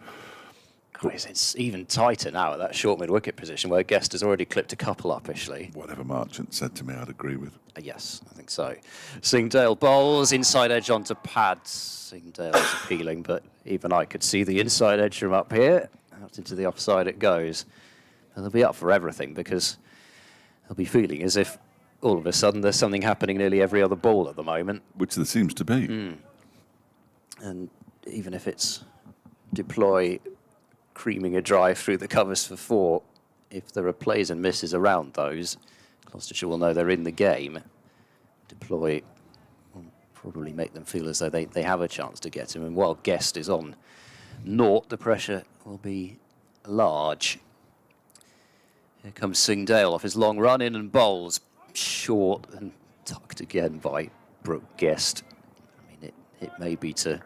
It's even tighter now at that short mid-wicket position where Guest has already clipped a couple uppishly. Whatever Marchant said to me, I'd agree with. Yes, I think so. Singdale bowls, inside edge onto pad. Singdale is appealing, but even I could see the inside edge from up here. Out into the offside it goes. And they'll be up for everything because they'll be feeling as if all of a sudden there's something happening nearly every other ball at the moment. Which there seems to be. And even if it's deploy creaming a drive through the covers for 4, if there are plays and misses around those, Gloucestershire will know they're in the game. Deploy will probably make them feel as though they have a chance to get him. And while Guest is on 0, the pressure will be large. Here comes Singdale off his long run in and bowls. Short and tucked again by Brooke Guest. I mean, it may be to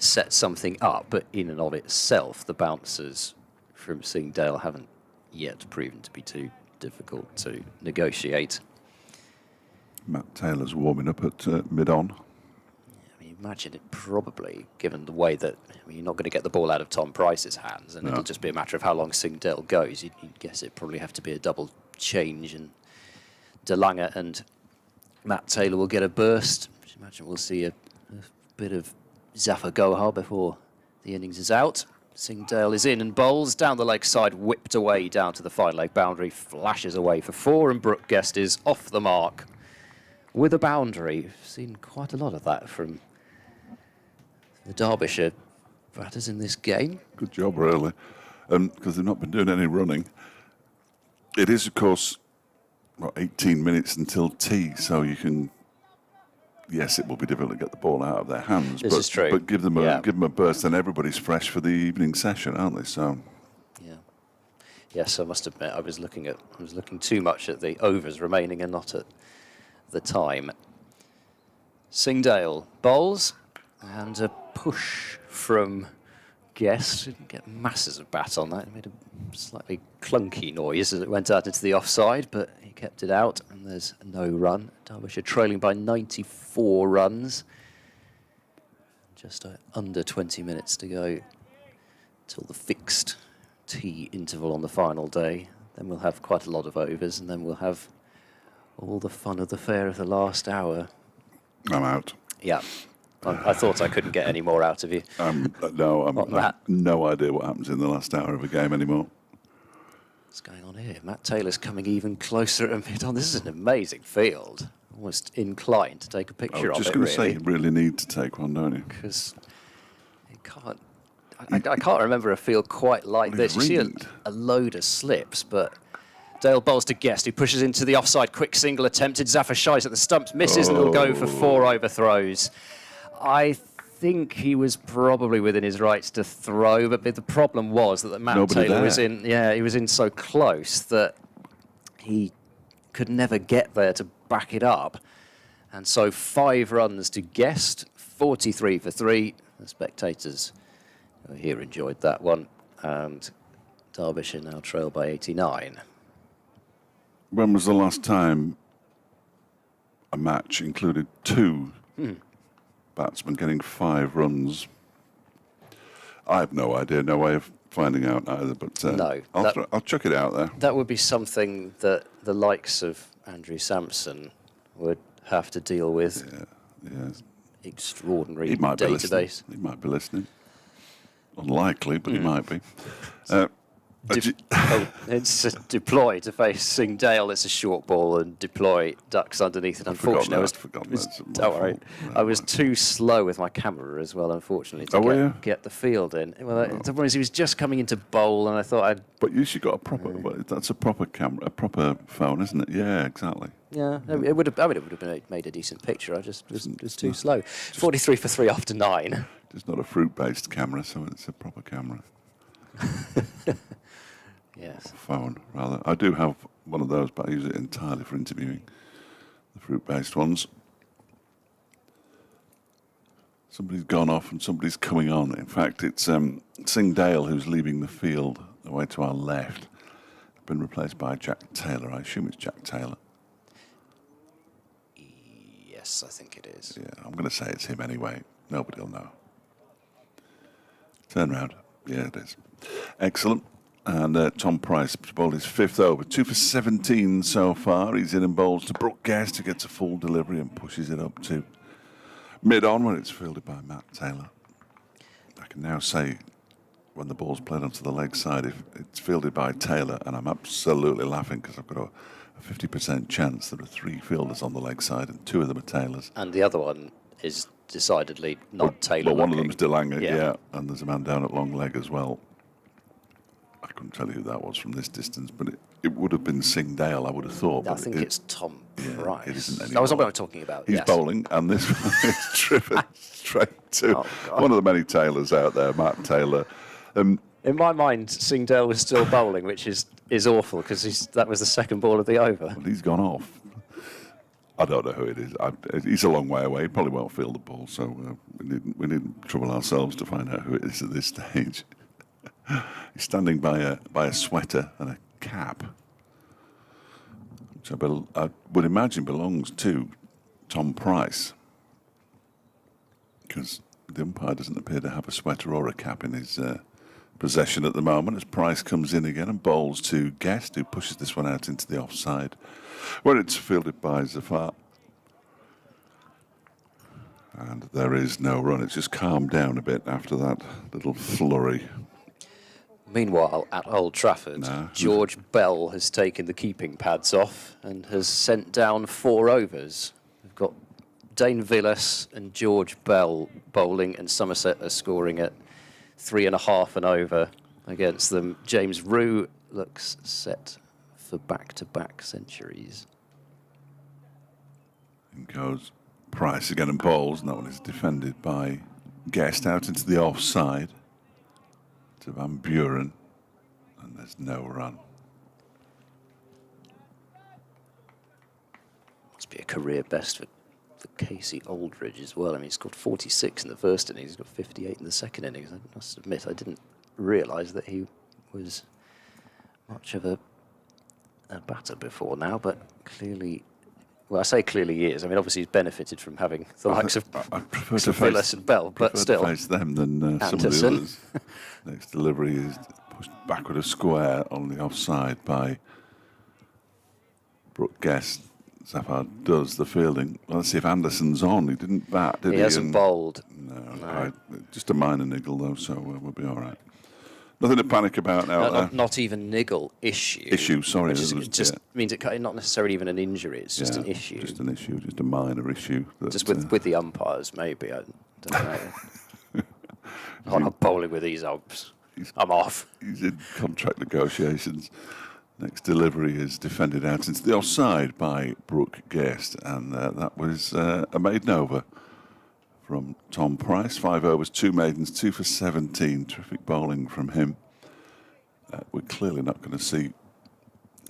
set something up, but in and of itself, the bouncers from Singdale haven't yet proven to be too difficult to negotiate. Matt Taylor's warming up at mid-on. I mean, imagine it probably, given the way that you're not going to get the ball out of Tom Price's hands, and it'll just be a matter of how long Singdale goes. You'd guess it'd probably have to be a double change, and De Lange and Matt Taylor will get a burst. I imagine we'll see a bit of Zafar Gohar before the innings is out. Singdale is in and bowls down the leg side, whipped away down to the fine leg boundary, flashes away for 4, and Brooke Guest is off the mark with a boundary. We've seen quite a lot of that from the Derbyshire batters in this game. Good job, really, because they've not been doing any running. It is, of course, 18 minutes until tea, so you can. Yes, it will be difficult to get the ball out of their hands. This is true. But give them a burst, and everybody's fresh for the evening session, aren't they? So. Yeah. Yes, I must admit I was looking too much at the overs remaining and not at the time. Singdale bowls, and a push from Guest. Didn't get masses of bat on that. It made a slightly clunky noise as it went out into the offside, but he kept it out, and there's no run. Derbyshire trailing by 94 runs. Just under 20 minutes to go till the fixed tea interval on the final day. Then we'll have quite a lot of overs, and then we'll have all the fun of the fair of the last hour. I'm out. Yeah. I thought I couldn't get any more out of you. No, I've no idea what happens in the last hour of a game anymore. What's going on here? Matt Taylor's coming even closer to mid-on. This is an amazing field. Almost inclined to take a picture of it, I was just going to say, you really need to take one, don't you? Because it can't. I can't remember a field quite like this. You see a load of slips, but Dale bowls to Guest, who pushes into the offside. Quick single attempted. Zafar shies at the stumps, misses, and will go for 4 overthrows. I think he was probably within his rights to throw, but the problem was that Matt Taylor was in. Yeah, he was in so close that he could never get there to back it up, and so 5 runs to Guest, 43 for 3. The spectators here enjoyed that one, and Derbyshire now trail by 89. When was the last time a match included 2 batsmen getting 5 runs? I have no idea, no way of finding out either, but no, I'll chuck it out there. That would be something that the likes of Andrew Sampson would have to deal with. Yeah. Extraordinary database. He might be listening. Unlikely, but he might be. It's a deploy to face Sing Dale. It's a short ball, and deploy ducks underneath it. Unfortunately, I was too slow with my camera as well, unfortunately, to get the field in. Well, the problem is he was just coming into bowl, and I thought I'd... But you should got a proper... that's a proper camera, a proper phone, isn't it? Yeah, exactly. Yeah, it would have. It would have made a decent picture. I just was too slow. 43 for 3 after 9. It's not a fruit-based camera, so it's a proper camera. Yes. Phone, rather. I do have one of those, but I use it entirely for interviewing. The fruit-based ones. Somebody's gone off and somebody's coming on. In fact, it's Sing Dale who's leaving the field away to our left. Been replaced by Jack Taylor. I assume it's Jack Taylor. Yes, I think it is. Yeah, I'm going to say it's him anyway. Nobody will know. Turn round. Yeah, it is. Excellent. And Tom Price bowled his 5th over. 2 for 17 so far. He's in and bowls to Brooke Guest, who gets a full delivery and pushes it up to mid-on when it's fielded by Matt Taylor. I can now say when the ball's played onto the leg side, if it's fielded by Taylor, and I'm absolutely laughing because I've got a 50% chance there are 3 fielders on the leg side and 2 of them are Taylors. And the other one is decidedly not Taylor. Well, one of them's DeLange, yeah, and there's a man down at long leg as well. I couldn't tell you who that was from this distance, but it would have been Sing Dale, I would have thought. I think it's Tom Price. It isn't anymore. That was what I'm talking about. He's bowling, and this one is driven straight to one of the many Taylors out there, Matt Taylor. In my mind, Sing Dale was still bowling, which is awful because that was the second ball of the over. Well, he's gone off. I don't know who it is. He's a long way away. He probably won't field the ball, so we needn't trouble ourselves to find out who it is at this stage. He's standing by a sweater and a cap, which I would imagine belongs to Tom Price, because the umpire doesn't appear to have a sweater or a cap in his possession at the moment, as Price comes in again and bowls to Guest, who pushes this one out into the offside, where it's fielded by Zafar. And there is no run. It's just calmed down a bit after that little flurry. Meanwhile, at Old Trafford, George Bell has taken the keeping pads off and has sent down 4 overs. We've got Dane Villas and George Bell bowling, and Somerset are scoring at 3.5 and over against them. James Rue looks set for back-to-back centuries. In goes Price again and bowls, and that one is defended by Guest out into the offside to Van Buren, and there's no run. Must be a career best for Casey Aldridge as well. I mean, he scored 46 in the first innings, he's got 58 in the second innings. I must admit, I didn't realise that he was much of a batter before now, but clearly, well, I say clearly he is. I mean, obviously he's benefited from having the likes of Villas and Bell, but still. I prefer to face them than some of the others. Next delivery is pushed backward a square on the offside by Brooke Guest. Zafar does the fielding. Well, let's see if Anderson's on. He didn't bat, did he? He hasn't bowled. No. Just a minor niggle, though, so we'll be all right. Nothing to panic about now. Not even niggle, issue. Sorry. It just means not necessarily even an injury, it's just an issue. Just an issue, just a minor issue. Just with the umpires, maybe. I don't know. I'm not bowling with these umps. I'm off. He's in contract negotiations. Next delivery is defended out into the offside by Brooke Guest, and that was a maiden over from Tom Price. 5 overs, 2 maidens, 2 for 17. Terrific bowling from him. We're clearly not going to see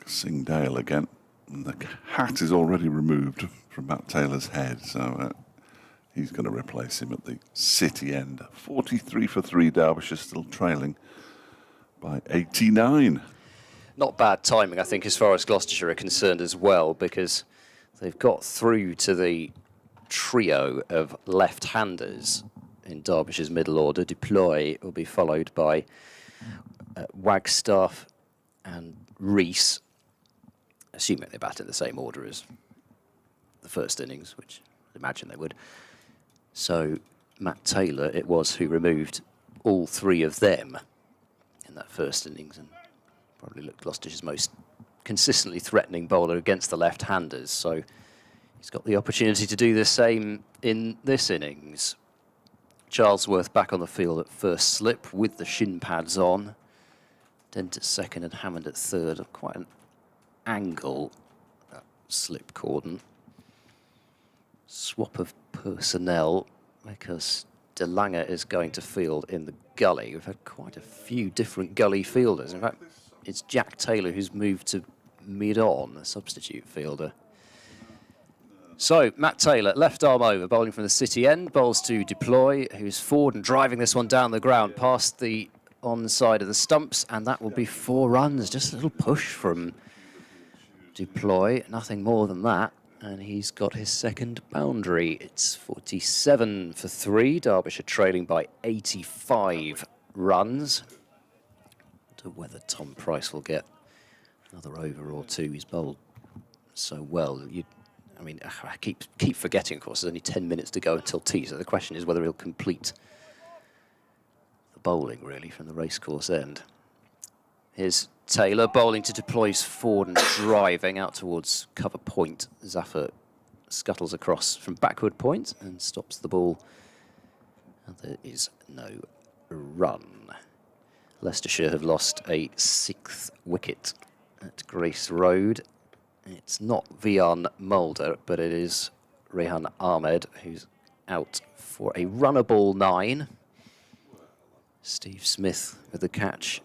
Sing Dale again. And the hat is already removed from Matt Taylor's head, so he's going to replace him at the City end. 43 for 3, Derbyshire still trailing by 89. Not bad timing, I think, as far as Gloucestershire are concerned as well, because they've got through to the trio of left-handers in Derbyshire's middle order. Deploy will be followed by Wagstaff and Rees, assuming they bat in the same order as the first innings, which I imagine they would. So Matt Taylor, it was who removed all 3 of them in that first innings and probably looked Gloucestershire's most consistently threatening bowler against the left-handers, so he's got the opportunity to do the same in this innings. Charlesworth back on the field at first slip with the shin pads on. Dent at second and Hammond at third. Quite an angle, that slip cordon. Swap of personnel because De Lange is going to field in the gully. We've had quite a few different gully fielders. In fact, it's Jack Taylor who's moved to mid-on, a substitute fielder. So, Matt Taylor, left arm over, bowling from the city end, bowls to Deploy, who's forward and driving this one down the ground past the onside of the stumps, and that will be 4 runs. Just a little push from Deploy, nothing more than that. And he's got his second boundary. It's 47 for 3. Derbyshire trailing by 85 runs. I wonder whether Tom Price will get another over or 2. He's bowled so well. I mean, I keep forgetting, of course, there's only 10 minutes to go until tea. So the question is whether he'll complete the bowling, really, from the racecourse end. Here's Taylor bowling to Deploy's forward and driving out towards cover point. Zaffer scuttles across from backward point and stops the ball. And there is no run. Leicestershire have lost a 6th wicket at Grace Road. It's not Vian Mulder, but it is Rehan Ahmed, who's out for a runner ball 9. Steve Smith with the catch.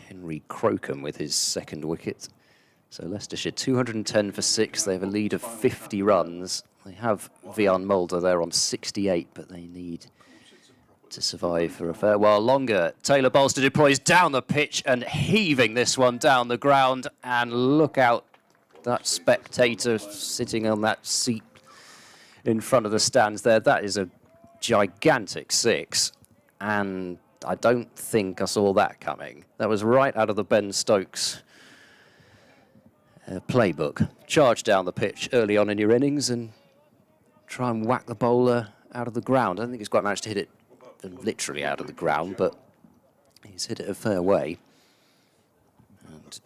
Henry Crocombe with his 2nd wicket. So Leicestershire 210 for 6. They have a lead of 50 runs. They have Vian Mulder there on 68, but they need to survive for a fair while longer. Taylor bowls to Deploys down the pitch and heaving this one down the ground. And look out, that spectator sitting on that seat in front of the stands there. That is a gigantic 6. And I don't think I saw that coming. That was right out of the Ben Stokes playbook. Charge down the pitch early on in your innings and try and whack the bowler out of the ground. I don't think he's quite managed to hit it literally out of the ground, but he's hit it a fair way. And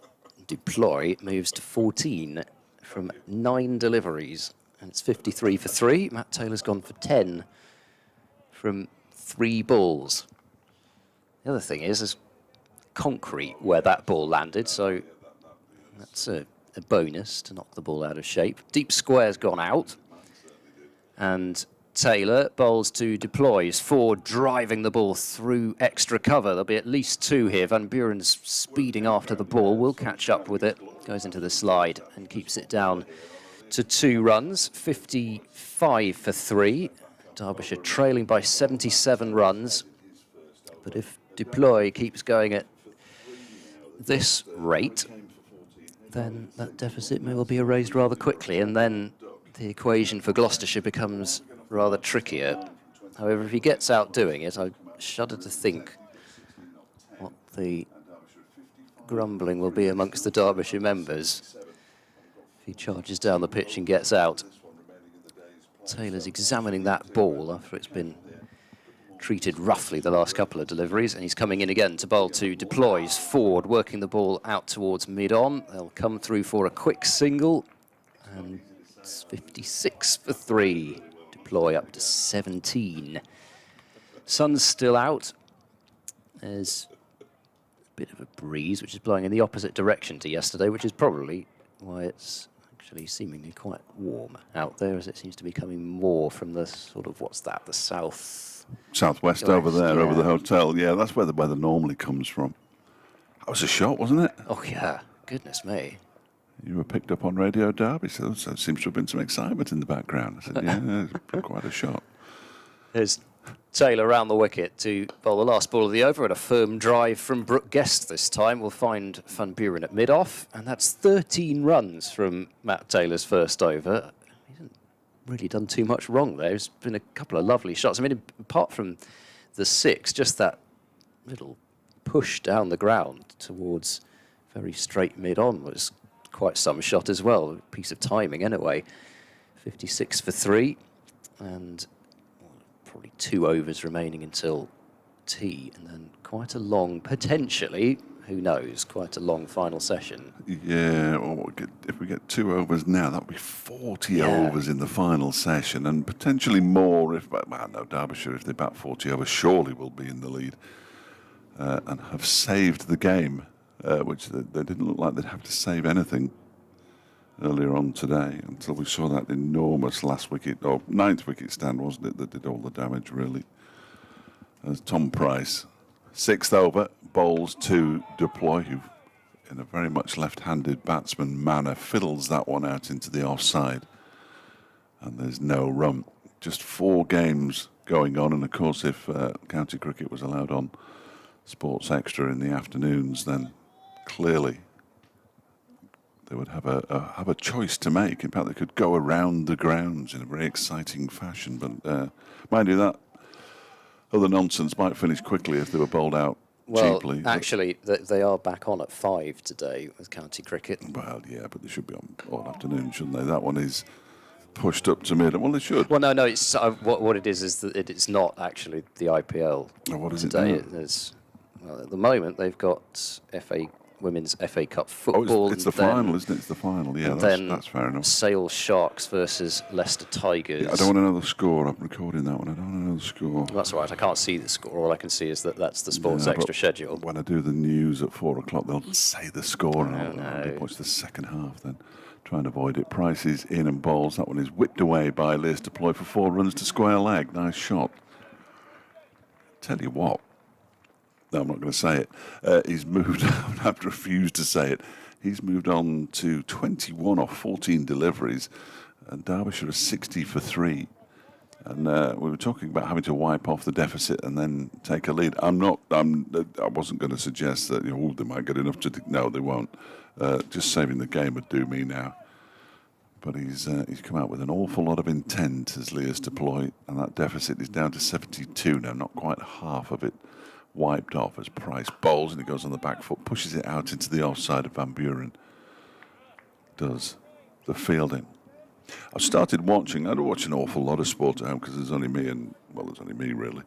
Deploy moves to 14 from 9 deliveries. And it's 53 for 3. Matt Taylor's gone for 10 from 3 balls. The other thing is, there's concrete where that ball landed, so that's a bonus to knock the ball out of shape. Deep square's gone out, and Taylor bowls to Deploys, forward driving the ball through extra cover. There'll be at least 2 here. Van Buren's speeding after the ball, will catch up with it, goes into the slide and keeps it down to 2 runs. 55 for 3. Derbyshire trailing by 77 runs. But if Deploy keeps going at this rate, then that deficit may well be erased rather quickly, and then the equation for Gloucestershire becomes rather trickier. However, if he gets out doing it, I shudder to think what the grumbling will be amongst the Derbyshire members if he charges down the pitch and gets out. Taylor's examining that ball after it's been treated roughly the last couple of deliveries, and he's coming in again to bowl to Deploys, forward, working the ball out towards mid-on. They'll come through for a quick single, and it's 56 for 3. Deploy up to 17. Sun's still out. There's a bit of a breeze, which is blowing in the opposite direction to yesterday, which is probably why it's actually seemingly quite warm out there, as it seems to be coming more from the sort of, what's that, the southwest over there, yeah. Over the hotel. Yeah, that's where the weather normally comes from. That was a shot, wasn't it? Oh, yeah. Goodness me. You were picked up on Radio Derby, so there seems to have been some excitement in the background. I said, yeah, it's quite a shot. There's Taylor round the wicket to bowl the last ball of the over, and a firm drive from Brooke Guest this time. We'll find Van Buren at mid-off, and that's 13 runs from Matt Taylor's first over. He hasn't really done too much wrong there. There's been a couple of lovely shots. I mean, apart from the 6, just that little push down the ground towards very straight mid-on was quite some shot as well. A piece of timing anyway. 56 for 3, and probably 2 overs remaining until tea, and then quite a long, potentially, who knows, quite a long final session. Yeah, well, if we get 2 overs now, that would be 40 overs in the final session, and potentially more if, well, no, Derbyshire, if they bat 40 overs, surely will be in the lead and have saved the game, which they didn't look like they'd have to save anything earlier on today until we saw that enormous last wicket, or 9th wicket stand, wasn't it, that did all the damage, really. As Tom Price, 6th over, bowls to Deploy, who, in a very much left-handed batsman manner, fiddles that one out into the offside. And there's no run. Just 4 games going on, and of course, if county cricket was allowed on Sports Extra in the afternoons, then clearly they would have a choice to make. In fact, they could go around the grounds in a very exciting fashion. But mind you, that other nonsense might finish quickly if they were bowled out cheaply. Well, actually, they are back on at 5 today with county cricket. Well, yeah, but they should be on all afternoon, shouldn't they? That one is pushed up to mid. Well, they should. Well, no, it's what it is that it's not actually the IPL. Oh, what is today? it now? Well, at the moment, they've got Women's FA Cup football. It's the final, isn't it? It's the final. Yeah, that's fair enough. Sale Sharks versus Leicester Tigers. Yeah, I don't want to know the score. I'm recording that one. I don't want to know the score. That's all right. I can't see the score. All I can see is that's the Sports Extra schedule. When I do the news at 4 o'clock, they'll say the score, and I'll watch the second half then. Try and avoid it. Price is in and bowls. That one is whipped away by Liz Deploy for 4 runs to square leg. Nice shot. Tell you what. No, I'm not going to say it. He's moved on. I've refused to say it. He's moved on to 21 off 14 deliveries, and Derbyshire is 60 for 3. And we were talking about having to wipe off the deficit and then take a lead. I wasn't going to suggest that they might get enough to. No, they won't. Just saving the game would do me now. But he's come out with an awful lot of intent as Leas Deploy, and that deficit is down to 72 now. Not quite half of it wiped off as Price bowls, and he goes on the back foot, pushes it out into the offside of Van Buren. Does the fielding. I've started watching. I don't watch an awful lot of sport at home because there's only me there's only me really.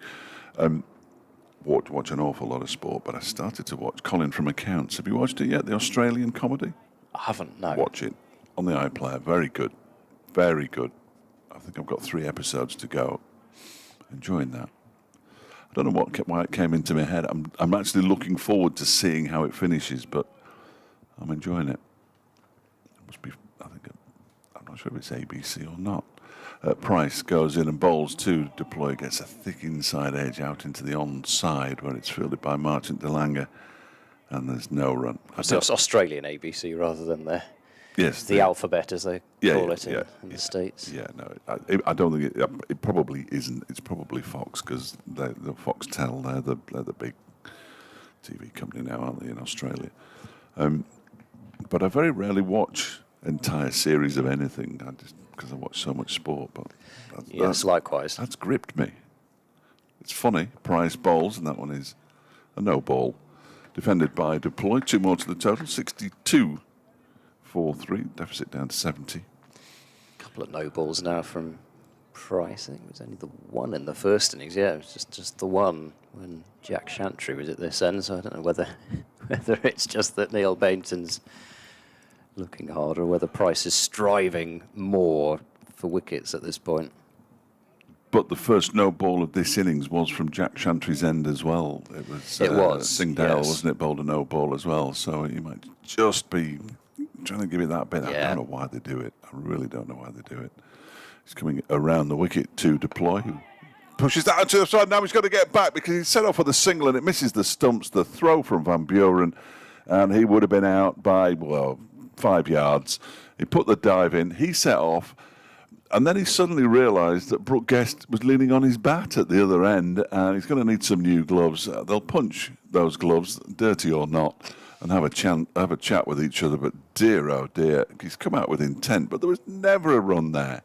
Watch an awful lot of sport, but I started to watch Colin from Accounts. Have you watched it yet? The Australian comedy? I haven't, no. Watch it on the iPlayer. Very good. Very good. I think I've got 3 episodes to go. Enjoying that. I don't know why it came into my head. I'm actually looking forward to seeing how it finishes, but I'm enjoying it. It must be, I'm not sure if it's ABC or not. Price goes in and bowls to Deploy, gets a thick inside edge out into the onside where it's fielded by Marchant DeLanger, and there's no run. So it's Australian ABC rather than the alphabet, as they call it in the States. Yeah, no, I don't think it probably isn't. It's probably Fox because the Foxtel, they're the big TV company now, aren't they, in Australia? But I very rarely watch entire series of anything. Because I watch so much sport. But yes, likewise. That's gripped me. It's funny. Price bowls, and that one is a no ball. Defended by Deploy. 2 more to the total. 62. 4-3, deficit down to 70. A couple of no balls now from Price. I think it was only the one in the first innings. Yeah, it was just the one when Jack Chantry was at this end. So I don't know whether it's just that Neil Bainton's looking hard or whether Price is striving more for wickets at this point. But the first no ball of this innings was from Jack Chantry's end as well. It was Singdale, yes. Wasn't it? Bowled a no ball as well. So you might just be trying to give it that bit. Yeah. I don't know why they do it. I really don't know why they do it. He's coming around the wicket to Deploy, who pushes that to the side. Now he's got to get back because he's set off with a single and it misses the stumps. The throw from Van Buren, and he would have been out by 5 yards. He put the dive in. He set off. And then he suddenly realised that Brooke Guest was leaning on his bat at the other end, and he's going to need some new gloves. They'll punch those gloves, dirty or not, and have a chat with each other. But dear, oh dear, he's come out with intent. But there was never a run there.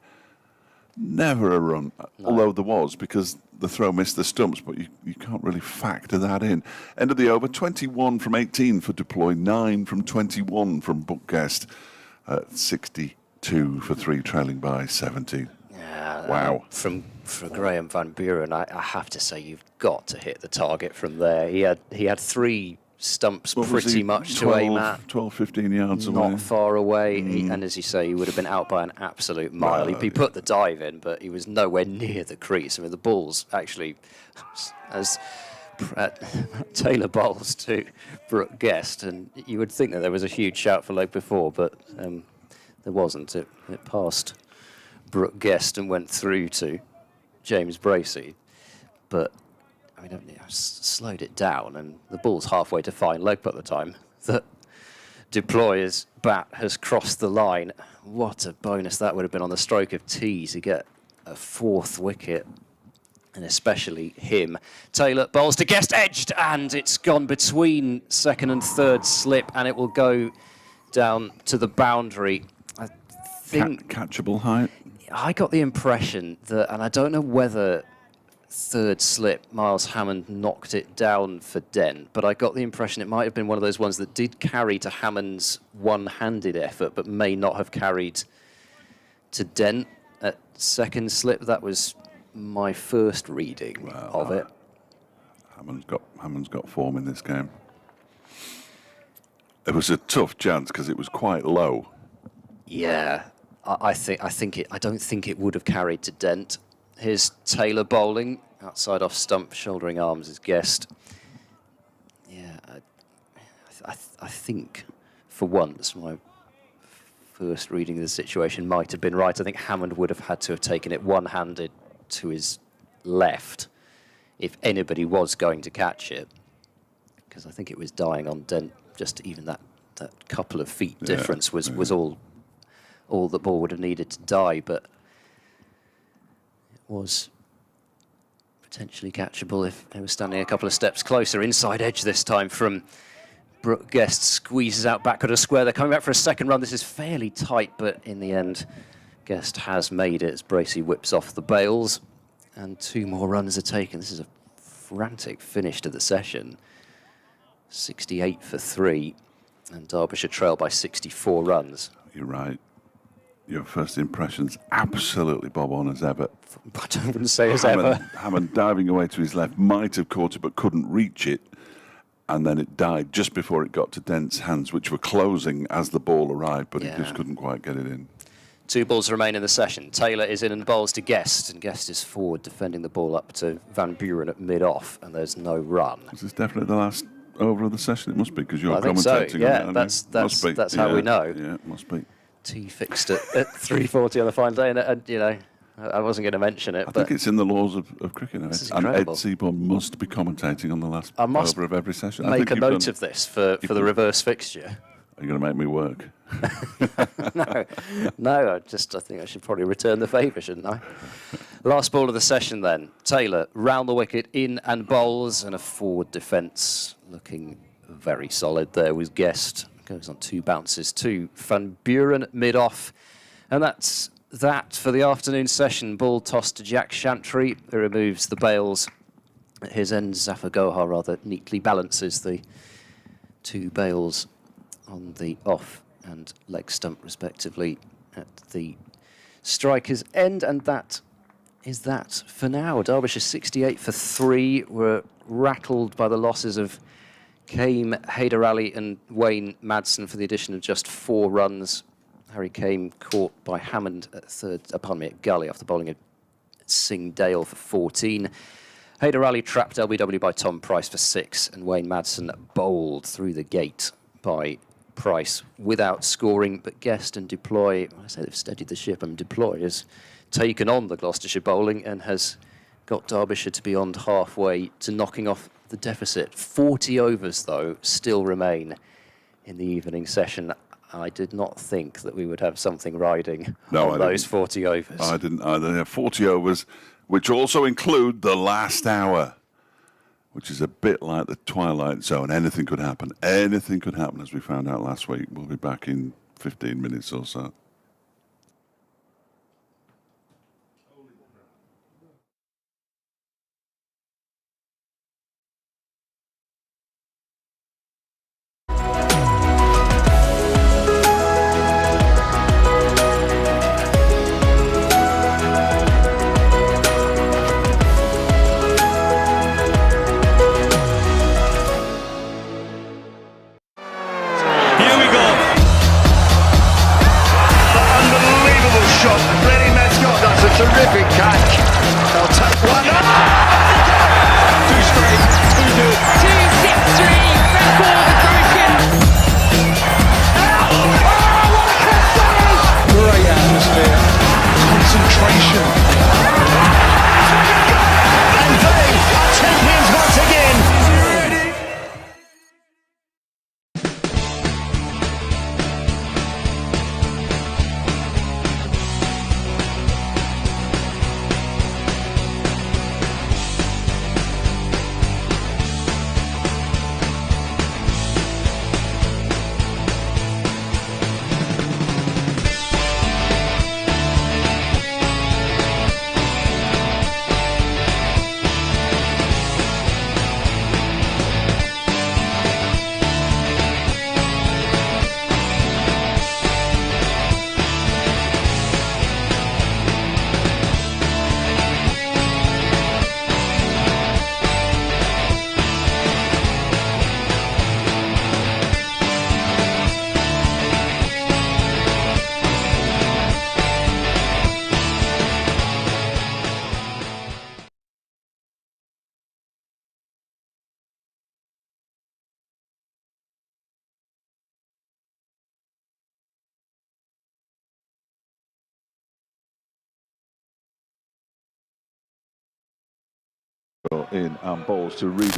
Never a run. No. Although there was, because the throw missed the stumps, but you can't really factor that in. End of the over, 21 from 18 for Deploy, 9 from 21 from Brooke Guest, 62 for 3, trailing by 70. Yeah, wow. For Graham Van Buren, I have to say you've got to hit the target from there. He had 3 Stump's What was pretty he? much 12, to aim at. 12, 15 yards away. Not far away, and as you say, he would have been out by an absolute mile. He put the dive in, but he was nowhere near the crease. I mean, the ball's actually, as Taylor bowls to Brooke Guest, and you would think that there was a huge shout for leg before, but there wasn't. It passed Brooke Guest and went through to James Bracey, but I mean, I slowed it down, and the ball's halfway to fine leg by the time that Deployer's bat has crossed the line. What a bonus that would have been on the stroke of tee to get a 4th wicket, and especially him. Taylor bowls to Guest, edged, and it's gone between 2nd and 3rd slip, and it will go down to the boundary. I think Catchable height. I got the impression that, and I don't know whether 3rd slip, Miles Hammond knocked it down for Dent, but I got the impression it might have been one of those ones that did carry to Hammond's one-handed effort, but may not have carried to Dent at 2nd slip. That was my first reading of it. Hammond's got form in this game. It was a tough chance because it was quite low. Yeah, I don't think it would have carried to Dent. Here's Taylor bowling, outside off stump, shouldering arms as Guest. Yeah, I think for once my first reading of the situation might have been right. I think Hammond would have had to have taken it one-handed to his left if anybody was going to catch it, because I think it was dying on Dent. Just even that couple of feet difference was all the ball would have needed to die, but was potentially catchable if they were standing a couple of steps closer. Inside edge this time from Brooke Guest, squeezes out backward a square. They're coming back for a 2nd run. This is fairly tight, but in the end, Guest has made it as Bracey whips off the bails, and 2 more runs are taken. This is a frantic finish to the session. 68 for 3, and Derbyshire trail by 64 runs. You're right. Your first impressions absolutely bob on as ever. But I wouldn't say as ever. Hammond diving away to his left, might have caught it but couldn't reach it, and then it died just before it got to Dent's hands, which were closing as the ball arrived, but he just couldn't quite get it in. 2 balls remain in the session. Taylor is in and bowls to Guest, and Guest is forward defending the ball up to Van Buren at mid-off, and there's no run. Is this definitely the last over of the session? It must be, because you're I think commentating so, yeah, on it. that's how we know. Yeah, it must be. T fixed at 3:40 on the final day, and you know, I wasn't going to mention it. I think it's in the laws of cricket. This is and Ed incredible. Seaborn must be commentating on the last over of every session. I Make think a note of this for the reverse fixture. Are you going to make me work? No, I think I should probably return the favour, shouldn't I? Last ball of the session then. Taylor round the wicket, in and bowls, and a forward defence looking very solid there with Guest. Goes on 2 bounces to Van Buren mid-off. And that's that for the afternoon session. Ball tossed to Jack Chantry, who removes the bails at his end. Zafar Gohar rather neatly balances the 2 bails on the off and leg stump, respectively, at the striker's end. And that is that for now. Derbyshire 68 for 3 were rattled by the losses of Kame, Haider Ali and Wayne Madsen for the addition of just 4 runs. Harry Kame caught by Hammond at Gully after bowling at Singh Dale for 14. Haider Ali trapped LBW by Tom Price for 6, and Wayne Madsen bowled through the gate by Price without scoring. But Guest and Deploy, I say they've steadied the ship, and Deploy has taken on the Gloucestershire bowling and has got Derbyshire to beyond halfway to knocking off the deficit. 40 overs, though, still remain in the evening session. I did not think that we would have something riding on those 40 overs. I didn't either. They have 40 overs, which also include the last hour, which is a bit like the Twilight Zone. Anything could happen. Anything could happen, as we found out last week. We'll be back in 15 minutes or so. In and balls to Reed.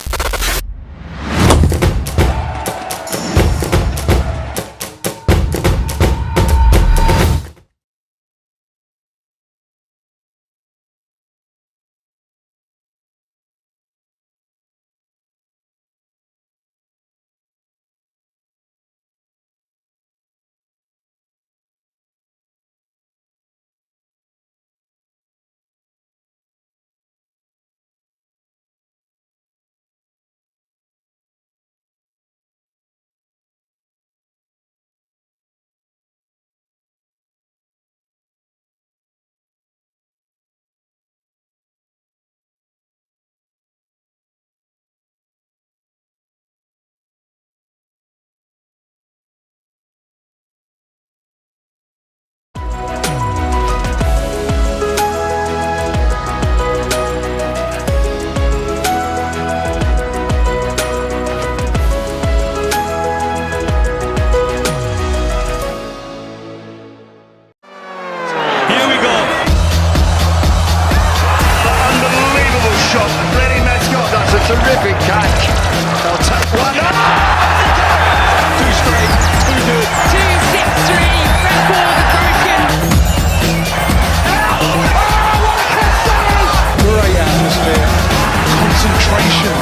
Here we go. Unbelievable shot. Ready, Matt Scott. That's a terrific catch. They'll take one. Two straight. Too good. 2-6-3, record broken. Great atmosphere. Concentration.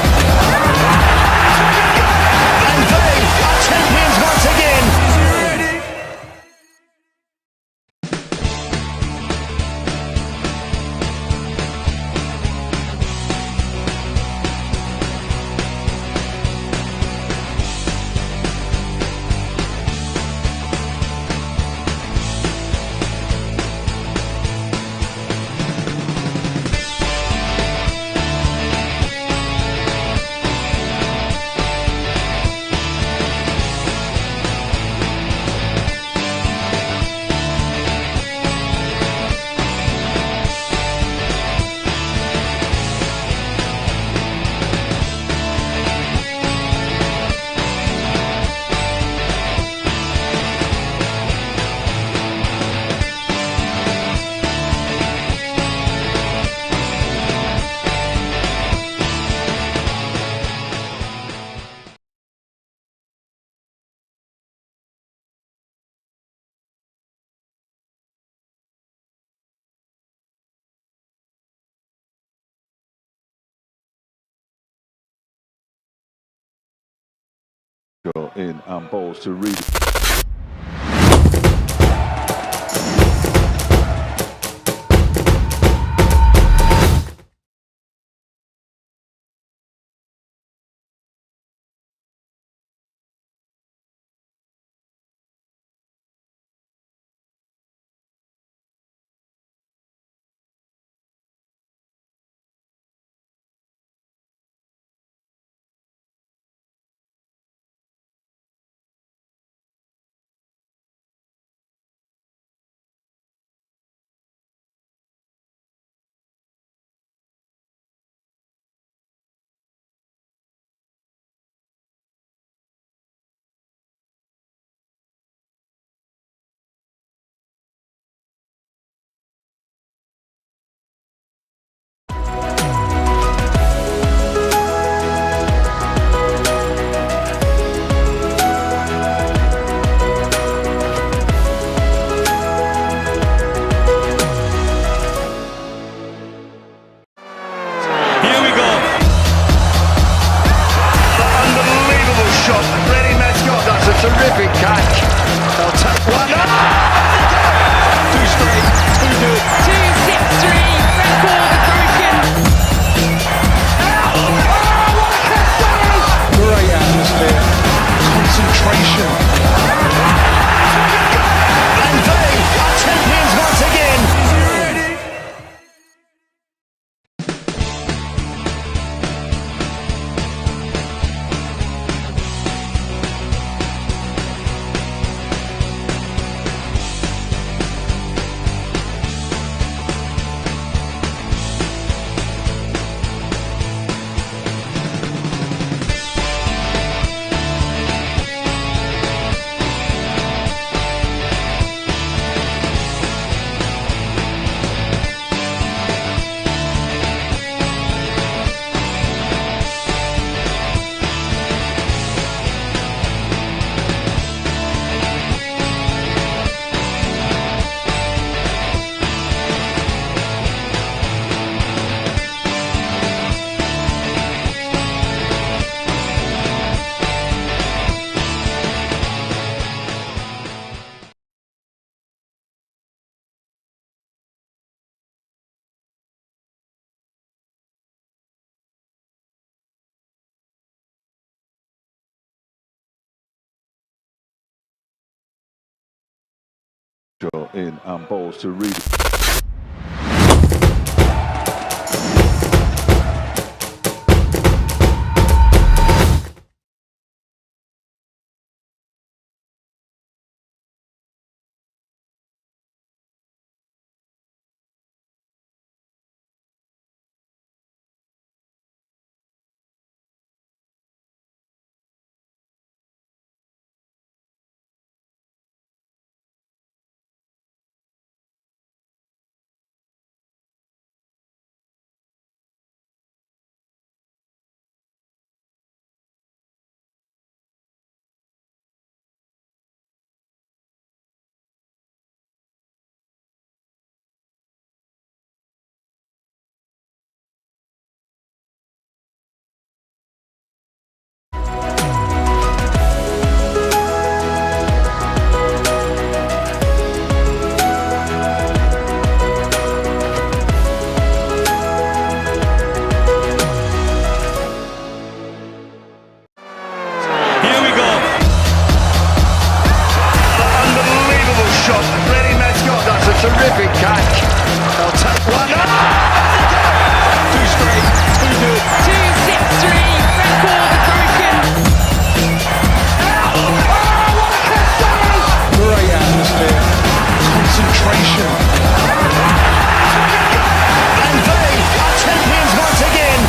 And they are champions once again. In and balls to Reed. in and balls to read. Terrific catch. They'll take one. Too straight. Too good. 2-6-3. Record broken. Great atmosphere. Concentration. And they are champions once again.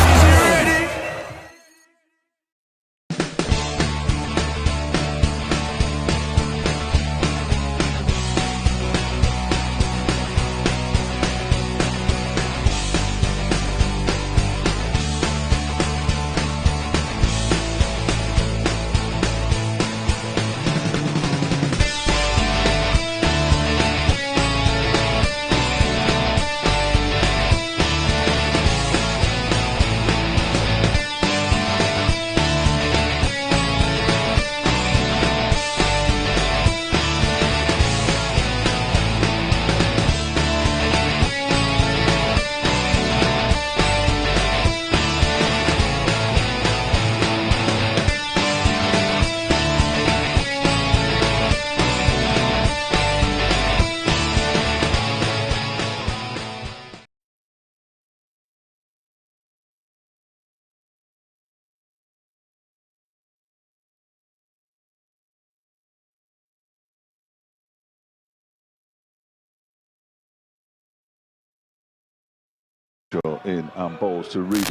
In and balls to read.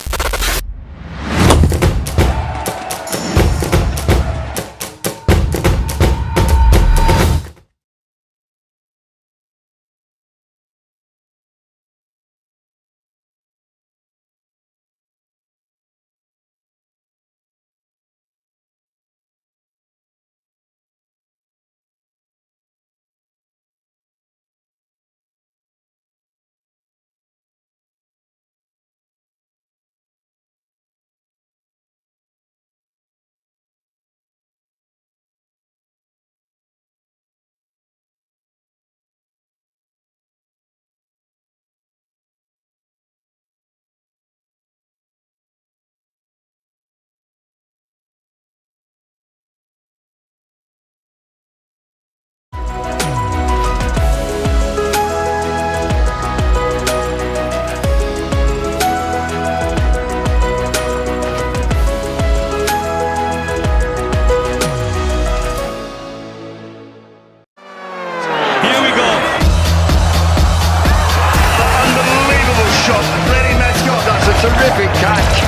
Terrific catch.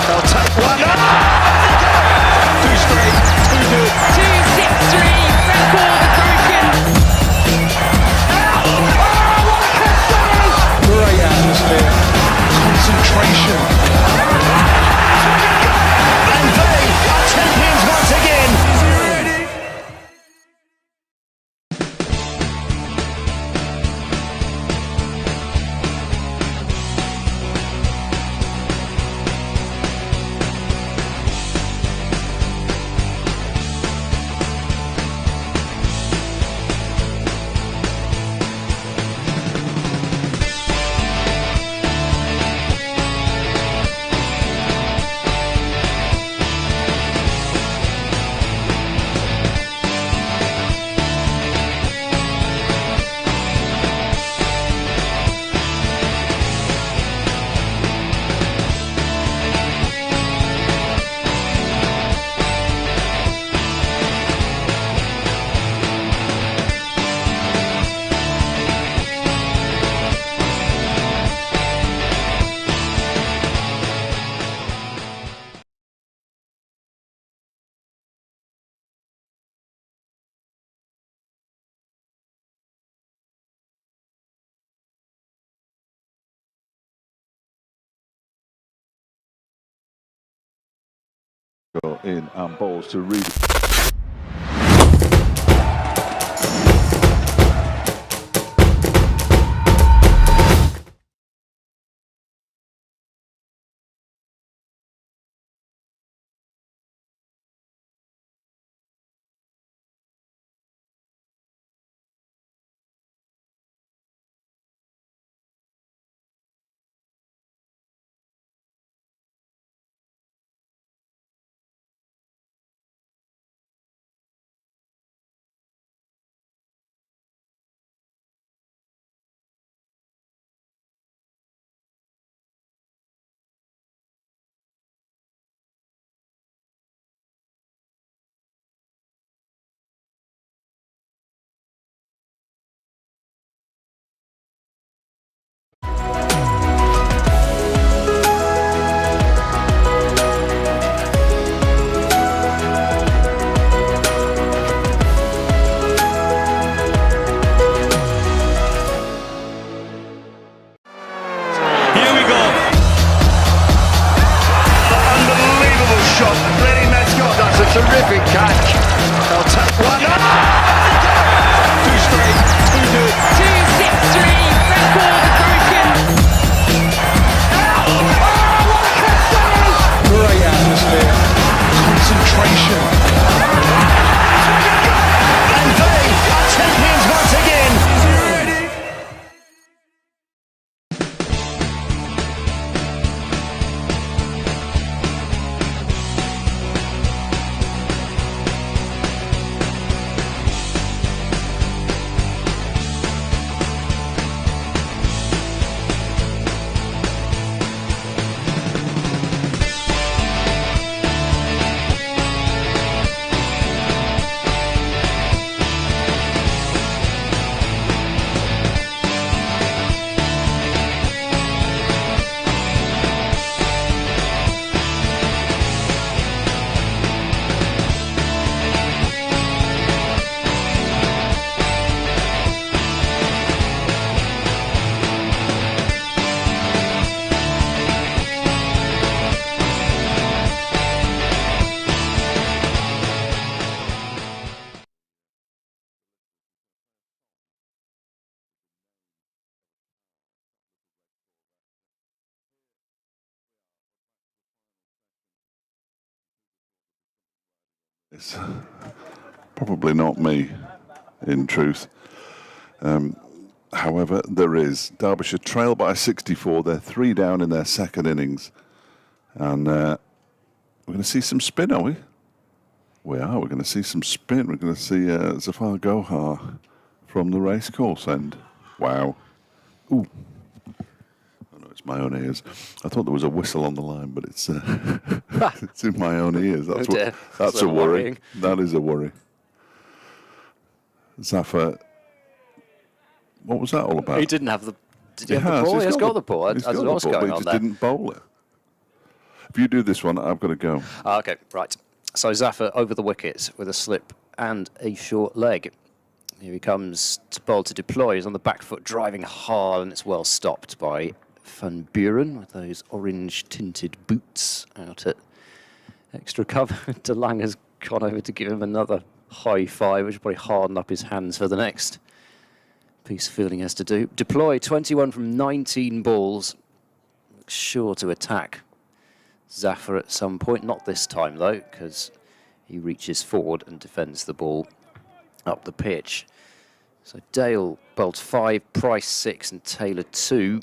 They'll take one. Too straight. Too good. 2-6-3. Record broken. Great atmosphere. Concentration. And they are champions once again. In and balls to read. Terrific catch. They'll take one. Too straight, too good. 2-6-3, record broken. Great atmosphere. Concentration. And they are champions once again. It's probably not me, in truth. However, there is. Derbyshire trail by 64. They're 3 down in their second innings. And we're going to see some spin, are we? We are. We're going to see some spin. We're going to see Zafar Gohar from the racecourse end. Wow. Ooh. Oh, no, it's my own ears. I thought there was a whistle on the line, but it's it's in my own ears. That's that's a worry. Worrying. That is a worry. Zafar, what was that all about? He didn't have the. Did he have the ball? He's got the ball. I don't know what's going on He just there. didn't bowl it. If you do this one, I've got to go. Okay, right. So Zafar over the wicket with a slip and a short leg. Here he comes to bowl to deploy. He's on the back foot, driving hard, and it's well stopped by Van Buren with those orange-tinted boots out at extra cover. De Lange has gone over to give him another high five, which will probably harden up his hands for the next piece of fielding he has to do. Deploy 21 from 19 balls. Looks sure to attack Zafar at some point. Not this time, though, because he reaches forward and defends the ball up the pitch. So Dale bowls 5, Price 6 and Taylor 2.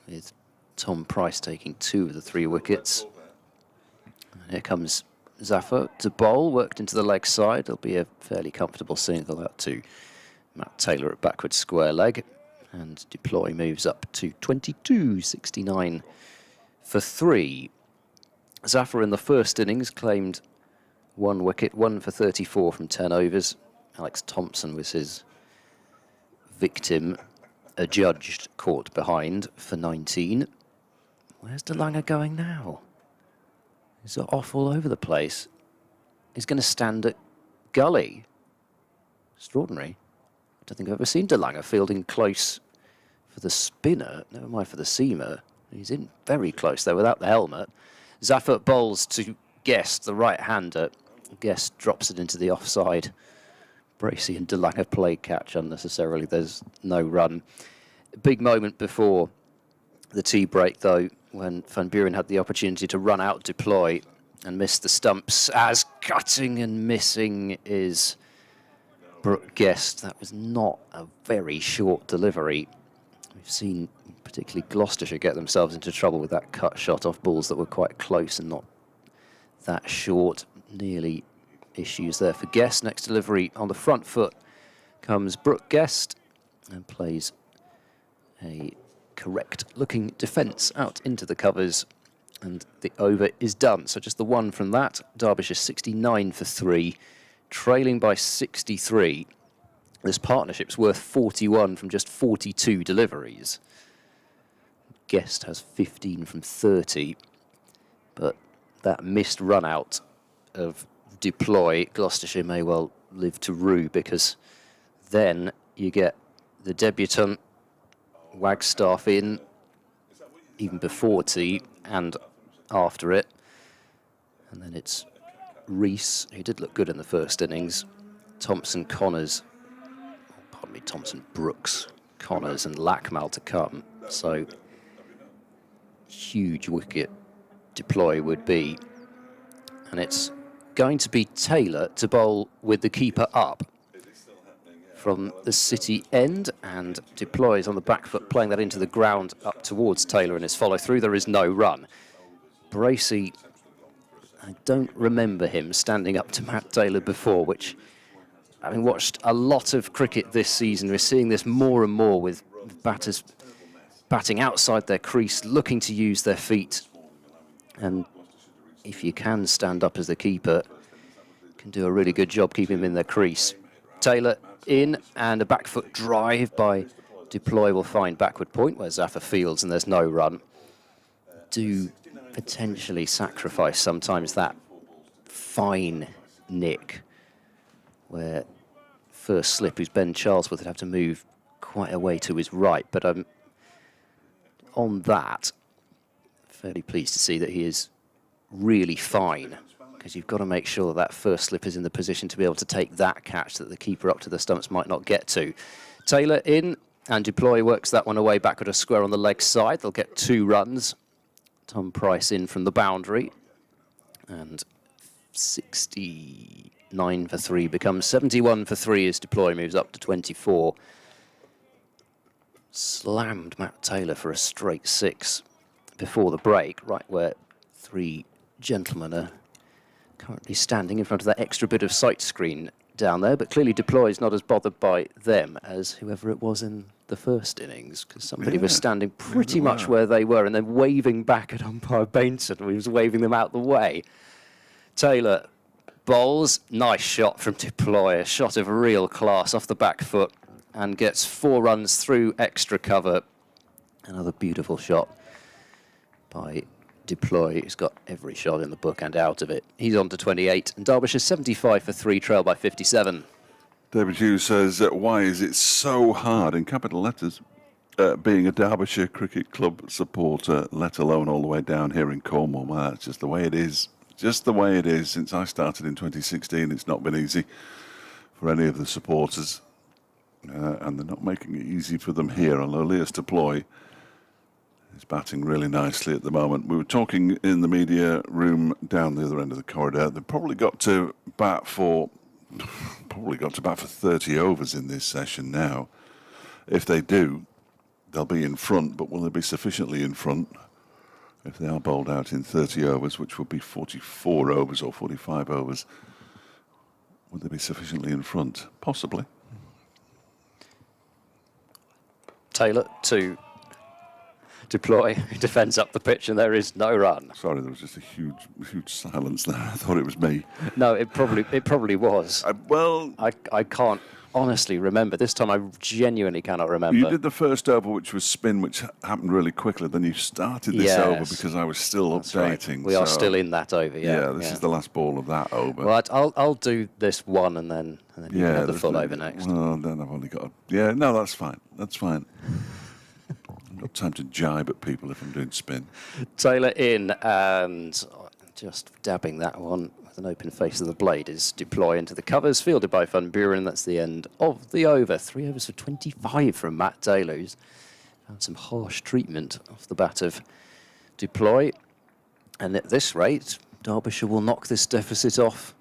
With Tom Price taking 2 of the 3 wickets. And here comes Zafar to bowl, worked into the leg side. It'll be a fairly comfortable single out to Matt Taylor at backward square leg. And deploy moves up to 22.69 for 3. Zafar in the first innings claimed 1 wicket, 1 for 34 from 10 overs. Alex Thompson was his victim, adjudged caught behind for 19. Where's De Lange going now? He's off all over the place. He's going to stand at gully. Extraordinary. I don't think I've ever seen De Lange fielding close for the spinner, never mind for the seamer. He's in very close there without the helmet. Zaffert bowls to Guest, the right-hander. Guest drops it into the offside. Bracey and DeLange play catch unnecessarily. There's no run. Big moment before the tea break, though, when Van Buren had the opportunity to run out, deploy, and miss the stumps, as cutting and missing is Brooke Guest. That was not a very short delivery. We've seen particularly Gloucestershire get themselves into trouble with that cut shot off balls that were quite close and not that short. Nearly issues there for Guest. Next delivery on the front foot comes Brooke Guest and plays a correct looking defence out into the covers, and the over is done. So just the one from that. Derbyshire 69 for 3, trailing by 63. This partnership's worth 41 from just 42 deliveries. Guest has 15 from 30, but that missed run out of deploy, Gloucestershire may well live to rue, because then you get the debutant Wagstaff in even before tea and after it, and then it's Rees, who did look good in the first innings, Thompson Connors, pardon me, Thompson Brooks, Connors and Lackmal to come. So huge wicket deploy would be, and it's going to be Taylor to bowl with the keeper up from the city end, and deploys on the back foot, playing that into the ground up towards Taylor in his follow through. There is no run. Bracey, I don't remember him standing up to Matt Taylor before, which, having watched a lot of cricket this season, we're seeing this more and more with batters batting outside their crease, looking to use their feet. And if you can stand up as the keeper, can do a really good job keeping them in their crease. Taylor in, and a back foot drive by Deploy will find backward point where Zaffer fields, and there's no run. Do potentially sacrifice sometimes that fine nick where first slip, who's Ben Charlesworth, would have to move quite a way to his right. But on that, fairly pleased to see that he is really fine, because you've got to make sure that that first slip is in the position to be able to take that catch that the keeper up to the stumps might not get to. Taylor in, and Deploy works that one away backward a square on the leg side. They'll get 2 runs. Tom Price in from the boundary, and 69 for 3 becomes 71 for 3 as Deploy moves up to 24. Slammed Matt Taylor for a straight 6 before the break, right where 3 gentlemen are currently standing in front of that extra bit of sight screen down there, but clearly Deploy is not as bothered by them as whoever it was in the first innings, because somebody was standing pretty much where they were and then waving back at umpire Bainton, who was waving them out the way. Taylor bowls, nice shot from Deploy, a shot of real class off the back foot, and gets 4 runs through extra cover. Another beautiful shot by Deploy. He's got every shot in the book and out of it. He's on to 28, and Derbyshire 75 for 3, trail by 57. David Hughes says, why is it so hard, in capital letters, being a Derbyshire Cricket Club supporter, let alone all the way down here in Cornwall? Well, that's just the way it is. Just the way it is. Since I started in 2016, it's not been easy for any of the supporters, and they're not making it easy for them here, although Elias Deploy is batting really nicely at the moment. We were talking in the media room down the other end of the corridor. They've probably got to bat for 30 overs in this session now. If they do, they'll be in front, but will they be sufficiently in front if they are bowled out in 30 overs, which would be 44 overs or 45 overs? Would they be sufficiently in front? Possibly. Taylor to Deploy, who defends up the pitch, and there is no run. Sorry, there was just a huge silence there. I thought it was me. No, it probably was. Well, I can't honestly remember. This time I genuinely cannot remember. you did the first over, which was spin, which happened really quickly. Then you started this over because I was still updating. Right. We are still in that over, yeah. This is the last ball of that over. Well, I'll do this one, and then you can have the full over next. Well, then I've only got... no, that's fine. That's fine. Got time to jibe at people if I'm doing spin. Taylor in, and just dabbing that one with an open face of the blade is deploy into the covers, fielded by Van Buren. That's the end of the over. 3 overs for 25 from Matt Taylor, who's found some harsh treatment off the bat of deploy. And at this rate, Derbyshire will knock this deficit off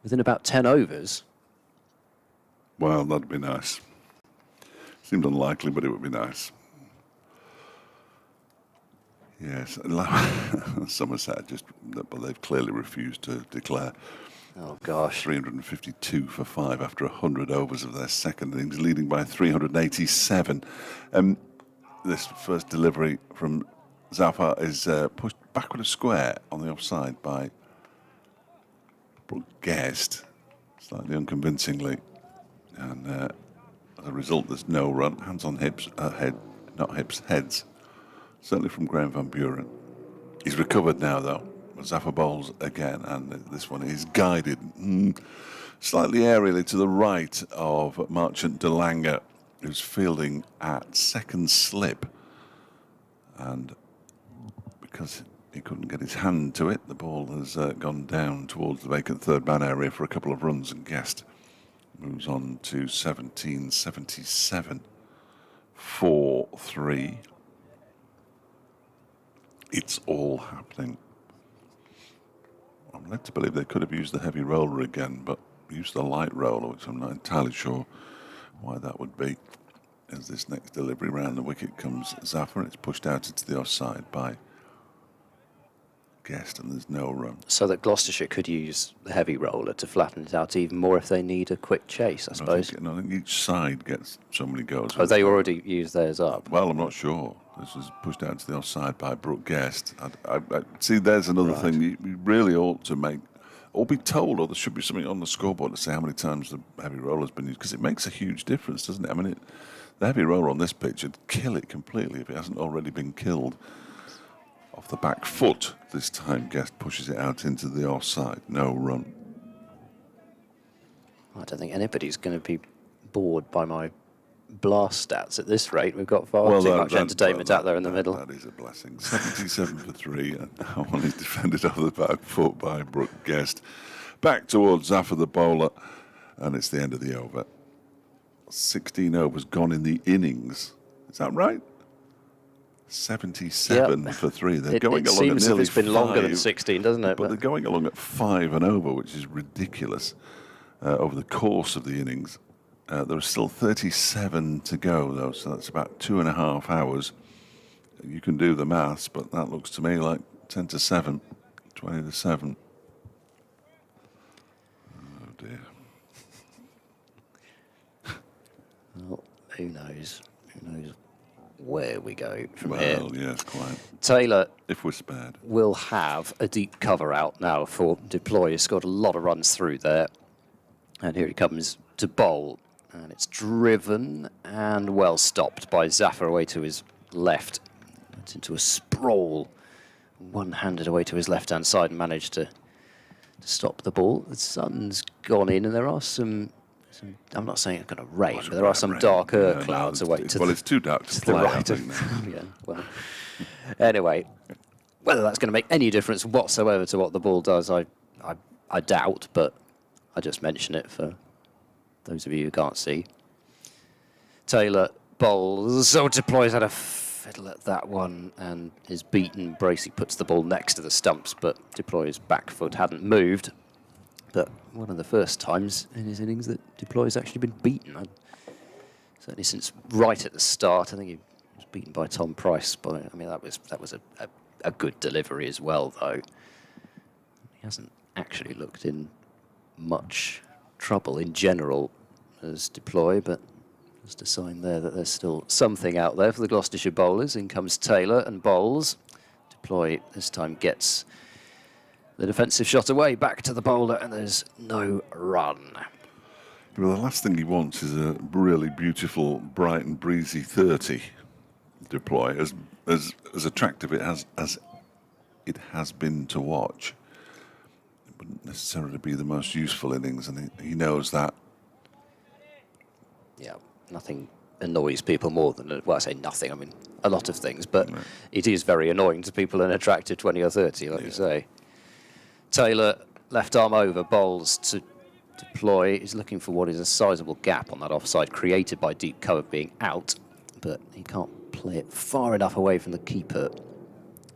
within about 10 overs. Well, that'd be nice. Seemed unlikely, but it would be nice. Yes, Somerset but they've clearly refused to declare. Oh, gosh. 352 for 5 after 100 overs of their second innings, leading by 387. This first delivery from Zafar is pushed backward a square on the offside by Brooke Guest, slightly unconvincingly. And as a result, there's no run. Hands on hips, heads. Certainly from Graham Van Buren. He's recovered now, though. Zafar bowls again, and this one is guided slightly aerially to the right of Marchant de Lange, who's fielding at second slip. And because he couldn't get his hand to it, the ball has gone down towards the vacant third man area for a couple of runs, and Guest moves on to 1777 for 3. It's all happening. I'm led to believe they could have used the heavy roller again, but used the light roller, which I'm not entirely sure why that would be. As this next delivery round the wicket comes Zafar, it's pushed out into the offside by Guest, and there's no run. So that Gloucestershire could use the heavy roller to flatten it out even more if they need a quick chase, I suppose. I think each side gets so many goals. Oh, they already used theirs up? Well, I'm not sure. This was pushed out to the offside by Brooke Guest. I see, there's another thing you really ought to make, or be told, or there should be something on the scoreboard to say how many times the heavy roller has been used, because it makes a huge difference, doesn't it? I mean, the heavy roller on this pitch would kill it completely if it hasn't already been killed. Off the back foot, this time Guest pushes it out into the offside. No run. I don't think anybody's going to be bored by my blast stats at this rate. We've got far too much entertainment out there in the middle. That is a blessing. 77 for 3, and that one is defended off the back foot by Brooke Guest. Back towards Zafar the bowler, and it's the end of the over. 16 overs gone in the innings. Is that right? 77 for 3. They're going along at nearly 5. It seems as if it's been longer than 16, doesn't it? But they're going along at 5 and over, which is ridiculous over the course of the innings. There are still 37 to go, though, so that's about 2.5 hours. You can do the maths, but that looks to me like 10 to 7, 20 to 7. Oh, dear. Well, who knows? Who knows where we go from here? Well, yes, quite. Taylor, if we're spared, will have a deep cover out now for deploy. He's got a lot of runs through there. And here he comes to bowl. And it's driven and well stopped by Zafar away to his left. It's into a sprawl, one-handed away to his left-hand side, and managed to stop the ball. The sun's gone in, and there are some I'm not saying it's going to rain, but there are some darker clouds away to it's too dark to play, the right. Yeah, well, anyway, whether that's going to make any difference whatsoever to what the ball does, I doubt, but I just mention it for those of you who can't see. Taylor bowls, so deploys had a fiddle at that one and is beaten. Bracey puts the ball next to the stumps, but deploy's back foot hadn't moved. But one of the first times in his innings that deploy's actually been beaten. Certainly since right at the start. I think he was beaten by Tom Price. But I mean, that was a good delivery as well, though. He hasn't actually looked in much trouble in general as deploy, but just a sign there that there's still something out there for the Gloucestershire bowlers. In comes Taylor and bowls. Deploy this time gets the defensive shot away, back to the bowler, and there's no run. Well, the last thing he wants is a really beautiful, bright and breezy 30 deploy, as attractive as it has been to watch. It wouldn't necessarily be the most useful innings, and he knows that. Yeah, nothing annoys people more than, well, I say nothing, I mean a lot of things, but it is very annoying to people in a tractor 20 or 30, like you say. Taylor, left arm over, bowls to deploy. He's looking for what is a sizable gap on that offside created by deep cover being out, but he can't play it far enough away from the keeper,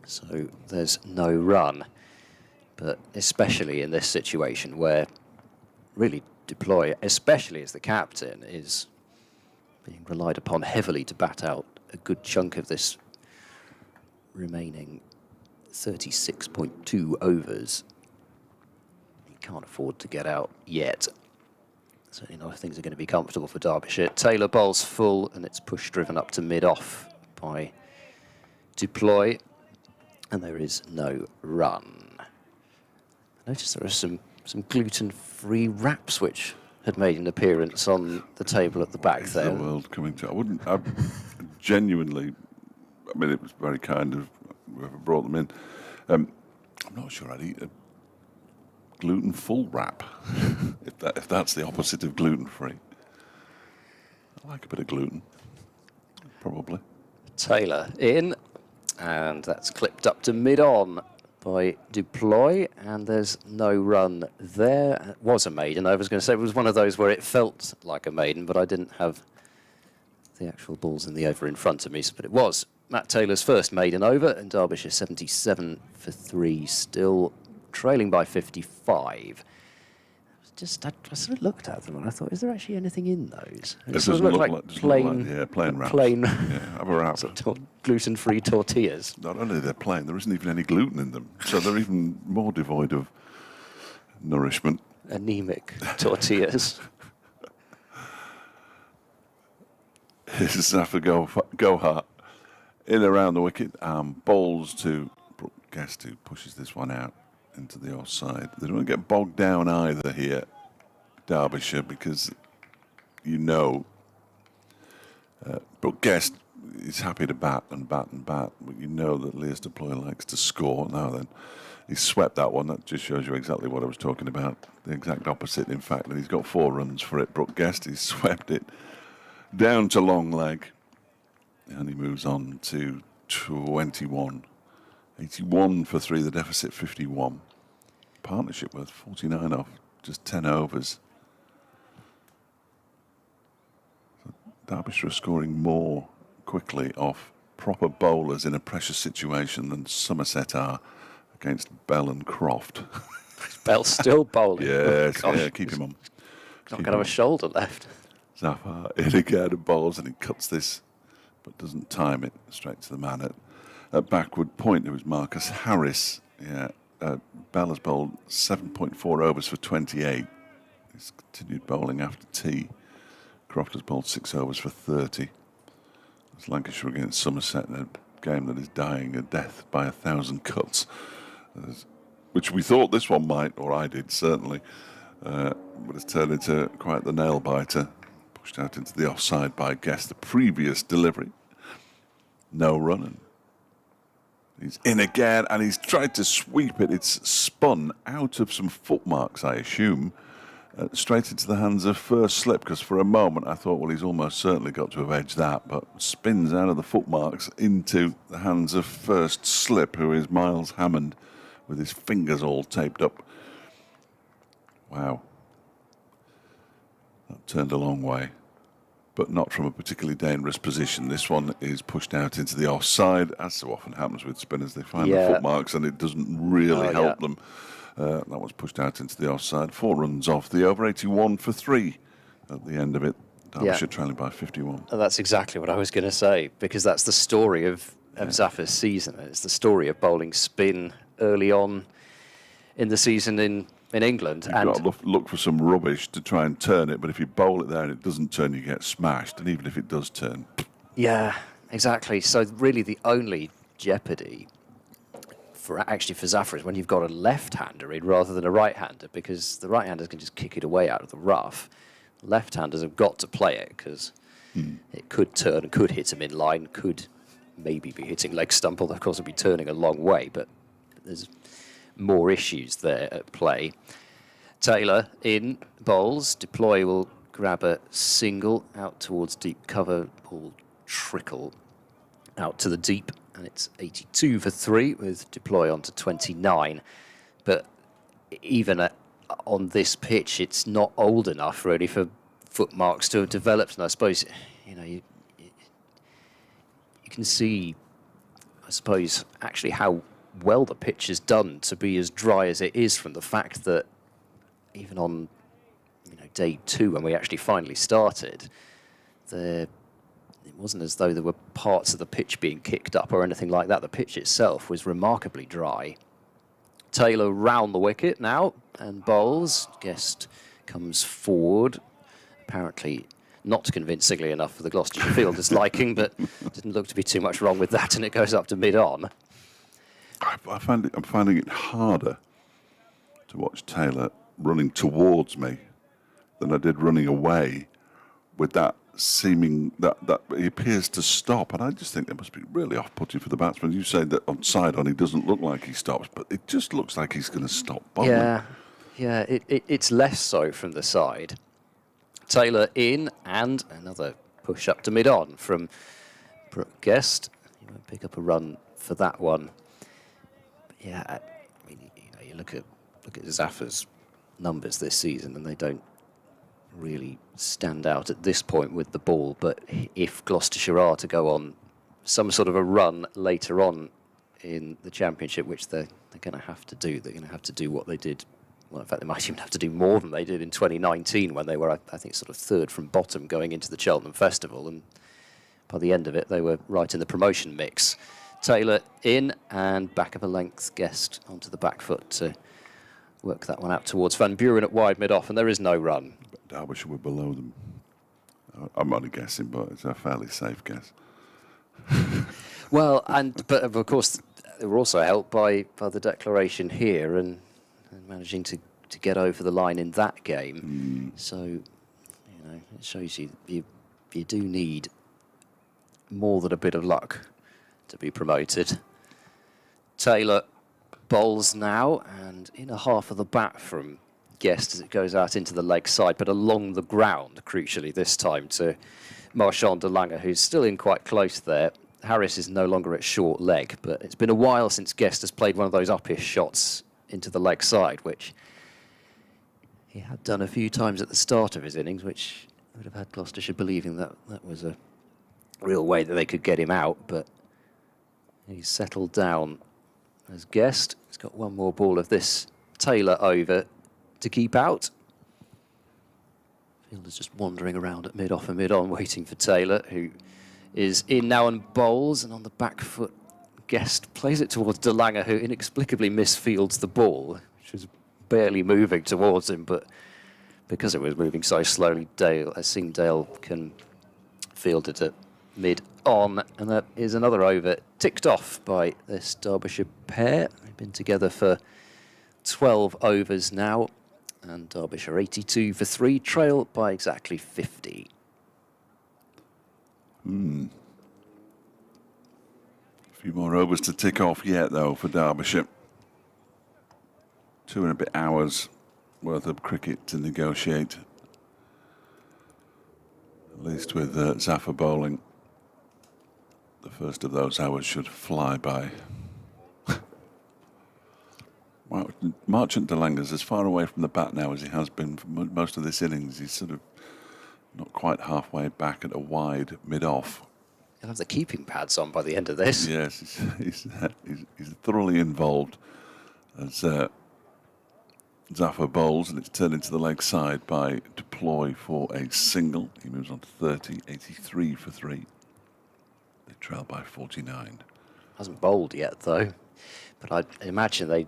so there's no run. But especially in this situation where really deploy, especially as the captain, is being relied upon heavily to bat out a good chunk of this remaining 36.2 overs. He can't afford to get out yet. Certainly not if things are going to be comfortable for Derbyshire. Taylor bowls full, and it's push driven up to mid-off by Deploy, and there is no run. I noticed there are some gluten-free wraps which had made an appearance on the table at the back there. The world coming to. I genuinely. I mean, it was very kind of whoever brought them in. I'm not sure I'd eat a gluten-full wrap if that's the opposite of gluten-free. I like a bit of gluten, probably. Taylor in, and that's clipped up to mid-on by Deploy, and there's no run there. It was a maiden. I was going to say it was one of those where it felt like a maiden, but I didn't have the actual balls in the over in front of me. But it was Matt Taylor's first maiden over, and Derbyshire 77 for 3, still trailing by 55. I sort of looked at them and I thought, is there actually anything in those? It doesn't look like plain wraps. Plain have a wrap. Gluten-free tortillas. Not only they're plain, there isn't even any gluten in them, so they're even more devoid of nourishment. Anemic tortillas. Here's Zafar Gohart in around the wicket, bowls to Brooke Guest, who pushes this one out into the offside. They don't want to get bogged down either here, Derbyshire, because you know Brooke Guest is happy to bat and bat and bat, but you know that Lewis Deploy likes to score. Now then, he swept that one. That just shows you exactly what I was talking about. The exact opposite, in fact, and he's got 4 runs for it. Brooke Guest, he's swept it down to long leg, and he moves on to 21. 81 for 3, the deficit 51. Partnership worth 49 off just 10 overs. So Derbyshire are scoring more quickly off proper bowlers in a pressure situation than Somerset are against Bell and Croft. Bell's still bowling. Yes, yeah, keep him on. Not going to have a shoulder left. Zafar in again and bowls, and he cuts this, but doesn't time it straight to the man at backward point. It was Marcus Harris. Yeah, Bell has bowled 7.4 overs for 28. He's continued bowling after tea. Croft has bowled 6 overs for 30. It's Lancashire against Somerset in a game that is dying a death by 1,000 cuts, which we thought this one might, or I did certainly, but it's turned into quite the nail biter. Pushed out into the offside by Guest. The previous delivery, no running. He's in again, and he's tried to sweep it. It's spun out of some footmarks, I assume, straight into the hands of first slip, because for a moment I thought, well, he's almost certainly got to have edged that, but spins out of the footmarks into the hands of first slip, who is Miles Hammond, with his fingers all taped up. Wow. That turned a long way, but not from a particularly dangerous position. This one is pushed out into the offside, as so often happens with spinners. They find the footmarks and it doesn't really help them. That was pushed out into the offside. 4 runs off the over, 81 for 3 at the end of it. Derbyshire trailing by 51. And that's exactly what I was going to say, because that's the story of Zafar's season. It's the story of bowling spin early on in the season in England. You've got to look for some rubbish to try and turn it, but if you bowl it there and it doesn't turn, you get smashed. And even if it does turn... Yeah, exactly. So really the only jeopardy for Zafar is when you've got a left-hander in rather than a right-hander, because the right-handers can just kick it away out of the rough. Left-handers have got to play it, because it could turn and could hit him in line, could maybe be hitting leg stump, although of course it'll be turning a long way, but there's more issues there at play. Taylor in bowls. Deploy will grab a single out towards deep cover. Ball trickle out to the deep, and it's 82 for 3 with deploy onto 29. But even on this pitch, it's not old enough really for footmarks to have developed. And I suppose, you can see, I suppose, actually how well the pitch is done to be as dry as it is from the fact that even on day 2 when we actually finally started, it wasn't as though there were parts of the pitch being kicked up or anything like that. The pitch itself was remarkably dry. Taylor round the wicket now and bowls. Guest comes forward, apparently not convincingly enough for the Gloucestershire fielders' liking, but didn't look to be too much wrong with that, and it goes up to mid-on. I'm finding it harder to watch Taylor running towards me than I did running away, with that seeming that he appears to stop, and I just think that must be really off-putting for the batsman. You say that on side on he doesn't look like he stops, but it just looks like he's going to stop bowling. Yeah, it's less so from the side. Taylor in, and another push up to mid-on from Brooke Guest. He won't pick up a run for that one. But yeah, I mean, you look at Zaffer's numbers this season, and they don't really stand out at this point with the ball. But if Gloucestershire are to go on some sort of a run later on in the Championship, which they're going to have to do, they're going to have to do what they did. Well, in fact, they might even have to do more than they did in 2019 when they were, I think, sort of third from bottom going into the Cheltenham Festival. And by the end of it, they were right in the promotion mix. Taylor in, and back of a length Guest onto the back foot to work that one out towards Van Buren at wide mid-off, and there is no run. But Derbyshire were below them. I'm only guessing, but it's a fairly safe guess. Well, but of course, they were also helped by the declaration here and managing to get over the line in that game. So, it shows you do need more than a bit of luck to be promoted. Taylor bowls now, and in a half of the bat from Guest as it goes out into the leg side, but along the ground, crucially this time, to Marchand de Lange, who's still in quite close there. Harris is no longer at short leg, but it's been a while since Guest has played one of those uppish shots into the leg side, which he had done a few times at the start of his innings, which would have had Gloucestershire believing that was a real way that they could get him out, but he's settled down as Guest. He's got one more ball of this Taylor over to keep out. Fielder's just wandering around at mid-off and mid-on, waiting for Taylor, who is in now and bowls, and on the back foot, Guest plays it towards de Lange, who inexplicably misfields the ball, which was barely moving towards him, but because it was moving so slowly, Dale can field it at mid-on, and that is another over ticked off by this Derbyshire pair. They've been together for 12 overs now, and Derbyshire 82 for 3, trail by exactly 50. A few more overs to tick off yet, though, for Derbyshire. 2 and a bit hours worth of cricket to negotiate, at least with Zaffer bowling. The first of those hours should fly by. Marchand de Lange is as far away from the bat now as he has been for most of this innings. He's sort of not quite halfway back at a wide mid-off. He'll have the keeping pads on by the end of this. Yes, he's thoroughly involved as Zaffer bowls, and it's turned into the leg side by deploy for a single. He moves on to 30, 83 for 3. They trail by 49. Hasn't bowled yet, though. But I imagine they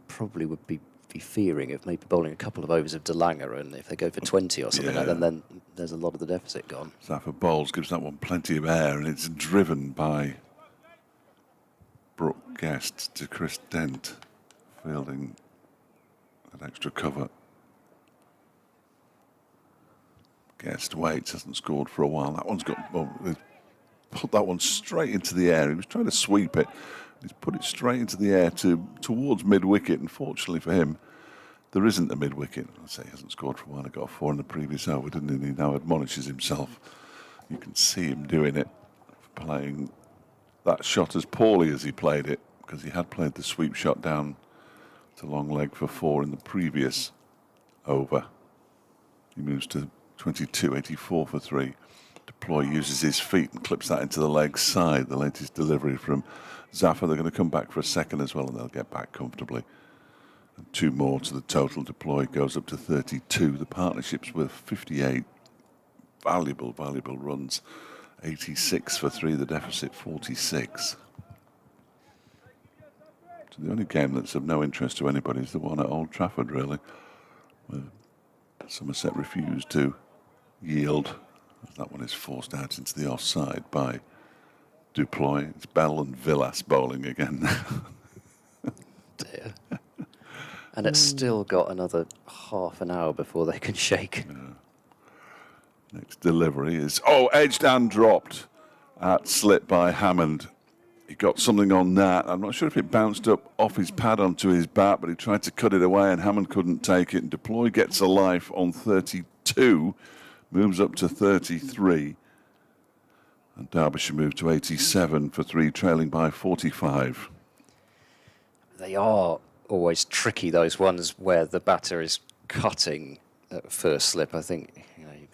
probably would be fearing of maybe bowling a couple of overs of de Lange, and if they go for 20 or something like that, then there's a lot of the deficit gone. Zaffer bowls, gives that one plenty of air, and it's driven by Brooke Guest to Chris Dent, fielding that extra cover. Guest waits, hasn't scored for a while. That one's got, they put that one straight into the air. He was trying to sweep it. He's put it straight into the air towards mid-wicket. Unfortunately for him, there isn't a mid-wicket. I say he hasn't scored for a while. He got a 4 in the previous over, didn't he? And he now admonishes himself. You can see him doing it, playing that shot as poorly as he played it, because he had played the sweep shot down to long leg for 4 in the previous over. He moves to 22, 84 for 3. Deploy uses his feet and clips that into the leg side. The latest delivery from Zafar. They're going to come back for a second as well, and they'll get back comfortably. And 2 more to the total. Deploy goes up to 32. The partnership's worth 58. Valuable runs. 86 for 3. The deficit 46. So the only game that's of no interest to anybody is the one at Old Trafford, really, where Somerset refused to yield. That one is forced out into the offside by Duploy. It's Bell and Villas bowling again. Dear. And it's still got another half an hour before they can shake. Yeah. Next delivery is, edged and dropped at slip by Hammond. He got something on that. I'm not sure if it bounced up off his pad onto his bat, but he tried to cut it away and Hammond couldn't take it. And Deploy gets a life on 32, moves up to 33. And Derbyshire moved to 87 for 3, trailing by 45. They are always tricky, those ones where the batter is cutting at first slip. I think, I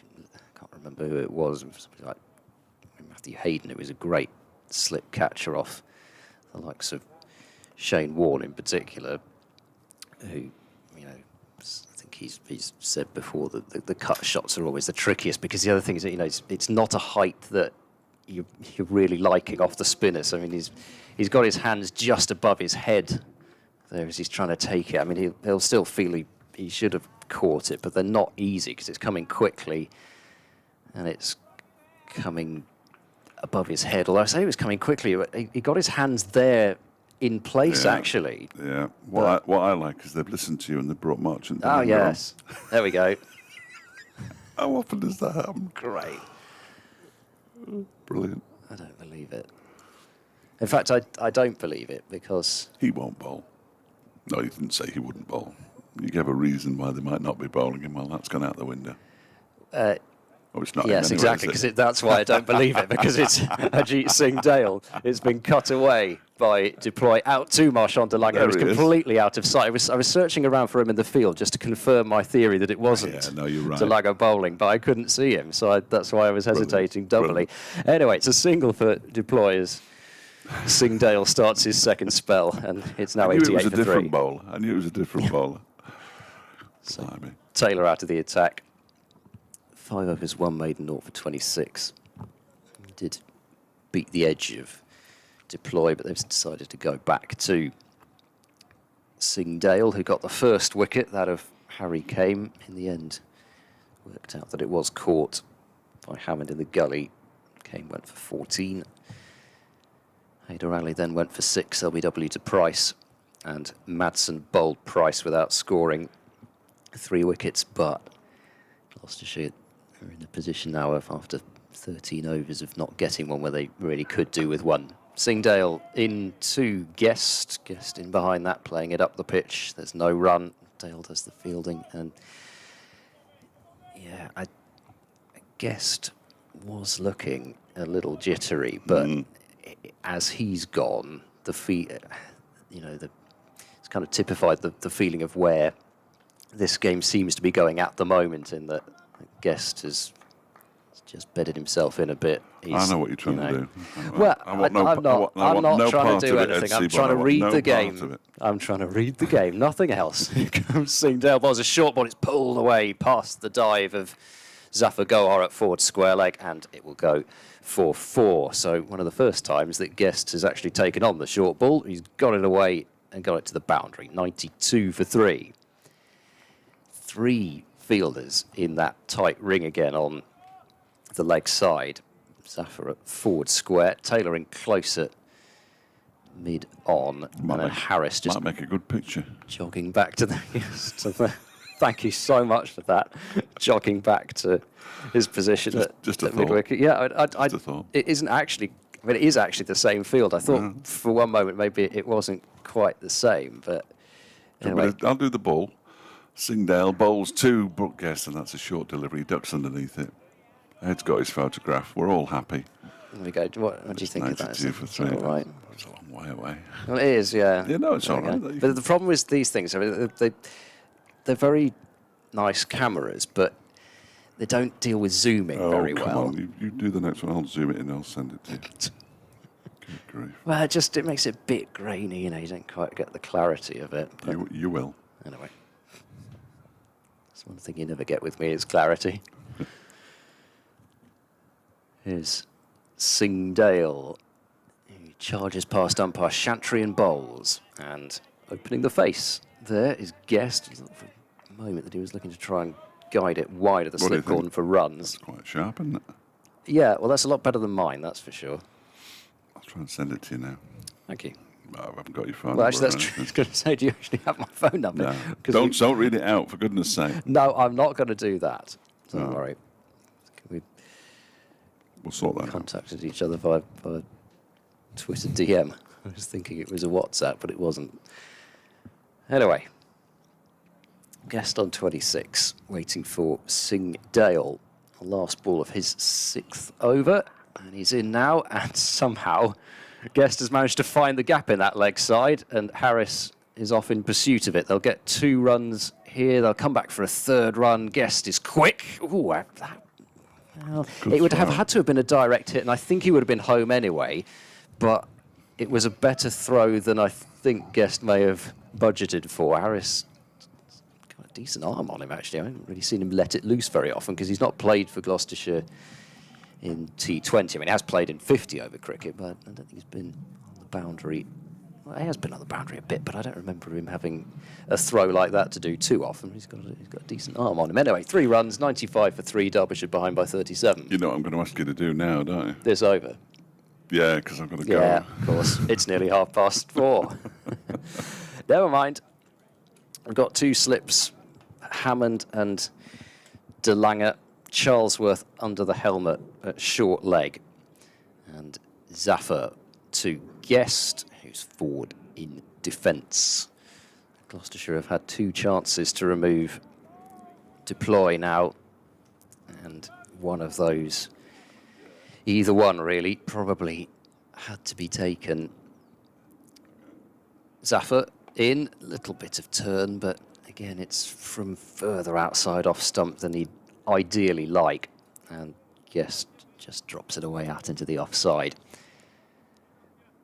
can't remember who it was. It was like Matthew Hayden. It was a great slip catcher off the likes of Shane Warne in particular, who, I think he's said before that the cut shots are always the trickiest, because the other thing is that, it's not a height that you're really liking off the spinners. I mean, he's got his hands just above his head there as he's trying to take it. I mean, he'll still feel he should have caught it, but they're not easy because it's coming quickly and it's coming above his head. Although I say it was coming quickly, he got his hands there in place, actually. Yeah. What I like is they've listened to you and they've brought Marchant down. Oh, yes. There we go. How often does that happen? Great. Brilliant. I don't believe it. In fact, I don't believe it, because He won't bowl. No, you didn't say he wouldn't bowl. You gave a reason why they might not be bowling him. Well, that's gone out the window. It's not. yes, exactly, because that's why I don't believe it, because it's Ajit Singh Dale. It's been cut away by Deploy out to Marchand de Lange. It was completely out of sight. I was searching around for him in the field just to confirm my theory that it wasn't you're right. de Lange bowling, but I couldn't see him, so that's why I was hesitating doubly. Anyway, it's a single for Deploy as Singh Dale starts his second spell, and it's now 88 for 3. I knew it was a different bowler. I knew it was a different bowler. So, Taylor out of the attack. 5 overs, 1 maiden, 0 for 26. He did beat the edge of Deploy, but they've decided to go back to Singh Dale, who got the first wicket. That of Harry Kame. In the end, worked out that it was caught by Hammond in the gully. Kame went for 14. Haider Ali then went for 6, LBW to Price, and Madsen bowled Price without scoring 3 wickets, but Gloucestershire are in a position now of, after 13 overs, of not getting one where they really could do with 1. Singh Dale into Guest in behind that, playing it up the pitch. There's no run. Dale does the fielding, and yeah, Guest was looking a little jittery, but as he's gone, it's kind of typified the feeling of where this game seems to be going at the moment, in that Guest has just bedded himself in a bit. I know what you're trying to do. Well, I'm not trying to do anything. I'm trying to read the game. I'm trying to read the game, nothing else. Here comes Singh Dale, bowls a short ball. It's pulled away past the dive of Zafar Gohar at forward square leg, and it will go for 4. So one of the first times that Guest has actually taken on the short ball. He's got it away and got it to the boundary. 92 for 3. 3 fielders in that tight ring again on the leg side. Zafar at forward square, Taylor in close at mid-on, and then Harris just might make a good picture. Jogging back to the... Thank you so much for that. Jogging back to his position at mid-wicket. Yeah, just a thought. It isn't actually... I mean, it is actually the same field. I thought for one moment maybe it wasn't quite the same, but anyway. I'll do the ball. Singdale bowls 2, Brooke Guest, and that's a short delivery. Ducks underneath it. Ed's got his photograph. We're all happy. There we go. What do you think of that? 92 for 3. All right. It's a long way away. Well, it is, yeah. Yeah, no, it's There all we go. right. But the problem with these things, I mean, they're very nice cameras, but they don't deal with zooming very come well. on. You do the next one. I'll zoom it in and I'll send it to you. Good grief. Well, it makes it a bit grainy, you know, you don't quite get the clarity of it. But You will. anyway, that's one thing you never get with me is clarity. Here's Singdale. He charges past umpire Chantry and bowls. And opening the face there is Guest. For a moment that he was looking to try and guide it wide of the What do you slip cordon think? for runs. It's quite sharp, isn't it? Yeah, well, that's a lot better than mine, that's for sure. I'll try and send it to you now. Thank you. I haven't got your phone Well, number actually, that's or true. I anything. was going to say, do you actually have my phone number? No. 'Cause Don't read it out, for goodness sake. No, I'm not going to do that. Don't No. worry. We We'll sort that out. contacted each other via Twitter DM. I was thinking it was a WhatsApp, but it wasn't. Anyway, Guest on 26, waiting for Singdale. Last ball of his 6th over, and he's in now, and somehow Guest has managed to find the gap in that leg side, and Harris is off in pursuit of it. They'll get 2 runs here. They'll come back for a 3rd run. Guest is quick. Ooh, it would have had to have been a direct hit, and I think he would have been home anyway, but it was a better throw than I think Guest may have budgeted for. Harris got a decent arm on him, actually. I haven't really seen him let it loose very often because he's not played for Gloucestershire in T20. I mean, he has played in 50 over cricket, but I don't think he's been on the boundary. Well, he has been on the boundary a bit, but I don't remember him having a throw like that to do too often. He's got a decent arm on him. Anyway, 3 runs, 95 for 3, Derbyshire behind by 37. You know what I'm going to ask you to do now, don't you? This over. Yeah, because I've got to go. Yeah, of course. It's nearly 4:30. Never mind. We've got 2 slips, Hammond and DeLanger. Charlesworth under the helmet at short leg. And Zaffer to Guest, who's forward in defence. Gloucestershire have had 2 chances to remove Deploy now. And one of those, either one really, probably had to be taken. Zaffer in, a little bit of turn, but again, it's from further outside off stump than he'd ideally like. And Guest just drops it away out into the offside.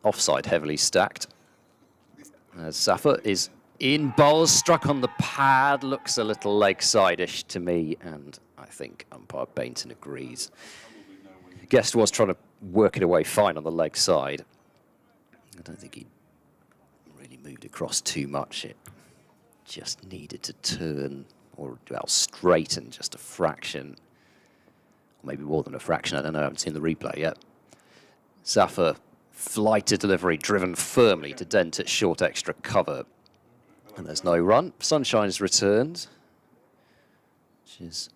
Offside heavily stacked. As Zaffer is in, bowls, struck on the pad, looks a little leg side-ish to me, and I think umpire Bainton agrees. Guest was trying to work it away fine on the leg side. I don't think he really moved across too much. It just needed to turn, or well, straighten just a fraction, or maybe more than a fraction. I don't know, I haven't seen the replay yet. Zaffer, flighted delivery, driven firmly to dent at short extra cover. And there's no run. Sunshine has returned, which is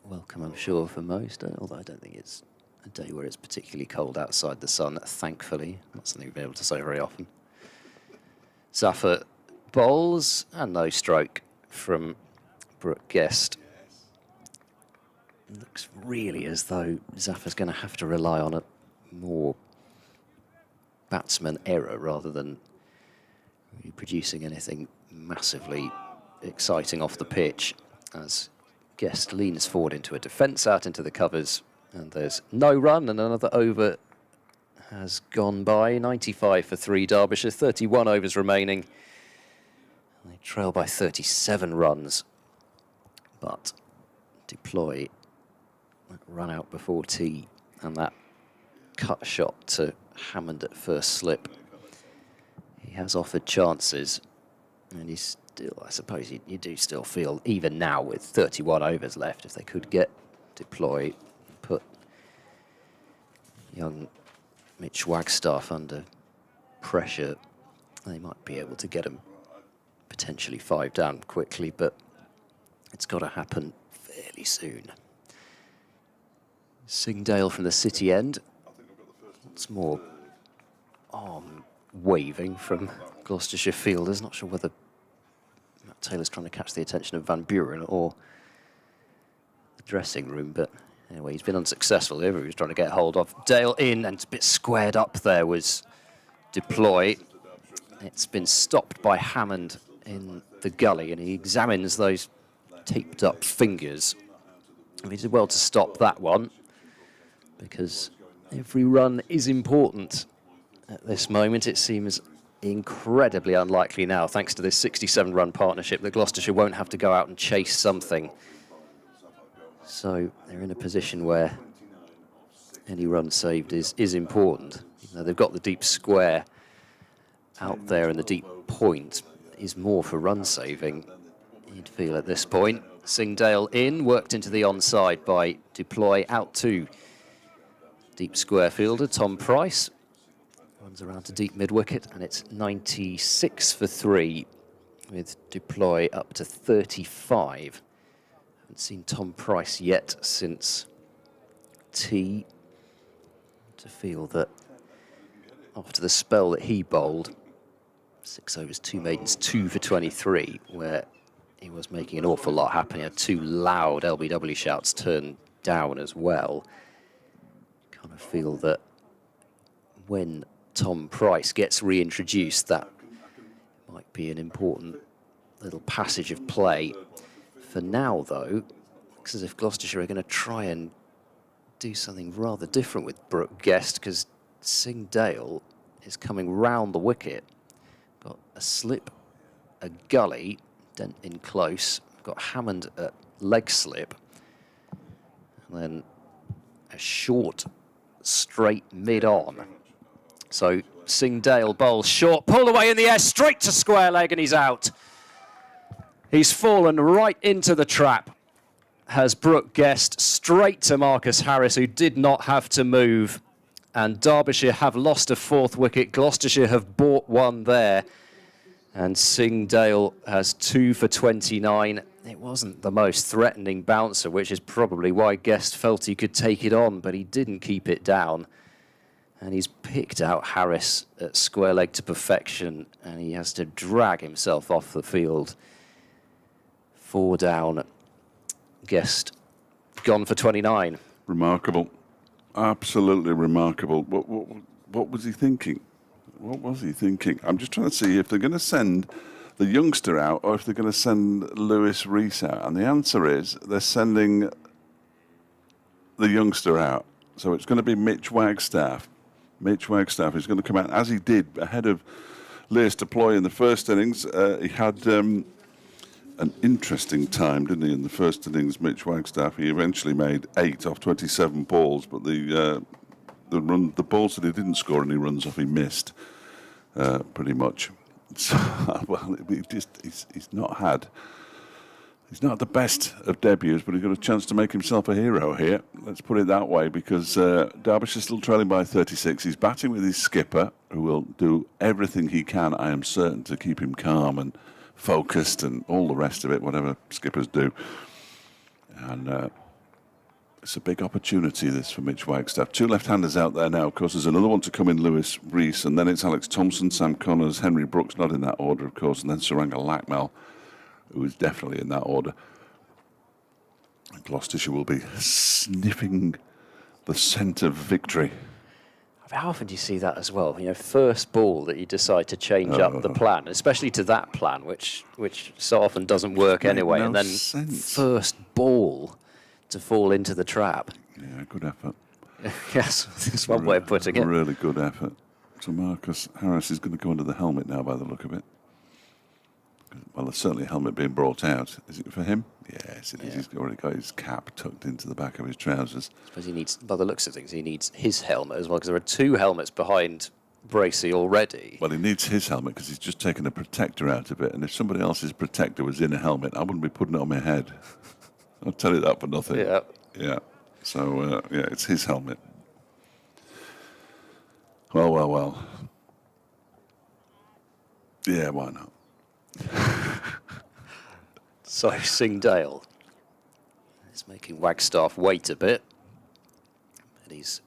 welcome, I'm sure, for most, although I don't think it's a day where it's particularly cold outside the sun, thankfully. Not something we've been able to say very often. Zaffer bowls, and no stroke from Brooke Guest. It looks really as though Zaffer's going to have to rely on a more batsman error rather than really producing anything massively exciting off the pitch, as Guest leans forward into a defence, out into the covers, and there's no run, and another over has gone by. 95 for 3 Derbyshire, 31 overs remaining. They trail by 37 runs, but Deploy run out before tea, and that cut shot to Hammond at first slip. He has offered chances, and he's still, I suppose you do still feel, even now with 31 overs left, if they could get Deploy, put young Mitch Wagstaff under pressure, they might be able to get him potentially 5 down quickly, but it's got to happen fairly soon. Singdale from the city end. It's more arm waving from Gloucestershire fielders. Not sure whether Taylor's trying to catch the attention of Van Buren or the dressing room, but anyway, he's been unsuccessful. Whoever he was trying to get hold of. Dale in, and a bit squared up there was Deploy. It's been stopped by Hammond in the gully, and he examines those taped up fingers. And he did well to stop that one, because every run is important at this moment. It seems incredibly unlikely now, thanks to this 67-run partnership, that Gloucestershire won't have to go out and chase something. So they're in a position where any run saved is important. You know, they've got the deep square out there, and the deep point is more for run saving, you'd feel at this point. Singdale in, worked into the onside by Deploy, out to deep square fielder Tom Price. Runs around to deep mid-wicket, and it's 96 for 3, with Deploy up to 35. Haven't seen Tom Price yet since tea. To feel that after the spell that he bowled, 6 overs, 2 maidens, 2 for 23, where he was making an awful lot happen. He had 2 loud LBW shouts turned down as well. Kind of feel that when Tom Price gets reintroduced, that might be an important little passage of play. For now, though, looks as if Gloucestershire are going to try and do something rather different with Brooke Guest, because Singdale is coming round the wicket. Got a slip, a gully, dent in close. Got Hammond at leg slip, and then a short, straight mid-on. So Singdale bowls short, pulled away in the air, straight to square leg, and he's out. He's fallen right into the trap. Has Brooke Guest straight to Marcus Harris, who did not have to move. And Derbyshire have lost a 4th wicket. Gloucestershire have bought one there. And Singdale has 2 for 29. It wasn't the most threatening bouncer, which is probably why Guest felt he could take it on, but he didn't keep it down. And he's picked out Harris at square leg to perfection, and he has to drag himself off the field. 4 down. Guest gone for 29. Remarkable. Absolutely remarkable. What was he thinking? What was he thinking? I'm just trying to see if they're going to send the youngster out or if they're going to send Lewis Rees out. And the answer is they're sending the youngster out. So it's going to be Mitch Wagstaff. Mitch Wagstaff is going to come out, as he did, ahead of Lewis Deploy in the first innings. He had an interesting time, didn't he, in the first innings, Mitch Wagstaff. He eventually made 8 off 27 balls, but the balls that he didn't score any runs off, he missed, pretty much. So, well, he's not had... He's not the best of debuts, but he's got a chance to make himself a hero here. Let's put it that way, because Derbyshire's still trailing by 36. He's batting with his skipper, who will do everything he can, I am certain, to keep him calm and focused and all the rest of it, whatever skippers do. And it's a big opportunity, this, for Mitch Wagstaff. 2 left-handers out there now. Of course, there's another one to come in, Lewis Rees, and then it's Alex Thompson, Sam Connors, Henry Brooks, not in that order, of course, and then Saranga Lakmal, who is definitely in that order. Gloucestershire will be sniffing the scent of victory. How often do you see that as well? You know, first ball that you decide to change up the plan, especially to that plan, which so often doesn't work anyway, no and then sense. First ball to fall into the trap. Yeah, good effort. Yes, that's one way of putting it. Really good effort. So Marcus Harris is going to go under the helmet now, by the look of it. Well, there's certainly a helmet being brought out. Is it for him? Yes, it is. He's already got his cap tucked into the back of his trousers. I suppose he needs, by the looks of things, he needs his helmet as well, because there are 2 helmets behind Bracey already. Well, he needs his helmet because he's just taken a protector out of it. And if somebody else's protector was in a helmet, I wouldn't be putting it on my head. I'll tell you that for nothing. Yeah. Yeah. So, yeah, it's his helmet. Well. Yeah, why not? So Singdale is making Wagstaff wait a bit. And he's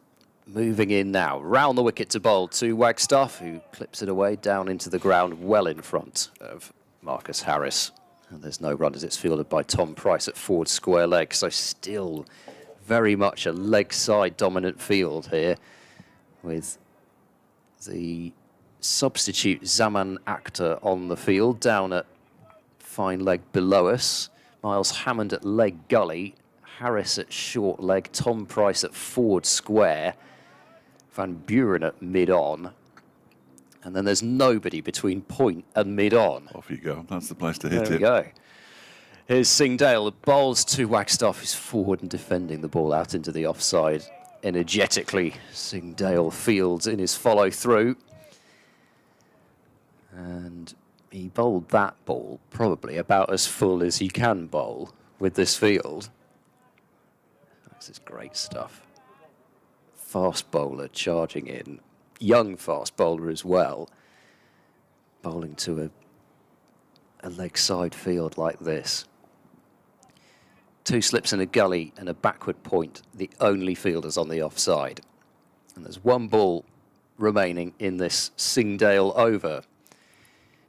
moving in now. Round the wicket to bowl to Wagstaff, who clips it away down into the ground well in front of Marcus Harris. And there's no run as it's fielded by Tom Price at forward square leg. So still very much a leg side dominant field here, with the substitute Zaman Akhtar on the field down at fine leg below us. Miles Hammond at leg gully, Harris at short leg, Tom Price at forward square, Van Buren at mid-on. And then there's nobody between point and mid-on. Off you go. That's the place to hit There we it. go. Here's Singdale. The bowls to Wagstaff, who's forward and defending the ball out into the offside. Energetically, Singdale fields in his follow-through. And he bowled that ball probably about as full as he can bowl with this field. This is great stuff. Fast bowler charging in. Young fast bowler as well. Bowling to a leg side field like this. 2 slips in a gully and a backward point, the only fielders on the offside. And there's 1 ball remaining in this Singdale over.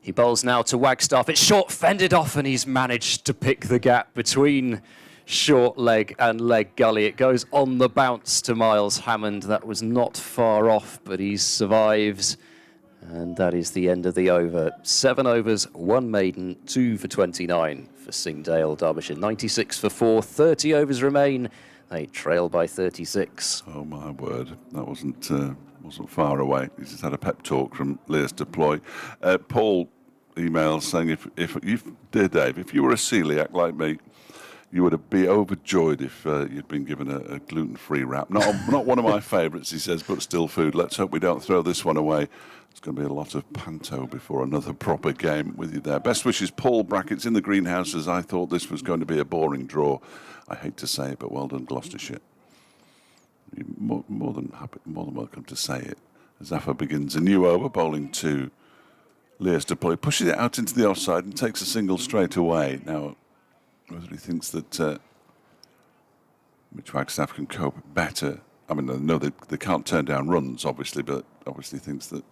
He bowls now to Wagstaff. It's short, fended off, and he's managed to pick the gap between short leg and leg gully. It goes on the bounce to Miles Hammond. That was not far off, but he survives. And that is the end of the over. 7 overs, 1 maiden, 2 for 29 for Singdale, Derbyshire. 96 for 4, 30 overs remain. They trail by 36. Oh my word, that wasn't far away. He just had a pep talk from Leas Deploy. Paul emails saying, dear Dave, if you were a celiac like me, you would be overjoyed if you'd been given a gluten-free wrap. Not one of my favourites, he says, but still food. Let's hope we don't throw this one away. It's going to be a lot of panto before another proper game with you there. Best wishes, Paul, brackets in the greenhouses. I thought this was going to be a boring draw. I hate to say it, but well done, Gloucestershire. You're more than welcome to say it. Zafar begins a new over, bowling to Leas Deploy, pushes it out into the offside and takes a single straight away. Now, whether he thinks that Mitch Wagstaff can cope better. I mean, I know they can't turn down runs, obviously, but obviously thinks that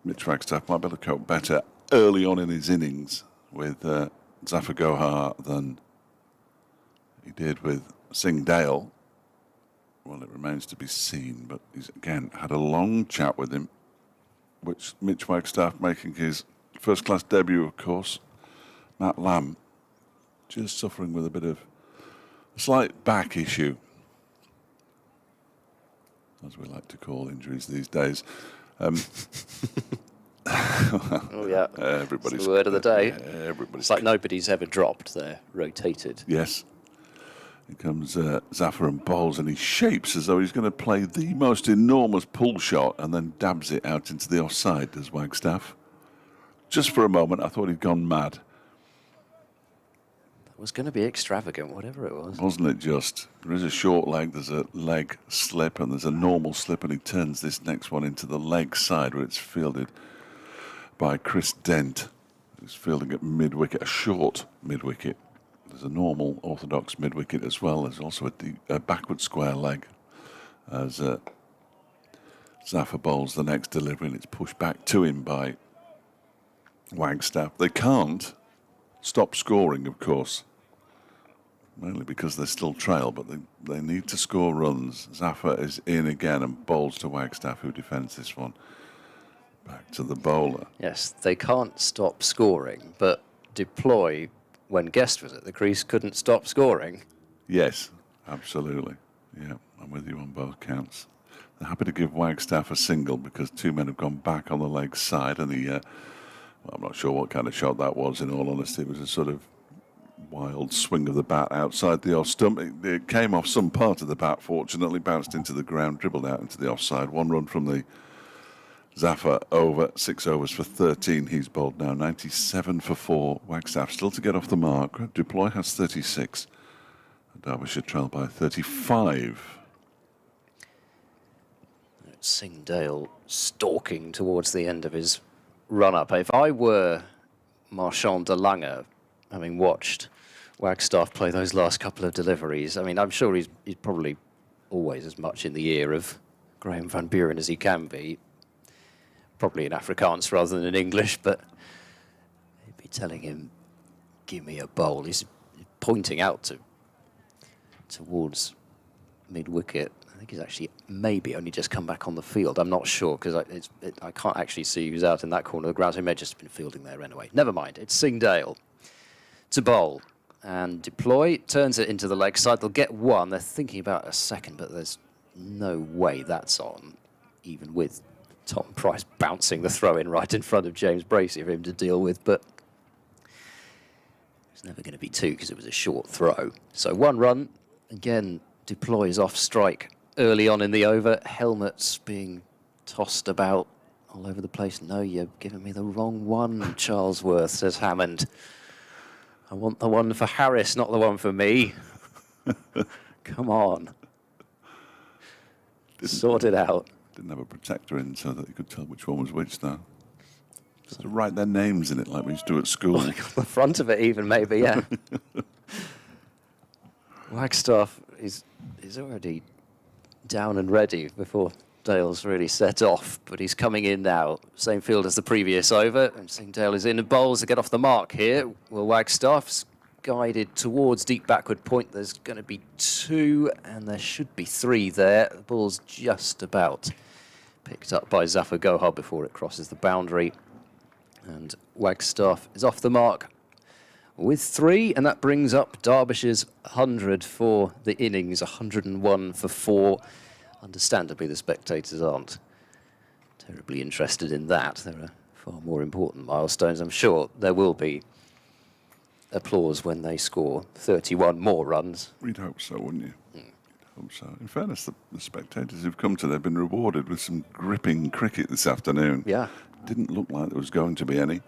Mitch Wagstaff might be able to cope better early on in his innings with Zafar Gohar than he did with Singdale. Well, it remains to be seen, but he's again had a long chat with him, which Mitch Wagstaff making his first-class debut, of course. Matt Lamb just suffering with a slight back issue, as we like to call injuries these days. Oh yeah, everybody's it's the word of the day. Everybody's It's like nobody's ever dropped there, rotated. Yes. Here comes Zafar and bowls, and he shapes as though he's going to play the most enormous pull shot and then dabs it out into the offside, does Wagstaff. Just for a moment, I thought he'd gone mad. It was going to be extravagant, whatever it was. Wasn't it just? There is a short leg, there's a leg slip, and there's a normal slip, and he turns this next one into the leg side where it's fielded by Chris Dent, who's fielding at mid-wicket, a short mid-wicket. There's a normal orthodox mid-wicket as well. There's also a backward square leg as Zafar bowls the next delivery, and it's pushed back to him by Wagstaff. They can't stop scoring, of course, mainly because they still trail, but they need to score runs. Zafar is in again and bowls to Wagstaff, who defends this one. Back to the bowler. Yes, they can't stop scoring, but Deploy, when Guest was at the crease, couldn't stop scoring. Yes, absolutely. Yeah, I'm with you on both counts. They're happy to give Wagstaff a single because 2 men have gone back on the leg side, and well, I'm not sure what kind of shot that was, in all honesty. It was a sort of wild swing of the bat outside the off stump. It came off some part of the bat, fortunately, bounced into the ground, dribbled out into the offside. 1 run from the Zafar over, 6 overs for 13. He's bowled now 97 for 4. Wagstaff still to get off the mark. Deploy has 36. Derbyshire trail by 35. Singdale stalking towards the end of his run-up. If I were Marchand de Lange, having watched Wagstaff play those last couple of deliveries, I mean, I'm sure he's probably always as much in the ear of Graham Van Buren as he can be. Probably in Afrikaans rather than in English, but he'd be telling him, give me a bowl. He's pointing out towards mid-wicket. I think he's actually maybe only just come back on the field. I'm not sure, because I can't actually see who's out in that corner of the ground. So he may have just been fielding there anyway. Never mind. It's Singdale to bowl. And deploy, turns it into the leg side. They'll get one. They're thinking about a second, but there's no way that's on, even with Tom Price bouncing the throw-in right in front of James Bracey for him to deal with. But it's never going to be two because it was a short throw. So 1 run. Again, deploys off strike early on in the over. Helmets being tossed about all over the place. No, you're giving me the wrong one, Charlesworth, says Hammond. I want the one for Harris, not the one for me. Come on. Sort it out. Didn't have a protector in so that you could tell which one was which, though. Just to write their names in it like we used to do at school. The front of it even, maybe, yeah. Wagstaff is already down and ready before Dale's really set off, but he's coming in now. Same field as the previous over, and Singdale is in and bowls to get off the mark here. Well, Wagstaff's guided towards deep backward point. There's going to be 2, and there should be 3 there. The ball's just about picked up by Zafar Gohar before it crosses the boundary. And Wagstaff is off the mark with 3, and that brings up Derbyshire's 100 for the innings, 101 for 4. Understandably, the spectators aren't terribly interested in that. There are far more important milestones. I'm sure there will be applause when they score 31 more runs. We'd hope so, wouldn't you? Hope so. In fairness, the spectators who've come to, they've been rewarded with some gripping cricket this afternoon. Yeah. Didn't look like there was going to be any.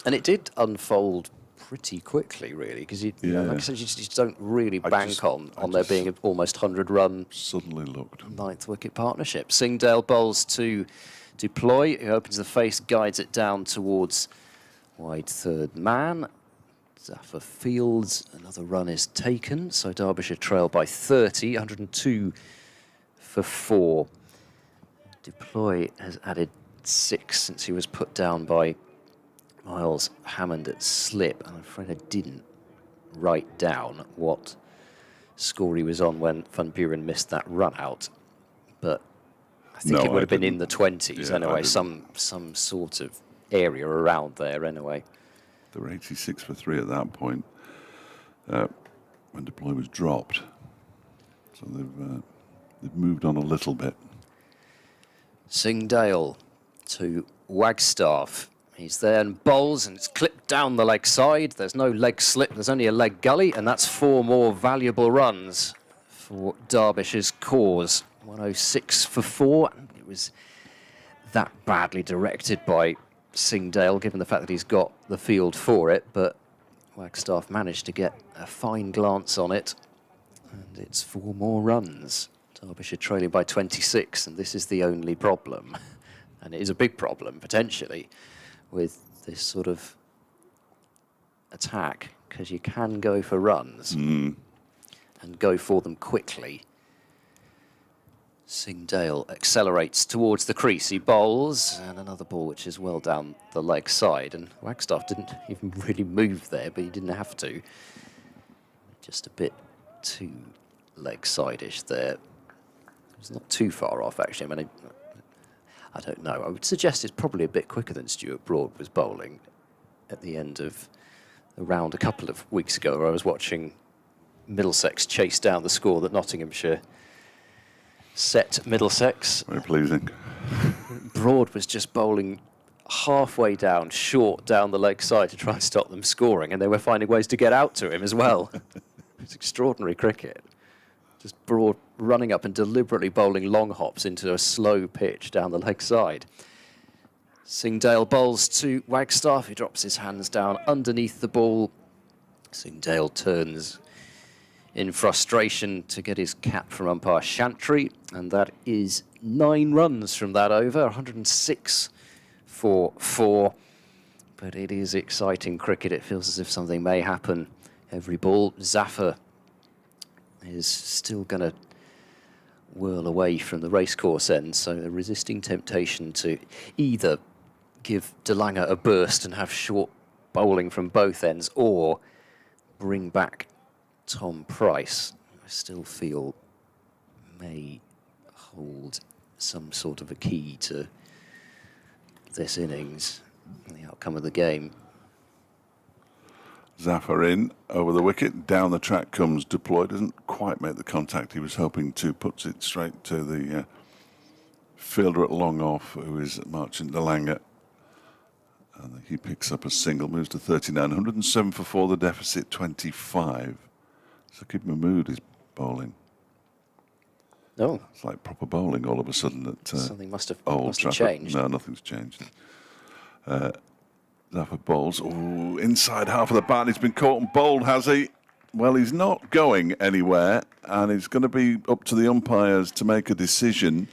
And it did unfold pretty quickly, really, because you know, like I said, you just don't really bank on there being an almost 100-run suddenly looked 9th wicket partnership. Singdale bowls to deploy, who opens the face, guides it down towards wide third man. Zafar fields, another run is taken, so Derbyshire trail by 30, 102 for 4. Deploy has added 6 since he was put down by Miles Hammond at slip. I'm afraid I didn't write down what score he was on when Van Buren missed that run out, but I think it would have been in the 20s anyway, some sort of area around there anyway. They were 86 for 3 at that point when deploy was dropped. So they've moved on a little bit. Singdale to Wagstaff. He's there and bowls, and it's clipped down the leg side. There's no leg slip, there's only a leg gully, and that's 4 more valuable runs for Derbyshire's cause. 106 for 4. It was that badly directed by Singdale, given the fact that he's got the field for it, but Wagstaff managed to get a fine glance on it, and it's 4 more runs. Derbyshire trailing by 26, and this is the only problem, and it is a big problem, potentially, with this sort of attack, because you can go for runs and go for them quickly. Singdale accelerates towards the crease. He bowls, and another ball which is well down the leg side. And Wagstaff didn't even really move there, but he didn't have to. Just a bit too leg side-ish there. It was not too far off, actually. I mean, I don't know. I would suggest it's probably a bit quicker than Stuart Broad was bowling at the end of the round a couple of weeks ago, where I was watching Middlesex chase down the score that Nottinghamshire set Middlesex. Very pleasing. Broad was just bowling halfway down, short down the leg side to try and stop them scoring, and they were finding ways to get out to him as well. It's extraordinary cricket. Just Broad running up and deliberately bowling long hops into a slow pitch down the leg side. Singdale bowls to Wagstaff, who drops his hands down underneath the ball. Singdale turns in frustration to get his cap from umpire Chantry, and that is 9 runs from that over, 106 for 4. But it is exciting cricket. It feels as if something may happen every ball. Zafar is still going to whirl away from the racecourse end, so they're resisting temptation to either give De Lange a burst and have short bowling from both ends or bring back Tom Price, I still feel may hold some sort of a key to this innings and the outcome of the game. Zafar in over the wicket, down the track comes Deploy, doesn't quite make the contact he was hoping to, puts it straight to the fielder at long off, who is Marchant de Lange, and he picks up a single, moves to 39, 107 for 4, the deficit 25. Saqib Mahmood is bowling. Oh, It's like proper bowling all of a sudden at something must have Old Trafford. changed. No, nothing's changed. Zafar bowls. Oh, inside half of the bat. He's been caught and bowled, has he? Well, he's not going anywhere, and it's going to be up to the umpires to make a decision.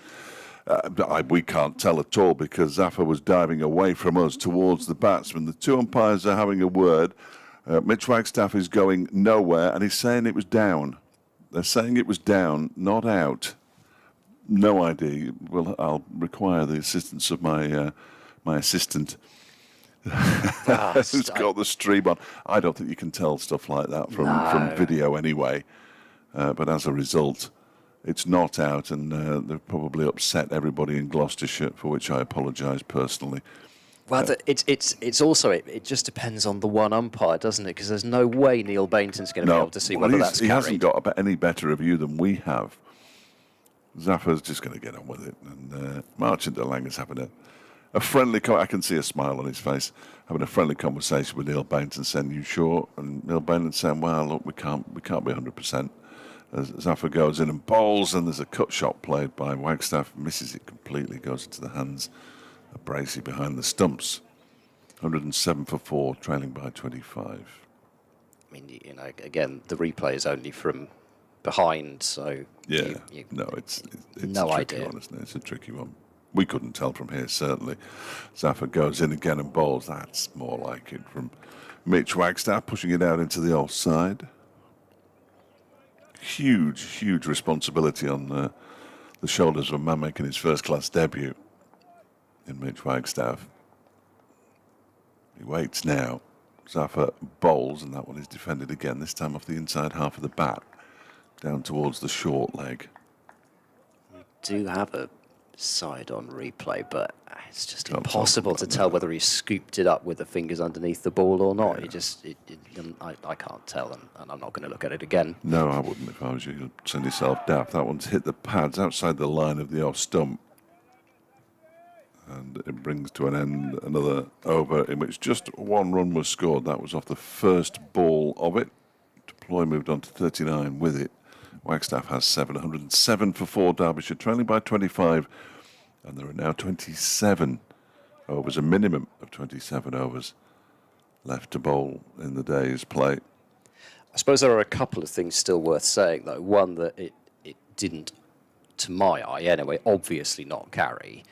We can't tell at all because Zafar was diving away from us towards the batsman. The two umpires are having a word. Mitch Wagstaff is going nowhere, and he's saying it was down. They're saying it was down, not out. No idea. Well, I'll require the assistance of my assistant who's got the stream on. I don't think you can tell stuff like that from video anyway. But as a result, it's not out, and they've probably upset everybody in Gloucestershire, for which I apologise personally. Well, it's also, it just depends on the one umpire, doesn't it? Because there's no way Neil Bainton's going to be able to see whether that's he carried. hasn't got any better a view than we have. Zafar's just going to get on with it, and Marchant de Lange is having a friendly. I can see a smile on his face, having a friendly conversation with Neil Bainton, saying, "You sure?" And Neil Bainton saying, "Well, look, we can't be 100%." As Zafar goes in and bowls, and there's a cut shot played by Wagstaff, misses it completely, goes into the hands of Bracey behind the stumps. 107 for 4, trailing by 25. I mean, you know, again, the replay is only from behind, so Yeah, you no, it's no a tricky idea. one, isn't it? It's a tricky one. We couldn't tell from here, certainly. Zafar goes in again and bowls. That's more like it from Mitch Wagstaff, pushing it out into the offside. Huge responsibility on the shoulders of a man making his first-class debut in Mitch Wagstaff. He waits now. Zafar bowls, and that one is defended again, this time off the inside half of the bat, down towards the short leg. We do have a side-on replay, but it's just Can't impossible talk to about tell that. whether he scooped it up with the fingers underneath the ball or not. Yeah. I can't tell, and I'm not going to look at it again. No, I wouldn't if I was you. You'd send yourself daft. That one's hit the pads outside the line of the off stump. And it brings to an end another over in which just one run was scored. That was off the first ball of it. Deploy moved on to 39 with it. Wagstaff has 707 for 4, Derbyshire trailing by 25. And there are now 27 overs, a minimum of 27 overs left to bowl in the day's play. I suppose there are a couple of things still worth saying, though. One, that it didn't, to my eye anyway, obviously not carry.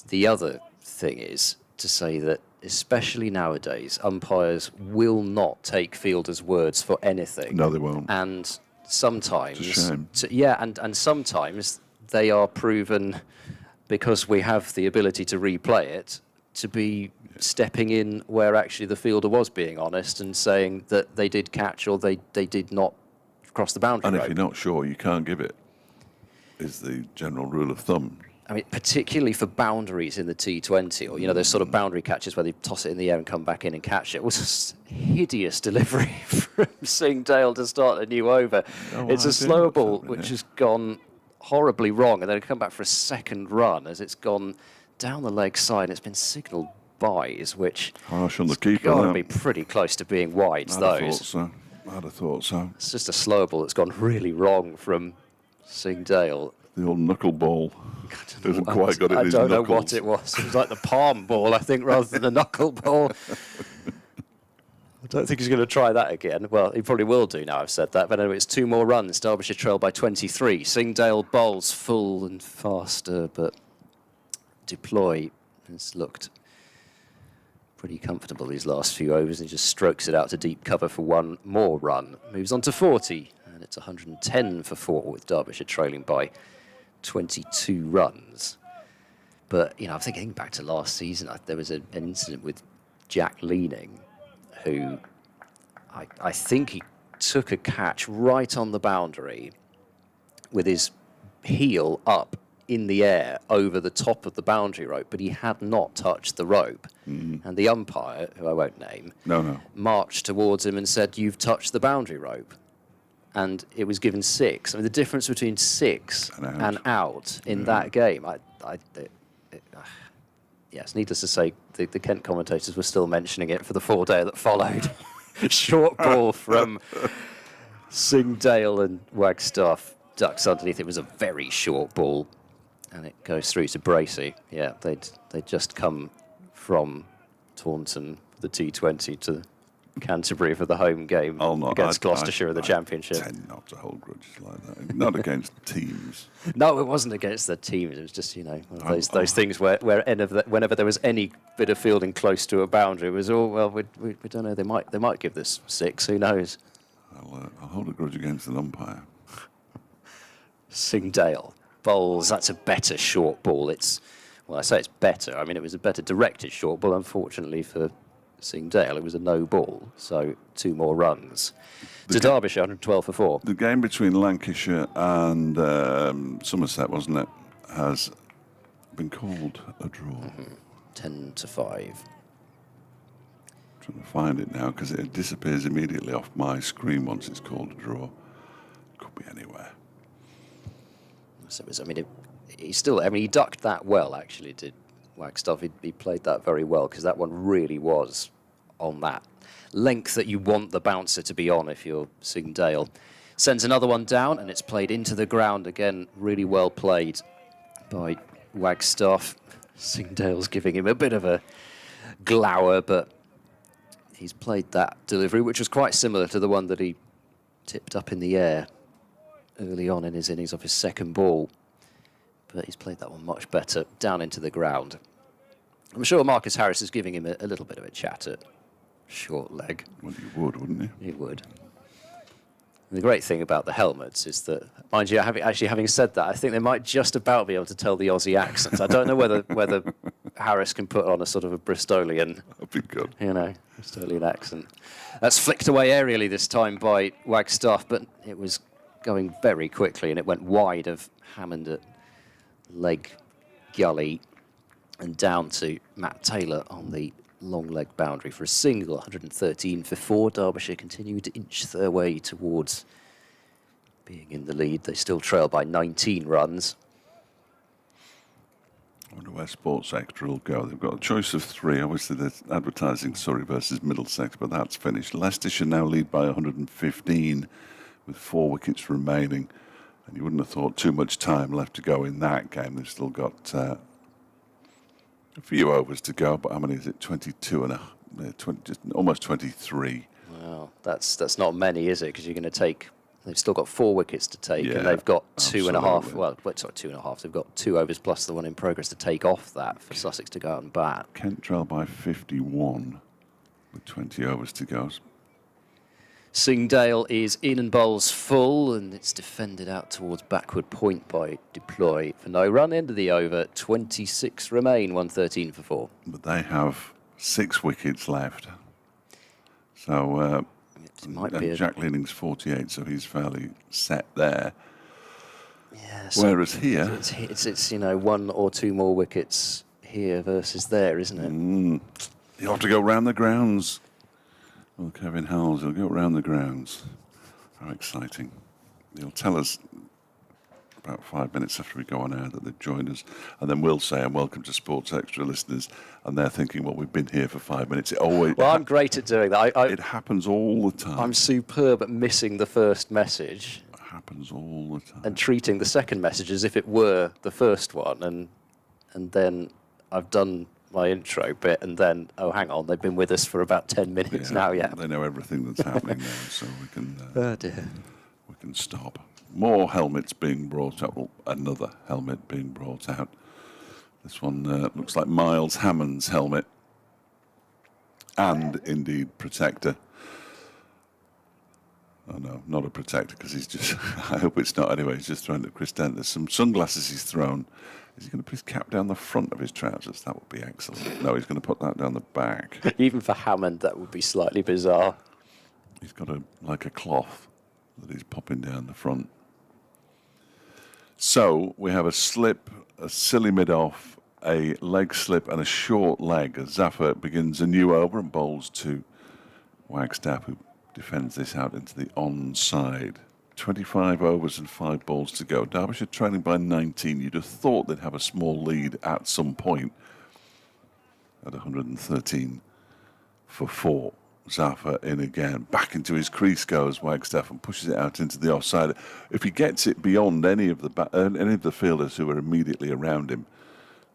The other thing is to say that, especially nowadays, umpires will not take fielders' words for anything. No, they won't. And sometimes, It's a shame. and sometimes they are proven, because we have the ability to replay it, to be stepping in where actually the fielder was being honest and saying that they did catch or they did not cross the boundary And if rope. you're not sure, you can't give it, is the general rule of thumb. I mean, particularly for boundaries in the T20, or, you know, those sort of boundary catches where they toss it in the air and come back in and catch it. It was a hideous delivery from Singdale to start a new over. Oh, It's I a see slower what's ball happening which here. has gone horribly wrong, and then come back for a second run as it's gone down the leg side. It's been signalled byes, which Harsh on the keeper. got to that. be pretty close to being wides, I'd have thought those. so. I'd have thought so. It's just a slower ball that's gone really wrong from Singdale. The old knuckleball. Hasn't quite got it in I his don't know knuckles. what it was. It was like the palm ball, I think, rather than the knuckle ball. I don't think he's going to try that again. Well, he probably will do now I've said that. But anyway, it's 2 more runs. Derbyshire trail by 23. Singdale bowls full and faster, but Deploy has looked pretty comfortable these last few overs and just strokes it out to deep cover for one more run. Moves on to 40, and it's 110 for 4 with Derbyshire trailing by 22 runs. But, you know, I'm thinking back to last season, there was an incident with Jack Leaning who I think he took a catch right on the boundary with his heel up in the air over the top of the boundary rope, but he had not touched the rope. And the umpire, who I won't name, marched towards him and said, "You've touched the boundary rope." And it was given 6. I mean, the difference between 6 and out in that game, yes, needless to say, the Kent commentators were still mentioning it for the 4-day that followed. Short ball from Singdale, and Wagstaff ducks underneath. It was a very short ball, and it goes through to Bracey. Yeah, they'd just come from Taunton, the T20, to Canterbury for the home game against Gloucestershire in the Championship. I tend not to hold grudges like that. Not against teams. No, it wasn't against the teams. It was just, one of those things where whenever there was any bit of fielding close to a boundary, it was we don't know. They might give this 6. Who knows? I'll hold a grudge against an umpire. Singdale bowls. That's a better short ball. I say it's better. I mean, it was a better directed short ball. Unfortunately for Singdale, it was a no ball, so 2 more runs. To Derbyshire, 112 for 4. The game between Lancashire and Somerset, wasn't it, has been called a draw. 10 to 5. Trying to find it now because it disappears immediately off my screen once it's called a draw. Could be anywhere. So it was, he ducked that well, actually, did Wagstaff. He played that very well, because that one really was on that length that you want the bouncer to be on if you're Singdale. Sends another one down, and it's played into the ground again. Really well played by Wagstaff. Singdale's giving him a bit of a glower, but he's played that delivery, which was quite similar to the one that he tipped up in the air early on in his innings off his second ball. But he's played that one much better, down into the ground. I'm sure Marcus Harris is giving him a little bit of a chat at short leg. Well, you would, wouldn't you? He would. And the great thing about the helmets is that, mind you, having said that, I think they might just about be able to tell the Aussie accent. I don't know whether Harris can put on a sort of a Bristolian, That'd be good. Bristolian accent. That's flicked away aerially this time by Wagstaff, but it was going very quickly, and it went wide of Hammond at leg gully and down to Matt Taylor on the long leg boundary for a single. 113 for 4. Derbyshire continue to inch their way towards being in the lead. They still trail by 19 runs. I wonder where Sports Extra will go. They've got a choice of 3. Obviously, they're advertising Surrey versus Middlesex, but that's finished. Leicestershire now lead by 115 with 4 wickets remaining. And you wouldn't have thought too much time left to go in that game. They've still got a few overs to go, but how many is it? 22 and just almost 23. Well, that's not many, is it? Because you're going to take. They've still got 4 wickets to take, and they've got 2.5. Well, sorry, 2.5. They've got 2 overs plus the one in progress to take off that for Sussex to go out and bat. Kent trail by 51 with 20 overs to go. Singdale is in and bowls full, and it's defended out towards backward point by Deploy for no run. End of the over, 26 remain, 113 for 4. But they have 6 wickets left. So it might be Jack Leaning's 48, so he's fairly set there. Yeah, so whereas here, it's 1 or 2 more wickets here versus there, isn't it? You'll have to go round the grounds. Well, Kevin Howells, he'll go round the grounds. How exciting. He'll tell us about 5 minutes after we go on air that they've joined us, and then we'll say, and welcome to Sports Extra listeners, and they're thinking, well, we've been here for 5 minutes. I'm great at doing that. It happens all the time. I'm superb at missing the first message. It happens all the time. And treating the second message as if it were the first one, and then I've done my intro bit, and then, oh, hang on, they've been with us for about 10 minutes now, They know everything that's happening now, so we can... oh, dear. We can stop. More helmets being brought out. Well, another helmet being brought out. This one looks like Miles Hammond's helmet. And, indeed, protector. Oh, no, not a protector, because he's just... I hope it's not anyway. He's just thrown it at Chris Dent. There's some sunglasses he's thrown Is he going to put his cap down the front of his trousers? That would be excellent. No, he's going to put that down the back. Even for Hammond, that would be slightly bizarre. He's got like a cloth that he's popping down the front. So we have a slip, a silly mid-off, a leg slip and a short leg as Zaffa begins a new over and bowls to Wagstaff, who defends this out into the onside. 25 overs and 5 balls to go. Derbyshire trailing by 19. You'd have thought they'd have a small lead at some point at 113 for 4. Zaffa in again. Back into his crease goes Wagstaff and pushes it out into the offside. If he gets it beyond any of the fielders who are immediately around him,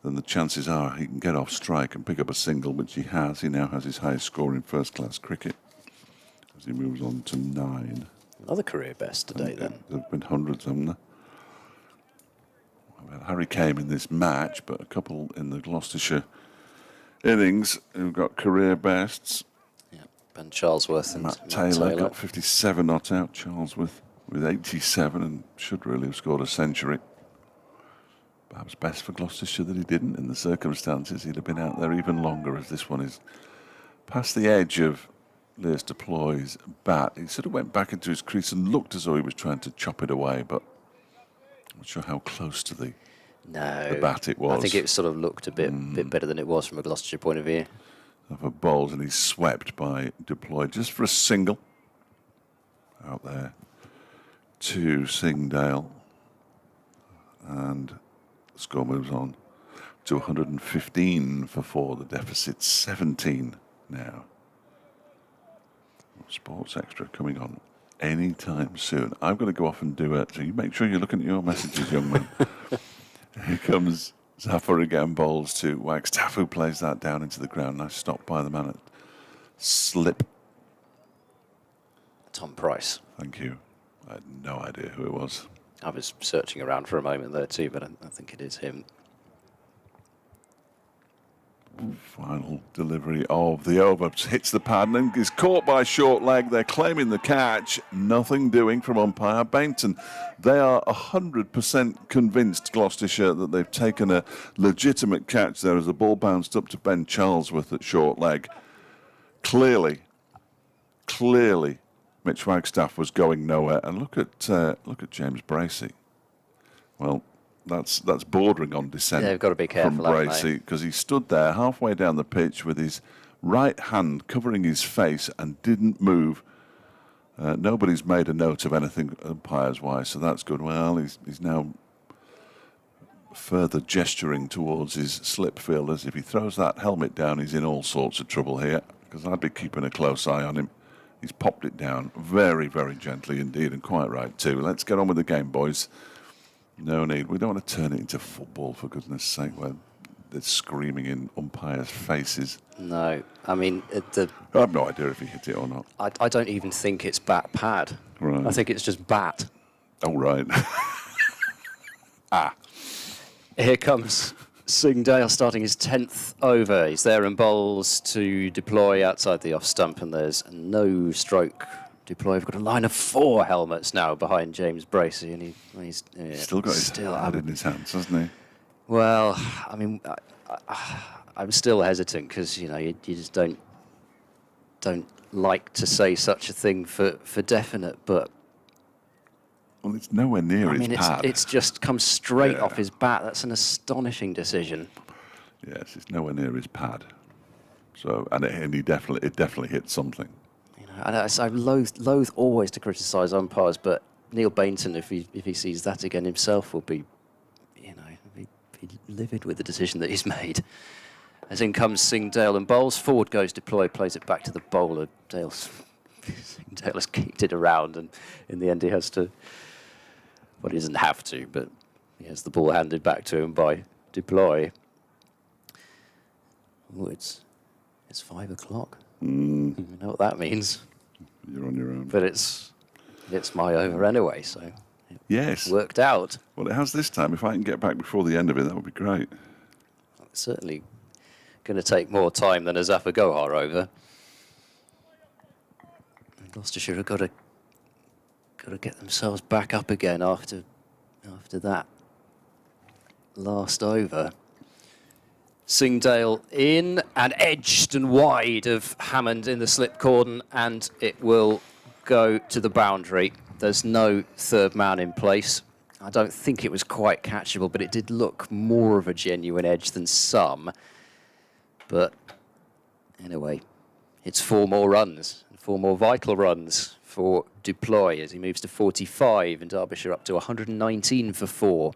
then the chances are he can get off strike and pick up a single, which he has. He now has his highest score in first-class cricket as he moves on to 9. Another career best today, then. There have been hundreds, haven't there? Well, Harry came in this match, but a couple in the Gloucestershire innings who got career bests. Yeah, Ben Charlesworth and Matt Taylor got 57 not out. Charlesworth with 87 and should really have scored a century. Perhaps best for Gloucestershire that he didn't. In the circumstances, he'd have been out there even longer, as this one is past the edge of Lewis Deploy's bat. He sort of went back into his crease and looked as though he was trying to chop it away, but I'm not sure how close to the bat it was. I think it sort of looked a bit better than it was from a Gloucestershire point of view. For bowls, and he's swept by Deploy just for a single out there to Singdale, and the score moves on to 115 for 4. The deficit's 17 now. Sports Extra coming on any time soon. I'm going to go off and do it, so you make sure you're looking at your messages, young man. Here comes Zaffa again, bowls to Wagstaff, who plays that down into the ground. Nice stop by the man at slip. Tom Price. Thank you. I had no idea who it was. I was searching around for a moment there too, but I think it is him. Final delivery of the over. Hits the pad and is caught by short leg. They're claiming the catch. Nothing doing from umpire Bainton. They are 100% convinced, Gloucestershire, that they've taken a legitimate catch there as the ball bounced up to Ben Charlesworth at short leg. Clearly, Mitch Wagstaff was going nowhere. And look at James Bracey. Well, that's bordering on dissent. Yeah, you've got to be careful from Bracey, because he stood there halfway down the pitch with his right hand covering his face and didn't move. Nobody's made a note of anything umpires-wise, so that's good. Well, he's now further gesturing towards his slip fielders. If he throws that helmet down, he's in all sorts of trouble here, because I'd be keeping a close eye on him. He's popped it down very, very gently indeed, and quite right too. Let's get on with the game, boys. No need. We don't want to turn it into football, for goodness sake, where they're screaming in umpires' faces. No, I mean... I have no idea if he hit it or not. I don't even think it's bat pad. Right. I think it's just bat. Oh, right. Here comes Singdale starting his 10th over. He's there and bowls to Deploy outside the off stump, and there's no stroke. Deploy have got a line of 4 helmets now behind James Bracey, and he's still got his head in his hands, hasn't he? Well, I mean, I'm still hesitant because you just don't like to say such a thing for definite, but well, it's nowhere near his pad. It's just come straight off his bat. That's an astonishing decision. Yes, it's nowhere near his pad. So, and it definitely hit something. And I loathe always to criticise umpires, but Neil Bainton, if he sees that again himself, will be, be livid with the decision that he's made. As in comes Singdale and bowls. Forward goes Deploy, plays it back to the bowler. Singdale has kicked it around, and in the end he has to. Well, he doesn't have to, but he has the ball handed back to him by Deploy. Oh, it's 5 o'clock. You know what that means. You're on your own. But it's my over anyway, so yes, it worked out. Well, it has this time. If I can get back before the end of it, that would be great. It's certainly going to take more time than a Zaffa Gohar over. And Gloucestershire have got to get themselves back up again after that last over. Singdale in and edged and wide of Hammond in the slip cordon, and it will go to the boundary. There's no third man in place. I don't think it was quite catchable, but it did look more of a genuine edge than some. But anyway, it's 4 more runs, 4 more vital runs for Duploy as he moves to 45 and Derbyshire up to 119 for 4,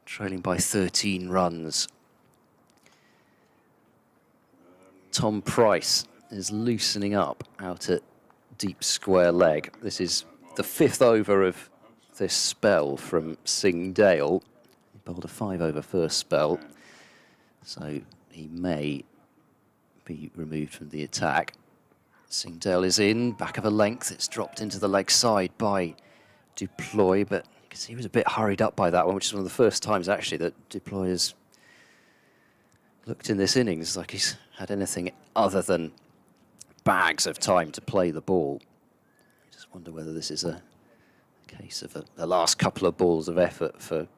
trailing by 13 runs. Tom Price is loosening up out at deep square leg. This is the 5th over of this spell from Singdale. He bowled a 5 over first spell, so he may be removed from the attack. Singdale is in, back of a length. It's dropped into the leg side by Duploy, but you can see he was a bit hurried up by that one, which is one of the first times actually that Duploy has looked in this innings like he's had anything other than bags of time to play the ball. I just wonder whether this is a case of the last couple of balls of effort for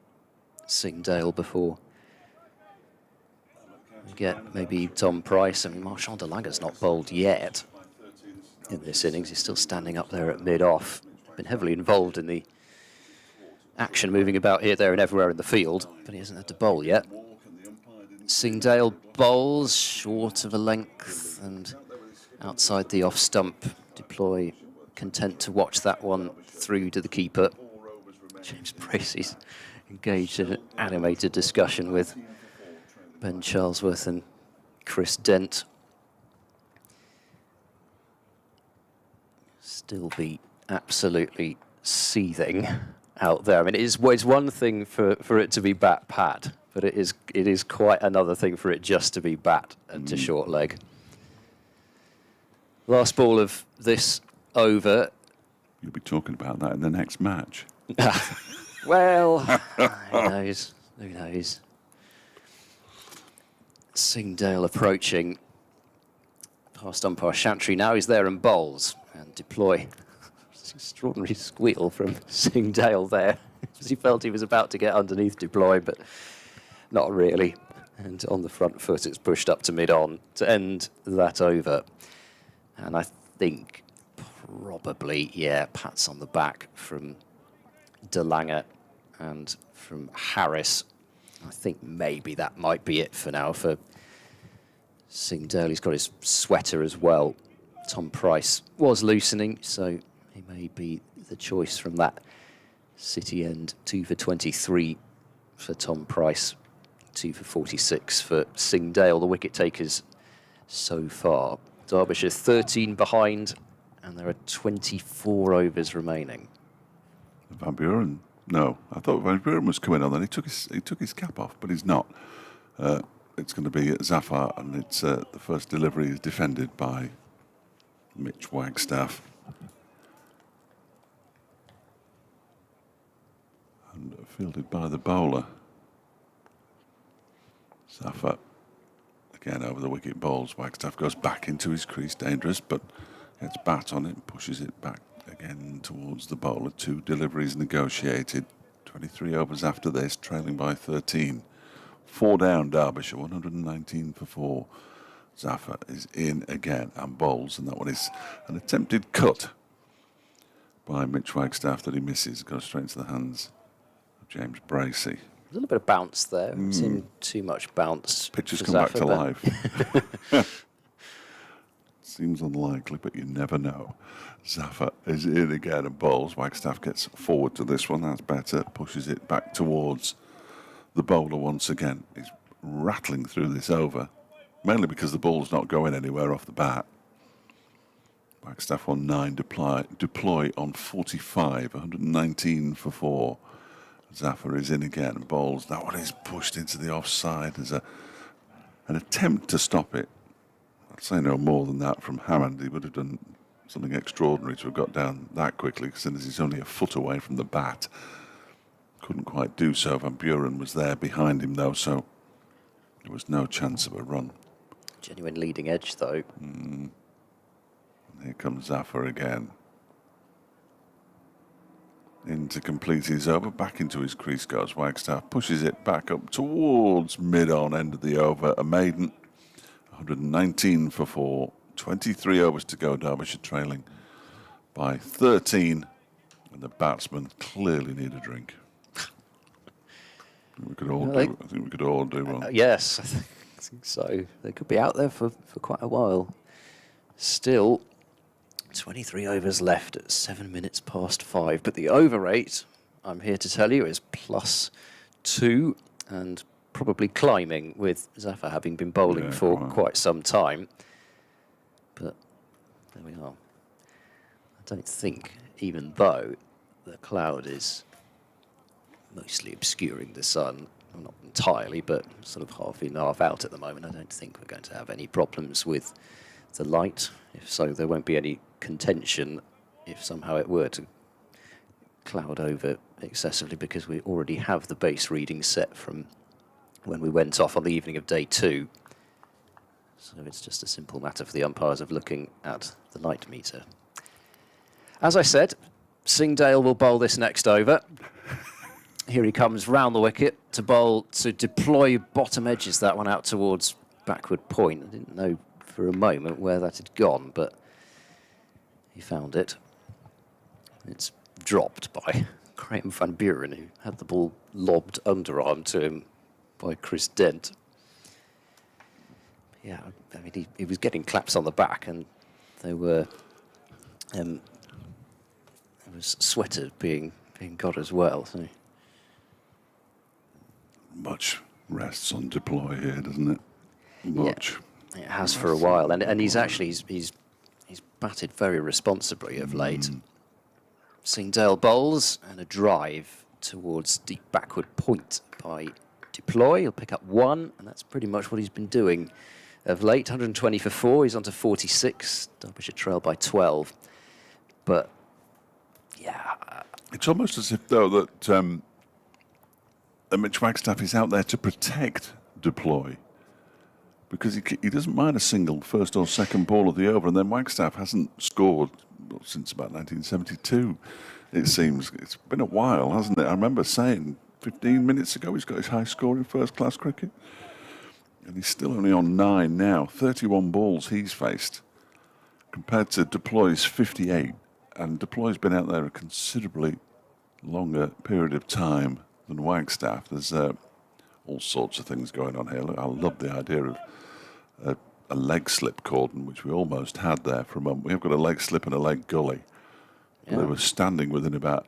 Singdale before we get maybe Tom Price. I mean, Marchand de Lange's not bowled yet in this innings. He's still standing up there at mid-off. Been heavily involved in the action, moving about here, there and everywhere in the field, but he hasn't had to bowl yet. Singdale bowls short of a length and outside the off stump. Duploy content to watch that one through to the keeper. James Bracey's engaged in an animated discussion with Ben Charlesworth and Chris Dent. Still be absolutely seething out there. I mean, it's one thing for it to be bat pat, but it is quite another thing for it just to be bat and to short leg. Last ball of this over. You'll be talking about that in the next match. Well, who knows? Who knows? Singdale approaching past umpire Chantry. Now he's there and bowls. And Duploy. Extraordinary squeal from Singdale there. He felt he was about to get underneath Duploy, but not really. And on the front foot, it's pushed up to mid-on to end that over. And I think probably, yeah, pats on the back from de Lange and from Harris. I think maybe that might be it for now for Singdale. He's got his sweater as well. Tom Price was loosening, so he may be the choice from that City end. 2 for 23 for Tom Price, 2 for 46 for Singdale, the wicket takers so far. Derbyshire 13 behind, and there are 24 overs remaining. Van Buren? No, I thought Van Buren was coming on, then he took his cap off, but he's not. It's going to be Zafar, and it's the first delivery is defended by Mitch Wagstaff. And fielded by the bowler. Zafar again over the wicket bowls. Wagstaff goes back into his crease, dangerous, but gets bat on it and pushes it back again towards the bowler. 2 deliveries negotiated. 23 overs after this, trailing by 13. 4 down Derbyshire, 119 for 4. Zafar is in again and bowls, and that one is an attempted cut by Mitch Wagstaff that he misses. Goes straight into the hands of James Bracey. A little bit of bounce there. Haven't seen too much bounce. Pitches come back to life. Seems unlikely, but you never know. Zafar is in again and bowls. Wagstaff gets forward to this one. That's better. Pushes it back towards the bowler once again. He's rattling through this over, mainly because the ball's not going anywhere off the bat. Wagstaff on 9, Duploy on 45, 119 for 4. Zafar is in again and bowls. That one is pushed into the offside. There's an attempt to stop it. I'd say no more than that from Hammond. He would have done something extraordinary to have got down that quickly, since he's only a foot away from the bat. Couldn't quite do so. Van Buren was there behind him, though, so there was no chance of a run. Genuine leading edge, though. And here comes Zafar again. In looking to complete his over. Back into his crease goes Wagstaff, pushes it back up towards mid-on end of the over. A maiden, 119 for 4, 23 overs to go. Derbyshire trailing by 13, and the batsmen clearly need a drink. I think we could all do one. Yes, I think so. They could be out there for quite a while. Still, 23 overs left at 7 minutes past 5. But the over rate, I'm here to tell you, is +2 and probably climbing, with Zafar having been bowling for quite some time. But there we are. I don't think, even though the cloud is mostly obscuring the sun, well, not entirely, but sort of half in, half out at the moment, I don't think we're going to have any problems with the light. If so, there won't be any contention if somehow it were to cloud over excessively, because we already have the base reading set from when we went off on the evening of day 2. So it's just a simple matter for the umpires of looking at the light meter. As I said, Singdale will bowl this next over. Here he comes round the wicket to bowl, to deploy bottom edges that one out towards backward point. I didn't know for a moment where that had gone, but he found it. It's dropped by Graham van Buren, who had the ball lobbed underarm to him by Chris Dent. Yeah, I mean, he was getting claps on the back, and there were there was sweater being got as well. So much rests on deploy here, doesn't it? Much. Yeah. It has for a while, and he's actually he's batted very responsibly of late. Singdale bowls and a drive towards deep backward point by deploy. He'll pick up 1, and that's pretty much what he's been doing of late. 120 for 4. He's on to 46. Derbyshire trail by 12. But yeah, it's almost as if though that Mitch Wagstaff is out there to protect deploy, because he doesn't mind a single first or second ball of the over, and then Wagstaff hasn't scored since about 1972, it seems. It's been a while, hasn't it? I remember saying 15 minutes ago he's got his high score in first-class cricket, and he's still only on 9 now. 31 balls he's faced, compared to Deploy's 58, and Deploy's been out there a considerably longer period of time than Wagstaff. There's all sorts of things going on here. Look, I love the idea of a leg slip cordon, which we almost had there for a moment. We have got a leg slip and a leg gully. Yeah. They were standing within about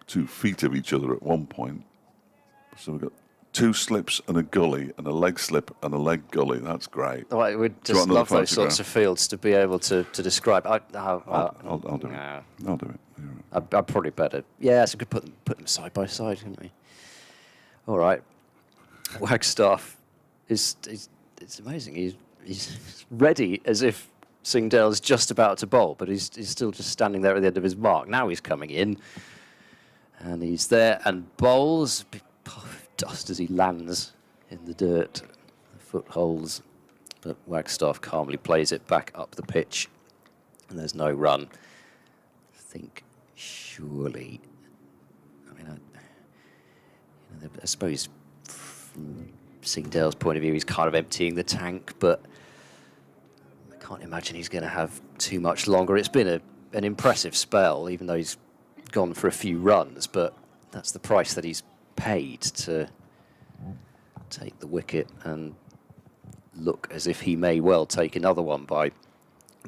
2 feet of each other at one point. So we've got 2 slips and a gully, and a leg slip and a leg gully. That's great. Oh, I would just love those sorts of fields to be able to describe. I'll do it. I'll do it. I'd probably better. Yeah, so we could put them side by side, couldn't we? All right. Wagstaff it's amazing. He's ready as if Singdale's just about to bowl, but he's still just standing there at the end of his mark. Now he's coming in, and he's there and bowls. A big puff of dust as he lands in the dirt, the footholds. But Wagstaff calmly plays it back up the pitch, and there's no run. I think surely, I suppose from Singdale's point of view, he's kind of emptying the tank, but I can't imagine he's going to have too much longer. It's been an impressive spell, even though he's gone for a few runs, but that's the price that he's paid to take the wicket and look as if he may well take another one by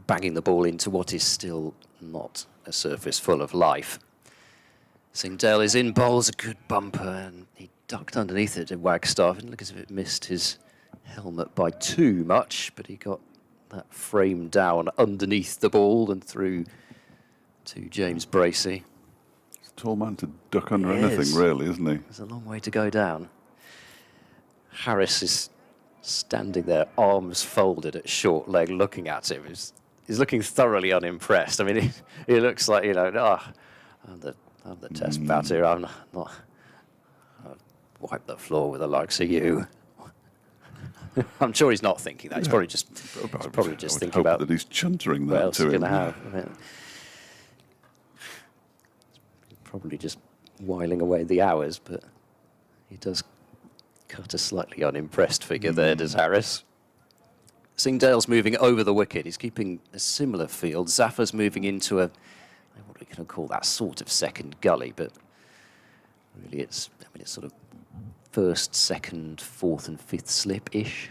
banging the ball into what is still not a surface full of life. Singdale is in, bowls a good bumper, and he ducked underneath it to Wagstaff. Didn't look as if it missed his helmet by too much, but he got that frame down underneath the ball and through to James Bracey. He's a tall man to duck under anything, really, isn't he? There's a long way to go down. Harris is standing there, arms folded at short leg, looking at him. He's looking thoroughly unimpressed. I mean, he looks like, I'm the test batter. I'm not. I'll wipe the floor with the likes of you. I'm sure he's not thinking that. He's probably just thinking about that he's chuntering that what else to he's him. going to have. Probably just whiling away the hours, but he does cut a slightly unimpressed figure there, does Harris. Singdale's moving over the wicket. He's keeping a similar field. Zaffa's moving into what are we going to call that, sort of second gully, but really it's sort of first, second, fourth and fifth slip-ish.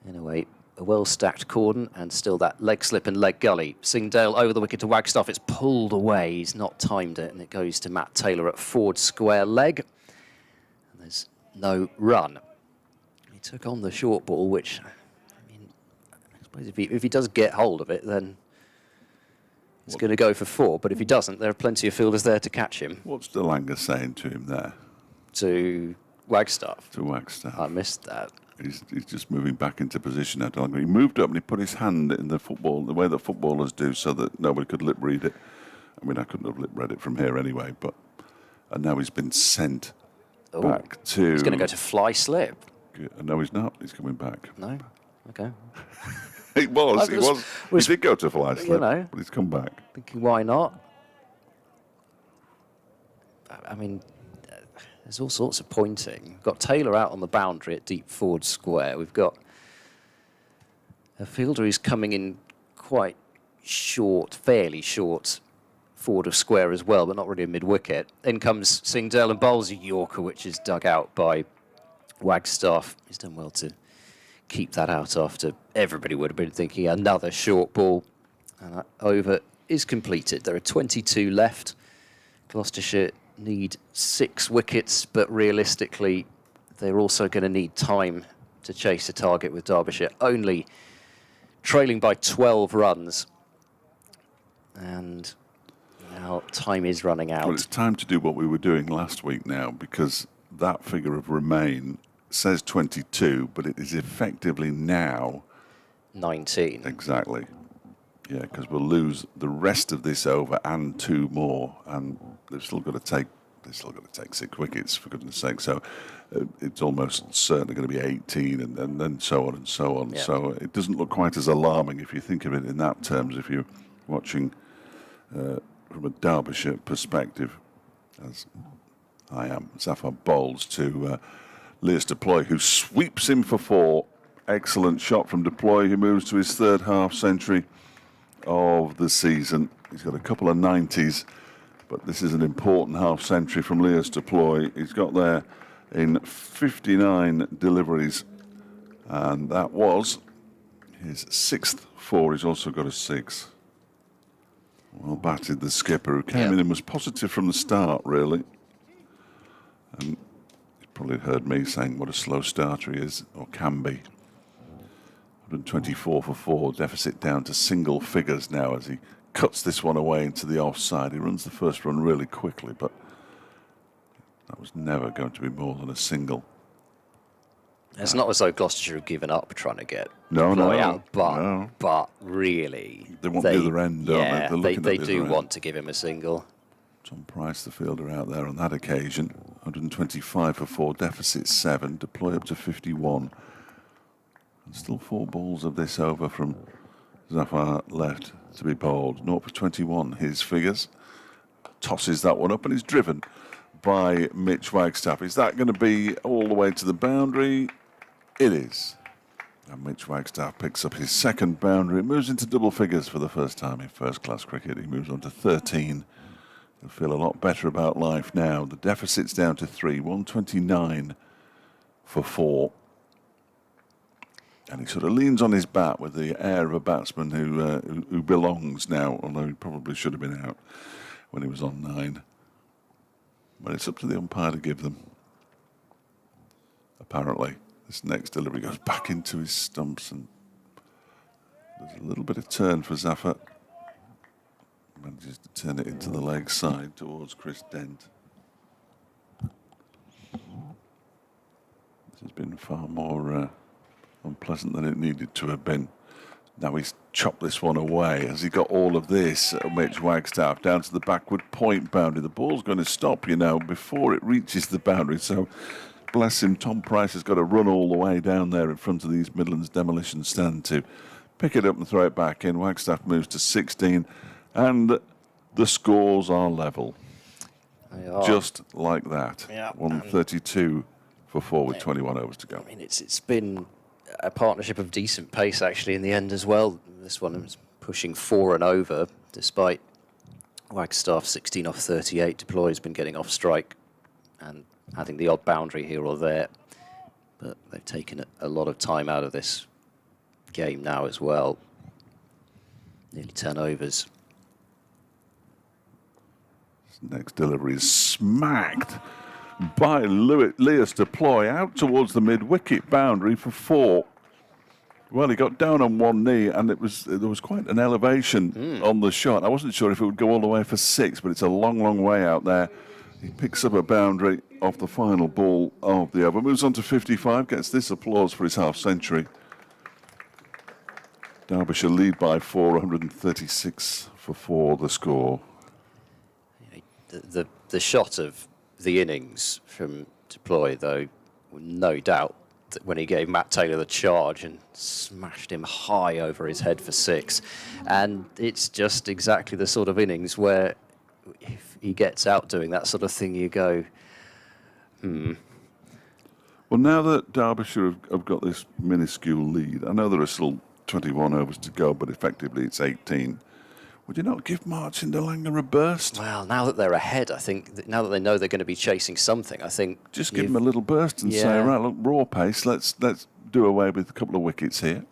Anyway, a well-stacked cordon and still that leg slip and leg gully. Singdale over the wicket to Wagstaff. It's pulled away. He's not timed it, and it goes to Matt Taylor at Ford square leg. And there's no run. He took on the short ball, which, I mean, I suppose if he does get hold of it, then it's going to go for 4. But if he doesn't, there are plenty of fielders there to catch him. What's DeLanger saying to him there? To Wagstaff. To Wagstaff. I missed that. He's just moving back into position now. DeLanger. He moved up and he put his hand in the football, the way that footballers do, so that nobody could lip read it. I mean, I couldn't have lip read it from here anyway, but... And now he's been sent back to... He's going to go to fly slip. No, he's not. He's coming back. No? Okay. He did go to fly slip, but he's come back. Thinking, why not? I mean, there's all sorts of pointing. We've got Taylor out on the boundary at deep Ford square. We've got a fielder who's coming in quite short, fairly short, Ford of square as well, but not really a mid-wicket. In comes Singdale and bowls a Yorker, which is dug out by Wagstaff. He's done well to keep that out after everybody would have been thinking another short ball. And that over is completed. There are 22 left. Gloucestershire need 6 wickets, but realistically, they're also going to need time to chase a target with Derbyshire only trailing by 12 runs. And now time is running out. Well, it's time to do what we were doing last week now, because that figure of remain says 22, but it is effectively now 19. Exactly. Yeah, because we'll lose the rest of this over and 2 more, and they've still got to take 6 wickets, for goodness sake. So it's almost certainly going to be 18, and then so on and so on. Yeah. So it doesn't look quite as alarming if you think of it in that terms. If you're watching from a Derbyshire perspective, as I am, Zafar bowls to Lewis Deploy, who sweeps him for 4. Excellent shot from Deploy, who moves to his 3rd half century of the season. He's got a couple of 90s, but this is an important half century from Lewis Deploy. He's got there in 59 deliveries, and that was his 6th 4. He's also got a 6. Well batted, the skipper, who came in and was positive from the start, really. And you probably heard me saying what a slow starter he is, or can be. 124 for 4, deficit down to single figures now as he cuts this one away into the offside. He runs the first run really quickly, but that was never going to be more than a single. It's not as though Gloucestershire have given up trying to get No, out, but really... They want the other end, don't yeah, they? They do want to give him a single. Tom Price, the fielder, out there on that occasion. 125 for 4, deficit 7, deploy up to 51. And still 4 balls of this over from Zafar left to be bowled. 0 for 21, his figures. Tosses that one up and is driven by Mitch Wagstaff. Is that going to be all the way to the boundary? It is. And Mitch Wagstaff picks up his 2nd boundary. It moves into double figures for the first time in first-class cricket. He moves on to 13. He'll feel a lot better about life now. The deficit's down to 3, 129 for 4. And he sort of leans on his bat with the air of a batsman who belongs now, although he probably should have been out when he was on 9. But it's up to the umpire to give them. Apparently, this next delivery goes back into his stumps, and there's a little bit of turn for Zafar. Manages to turn it into the leg side towards Chris Dent. This has been far more unpleasant than it needed to have been. Now he's chopped this one away. Has he got all of this? Mitch Wagstaff down to the backward point boundary. The ball's going to stop, you know, before it reaches the boundary. So, bless him, Tom Price has got to run all the way down there in front of the East Midlands demolition stand to pick it up and throw it back in. Wagstaff moves to 16, and the scores are level. They are. Just like that. Yeah. 132 for 4 with 21 overs to go. I mean, it's been a partnership of decent pace, actually, in the end as well. This one was pushing 4 and over, despite Wagstaff 16 off 38. Deploy's been getting off strike and adding the odd boundary here or there. But they've taken a lot of time out of this game now as well. Nearly 10 overs. Next delivery is smacked by Lewis Deploy out towards the mid-wicket boundary for 4. Well, he got down on one knee, and there was quite an elevation on the shot. I wasn't sure if it would go all the way for 6, but it's a long, long way out there. He picks up a boundary off the final ball of the over. Moves on to 55, gets this applause for his half-century. Derbyshire lead by 4, 136 for 4, the score. The shot of the innings from Deploy, though, no doubt that when he gave Matt Taylor the charge and smashed him high over his head for 6. And it's just exactly the sort of innings where if he gets out doing that sort of thing, you go, Well, now that Derbyshire have got this minuscule lead, I know there are still 21 overs to go, but effectively it's 18. Would you not give Marcin de Lange a burst? well, now that they're ahead, I think, now that they know they're going to be chasing something, I think... Just give him a little burst and say, Yeah. right, look, raw pace, let's do away with a couple of wickets here.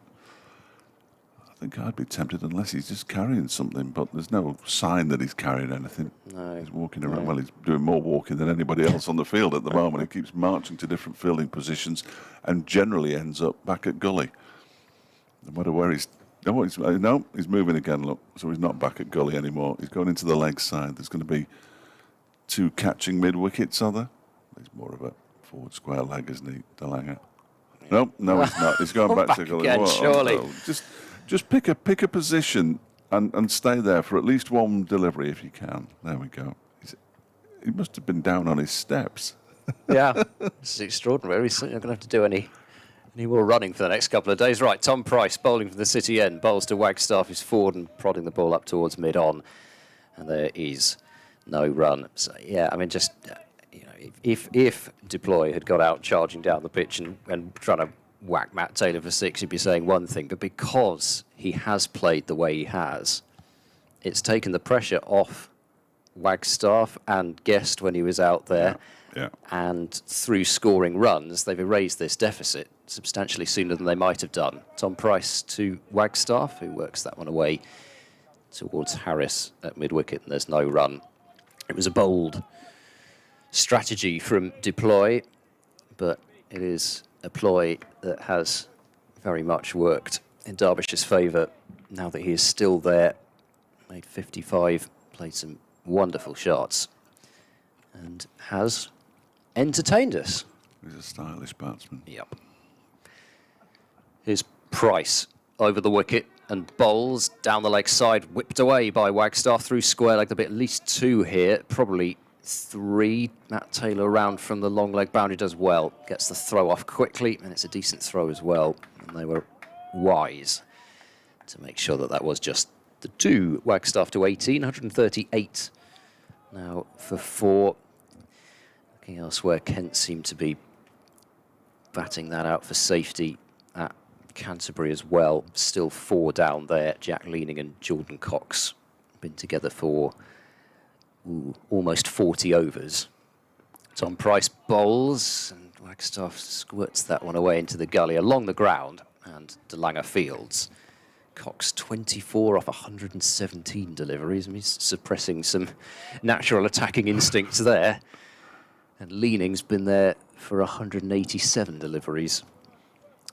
I think I'd be tempted unless he's just carrying something, but there's no sign that he's carrying anything. No. He's walking around. Well, he's doing more walking than anybody else on the field at the moment. He keeps marching to different fielding positions and generally ends up back at gully. No matter where he's... No, he's moving again, look. So he's not back at gully anymore. He's going into the leg side. There's going to be 2 catching mid-wickets, are there? He's more of a forward square leg, isn't he, de Lange? No, he's not. He's going back to gully. again, surely. No. Just pick a position and stay there for at least one delivery if you can. There we go. He must have been down on his steps. Yeah, it's extraordinary. He's not going to have to do any more running for the next couple of days. Right, Tom Price bowling for the City end. Bowls to Wagstaff, who's forward and prodding the ball up towards mid-on. And there is no run. So, yeah, I mean, just, if Deploy had got out charging down the pitch and trying to whack Matt Taylor for 6, he'd be saying one thing. But because he has played the way he has, it's taken the pressure off Wagstaff and Guest when he was out there. Yeah. And through scoring runs, they've erased this deficit substantially sooner than they might have done. Tom Price to Wagstaff, who works that one away towards Harris at mid-wicket, and there's no run. It was a bold strategy from Deploy, but it is a ploy that has very much worked in Derbyshire's favour now that he is still there. Made 55, played some wonderful shots, and has entertained us. He's a stylish batsman. Yep. Here's Price over the wicket and bowls down the leg side, whipped away by Wagstaff through square leg. There'll be at least 2 here, probably 3. Matt Taylor around from the long leg boundary does well, gets the throw off quickly, and it's a decent throw as well. And they were wise to make sure that was just the 2. Wagstaff to 18, 138 now for 4. Looking elsewhere, Kent seemed to be batting that out for safety at Canterbury as well. Still 4 down there. Jack Leaning and Jordan Cox been together for almost 40 overs. Tom Price bowls and Wagstaff squirts that one away into the gully along the ground, and de Lange fields. Cox 24 off 117 deliveries. I mean, he's suppressing some natural attacking instincts there. And Leaning's been there for 187 deliveries.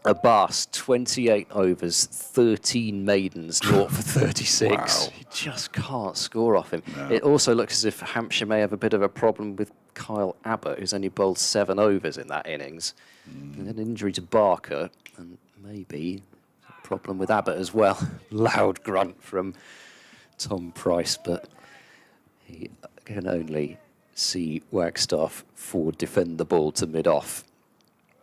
Abbas, 28 overs, 13 maidens, 0 for 36. Wow. You just can't score off him. No. It also looks as if Hampshire may have a bit of a problem with Kyle Abbott, who's only bowled 7 overs in that innings. And an injury to Barker, and maybe a problem with Abbott as well. Loud grunt from Tom Price, but he can only see Wagstaff forward defend the ball to mid-off.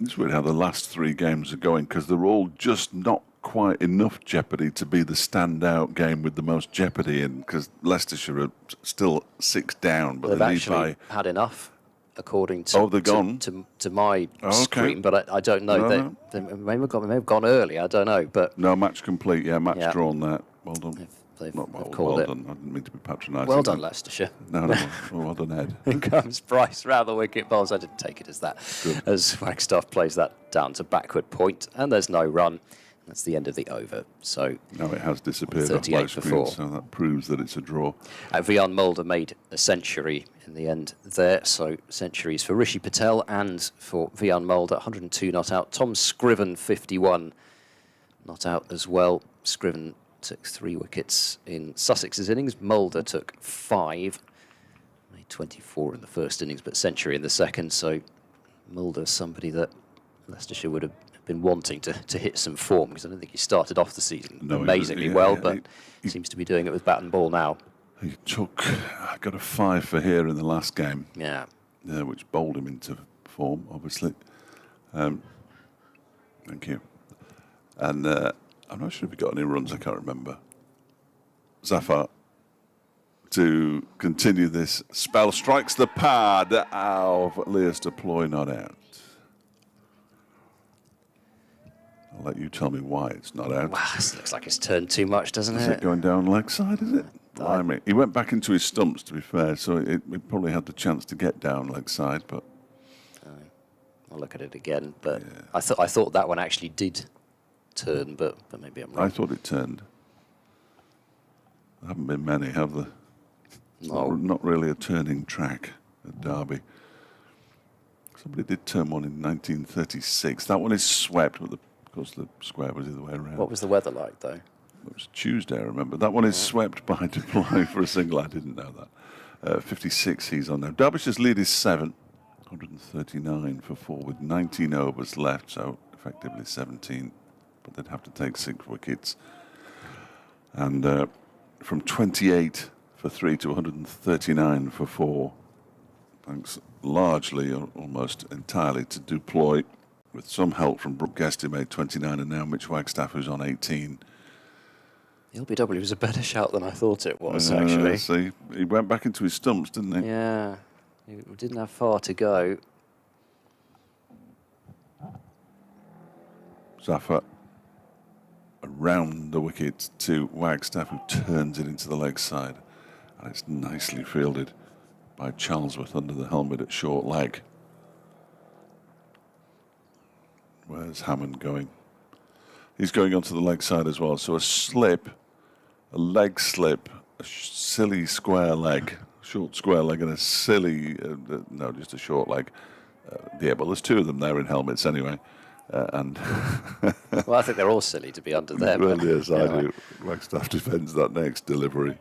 It's weird how the last 3 games are going, because they're all just not quite enough jeopardy to be the standout game with the most jeopardy in, because Leicestershire are still 6 down, but They've they lead actually by... had enough, according to they're gone? to my screen, but I don't know. No. They may have gone early. I don't know, but No, match complete. Yeah, match Yeah. drawn there. Well done. they've Well called it. done. I didn't mean to be patronising. Well done, Leicestershire. No. Well done, Ed. In comes Bryce round the wicket bowls. I didn't take it as that. Good. As Wagstaff plays that down to backward point, and there's no run. That's the end of the over. So No, it has disappeared off 38 my for screen, 4. so that proves that it's a draw. Vian Mulder made a century in the end there. So centuries for Rishi Patel and for Vian Mulder. 102 not out. Tom Scriven, 51 not out as well. Scriven took 3 wickets in Sussex's innings. Mulder took 5. Made 24 in the first innings, but century in the second. So Mulder's somebody that Leicestershire would have been wanting to hit some form, because I don't think he started off the season amazingly well, but he seems to be doing it with bat and ball now. He got a 5 for here in the last game, Yeah. which bowled him into form, obviously. Thank you. And I'm not sure if he got any runs, I can't remember. Zafar, to continue this spell, strikes the pad of Leas Deploy, not out. I'll let you tell me why it's not out. Wow, this looks like it's turned too much, doesn't Is it? it going down leg side, is it? Blimey. He went back into his stumps, to be fair, so he probably had the chance to get down leg side, but... I'll look at it again, but I thought that one actually did turn, but maybe I'm wrong. I thought it turned. There haven't been many, have there? No. Not really a turning track at Derby. Somebody did turn one in 1936. That one is swept, but of course the square was the other way around. What was the weather like, though? It was Tuesday, I remember. That one is swept by Deploy for a single. I didn't know that. 56 he's on now. Derbyshire's lead is 7. 139 for 4 with 19 overs left, so effectively 17. But they'd have to take 6 wickets. And from 28 for 3 to 139 for 4, thanks largely, or almost entirely, to Deploy, with some help from Brooke Guest, who made 29, and now Mitch Wagstaff, who's on 18. The LBW was a better shout than I thought it was, actually. See, he went back into his stumps, didn't he? Yeah, he didn't have far to go. Zafar around the wicket to Wagstaff, who turns it into the leg side. And it's nicely fielded by Charlesworth under the helmet at short leg. Where's Hammond going? He's going onto the leg side as well. So a slip, a leg slip, a silly square leg, short square leg, and a silly, no, just a short leg. Yeah, but there's 2 of them there in helmets anyway. And Well, I think they're all silly to be under there. well, but yes, I anyway. do. Wagstaff defends that next delivery.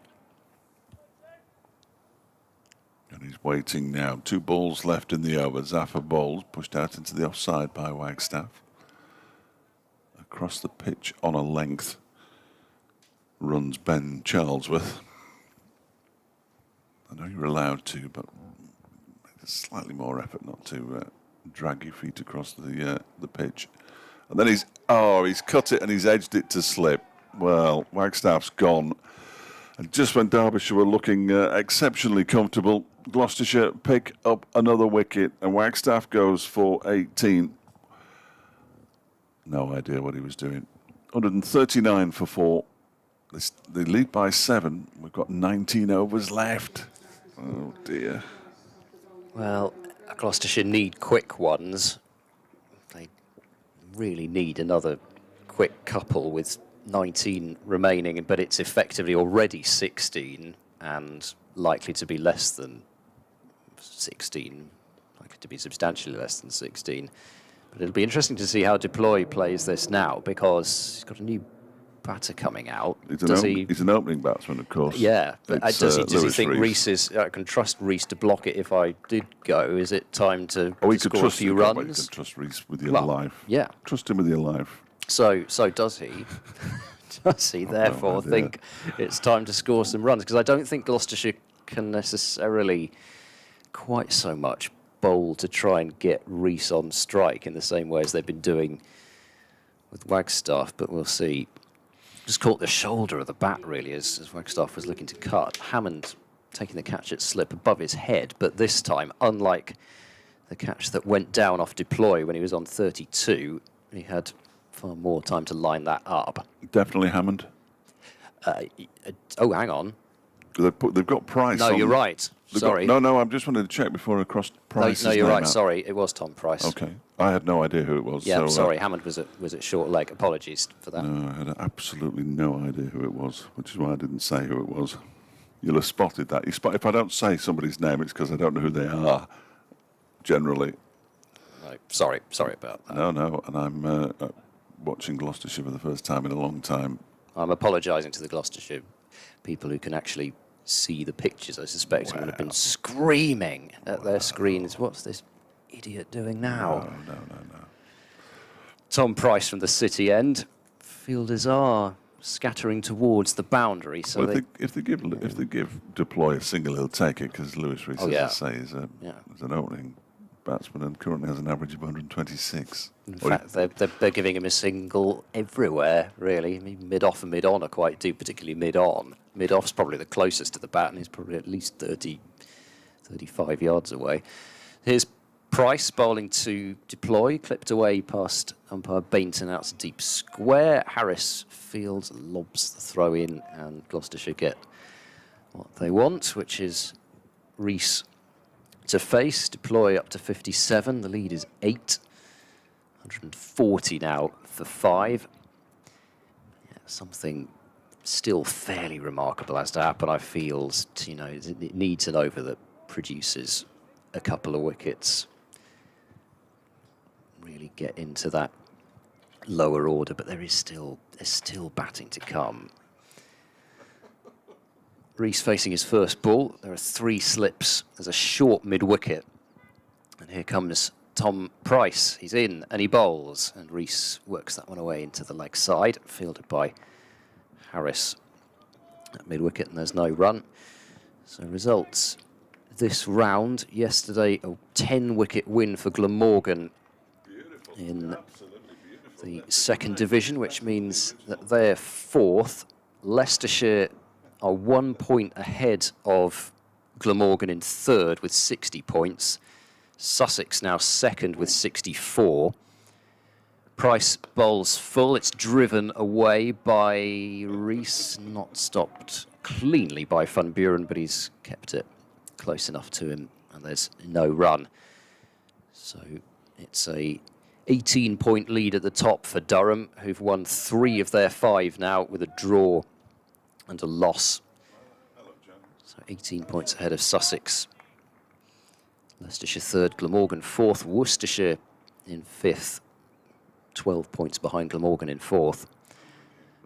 And he's waiting now. 2 balls left in the over. Zafar bowls, pushed out into the offside by Wagstaff. Across the pitch on a length runs Ben Charlesworth. I know you're allowed to, but make a slightly more effort not to drag your feet across the pitch. And then he's cut it and he's edged it to slip. Well, Wagstaff's gone. And just when Derbyshire were looking exceptionally comfortable, Gloucestershire pick up another wicket and Wagstaff goes for 18. No idea what he was doing. 139 for 4. They lead by 7. We've got 19 overs left. Oh, dear. Well, Gloucestershire need quick ones. They really need another quick couple with 19 remaining, but it's effectively already 16 and likely to be less than 16, likely to be substantially less than 16. But it'll be interesting to see how Deploy plays this now, because he's got a new batter coming out. He's an opening batsman, of course. Yeah, but does he Lewis think Rees. Reese is... I can trust Reese to block it if I did go. Is it time to He could score a trust few him. You runs? can trust Reese with your life. Yeah. Trust him with your life. So does he? Does he therefore idea. think it's time to score some runs? Because I don't think Gloucestershire can necessarily quite so much bowl to try and get Reese on strike in the same way as they've been doing with Wagstaff, but we'll see. Just caught the shoulder of the bat, really, as Wagstaff was looking to cut. Hammond taking the catch at slip above his head, but this time, unlike the catch that went down off deploy when he was on 32, he had far more time to line that up. Definitely Hammond. Oh, hang on. They've got Price. No, you're right. Sorry. No, I just wanted to check before I crossed Price. No, you're right. Sorry, it was Tom Price. Okay. I had no idea who it was. Yeah, so, sorry. Hammond was at short leg. Apologies for that. No, I had absolutely no idea who it was, which is why I didn't say who it was. You'll have spotted that. If I don't say somebody's name, it's because I don't know who they are, generally. No, sorry about that. No, and I'm watching Gloucestershire for the first time in a long time. I'm apologising to the Gloucestershire people who can actually see the pictures. I suspect who would have been screaming at their screens. What's this idiot doing now? No. Tom Price from the City end. Fielders are scattering towards the boundary. So well, if they give Deploy a single, he'll take it because Lewis Rees, as I say, is an opening batsman and currently has an average of 126. In fact, they're giving him a single everywhere, really. I mean, mid-off and mid-on are quite deep, particularly mid-on. Mid-off's probably the closest to the bat, and he's probably at least 30, 35 yards away. Here's Price bowling to Deploy, clipped away past umpire Bainton out to deep square. Harris fields, lobs the throw in, and Gloucestershire get what they want, which is Rees to face. Deploy up to 57. The lead is 8. 140 now for 5. Yeah, something still fairly remarkable has to happen, I feel. It needs an over that produces a couple of wickets. Really get into that lower order, but there's still batting to come. Rees facing his first ball. There are 3 slips. There's a short mid-wicket. And here comes Tom Price. He's in and he bowls. And Rees works that one away into the leg side, fielded by Harris at mid-wicket, and there's no run. So results this round. Yesterday, a 10-wicket win for Glamorgan in the second division, which means that they're 4th. Leicestershire are 1 point ahead of Glamorgan in 3rd with 60 points. Sussex now 2nd with 64. Price bowls full. It's driven away by Rees, not stopped cleanly by Van Buren, but he's kept it close enough to him, and there's no run. So it's a 18-point lead at the top for Durham, who've won 3 of their 5 now with a draw and a loss. So 18 points ahead of Sussex. Leicestershire 3rd, Glamorgan 4th, Worcestershire in 5th. 12 points behind Glamorgan in 4th.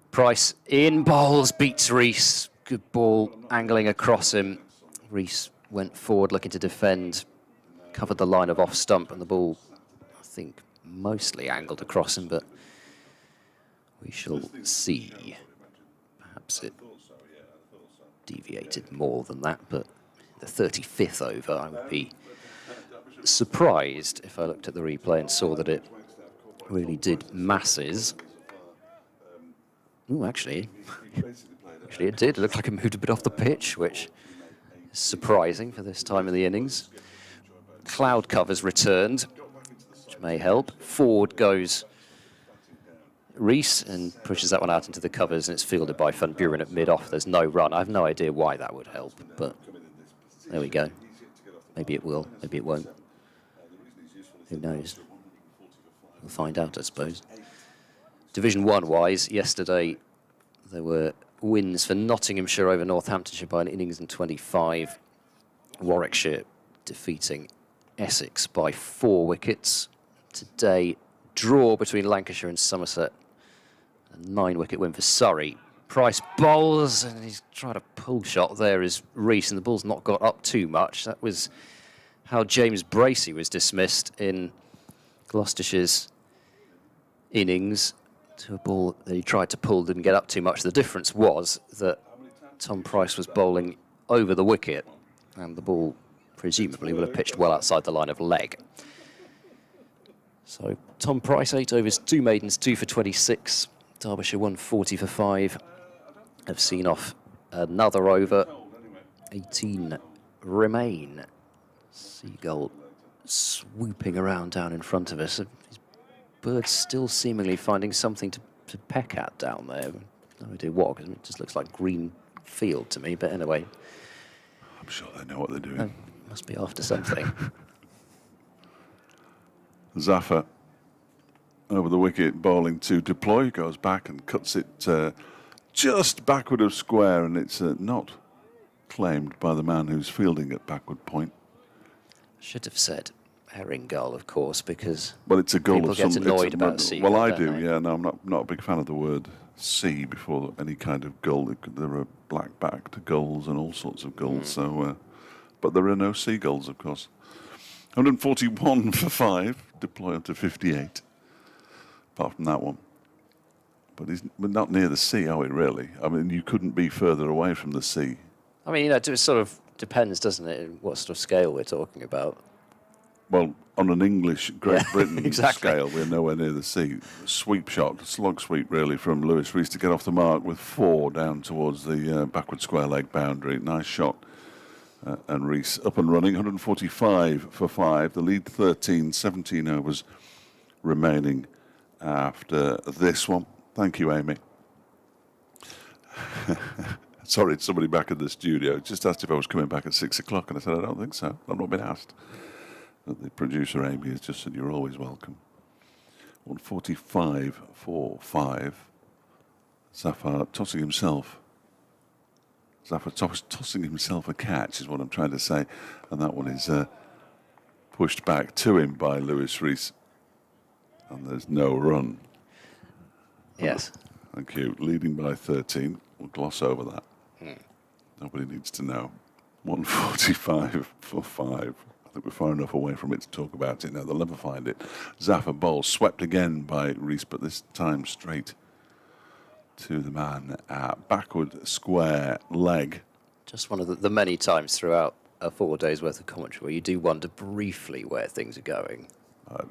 Price in bowls, beats Rees. Good ball, angling across him. Rees went forward looking to defend, covered the line of off stump, and the ball, I think, mostly angled across him, but we shall see. Perhaps it deviated more than that, but the 35th over, I would be surprised if I looked at the replay and saw that it really did masses. Oh, actually it did. It looked like it moved a bit off the pitch, which is surprising for this time of the innings. Cloud covers returned, which may help. Forward goes Rees and pushes that one out into the covers, and it's fielded by Van Buren at mid-off. There's no run. I have no idea why that would help, but there we go. Maybe it will, maybe it won't. Who knows? We'll find out, I suppose. Division 1-wise, yesterday there were wins for Nottinghamshire over Northamptonshire by an innings and 25. Warwickshire defeating Essex by 4 wickets. Today, draw between Lancashire and Somerset. A 9-wicket win for Surrey. Price bowls, and he's tried a pull shot there as Rees, and the ball's not got up too much. That was how James Bracey was dismissed in Gloucestershire's innings, to a ball that he tried to pull, didn't get up too much. The difference was that Tom Price was bowling over the wicket, and the ball presumably would have pitched well outside the line of leg. So Tom Price, 8 overs, 2 maidens, 2 for 26. Derbyshire 140 for 5. Have seen off another over. 18 remain. Seagull swooping around down in front of us. These birds still seemingly finding something to peck at down there. No idea what, because it just looks like green field to me. But anyway. I'm sure they know what they're doing. Must be after something. Zaffa over the wicket, bowling to deploy, goes back and cuts it just backward of square, and it's not claimed by the man who's fielding at backward point. Should have said herring gull, of course, because well, it's a gull people of get some, annoyed about sea. Well, I do, yeah. No, I'm not a big fan of the word sea before any kind of gull. There are black-backed gulls and all sorts of gulls, so, but there are no seagulls, of course. 141 for 5, deploy up to 58, apart from that one. But we're not near the sea, are we, really? I mean, you couldn't be further away from the sea. I mean, it sort of depends, doesn't it, what sort of scale we're talking about? Well, on an English Great Britain exactly. scale, we're nowhere near the sea. Sweep shot, slog sweep, really, from Lewis Rees to get off the mark with 4 down towards the backward square leg boundary. Nice shot. And Rees up and running, 145 for 5. The lead 13, 17 overs remaining after this one. Thank you, Amy. Sorry, it's somebody back in the studio. Just asked if I was coming back at 6 o'clock, and I said, I don't think so. I've not been asked. But the producer, Amy, has just said, you're always welcome. 145 for 5. Zafar tossing himself. Zafar tossing himself a catch is what I'm trying to say. And that one is pushed back to him by Lewis Rees. And there's no run. Yes. Thank you. Leading by 13. We'll gloss over that. Nobody needs to know. 145 for 5. I think we're far enough away from it to talk about it now. They'll never find it. Zafar bowl swept again by Rees, but this time straight to the man at backward square leg. Just one of the many times throughout a 4 days' worth of commentary where you do wonder briefly where things are going.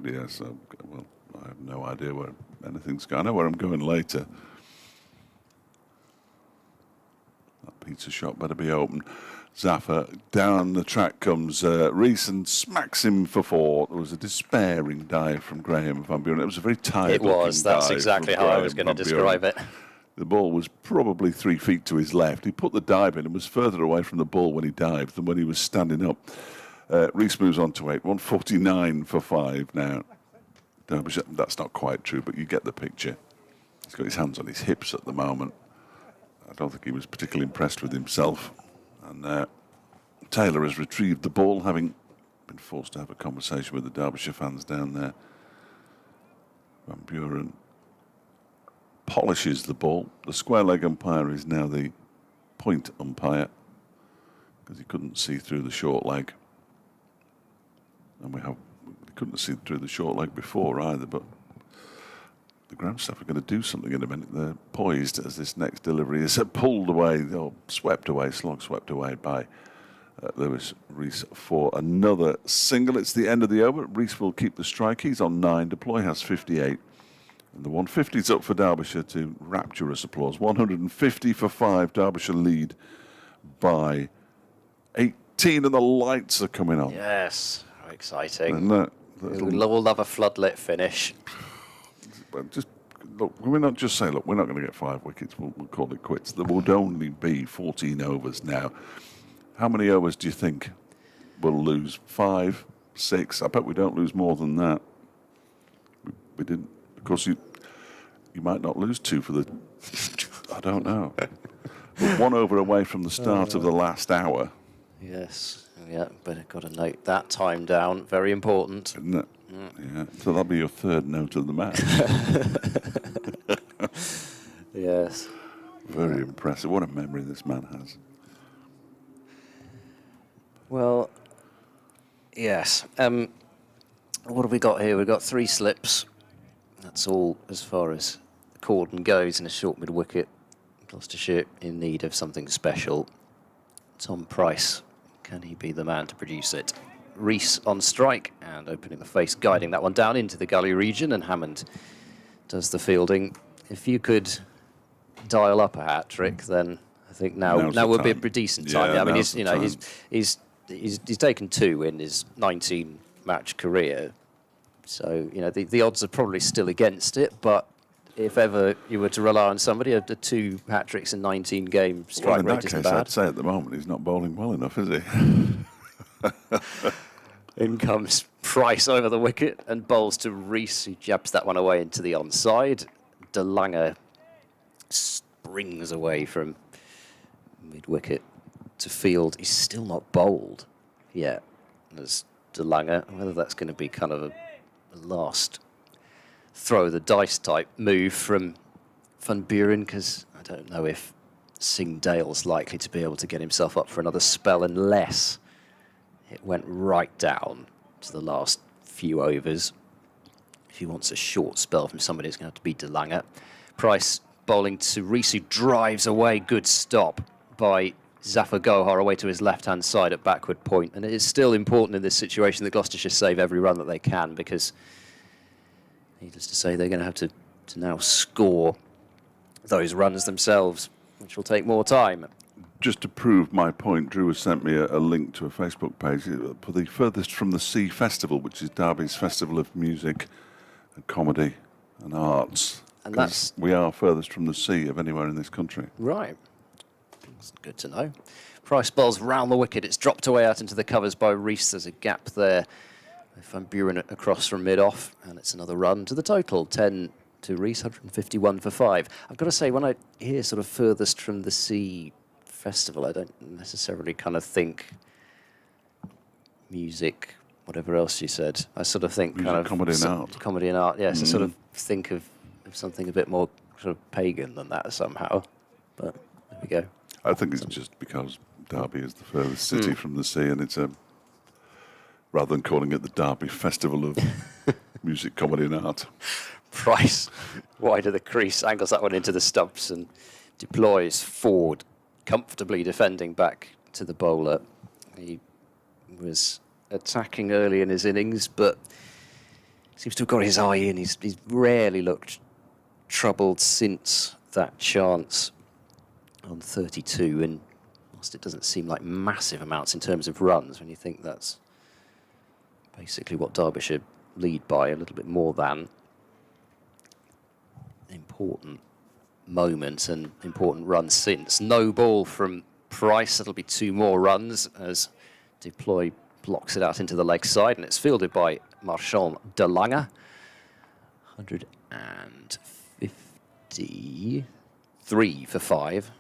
Yes, well, I have no idea where anything's going. I know where I'm going later. That pizza shop better be open. Zaffa, down the track comes Rees and smacks him for 4. There was a despairing dive from Graham Van Buren. It was a very tired looking dive. It was. That's exactly how I was going to describe it. The ball was probably 3 feet to his left. He put the dive in and was further away from the ball when he dived than when he was standing up. Rees moves on to 8. 149 for 5 now. Derbyshire, that's not quite true, but you get the picture. He's got his hands on his hips at the moment. I don't think he was particularly impressed with himself. And Taylor has retrieved the ball, having been forced to have a conversation with the Derbyshire fans down there. Van Buren polishes the ball. The square leg umpire is now the point umpire because he couldn't see through the short leg. And we couldn't see through the short leg before either, but the ground staff are going to do something in a minute. They're poised as this next delivery is pulled away, or swept away, slog swept away by Lewis Rees for another single. It's the end of the over. Rees will keep the strike. He's on 9. Deploy has 58. And the 150's up for Derbyshire to rapturous applause. 150 for 5. Derbyshire lead by 18, and the lights are coming on. Yes, how exciting. And we'll love a floodlit finish. Just look, we're not just saying, look, we're not going to get 5 wickets. We'll call it quits. There would only be 14 overs now. How many overs do you think we'll lose? 5, 6? I bet we don't lose more than that. We didn't. Of course, you might not lose 2 for the. I don't know. But 1 over away from the start of the last hour. Yes. Yeah, but I've got to note that time down. Very important. Isn't it? Yeah. So that'll be your 3rd note of the match. Yes. Very impressive. What a memory this man has. Well, yes. What have we got here? We've got 3 slips. That's all as far as the cordon goes in a short mid-wicket. Gloucestershire in need of something special. Tom Price, can he be the man to produce it? Rees on strike and opening the face, guiding that one down into the gully region, and Hammond does the fielding. If you could dial up a hat trick, then I think now would be a pretty decent time. Yeah, I mean, now's he's taken 2 in his 19-match career, so the odds are probably still against it. But if ever you were to rely on somebody, a 2 hat tricks in 19-game strike rate isn't bad. I'd say at the moment he's not bowling well enough, is he? In comes Price over the wicket and bowls to Rees, who jabs that one away into the onside. De Lange springs away from mid-wicket to field. He's still not bowled yet as De Lange. Whether that's going to be kind of a last throw the dice type move from Van Buren, because I don't know if Singh Dale's likely to be able to get himself up for another spell unless it went right down to the last few overs. If he wants a short spell from somebody, it's going to have to be De Lange. Price bowling to Rees, who drives away. Good stop by Zafar Gohar away to his left-hand side at backward point. And it is still important in this situation that Gloucestershire save every run that they can, because needless to say, they're going to have to now score those runs themselves, which will take more time. Just to prove my point, Drew has sent me a link to a Facebook page for the Furthest from the Sea Festival, which is Derby's festival of music and comedy and arts. And that's... we are furthest from the sea of anywhere in this country. Right. That's good to know. Price bowls round the wicket. It's dropped away out into the covers by Rees. There's a gap there. Van Buren across from mid-off, and it's another run to the total. 10 to Rees, 151 for 5. I've got to say, when I hear sort of Furthest from the Sea Festival, I don't necessarily kind of think music, whatever else you said. I sort of think music, kind of... comedy and art. Comedy and art, yes. I sort of think of something a bit more sort of pagan than that somehow. But there we go. I think it's just because Derby is the furthest city from the sea, and it's rather than calling it the Derby Festival of Music, Comedy and Art. Price, wide of the crease, angles that one into the stumps and deploys forward, comfortably defending back to the bowler. He was attacking early in his innings, but seems to have got his eye in. He's rarely looked troubled since that chance on 32, and whilst it doesn't seem like massive amounts in terms of runs, when you think that's basically what Derbyshire lead by, a little bit more than, important moments and important runs since. No ball from Price. That'll be 2 more runs as Deploy blocks it out into the leg side, and it's fielded by Marchand De Lange. 153 for 5.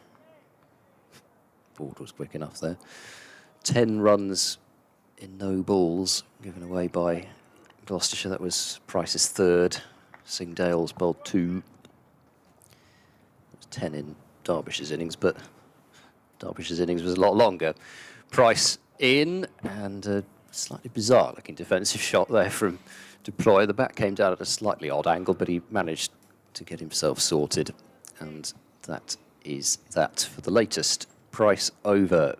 Board was quick enough there. 10 runs in no balls given away by Gloucestershire. That was Price's 3rd. Singh Dale's bowled 2. It was 10 in Derbyshire's innings, but Derbyshire's innings was a lot longer. Price in, and a slightly bizarre-looking defensive shot there from Deploy. The bat came down at a slightly odd angle, but he managed to get himself sorted, and that is that for the latest. Price over.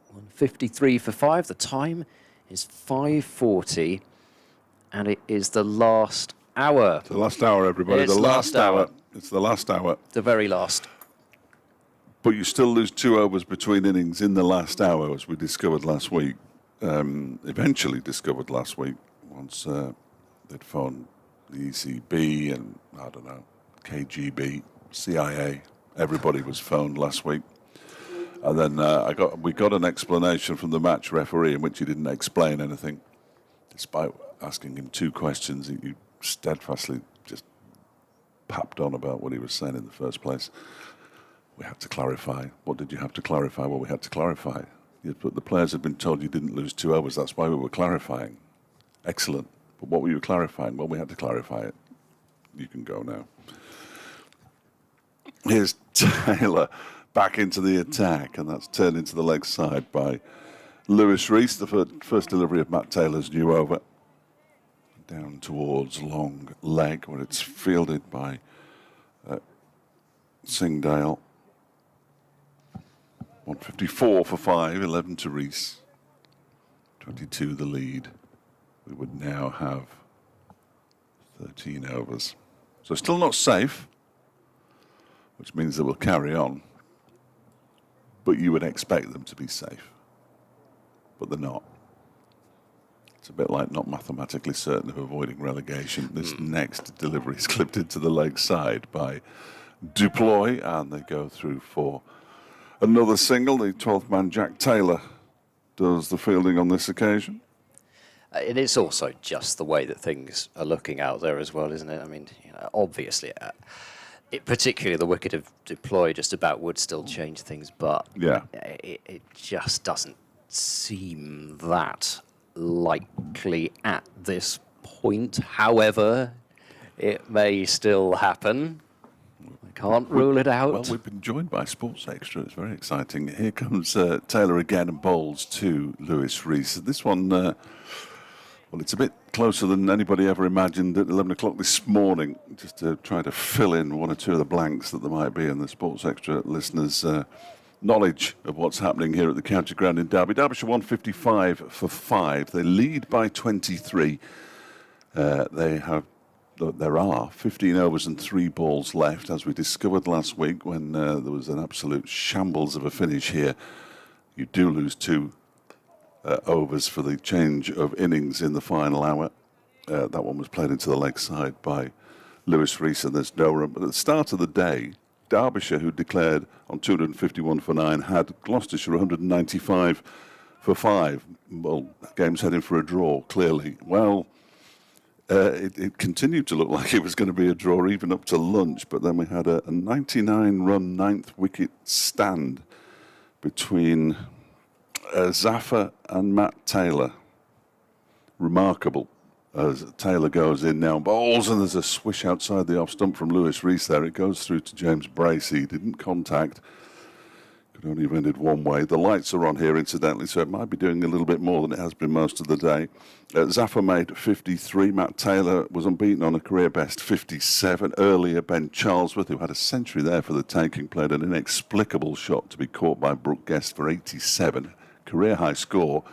153 for 5. The time is 5:40, and it is the last hour. It's the last hour, everybody. It's the last hour. hour. It's the last hour. The very last. But you still lose 2 overs between innings in the last hour, as we discovered last week. Eventually discovered last week, once they'd phoned the ECB and, I don't know, KGB, CIA. Everybody was phoned last week. And then we got an explanation from the match referee in which he didn't explain anything. Despite asking him 2 questions, he steadfastly just papped on about what he was saying in the first place. We had to clarify. What did you have to clarify? Well, we had to clarify. But the players had been told you didn't lose 2 overs. That's why we were clarifying. Excellent. But what were you clarifying? Well, we had to clarify it. You can go now. Here's Taylor back into the attack, and that's turned into the leg side by Lewis Rees, the first delivery of Matt Taylor's new over. Down towards long leg, where it's fielded by Singh Dale. 154 for 5, 11 to Rees. 22 the lead. We would now have 13 overs. So still not safe, which means they will carry on. But you would expect them to be safe. But they're not. It's a bit like not mathematically certain of avoiding relegation. This next delivery is clipped into the leg side by Duploy, and they go through for another single. The 12th man, Jack Taylor, does the fielding on this occasion. And it's also just the way that things are looking out there as well, isn't it? I mean, obviously, particularly the wicket of Deploy just about would still change things, but Yeah. it just doesn't seem that likely at this point. However, it may still happen. I can't rule it out. Well, we've been joined by Sports Extra. It's very exciting. Here comes Taylor again and bowls to Lewis Rees. This one, well, it's a bit closer than anybody ever imagined at 11 o'clock this morning, just to try to fill in one or two of the blanks that there might be in the Sports Extra listeners' knowledge of what's happening here at the County Ground in Derby. Derbyshire 155 for 5. They lead by 23. There are 15 overs and 3 balls left, as we discovered last week when there was an absolute shambles of a finish here. You do lose 2 overs for the change of innings in the final hour. That one was played into the leg side by Lewis Rees, and there's no run. But at the start of the day, Derbyshire, who declared on 251 for 9, had Gloucestershire 195 for 5. Well, game's heading for a draw, clearly. Well, it continued to look like it was going to be a draw even up to lunch, but then we had a 99-run 9th wicket stand between Zafar and Matt Taylor. Remarkable. As Taylor goes in now, bowls, and there's a swish outside the off stump from Lewis Rees there. It goes through to James Bracey. He didn't contact. Could only have ended one way. The lights are on here, incidentally, so it might be doing a little bit more than it has been most of the day. Zafar made 53. Matt Taylor was unbeaten on a career best 57. Earlier, Ben Charlesworth, who had a century there for the taking, played an inexplicable shot to be caught by Brooke Guest for 87. Career high score.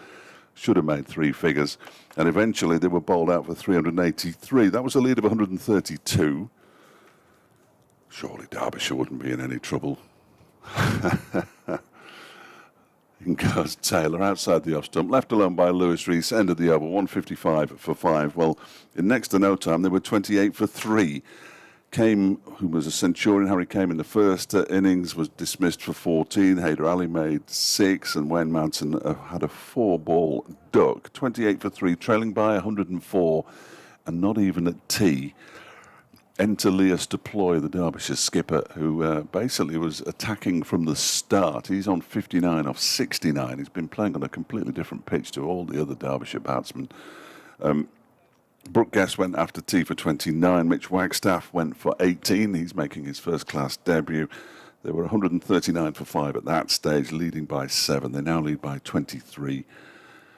Should have made 3 figures. And eventually they were bowled out for 383. That was a lead of 132. Surely Derbyshire wouldn't be in any trouble. In goes Taylor outside the off stump, left alone by Lewis Rees, end of the over, 155 for 5. Well, in next to no time, they were 28 for 3. Kame, who was a Centurion, Harry Kame in the first innings, was dismissed for 14. Haider Ali made 6, and Wayne Mountain had a 4-ball duck. 28 for 3, trailing by 104, and not even at tea. Enter Leas Deploy, the Derbyshire skipper, who basically was attacking from the start. He's on 59 off 69. He's been playing on a completely different pitch to all the other Derbyshire batsmen. Brooke Guest went after tea for 29. Mitch Wagstaff went for 18. He's making his first-class debut. They were 139 for 5 at that stage, leading by 7. They now lead by 23.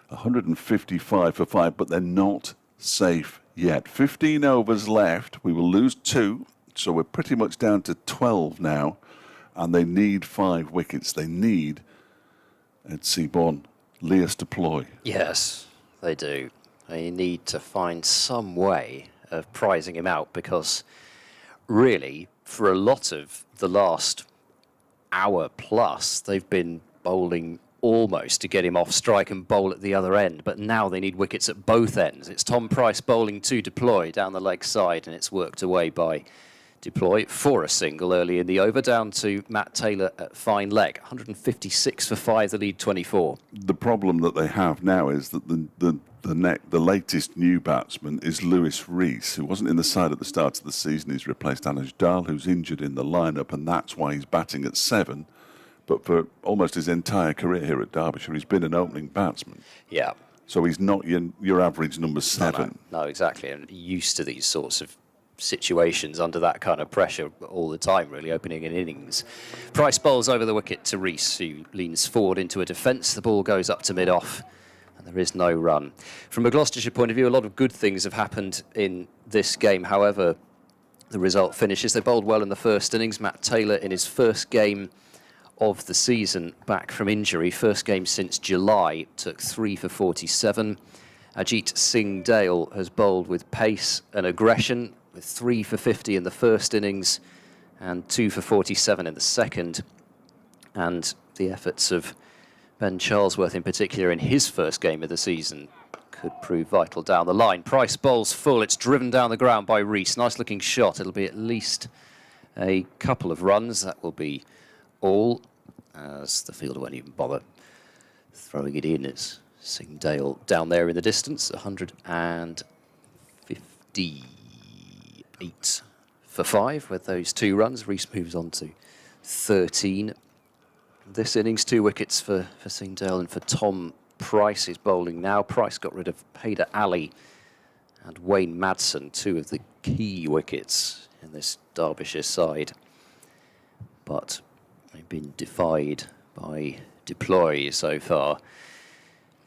155 for 5, but they're not safe yet. 15 overs left. We will lose 2, so we're pretty much down to 12 now, and they need 5 wickets. They need Ed Seaborn, Leas Deploy. Yes, they do. They need to find some way of prizing him out, because really, for a lot of the last hour plus, they've been bowling almost to get him off strike and bowl at the other end. But now they need wickets at both ends. It's Tom Price bowling to Deploy down the leg side, and it's worked away by Deploy for a single early in the over, down to Matt Taylor at fine leg. 156 for 5, the lead 24. The problem that they have now is that the latest new batsman is Lewis Rees, who wasn't in the side at the start of the season. He's replaced Anuj Dal, who's injured in the lineup, and that's why he's batting at 7. But for almost his entire career here at Derbyshire, he's been an opening batsman. Yeah. So he's not your average number 7. No, exactly. And used to these sorts of situations under that kind of pressure all the time, really, opening an innings. Price bowls over the wicket to Rees, who leans forward into a defence. The ball goes up to mid-off, and there is no run. From a Gloucestershire point of view, a lot of good things have happened in this game. However, the result finishes. They bowled well in the first innings. Matt Taylor, in his first game of the season back from injury. First game since July, took 3 for 47. Ajit Singh Dale has bowled with pace and aggression, with 3 for 50 in the first innings and 2 for 47 in the second. And the efforts of Ben Charlesworth in particular in his first game of the season could prove vital down the line. Price bowls full. It's driven down the ground by Rees. Nice looking shot. It'll be at least a couple of runs. That will be all, as the fielder won't even bother throwing it in. It's Singh Dale down there in the distance. 158 for 5 with those 2 runs. Rees moves on to 13. This innings, 2 wickets for Singh Dale and for Tom Price is bowling now. Price got rid of Haider Ali and Wayne Madsen, 2 of the key wickets in this Derbyshire side. But they've been defied by Deploy so far.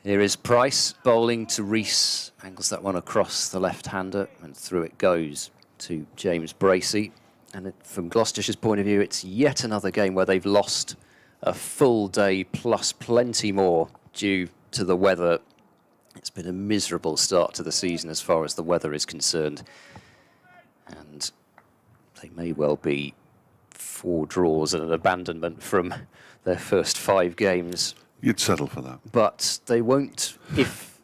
Here is Price bowling to Rees, angles that one across the left-hander, and through it goes to James Bracey. And from Gloucestershire's point of view, it's yet another game where they've lost a full day plus plenty more due to the weather. It's been a miserable start to the season as far as the weather is concerned. And they may well be 4 draws and an abandonment from their first 5 games. You'd settle for that. But they won't, if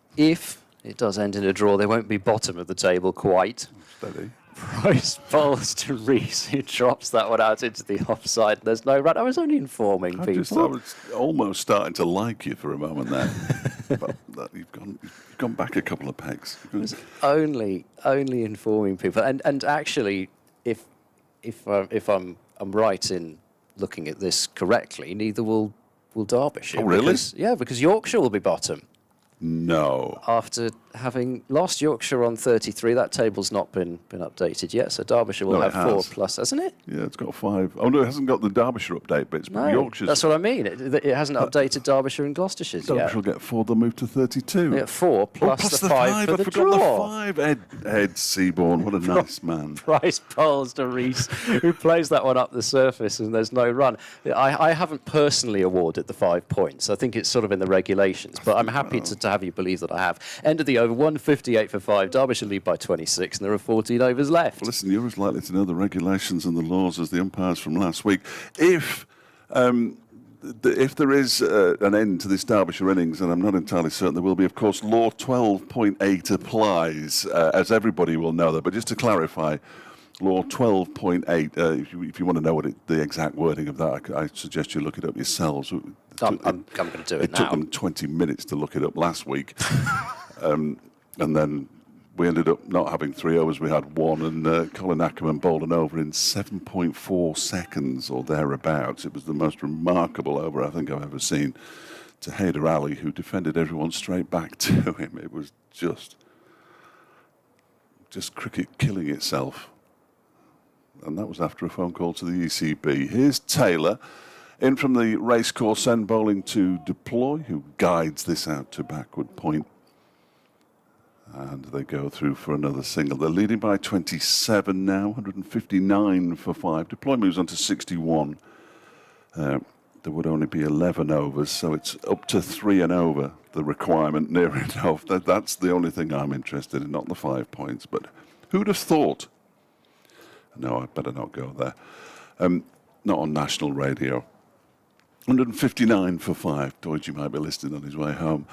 it does end in a draw, they won't be bottom of the table quite. Steady. Price bowls to Rees, who drops that one out into the offside. There's no run. I was only informing people. I was almost starting to like you for a moment there. But you've gone back a couple of pegs. I was only informing people. And actually, if I'm right in looking at this correctly, neither will Derbyshire. Oh, really? Because Yorkshire will be bottom. No. After having lost Yorkshire on 33, that table's not been updated yet, so Derbyshire will have 4 plus, hasn't it? Yeah, it's got 5. Oh, no, it hasn't got the Derbyshire update, but it's Yorkshire's. That's what I mean. It hasn't updated Derbyshire and Gloucestershire's yet. Derbyshire will get 4, they'll move to 32. Yeah, 4 plus the 5 for the forgot draw. the 5. Ed Seaborn, what a nice man. Price bowls to Rees, who plays that one up the surface, and there's no run. I haven't personally awarded the 5 points. I think it's sort of in the regulations, but I'm happy to have you believe that I have. End of the over, 158 for 5. Derbyshire lead by 26, and there are 14 overs left. Well, listen, you're as likely to know the regulations and the laws as the umpires from last week. If there is an end to this Derbyshire innings, and I'm not entirely certain there will be, of course, Law 12.8 applies, as everybody will know that. But just to clarify, Law 12.8, if you want to know the exact wording of that, I suggest you look it up yourselves. I'm going to do it now. It took them 20 minutes to look it up last week. And then we ended up not having 3 overs, we had 1, and Colin Ackerman bowled an over in 7.4 seconds or thereabouts. It was the most remarkable over I think I've ever seen, to Haider Ali, who defended everyone straight back to him. It was just cricket killing itself. And that was after a phone call to the ECB. Here's Taylor in from the racecourse end, bowling to Deploy, who guides this out to backward point. And they go through for another single. They're leading by 27 now, 159 for 5. Deploy moves on to 61. There would only be 11 overs, so it's up to 3 and over, the requirement, near enough. That's the only thing I'm interested in, not the 5 points. But who'd have thought? No, I better not go there. Not on national radio. 159 for 5. Deutsche might be listening on his way home.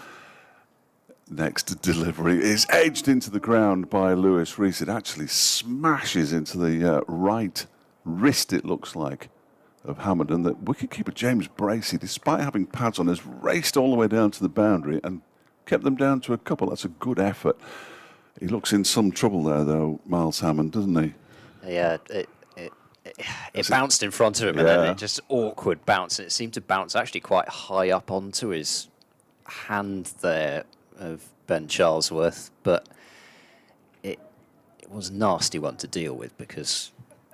Next delivery is edged into the ground by Lewis Rees. It actually smashes into the right wrist, it looks like, of Hammond. And the wicketkeeper James Bracey, despite having pads on, has raced all the way down to the boundary and kept them down to a couple. That's a good effort. He looks in some trouble there, though, Miles Hammond, doesn't he? Yeah, it bounced in front of him, and then it just awkward bounce. And it seemed to bounce actually quite high up onto his hand there of Ben Charlesworth, but it was a nasty one to deal with because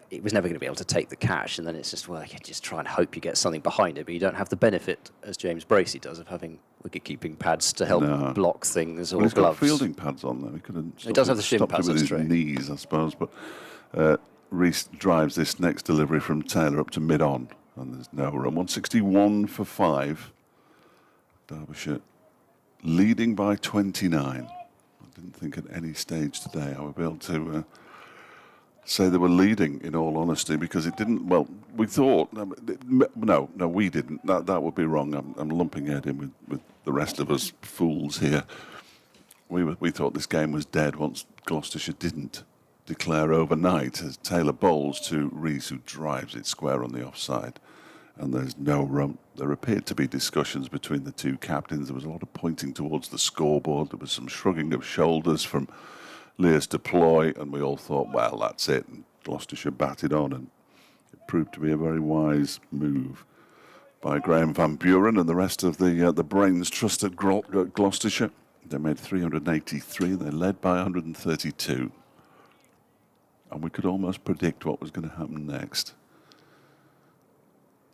it was never going to be able to take the catch, and then it's just, well, you just try and hope you get something behind it, but you don't have the benefit, as James Bracey does, of having wicket-keeping pads to help block things or he's gloves. Got fielding pads on there. He could have he does have the shin pads, with that's his true. knees, I suppose, but Rees drives this next delivery from Taylor up to mid-on. And there's no run. 161 for 5. Derbyshire leading by 29. I didn't think at any stage today I would be able to say they were leading, in all honesty, because it didn't. Well, we thought. No, we didn't. That would be wrong. I'm lumping it in with the rest of us fools here. We thought this game was dead once Gloucestershire didn't declare overnight as Taylor bowls to Rees, who drives it square on the offside. And there's no run. There appeared to be discussions between the two captains. There was a lot of pointing towards the scoreboard. There was some shrugging of shoulders from Lears to Ploy, and we all thought, well, that's it. And Gloucestershire batted on, and it proved to be a very wise move by Graham Van Buren and the rest of the brains trust at Gloucestershire. They made 383. They led by 132. And we could almost predict what was going to happen next.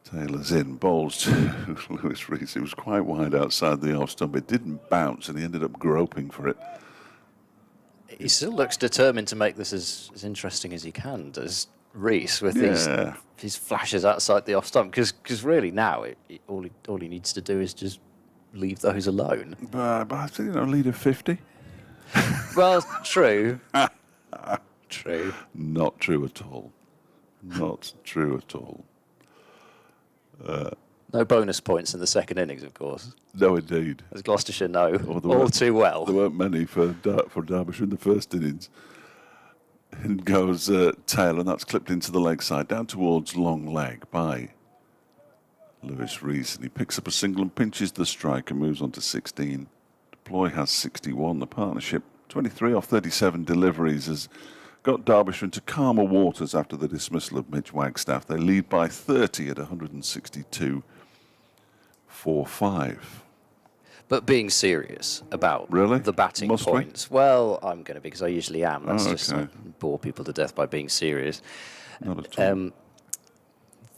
Taylor's in, bowls to Lewis Rees. It was quite wide outside the off stump. It didn't bounce, and he ended up groping for it. He still looks determined to make this as interesting as he can, does Rees, with these flashes outside the off stump. Because really now, all he needs to do is just leave those alone. But I think, lead of 50. Well, true. True. Not true at all. Not true at all. No bonus points in the second innings, of course. No, indeed. As Gloucestershire know all too well. There weren't many for Derbyshire in the first innings. In goes Taylor, and that's clipped into the leg side, down towards long leg by Lewis Rees. And he picks up a single and pinches the strike and moves on to 16. Ploy has 61. The partnership, 23 off 37 deliveries, has got Derbyshire into calmer waters after the dismissal of Mitch Wagstaff. They lead by 30 at 162 for 5. But being serious about the batting points. Well, I'm going to be, because I usually am. That's just bore people to death by being serious. Not at all.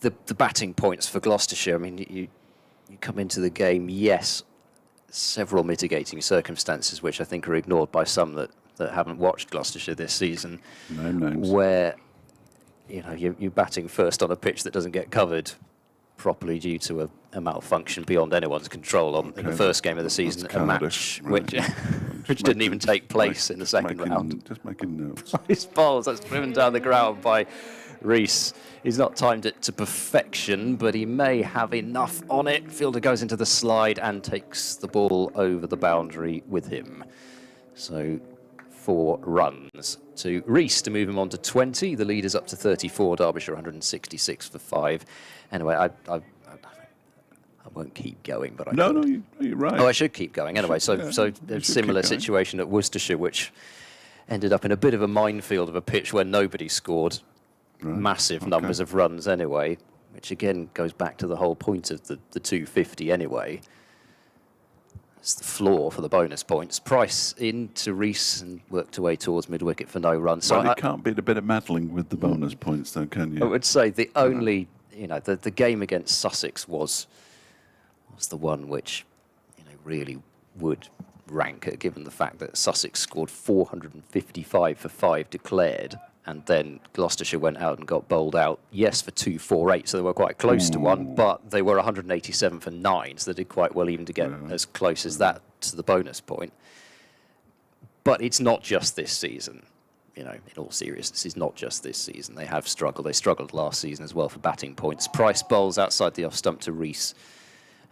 The batting points for Gloucestershire, I mean, you come into the game, yes, several mitigating circumstances, which I think are ignored by some that haven't watched Gloucestershire this season. Name names. Where, you're batting first on a pitch that doesn't get covered properly due to a malfunction beyond anyone's control in the first game of the season, a match which didn't even take place in the second round. Just making notes. His balls, that's driven down the ground by Rees. He's not timed it to perfection, but he may have enough on it. Fielder goes into the slide and takes the ball over the boundary with him. So 4 runs to Rees to move him on to 20. The lead is up to 34. Derbyshire 166 for 5. Anyway, I won't keep going, but you're right. Oh, I should keep going. Anyway, so a similar situation at Worcestershire, which ended up in a bit of a minefield of a pitch where nobody scored massive numbers of runs anyway, which again goes back to the whole point of the 250 anyway. It's the floor for the bonus points. Price into Rees and worked away towards mid-wicket for no run. So you can't beat a bit of meddling with the bonus points, though, can you? I would say the only, the game against Sussex was the one which, really would rank it, given the fact that Sussex scored 455 for 5 declared, and then Gloucestershire went out and got bowled out, yes, for 248, so they were quite close to one, but they were 187 for 9, so they did quite well even to get as close as that to the bonus point. But it's not just this season. In all seriousness, it's not just this season. They have struggled. They struggled last season as well for batting points. Price bowls outside the off-stump to Rees,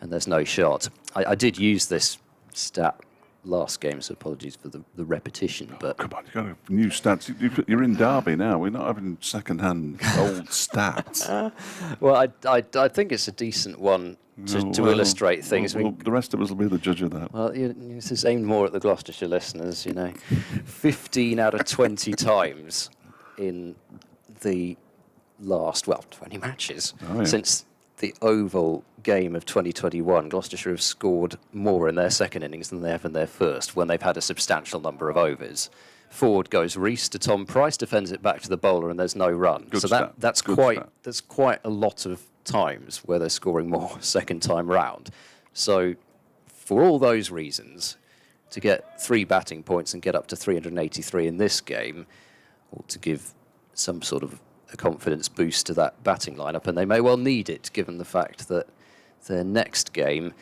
and there's no shot. I did use this stat last game, so apologies for the repetition. But come on, you've got a new stats. You're in Derby now. We're not having second-hand old stats. Well, I think it's a decent one to illustrate things. Well, the rest of us will be the judge of that. Well, this is aimed more at the Gloucestershire listeners, 15 out of 20 times in the last, 20 matches since the Oval game of 2021, Gloucestershire have scored more in their second innings than they have in their first, when they've had a substantial number of overs. Forward goes Rees to Tom Price, defends it back to the bowler, and there's no run. That's quite a lot of times where they're scoring more second time round. So for all those reasons, to get 3 batting points and get up to 383 in this game ought to give some sort of a confidence boost to that batting lineup, and they may well need it, given the fact that their next game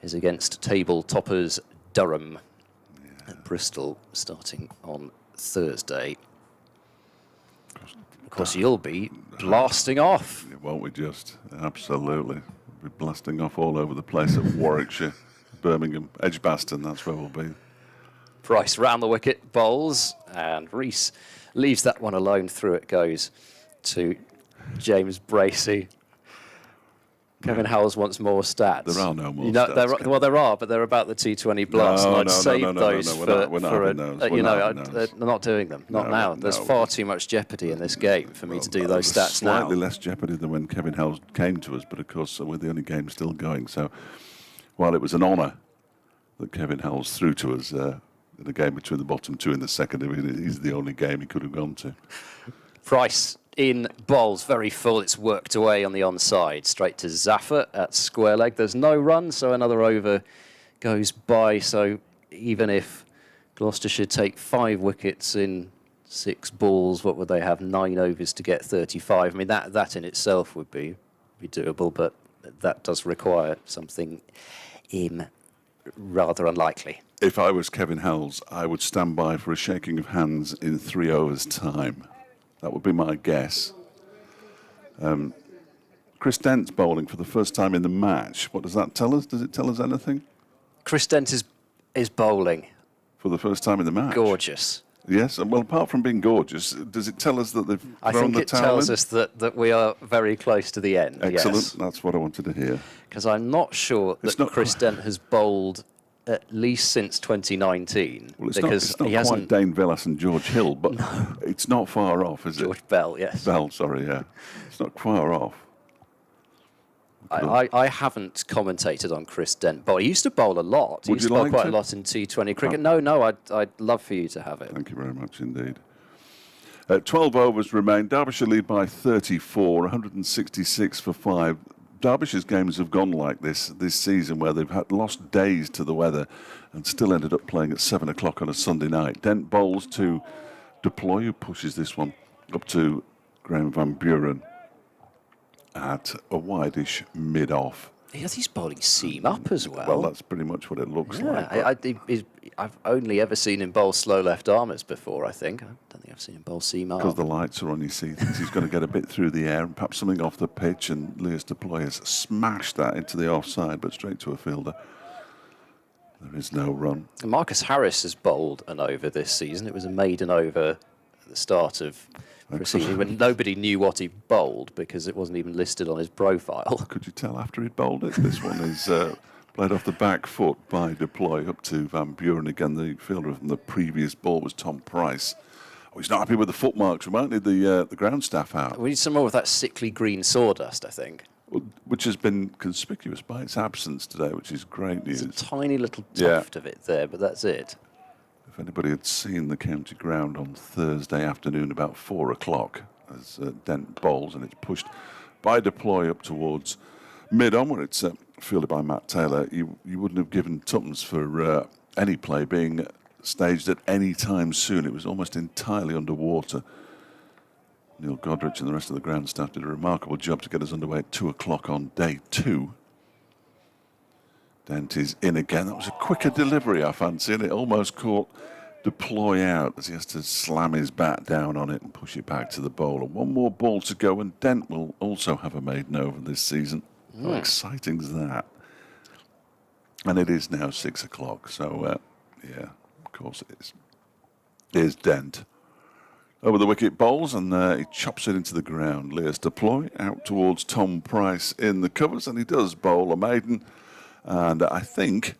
is against table toppers Durham at Bristol, starting on Thursday. Of course, you'll be blasting off. Won't we just? Absolutely. We'll be blasting off all over the place at Warwickshire, Birmingham, Edgbaston, that's where we'll be. Price round the wicket, bowls, and Rees leaves that one alone. Through it goes to James Bracey. Kevin Howells wants more stats. There are no more stats. Well, there are, but they're about the T20 blast, and I'd save those for they're not doing them. Not now. There's far too much jeopardy in this game for me to do those stats now. Slightly less jeopardy than when Kevin Howells came to us, but of course we're the only game still going. So while it was an honour that Kevin Howells threw to us in a game between the bottom two in the second, I mean, he's the only game he could have gone to. Price in bowls, very full. It's worked away on the onside, straight to Zafar at square leg. There's no run, so another over goes by. So even if Gloucestershire take 5 wickets in 6 balls, what would they have? 9 overs to get 35. I mean, that in itself would be doable, but that does require something rather unlikely. If I was Kevin Howells, I would stand by for a shaking of hands in 3 overs' time. That would be my guess. Chris Dent's bowling for the first time in the match. What does that tell us? Does it tell us anything? Chris Dent is bowling. For the first time in the match? Gorgeous. Yes, well, apart from being gorgeous, does it tell us that they've thrown the towel in? I think it tells us that we are very close to the end. Excellent. Yes. That's what I wanted to hear. Because I'm not sure that Chris Dent has bowled at least since 2019. Well, it's not quite Dane Villas and George Hill, but it's not far off, is it? George Bell, yes. Bell, sorry, yeah. It's not far off. I haven't commentated on Chris Dent, but he used to bowl a lot. He used to bowl quite a lot in T20 cricket. No, I'd love for you to have it. Thank you very much indeed. 12 overs remain. Derbyshire lead by 34, 166 for 5. Derbyshire's games have gone like this season, where they've lost days to the weather and still ended up playing at 7 o'clock on a Sunday night. Dent bowls to Deploy, who pushes this one up to Graham Van Buren at a wideish mid-off. He's bowling seam up as well. Well, that's pretty much what it looks like. I've only ever seen him bowl slow left armers before, I think. I don't think I've seen him bowl seam up. Because the lights are on, you see. He's going to get a bit through the air and perhaps something off the pitch, and Lewis Deploy has smashed that into the offside, but straight to a fielder. There is no run. Marcus Harris has bowled an over this season. It was a maiden over at the start of proceeding when nobody knew what he bowled because it wasn't even listed on his profile. Could you tell after he'd bowled it? This one is played off the back foot by Deploy up to Van Buren. Again, the fielder from the previous ball was Tom Price. Oh, he's not happy with the foot marks. We might need the ground staff out. We need some more of that sickly green sawdust, I think. Which has been conspicuous by its absence today, which is great news. There's a tiny little tuft of it there, but that's it. If anybody had seen the county ground on Thursday afternoon about 4 o'clock as Dent bowls, and it's pushed by Deploy up towards mid-on, where it's fielded by Matt Taylor, you wouldn't have given tuppence for any play being staged at any time soon. It was almost entirely underwater. Neil Godrich and the rest of the ground staff did a remarkable job to get us underway at 2 o'clock on day 2. Dent is in again. That was a quicker delivery, I fancy, and it almost caught Deploy out as he has to slam his bat down on it and push it back to the bowler. One more ball to go, and Dent will also have a maiden over this season. How exciting is that? And it is now 6 o'clock, so yeah, of course it is. Here's Dent. Over the wicket bowls, and he chops it into the ground. Lewis Deploy out towards Tom Price in the covers, and he does bowl a maiden. And I think,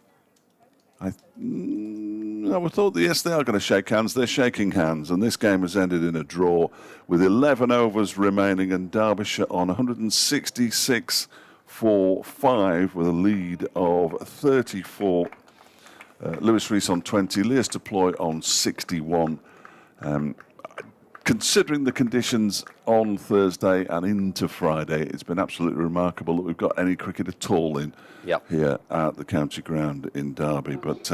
I thought, yes, they are going to shake hands. They're shaking hands, and this game has ended in a draw with 11 overs remaining, and Derbyshire on 166 for 5 with a lead of 34. Lewis Rees on 20, Lewis Deploy on 61. Considering the conditions on Thursday and into Friday, it's been absolutely remarkable that we've got any cricket at all in here at the county ground in Derby. But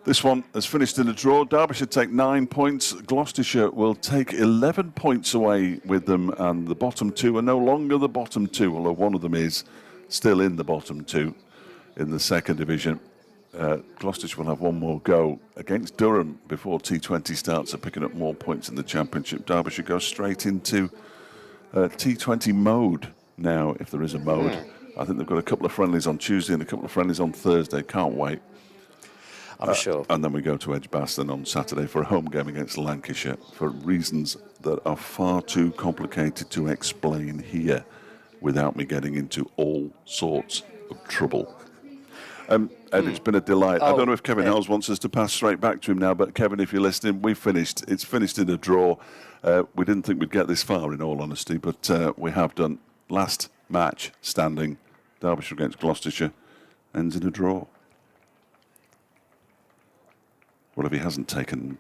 This one has finished in a draw. Derbyshire take 9 points. Gloucestershire will take 11 points away with them, and the bottom two are no longer the bottom two, although one of them is still in the bottom two in the second division. Gloucestershire will have one more go against Durham before T20 starts at picking up more points in the Championship. Derbyshire goes straight into T20 mode now, if there is a mode. I think they've got a couple of friendlies on Tuesday and a couple of friendlies on Thursday. Can't wait. I'm sure. And then we go to Edgbaston on Saturday for a home game against Lancashire for reasons that are far too complicated to explain here without me getting into all sorts of trouble. Ed, it's been a delight. I don't know if Kevin Hells wants us to pass straight back to him now, but Kevin, if you're listening, we finished. It's finished in a draw. We didn't think we'd get this far, in all honesty, but we have done. Last match standing, Derbyshire against Gloucestershire, ends in a draw. Well, if he hasn't taken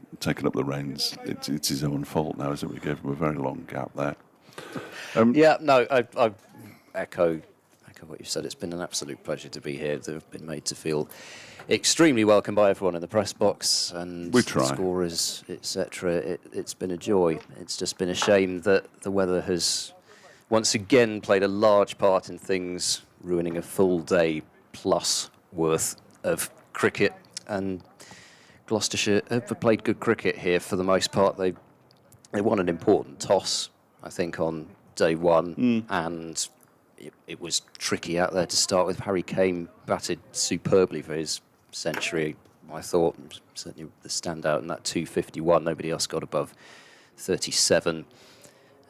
up the reins, it's his own fault now, isn't it? We gave him a very long gap there. I echo what you said. It's been an absolute pleasure to be here. They've been made to feel extremely welcome by everyone in the press box and we try. The scorers, etc. It's been a joy. It's just been a shame that the weather has once again played a large part in things, ruining a full day plus worth of cricket. And Gloucestershire have played good cricket here for the most part. They won an important toss, I think, on day one, and it was tricky out there to start with. Harry Kane batted superbly for his century, I thought. Certainly the standout in that 251. Nobody else got above 37.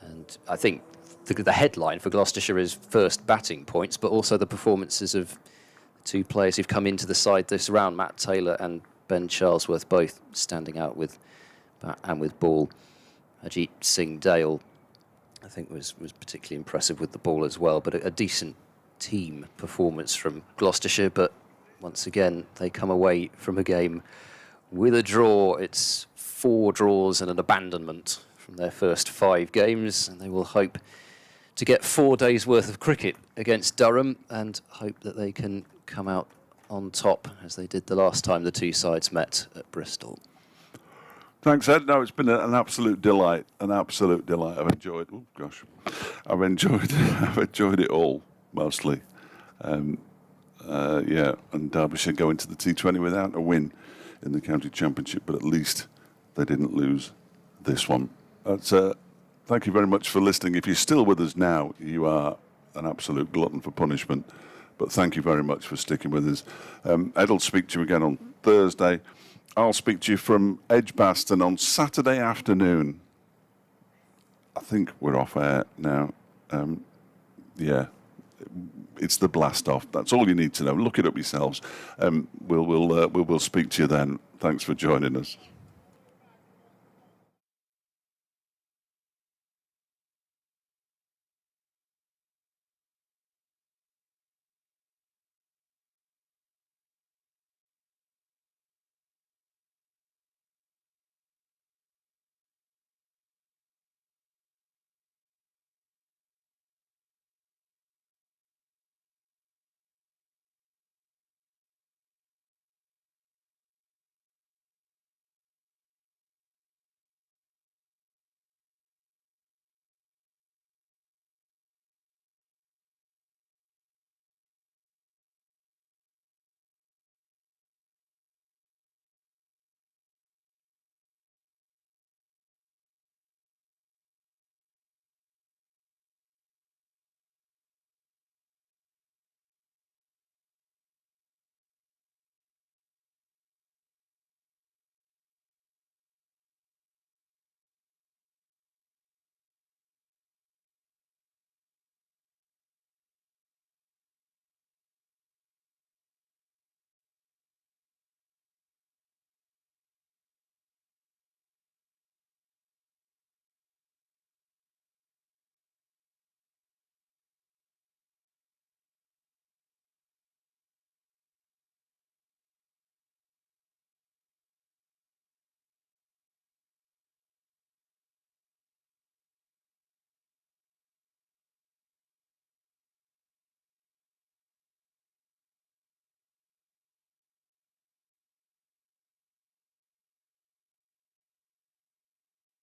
And I think the headline for Gloucestershire is first batting points, but also the performances of the two players who've come into the side this round, Matt Taylor and Ben Charlesworth, both standing out with bat and with ball. Ajit Singh Dale, I think, was particularly impressive with the ball as well, but a decent team performance from Gloucestershire. But once again, they come away from a game with a draw. It's 4 draws and an abandonment from their first 5 games, and they will hope to get 4 days' worth of cricket against Durham and hope that they can come out on top, as they did the last time the two sides met at Bristol. Thanks, Ed. No, it's been an absolute delight. An absolute delight. I've enjoyed. Oh gosh, I've enjoyed it all mostly. And Derbyshire go into the T20 without a win in the county championship, but at least they didn't lose this one. Thank you very much for listening. If you're still with us now, you are an absolute glutton for punishment. But thank you very much for sticking with us. Ed will speak to you again on Thursday. I'll speak to you from Edgbaston on Saturday afternoon. I think we're off air now. It's the blast off. That's all you need to know. Look it up yourselves. We'll speak to you then. Thanks for joining us.